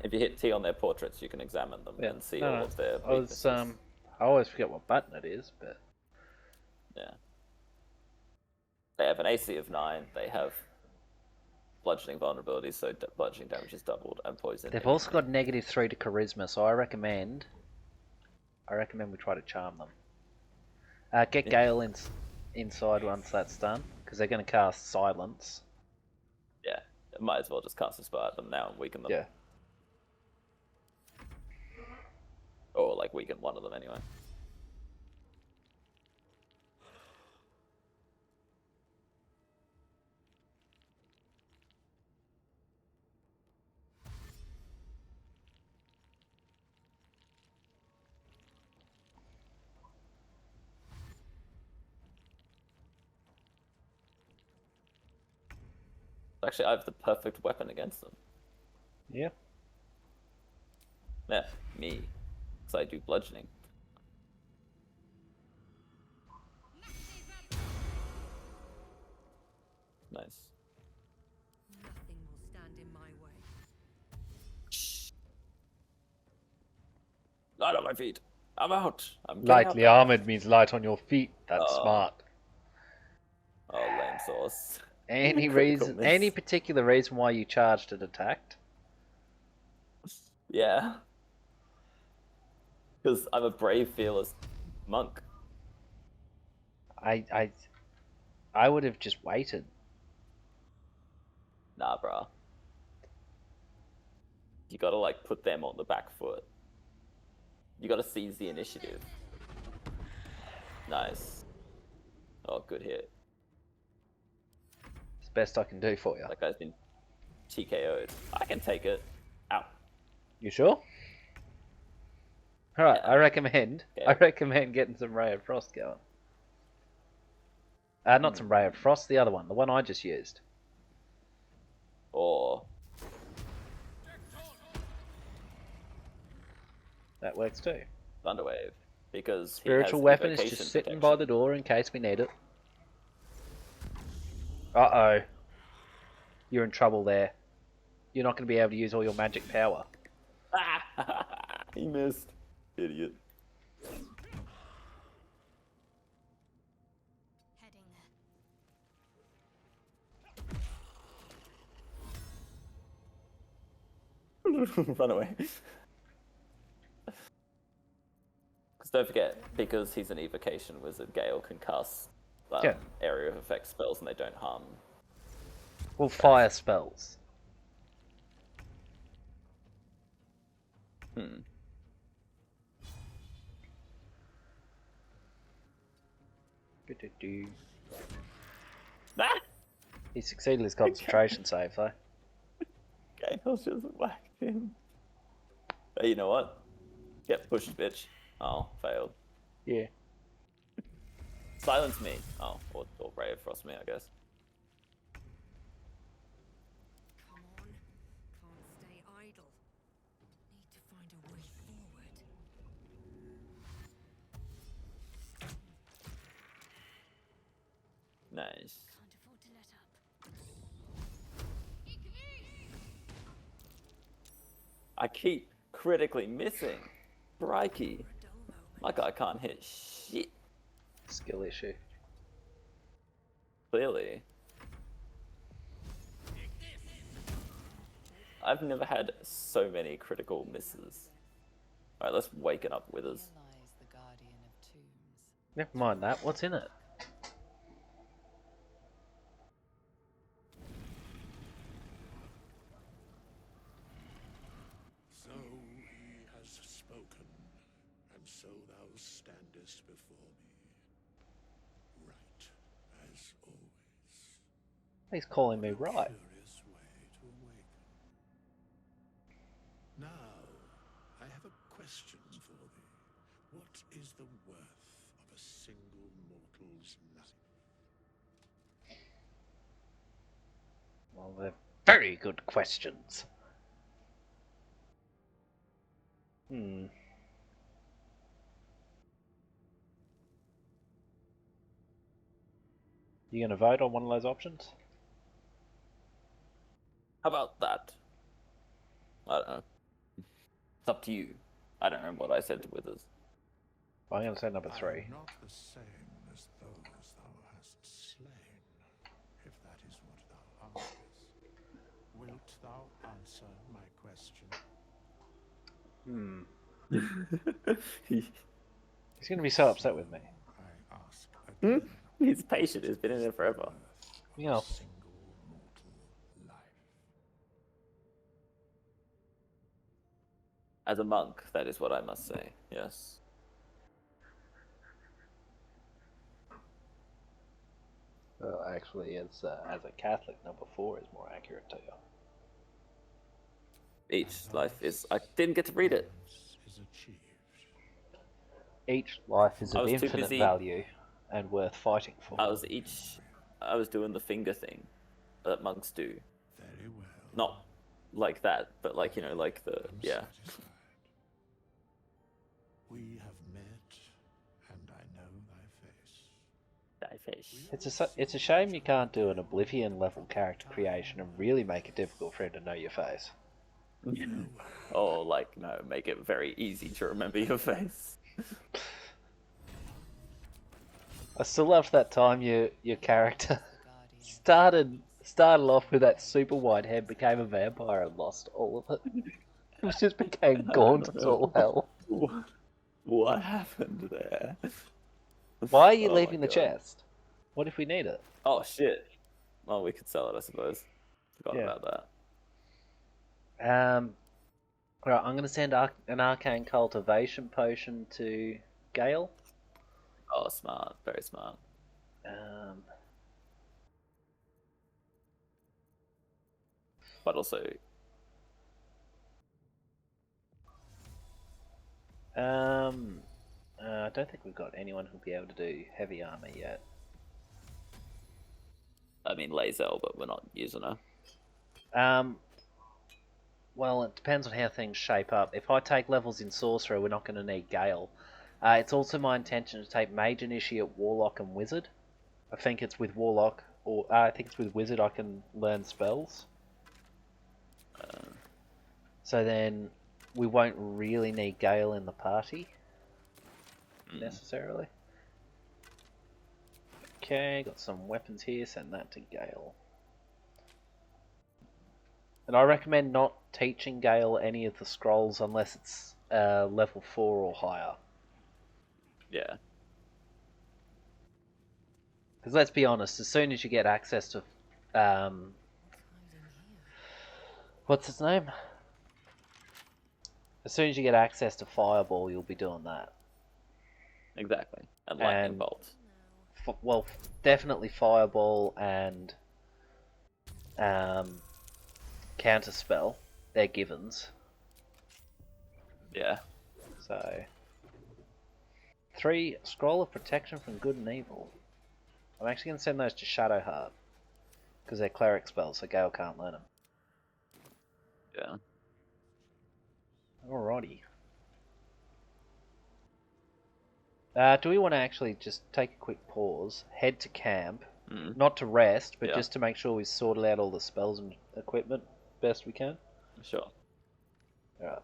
If you hit T on their portraits, you can examine them and see all of their weaknesses. I always forget what button it is, but... Yeah. They have an AC of 9, they have bludgeoning vulnerability, so bludgeoning damage is doubled, and poison. They've also got -3 to charisma, so I recommend we try to charm them. Get Gale inside once that's done, because they're going to cast Silence. Yeah, might as well just cast a spell at them now and weaken them. Yeah. Or, like, weaken one of them anyway. Actually, I have the perfect weapon against them. Yeah. Yeah, me. Because I do bludgeoning. Nice. Nothing will stand in my way. Light on my feet. I'm out. I'm getting Lightly out. armored means light on your feet. That's smart. Oh, lame sauce. Any reason, any particular reason why you charged and attacked? Yeah. Because I'm a brave, fearless monk. I would have just waited. Nah, bruh. You gotta, like, put them on the back foot. You gotta seize the initiative. Nice. Oh, good hit. It's the best I can do for you. That guy's been TKO'd. I can take it. Ow. You sure? Alright, Yeah. I recommend getting some Ray of Frost going. Not some Ray of Frost, the other one, the one I just used. Or that works too. Thunderwave, because Spiritual weapon is just sitting by the door in case we need it. Uh-oh. You're in trouble there. You're not going to be able to use all your magic power. He missed. Idiot. Run away. Because don't forget, because he's an evocation wizard, Gale can cast area of effect spells and they don't harm. Well, fire spells. Ah! He succeeded his concentration save, though. Gale's just whacked him. Hey, you know what? Get pushed, bitch. Oh, failed. Yeah. Silence me. Oh, or Ray of Frost me, I guess. Come on. Can't stay idle. Need to find a way forward. Nice. Can't afford to let up. I keep critically missing. Crikey. My guy can't hit shit. Skill issue. Clearly. I've never had so many critical misses. Alright, let's wake it up, Withers. Never mind that. What's in it? So he has spoken, and so thou standest before me. Right, as always. He's calling me right. Curious way to awaken. Now, I have a question for thee. What is the worth of a single mortal's life? Well, they're very good questions. You gonna vote on one of those options? How about that? I don't know. It's up to you. I don't know what I said to Withers. I'm gonna say number 3. Not the same as those thou hast slain, if that is what thou askest. Wilt thou answer my question? He's gonna be so upset with me. I ask again. He's patient. He's been in there forever. Yeah. As a monk, that is what I must say. Yes. Well, actually, as a Catholic, number 4 is more accurate to you. Each life is... I didn't get to read it. Each life is I of was too infinite busy- value and worth fighting for. I was doing the finger thing that monks do. Very well. Not like that, but like, you know, like the... Yeah. We have met, and I know thy face. It's a shame you can't do an Oblivion level character creation and really make it difficult for him to know your face. Or like, no, make it very easy to remember your face. I still love that time your character started off with that super wide head, became a vampire and lost all of it. It just became gaunt as all hell. What happened there? Why are you Oh leaving my the God. chest? What if we need it? Oh shit. Well, we could sell it, I suppose. Forgot Yeah. about that. Right, I'm going to send an arcane cultivation potion to Gale. Oh, smart. Very smart. But also... I don't think we've got anyone who'll be able to do heavy armor yet. I mean, Lae'zel, but we're not using her. Well, it depends on how things shape up. If I take levels in Sorcerer, we're not going to need Gale. It's also my intention to take Mage Initiate, Warlock, and Wizard. I think it's with Warlock, or I think it's with Wizard I can learn spells. So then we won't really need Gale in the party, necessarily. Okay, got some weapons here, send that to Gale. And I recommend not teaching Gale any of the scrolls unless it's level 4 or higher. Yeah. Because let's be honest, as soon as you get access to... what's his name? As soon as you get access to Fireball, you'll be doing that. Exactly. And Lightning Bolt. Well, definitely Fireball and Counterspell. They're givens. Yeah. So... 3, Scroll of Protection from Good and Evil. I'm actually going to send those to Shadowheart. Because they're cleric spells, so Gale can't learn them. Yeah. Alrighty. Do we want to actually just take a quick pause, head to camp, not to rest, but just to make sure we've sorted out all the spells and equipment best we can? Sure. Alright.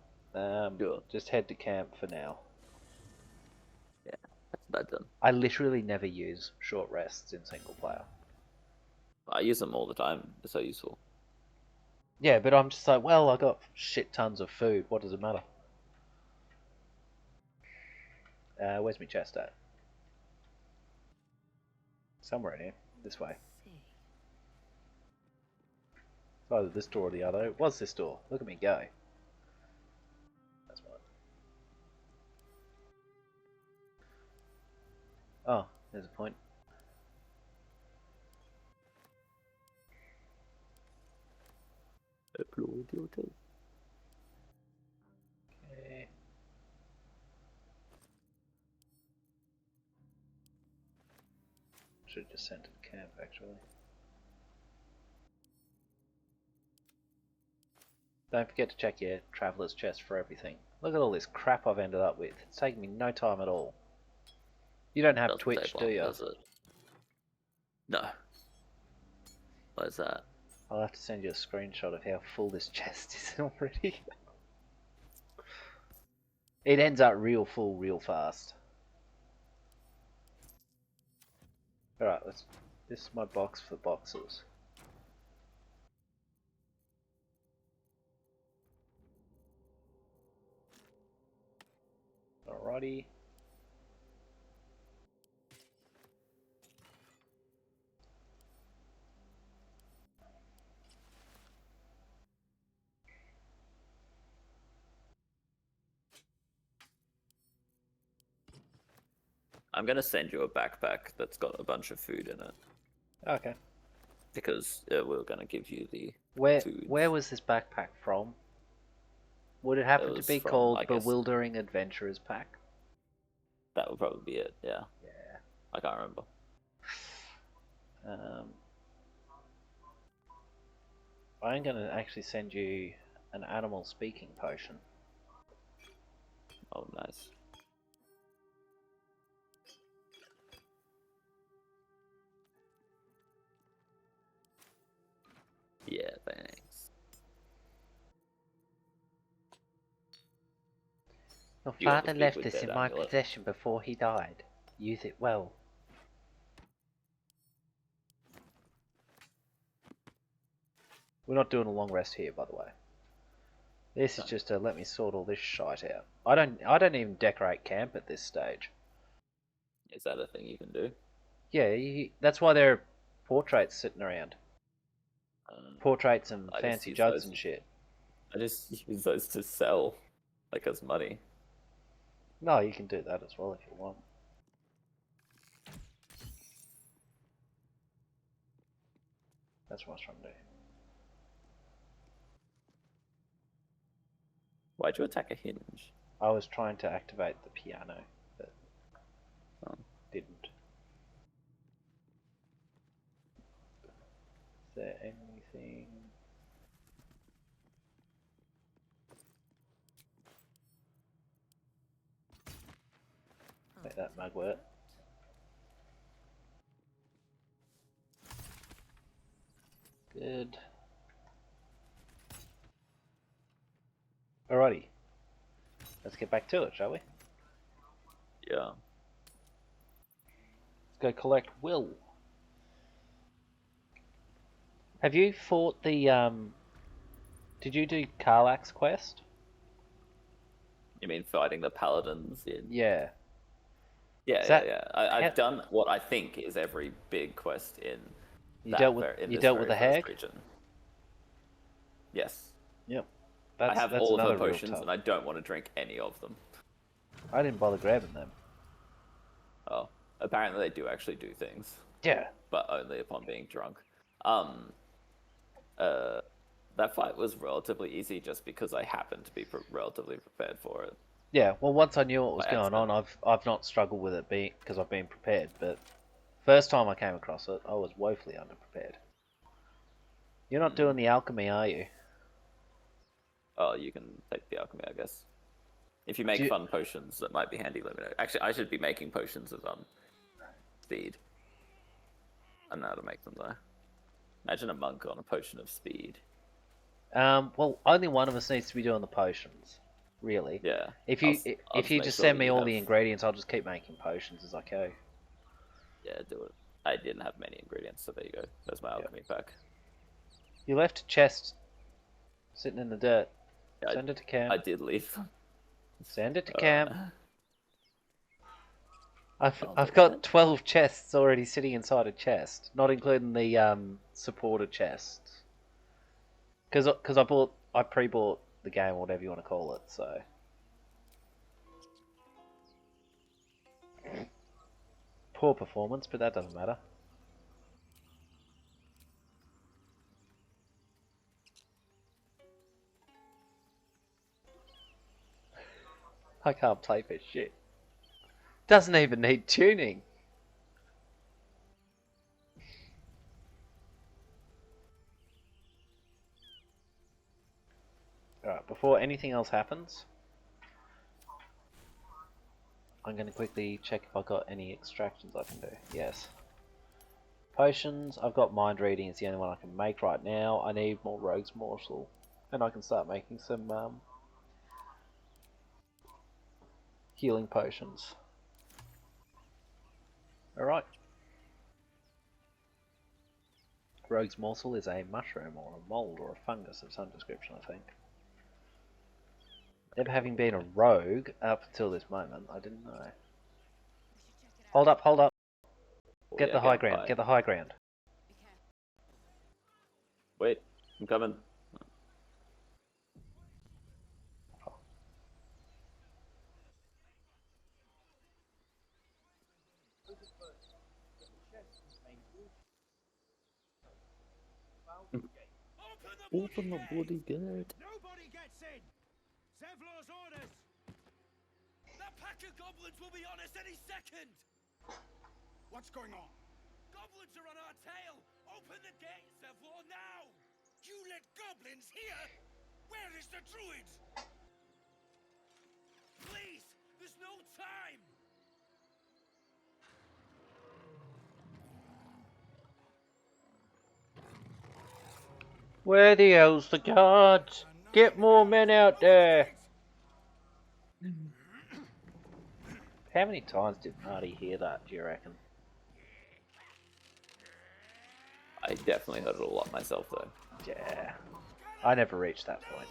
Just head to camp for now. Yeah, that's that done. I literally never use short rests in single player. I use them all the time. They're so useful. Yeah, but I'm just like, well, I got shit tons of food. What does it matter? Where's my chest at? Somewhere in here. This way. It's either this door or the other. It was this door. Look at me go. That's one. Oh, there's a point. Okay. Should have just sent it to camp, actually. Don't forget to check your traveler's chest for everything. Look at all this crap I've ended up with. It's taken me no time at all. You don't have Twitch, do you? Does it? No. What is that? I'll have to send you a screenshot of how full this chest is already. It ends up real full real fast. Alright, this is my box for boxes. Alrighty. I'm gonna send you a backpack that's got a bunch of food in it. Okay. Because we're gonna give you the food. Where was this backpack from? Would it happen to be called I guess, Bewildering Adventurers Pack? That would probably be it, yeah. Yeah. I can't remember. I'm going to actually send you an animal speaking potion. Oh, nice. Yeah, thanks. Your father left this in my possession before he died. Use it well. We're not doing a long rest here, by the way. This is just to let me sort all this shite out. I don't even decorate camp at this stage. Is that a thing you can do? Yeah, that's why there are portraits sitting around. portraits and I just fancy use jugs those. and shit. I just use those to sell, like as money. No, you can do that as well if you want. That's what I was trying to do. Why'd you attack a hinge? I was trying to activate the piano, but didn't. Is there anything? Make that mug work. Good. Alrighty. Let's get back to it, shall we? Yeah. Let's go collect Will. Have you fought the did you do Karlach's quest? You mean fighting the paladins in? Yeah. Yeah. I've done what I think is every big quest in. You dealt with the hag? Region. Yes. Yep. I have that's all of her another real potions, tough. and I don't want to drink any of them. I didn't bother grabbing them. Oh, apparently they do actually do things. Yeah. But only upon being drunk. That fight was relatively easy just because I happened to be relatively prepared for it. Yeah, well, once I knew what was By going on, accident. I've not struggled with it because I've been prepared. But first time I came across it, I was woefully underprepared. You're not doing the alchemy, are you? Oh, you can take the alchemy, I guess. If you make fun potions, that might be handy. Let me know. Actually, I should be making potions of speed. I don't know how to make them though. Imagine a monk on a potion of speed. Well, only one of us needs to be doing the potions, really. Yeah. If you I'll if you make just sure send that me you all have- the ingredients, I'll just keep making potions as I go. Yeah, do it. I didn't have many ingredients, so there you go. There's my alchemy pack. You left a chest sitting in the dirt. Yeah, Send it to camp. I did leave. Send it to camp. I'll I've do got that. 12 chests already sitting inside a chest, not including the supporter chests. Because I pre-bought the game, or whatever you want to call it. So poor performance, but that doesn't matter. I can't play for shit. Doesn't even need tuning. Alright, before anything else happens, I'm going to quickly check if I've got any extractions I can do. Yes. Potions, I've got mind reading, it's the only one I can make right now. I need more rogue's morsel. And I can start making some healing potions. Alright. Rogue's morsel is a mushroom or a mold or a fungus of some description, I think. Never having been a rogue up until this moment, I didn't know. Hold up, hold up. Get the high ground, get the high ground. Wait, I'm coming. Open the bloody gate. Nobody gets in! Zevlor's orders! That pack of goblins will be on us any second! What's going on? Goblins are on our tail! Open the gate, Zevlor, now! You let goblins here? Where is the druid? Please! There's no time! Where the hell's the guards? Get more men out there! How many times did Marty hear that, do you reckon? I definitely heard it a lot myself, though. Yeah. I never reached that point.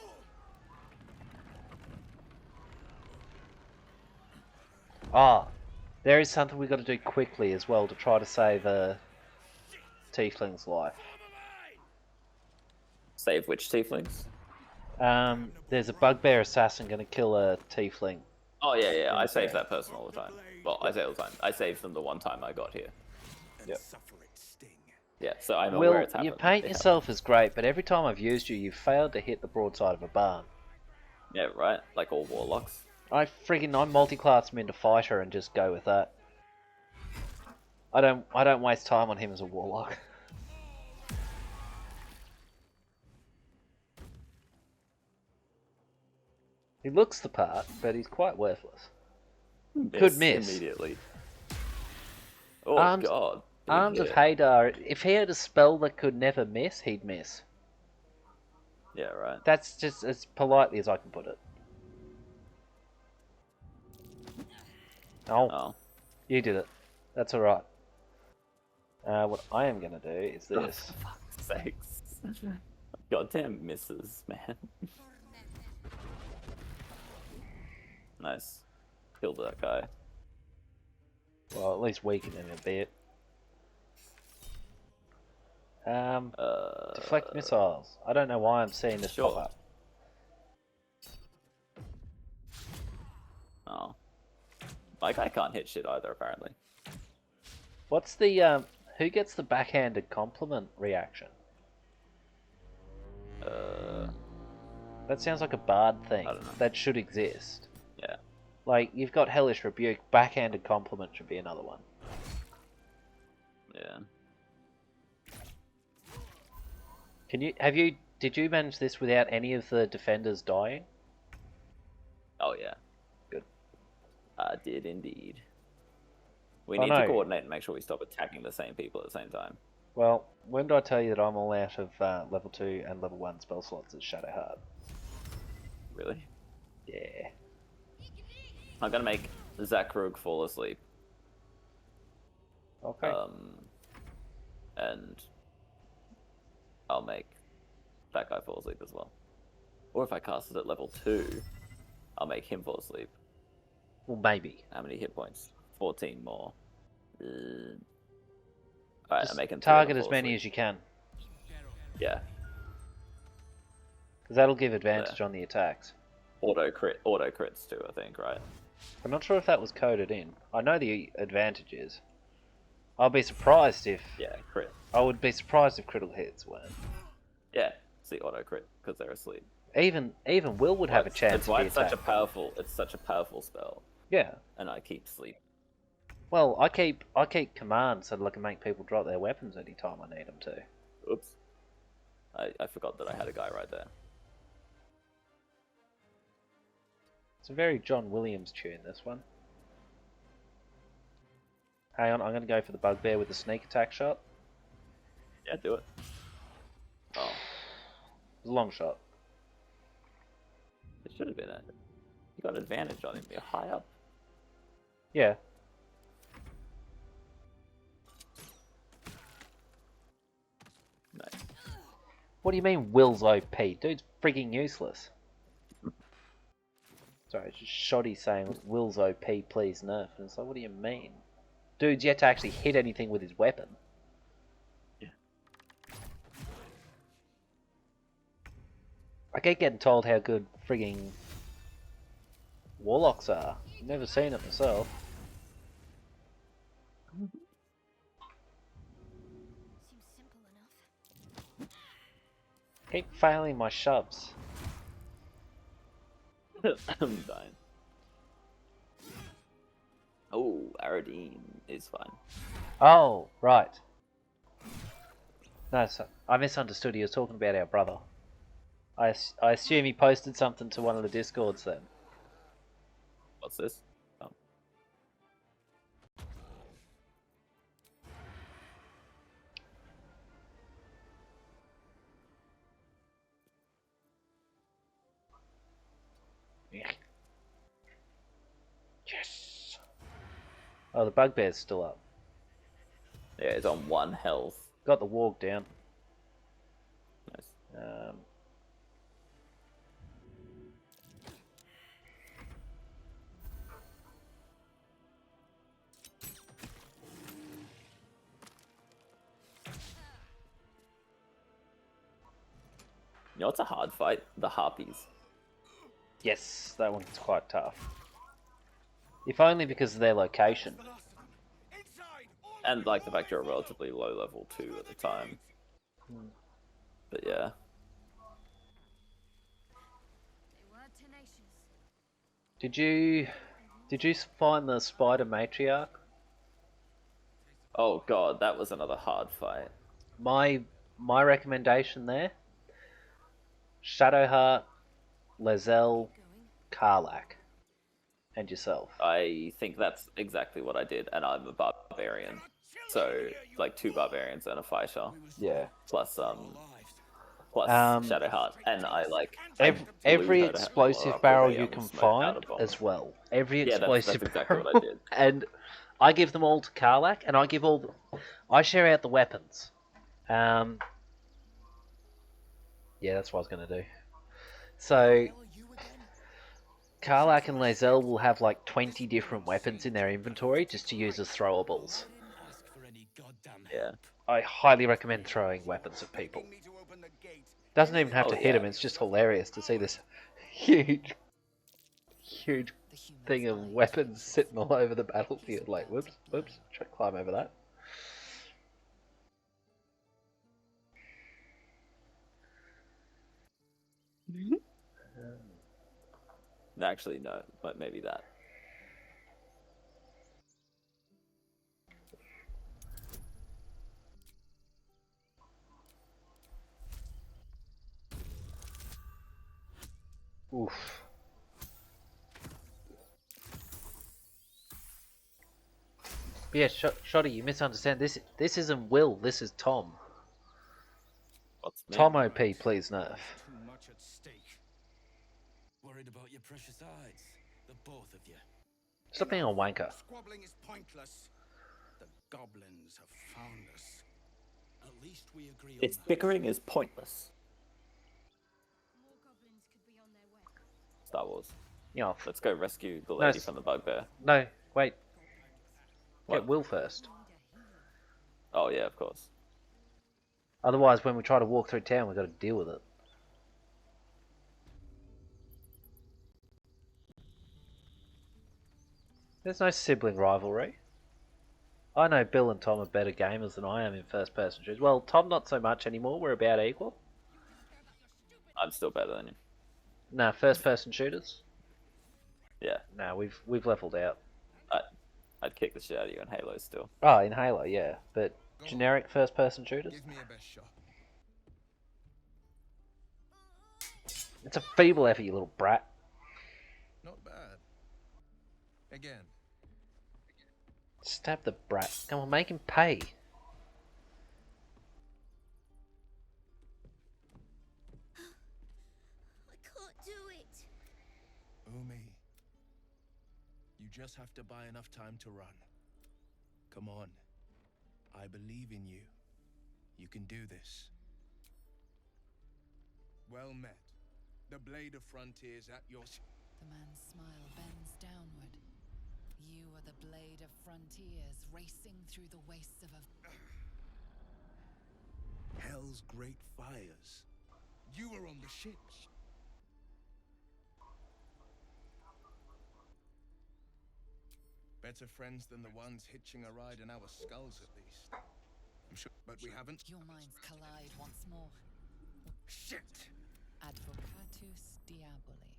Ah, there is something we've got to do quickly as well to try to save a tiefling's life. Save which tieflings? There's a bugbear assassin going to kill a tiefling. Oh yeah. I save that person all the time. Well, I say all the time. I saved them the one time I got here. Yep. Yeah, so I know where Will, it's happened. you paint yourself as great, but every time I've used you, you've failed to hit the broadside of a barn. Yeah, right. Like all warlocks. I multi-class him into fighter and just go with that. I don't waste time on him as a warlock. He looks the part, but he's quite worthless. Could miss Immediately. Oh god. Arms of Hadar, if he had a spell that could never miss, he'd miss. Yeah, right. That's just as politely as I can put it. Oh. You did it. That's alright. What I am going to do is this. For fuck's sakes. Goddamn misses, man. Nice. Killed that guy. Well, at least weaken him a bit. Deflect missiles. I don't know why I'm seeing this pop up. Oh. My guy can't hit shit either, apparently. What's the, who gets the backhanded compliment reaction? That sounds like a bard thing. That should exist. Yeah. Like, you've got Hellish Rebuke, backhanded compliment should be another one. Yeah. Did you manage this without any of the defenders dying? Oh yeah. Good. I did indeed. We need to coordinate and make sure we stop attacking the same people at the same time. Well, when did I tell you that I'm all out of level 2 and level 1 spell slots at Shadowheart? Really? Yeah. I'm gonna make Zakrug fall asleep. Okay. And I'll make that guy fall asleep as well. Or if I cast it at level 2, I'll make him fall asleep. Well, maybe. How many hit points? 14 more. Alright, I'm making target as many as you can. Yeah. Because that'll give advantage on the attacks. Auto crits too, I think, right? I'm not sure if that was coded in. I know the advantages. I'll be surprised if... Yeah, crit. I would be surprised if critical hits weren't. Yeah, it's the auto crit, because they're asleep. Even Will would have a chance. That's why it's such a powerful spell. Yeah. And I keep sleep. Well, I keep commands so that I can make people drop their weapons anytime I need them to. Oops. I forgot that I had a guy right there. It's a very John Williams tune, this one. Hang on, I'm going to go for the bugbear with the sneak attack shot. Yeah, do it. Oh. It's a long shot. It should have been you got advantage on him. You're high up. Yeah. Nice. What do you mean Will's OP? Dude's freaking useless. Sorry, it's just shoddy saying Will's OP, please nerf. And it's like, what do you mean? Dude's yet to actually hit anything with his weapon. Yeah. I keep getting told how good frigging warlocks are. Never seen it myself. Keep failing my shoves. I'm dying. Oh, Aradine is fine. Oh, right. No, so I misunderstood. He was talking about our brother. I assume he posted something to one of the Discords then. What's this? Oh. Yes. Oh, the bugbear's still up. Yeah, it's on 1 health. Got the walk down. Nice. You know, it's a hard fight. The harpies. Yes, that one's quite tough. If only because of their location. And like the fact you're a relatively low level too at the time. But yeah. Did you find the spider matriarch? Oh god, that was another hard fight. My recommendation there: Shadowheart, Lae'zel, Karlach, and yourself. I think that's exactly what I did, and I'm a barbarian. So like 2 barbarians and a fighter. Yeah. Plus Shadowheart, and I like every explosive barrel you can find as well. Every explosive that's exactly barrel, what I did. and I give them all to Karlach, and I share out the weapons. Yeah, that's what I was gonna do. So Karlach and Lae'zel will have like 20 different weapons in their inventory just to use as throwables. Yeah. I highly recommend throwing weapons at people. Doesn't even have to hit them, it's just hilarious to see this huge thing of weapons sitting all over the battlefield. Like, whoops, try to climb over that. Actually, no, but maybe that. Oof. But yeah, Shoddy, you misunderstand. This isn't Will, this is Tom. What's Tom OP, please nerf. Too much at stake. Worried about your precious eyes, the both of you. Stop being a wanker. Squabbling is pointless. The goblins have found us. At least we agree on that. Bickering is pointless. Star Wars. Yeah. Let's go rescue the lady from the bugbear. No, wait. What? Get Will first. Oh yeah, of course. Otherwise, when we try to walk through town, we've got to deal with it. There's no sibling rivalry. I know Bill and Tom are better gamers than I am in first-person shooters. Well, Tom not so much anymore. We're about equal. I'm still better than you. Nah, first-person shooters. Yeah. Nah, we've leveled out. I'd kick the shit out of you in Halo still. Oh, in Halo, yeah, but generic first-person shooters. Give me a best shot. It's a feeble effort, you little brat. Not bad. Again. Stab the brat. Come on, make him pay. I can't do it. Umi. You just have to buy enough time to run. Come on. I believe in you. You can do this. Well met. The blade of frontiers at your... The man's smile bends downward. You are the blade of frontiers racing through the wastes of a... Hell's great fires. You were on the ships. Better friends than the ones hitching a ride in our skulls, at least. I'm sure, but we haven't. Your minds collide once more. Shit! Advocatus diaboli.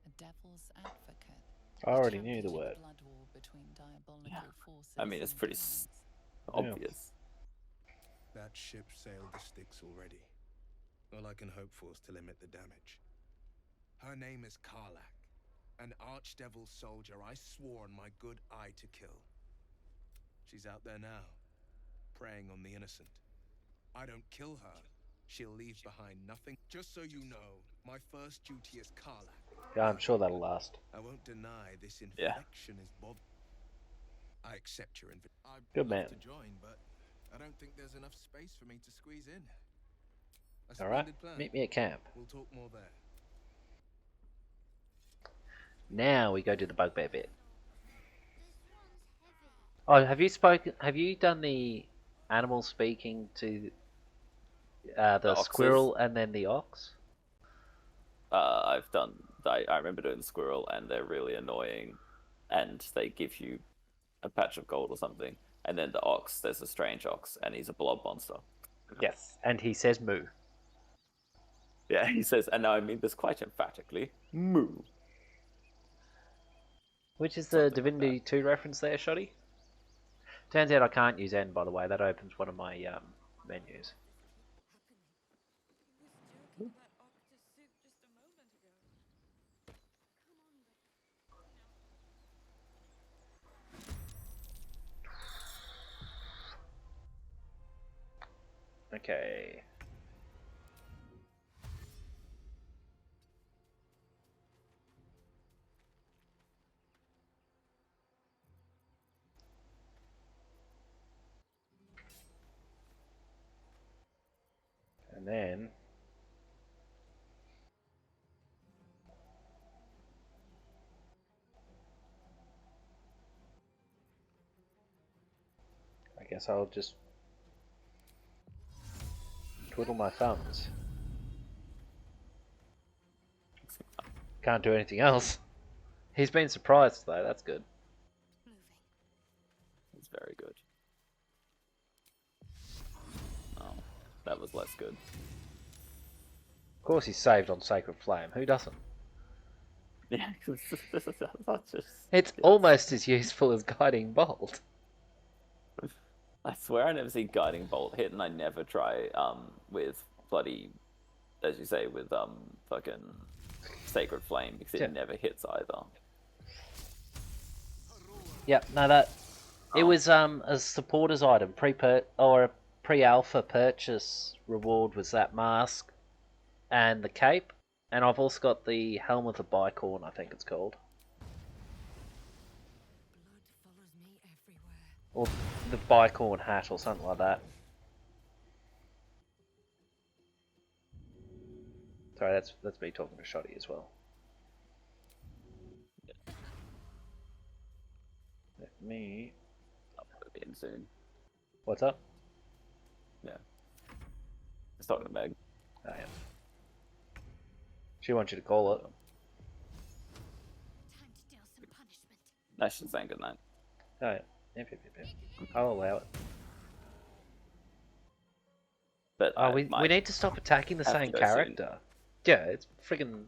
A devil's advocate. I already knew the word. Blood war between diabolical forces. I mean, it's pretty obvious. That ship sailed the Styx already. All I can hope for is to limit the damage. Her name is Karlach, an archdevil soldier I swore on my good eye to kill. She's out there now, preying on the innocent. I don't kill her, she'll leave behind nothing. Just so you know, my first duty is Karlach. Yeah, I'm sure that'll last. I won't deny this infection is bothersome. I accept your invitation. Good man. To join, but I don't think there's enough space for me to squeeze in. Alright, meet me at camp. We'll talk more there. Now we go to the bugbear bit. Oh, have you done the animal speaking to the squirrel and then the ox? I've done. I remember doing the squirrel, and they're really annoying, and they give you a patch of gold or something. And then the ox, there's a strange ox, and he's a blob monster. Yes, and he says moo. Yeah, he says, and I mean this quite emphatically, moo. Which is the Divinity 2 reference there, Shoddy? Turns out I can't use N, by the way. That opens one of my menus. Okay. And then I guess I'll just twiddle my thumbs. Can't do anything else. He's been surprised though, that's good. It's very good. Oh, that was less good. Of course he's saved on Sacred Flame. Who doesn't? Yeah, that's just... It's almost as useful as Guiding Bolt. I swear I never see Guiding Bolt hit, and I never try with bloody, as you say, with fucking Sacred Flame, because it never hits either. Yep, no, that it was a supporters item, or a pre-alpha purchase reward was that mask and the cape, and I've also got the helm of the bicorn, I think it's called. Or the bicorn hat or something like that. Sorry, that's me talking to Shoddy as well. Let me... I'll put it in soon. What's up? Yeah. Just talking to Meg. Oh, yeah. She wants you to call it. No, she's saying good night. Oh, yeah. Yep. I'll allow it. But we need to stop attacking the same character. Yeah, it's friggin'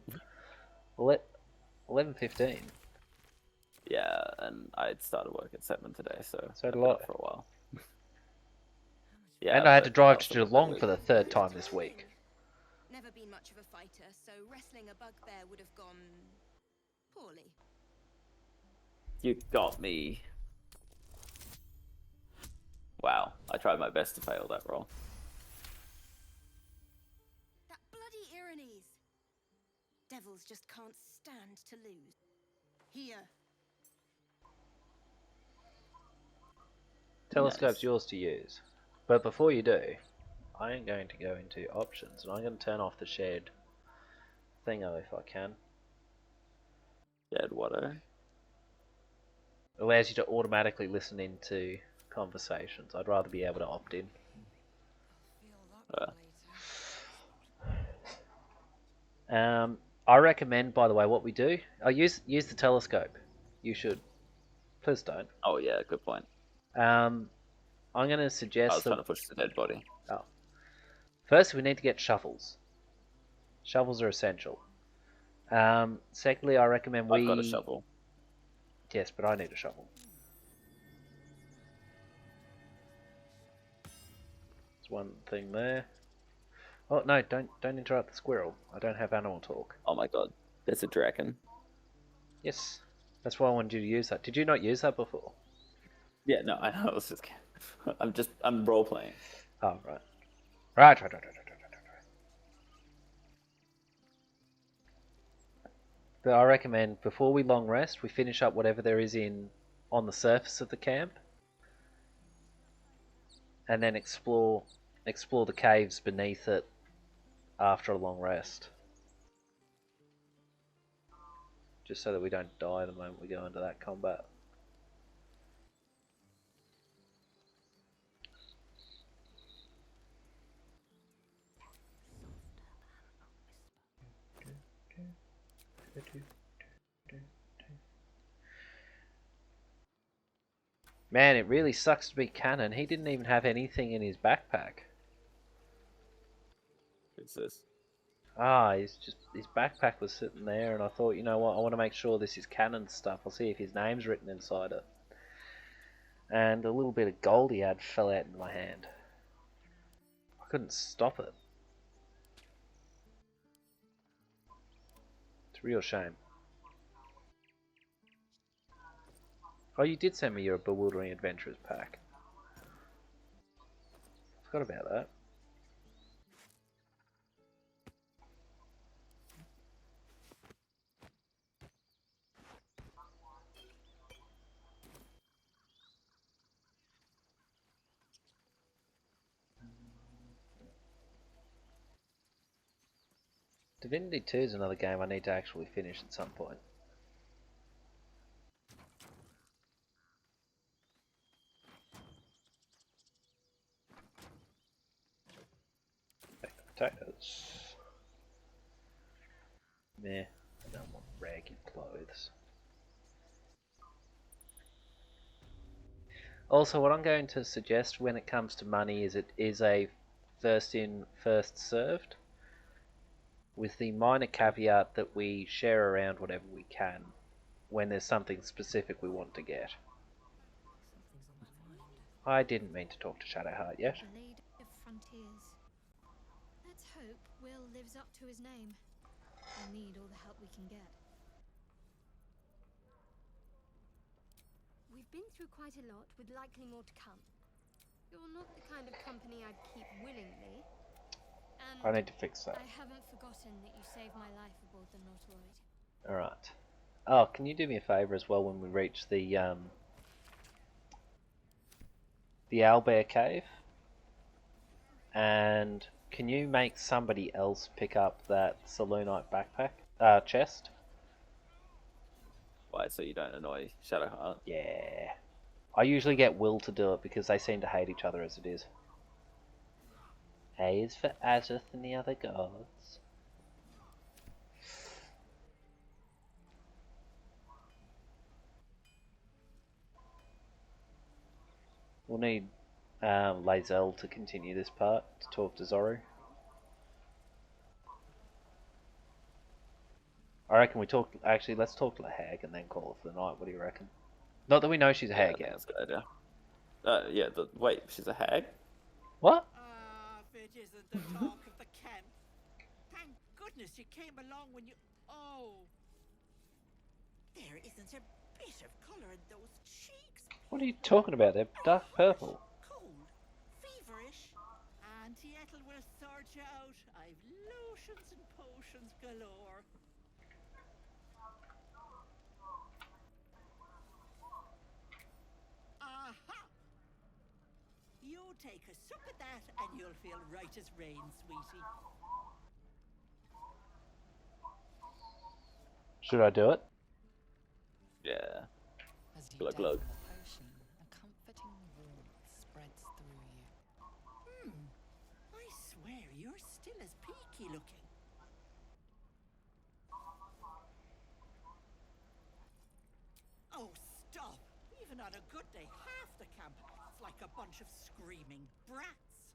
11:15. Yeah, and I started work at 7 today, so did I've I. been up for a while. Yeah, and I had to drive to also Geelong for the third time this week. Never been much of a fighter, so wrestling a bugbear would have gone poorly. You got me. Wow, I tried my best to fail that roll. That bloody Irenes. Devils just can't stand to lose. Here. Telescope's yours to use. But before you do, I am going to go into options, and I'm going to turn off the shared thingo if I can. Shared what? Allows you to automatically listen into conversations. I'd rather be able to opt in. I recommend, by the way, what we do. I use the telescope. You should. Please don't. Oh yeah, good point. I'm going to suggest. I was trying to push the dead body. Oh. First, we need to get shovels. Shovels are essential. Secondly, I recommend I've got a shovel. Yes, but I need a shovel. There's one thing there. Oh no! Don't interrupt the squirrel. I don't have animal talk. Oh my god, there's a dragon. Yes, that's why I wanted you to use that. Did you not use that before? Yeah, no, I was just. I'm role playing. Oh right. Right. But I recommend before we long rest, we finish up whatever there is on the surface of the camp, and then explore the caves beneath it after a long rest, just so that we don't die the moment we go into that combat. Man, it really sucks to be Canon. He didn't even have anything in his backpack. Who's this? His backpack was sitting there, and I thought, you know what, I want to make sure this is Canon stuff. I'll see if his name's written inside it. And a little bit of gold he had fell out into my hand. I couldn't stop it. It's a real shame. Oh, you did send me your Bewildering Adventurers pack. Forgot about that. Divinity 2 is another game I need to actually finish at some point. Potatoes. Meh, I don't want ragged clothes. Also, what I'm going to suggest when it comes to money is it is a first in, first served, with the minor caveat that we share around whatever we can when there's something specific we want to get. I didn't mean to talk to Shadowheart yet. Blade of Frontiers. Let's hope Will lives up to his name. We'll need all the help we can get. We've been through quite a lot, with likely more to come. You're not the kind of company I'd keep willingly. And I need to fix that. I haven't forgotten that you saved my life aboard the Nautiloid. Alright. Oh, can you do me a favour as well when we reach the Owlbear Cave? And can you make somebody else pick up that Selûnite backpack? Chest? Why, so you don't annoy Shadowheart? Yeah. I usually get Will to do it because they seem to hate each other as it is. A is for Azith and the other gods. We'll need Lae'zel to continue this part, to talk to Zoru. I reckon we talk. Actually, let's talk to the hag and then call it for the night. What do you reckon? Not that we know she's a hag yet. That's a good idea. Yeah, wait, she's a hag? What? If it isn't the talk of the camp. Thank goodness you came along when you... Oh! There isn't a bit of colour in those cheeks. What are you talking about? They're dark purple. Cold, feverish. Auntie Ethel will sort you out. I've lotions and potions galore. Aha! You take a sup at that and you'll feel right as rain, sweetie. Should I do it? Yeah. As you Glug down glug. the potion, a comforting warmth spreads through you. I swear you're still as peaky looking. Oh, stop! Even on a good day, half the camp acts like a bunch of screaming brats.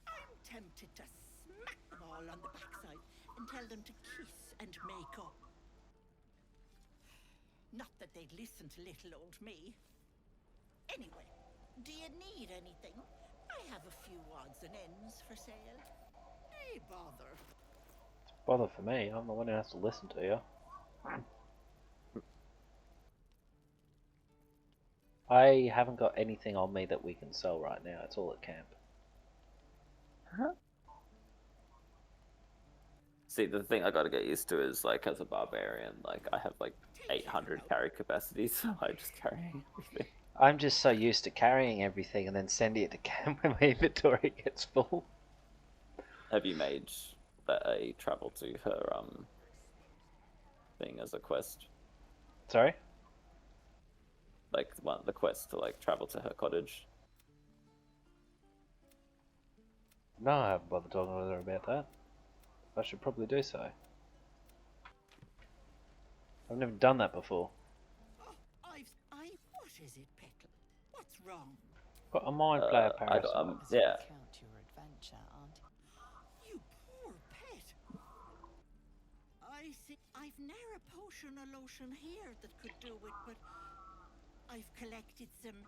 I'm tempted to smack them all on the backside and tell them to kiss and make up. Not that they'd listen to little old me. Anyway, do you need anything? I have a few odds and ends for sale. Hey, bother. It's a bother for me. I'm the one who has to listen to you. I haven't got anything on me that we can sell right now. It's all at camp. See, the thing I gotta get used to is, like, as a barbarian, like, I have, like, 800 carry capacity, so I just carry everything. I'm just so used to carrying everything and then sending it to camp when my inventory gets full. Have you made a travel to her, thing as a quest? Sorry? Like, the quest to, like, travel to her cottage? No, I haven't bothered talking with her about that. I should probably do so. I've never done that before. What is it, Petal? What's wrong? Got a mind flayer parasite. Yeah. Count your adventure, Auntie. You poor pet. I see. I've ne'er a potion or lotion here that could do it, but I've collected some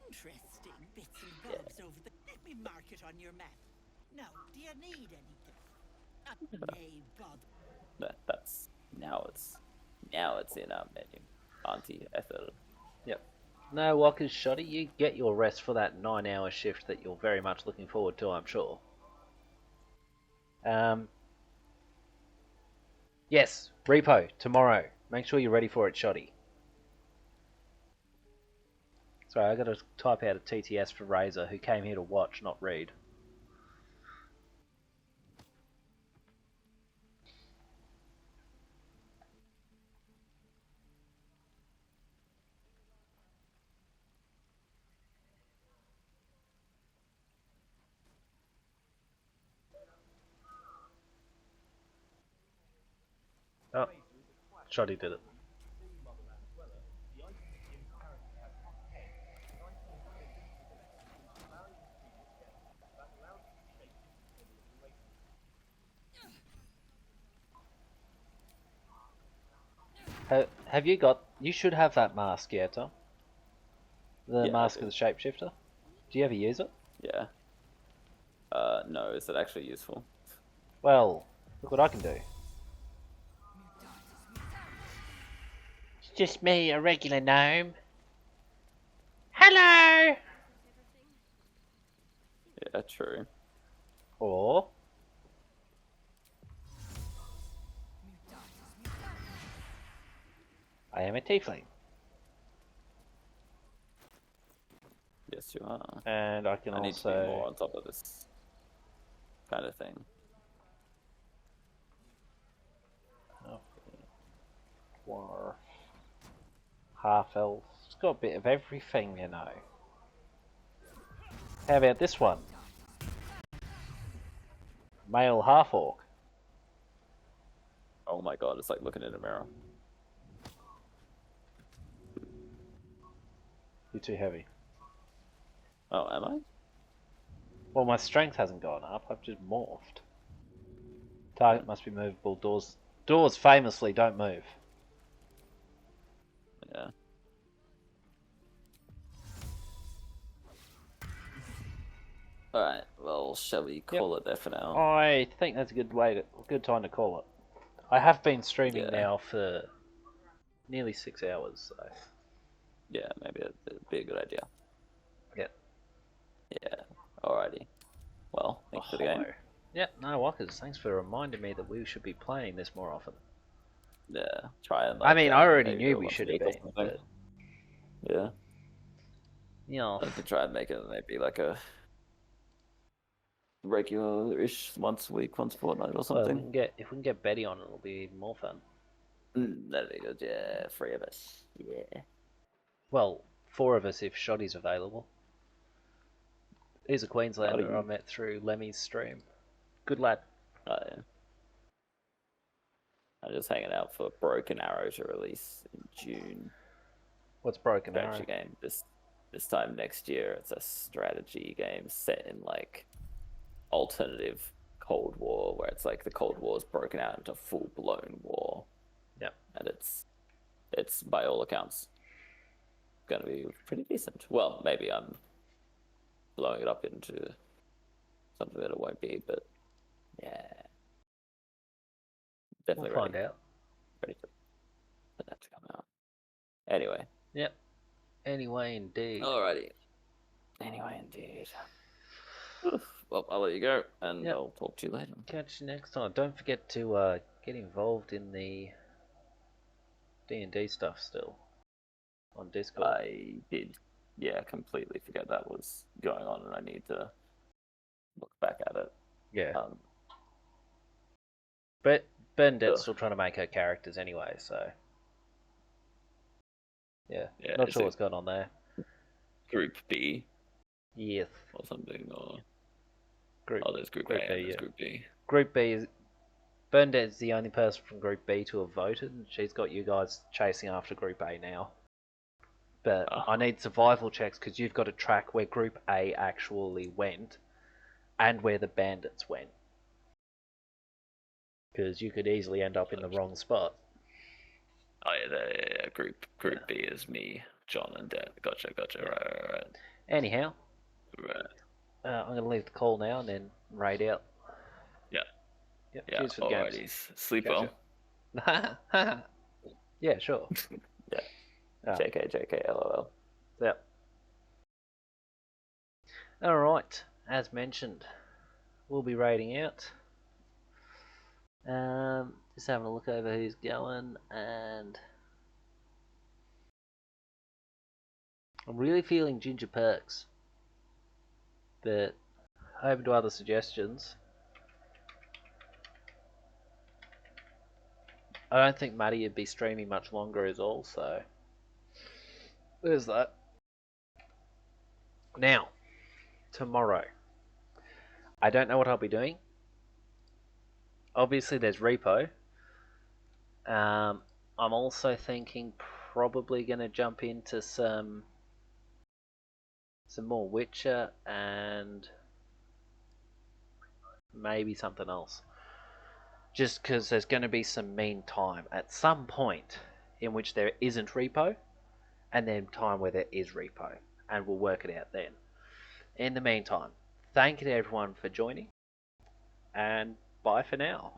interesting bits and bobs over the. Let me mark it on your map. Now, do you need anything? Nay, bother. That's now it's in our menu. Auntie Ethel. Yep. No, Walker's Shoddy, you get your rest for that 9-hour shift that you're very much looking forward to, I'm sure. Yes, repo tomorrow. Make sure you're ready for it, Shoddy. Sorry, I got to type out a TTS for Razor, who came here to watch, not read. Oh, Shoddy did it. Have you got... You should have that mask, yeah, Tom? The mask of the shapeshifter? Do you ever use it? Yeah. No, is it actually useful? Well, look what I can do. It's just me, a regular gnome. Hello! Yeah, true. Or... I am a tiefling. Yes, you are. And I can I also... need to be more on top of this kind of thing. Dwarf. Half-elf. It's got a bit of everything, you know. How about this one? Male half-orc. Oh my god, it's like looking in a mirror. You're too heavy. Oh, am I? Well, my strength hasn't gone up. I've just morphed. Target must be movable. Doors famously don't move. Yeah. Alright, well, shall we call it there for now? I think that's a good time to call it. I have been streaming now for nearly 6 hours, so... Yeah, maybe it'd be a good idea. Yeah. Yeah, alrighty. Well, thanks for the game. Yeah, no, Walkers, thanks for reminding me that we should be playing this more often. Yeah, try and... I mean, I already knew we should have been, but... Yeah. Yeah. I could try and make it maybe like a regular-ish once a week, once a fortnight or something. Well, if we can get Betty on, it'll be even more fun. That'd be good, yeah. 3 of us. Yeah. Well, 4 of us if Shoddy's available. He's a Queenslander I met through Lemmy's stream. Good lad. Oh, yeah. I'm just hanging out for Broken Arrow to release in June. What's Broken Arrow? Strategy game. This time next year, it's a strategy game set in like alternative Cold War, where it's like the Cold War's broken out into full-blown war. Yep. And it's by all accounts going to be pretty decent. Well, maybe I'm blowing it up into something that it won't be, but yeah, definitely we'll find out. Ready for that to come out. Anyway. Yep. Anyway, indeed. Alrighty. Anyway, indeed. Well, I'll let you go, and I'll talk to you later. Catch you next time. Don't forget to get involved in the D&D stuff still on Discord. I did. Yeah, completely forget that was going on, and I need to look back at it. Yeah. But Bernadette's still trying to make her characters anyway, so... Yeah, not sure what's going on there. Group B? Yes. Or something, or... Group, there's Group A and there's Group B. Group B is... Bernadette's the only person from Group B to have voted, and she's got you guys chasing after Group A now. But I need survival checks because you've got to track where Group A actually went and where the bandits went. Because you could easily end up in the wrong spot. Oh yeah, Group B is me, John, and Dad. Gotcha. Right. Anyhow, Right. I'm going to leave the call now and then raid out. Yeah. Yep, Yeah. cheers for the games. Alrighties. Sleep Catch well. Yeah, sure. Yeah. Ah. JK, LOL. Yep. Alright, as mentioned, we'll be raiding out. Just having a look over who's going, and I'm really feeling Ginger Perks, but open to other suggestions. I don't think Maddie would be streaming much longer is all, so there's that. Now, tomorrow, I don't know what I'll be doing. Obviously there's Repo. I'm also thinking probably going to jump into some more Witcher and maybe something else. Just because there's going to be some mean time at some point in which there isn't Repo, and then time where there is Repo, and we'll work it out then. In the meantime, thank you to everyone for joining, and bye for now.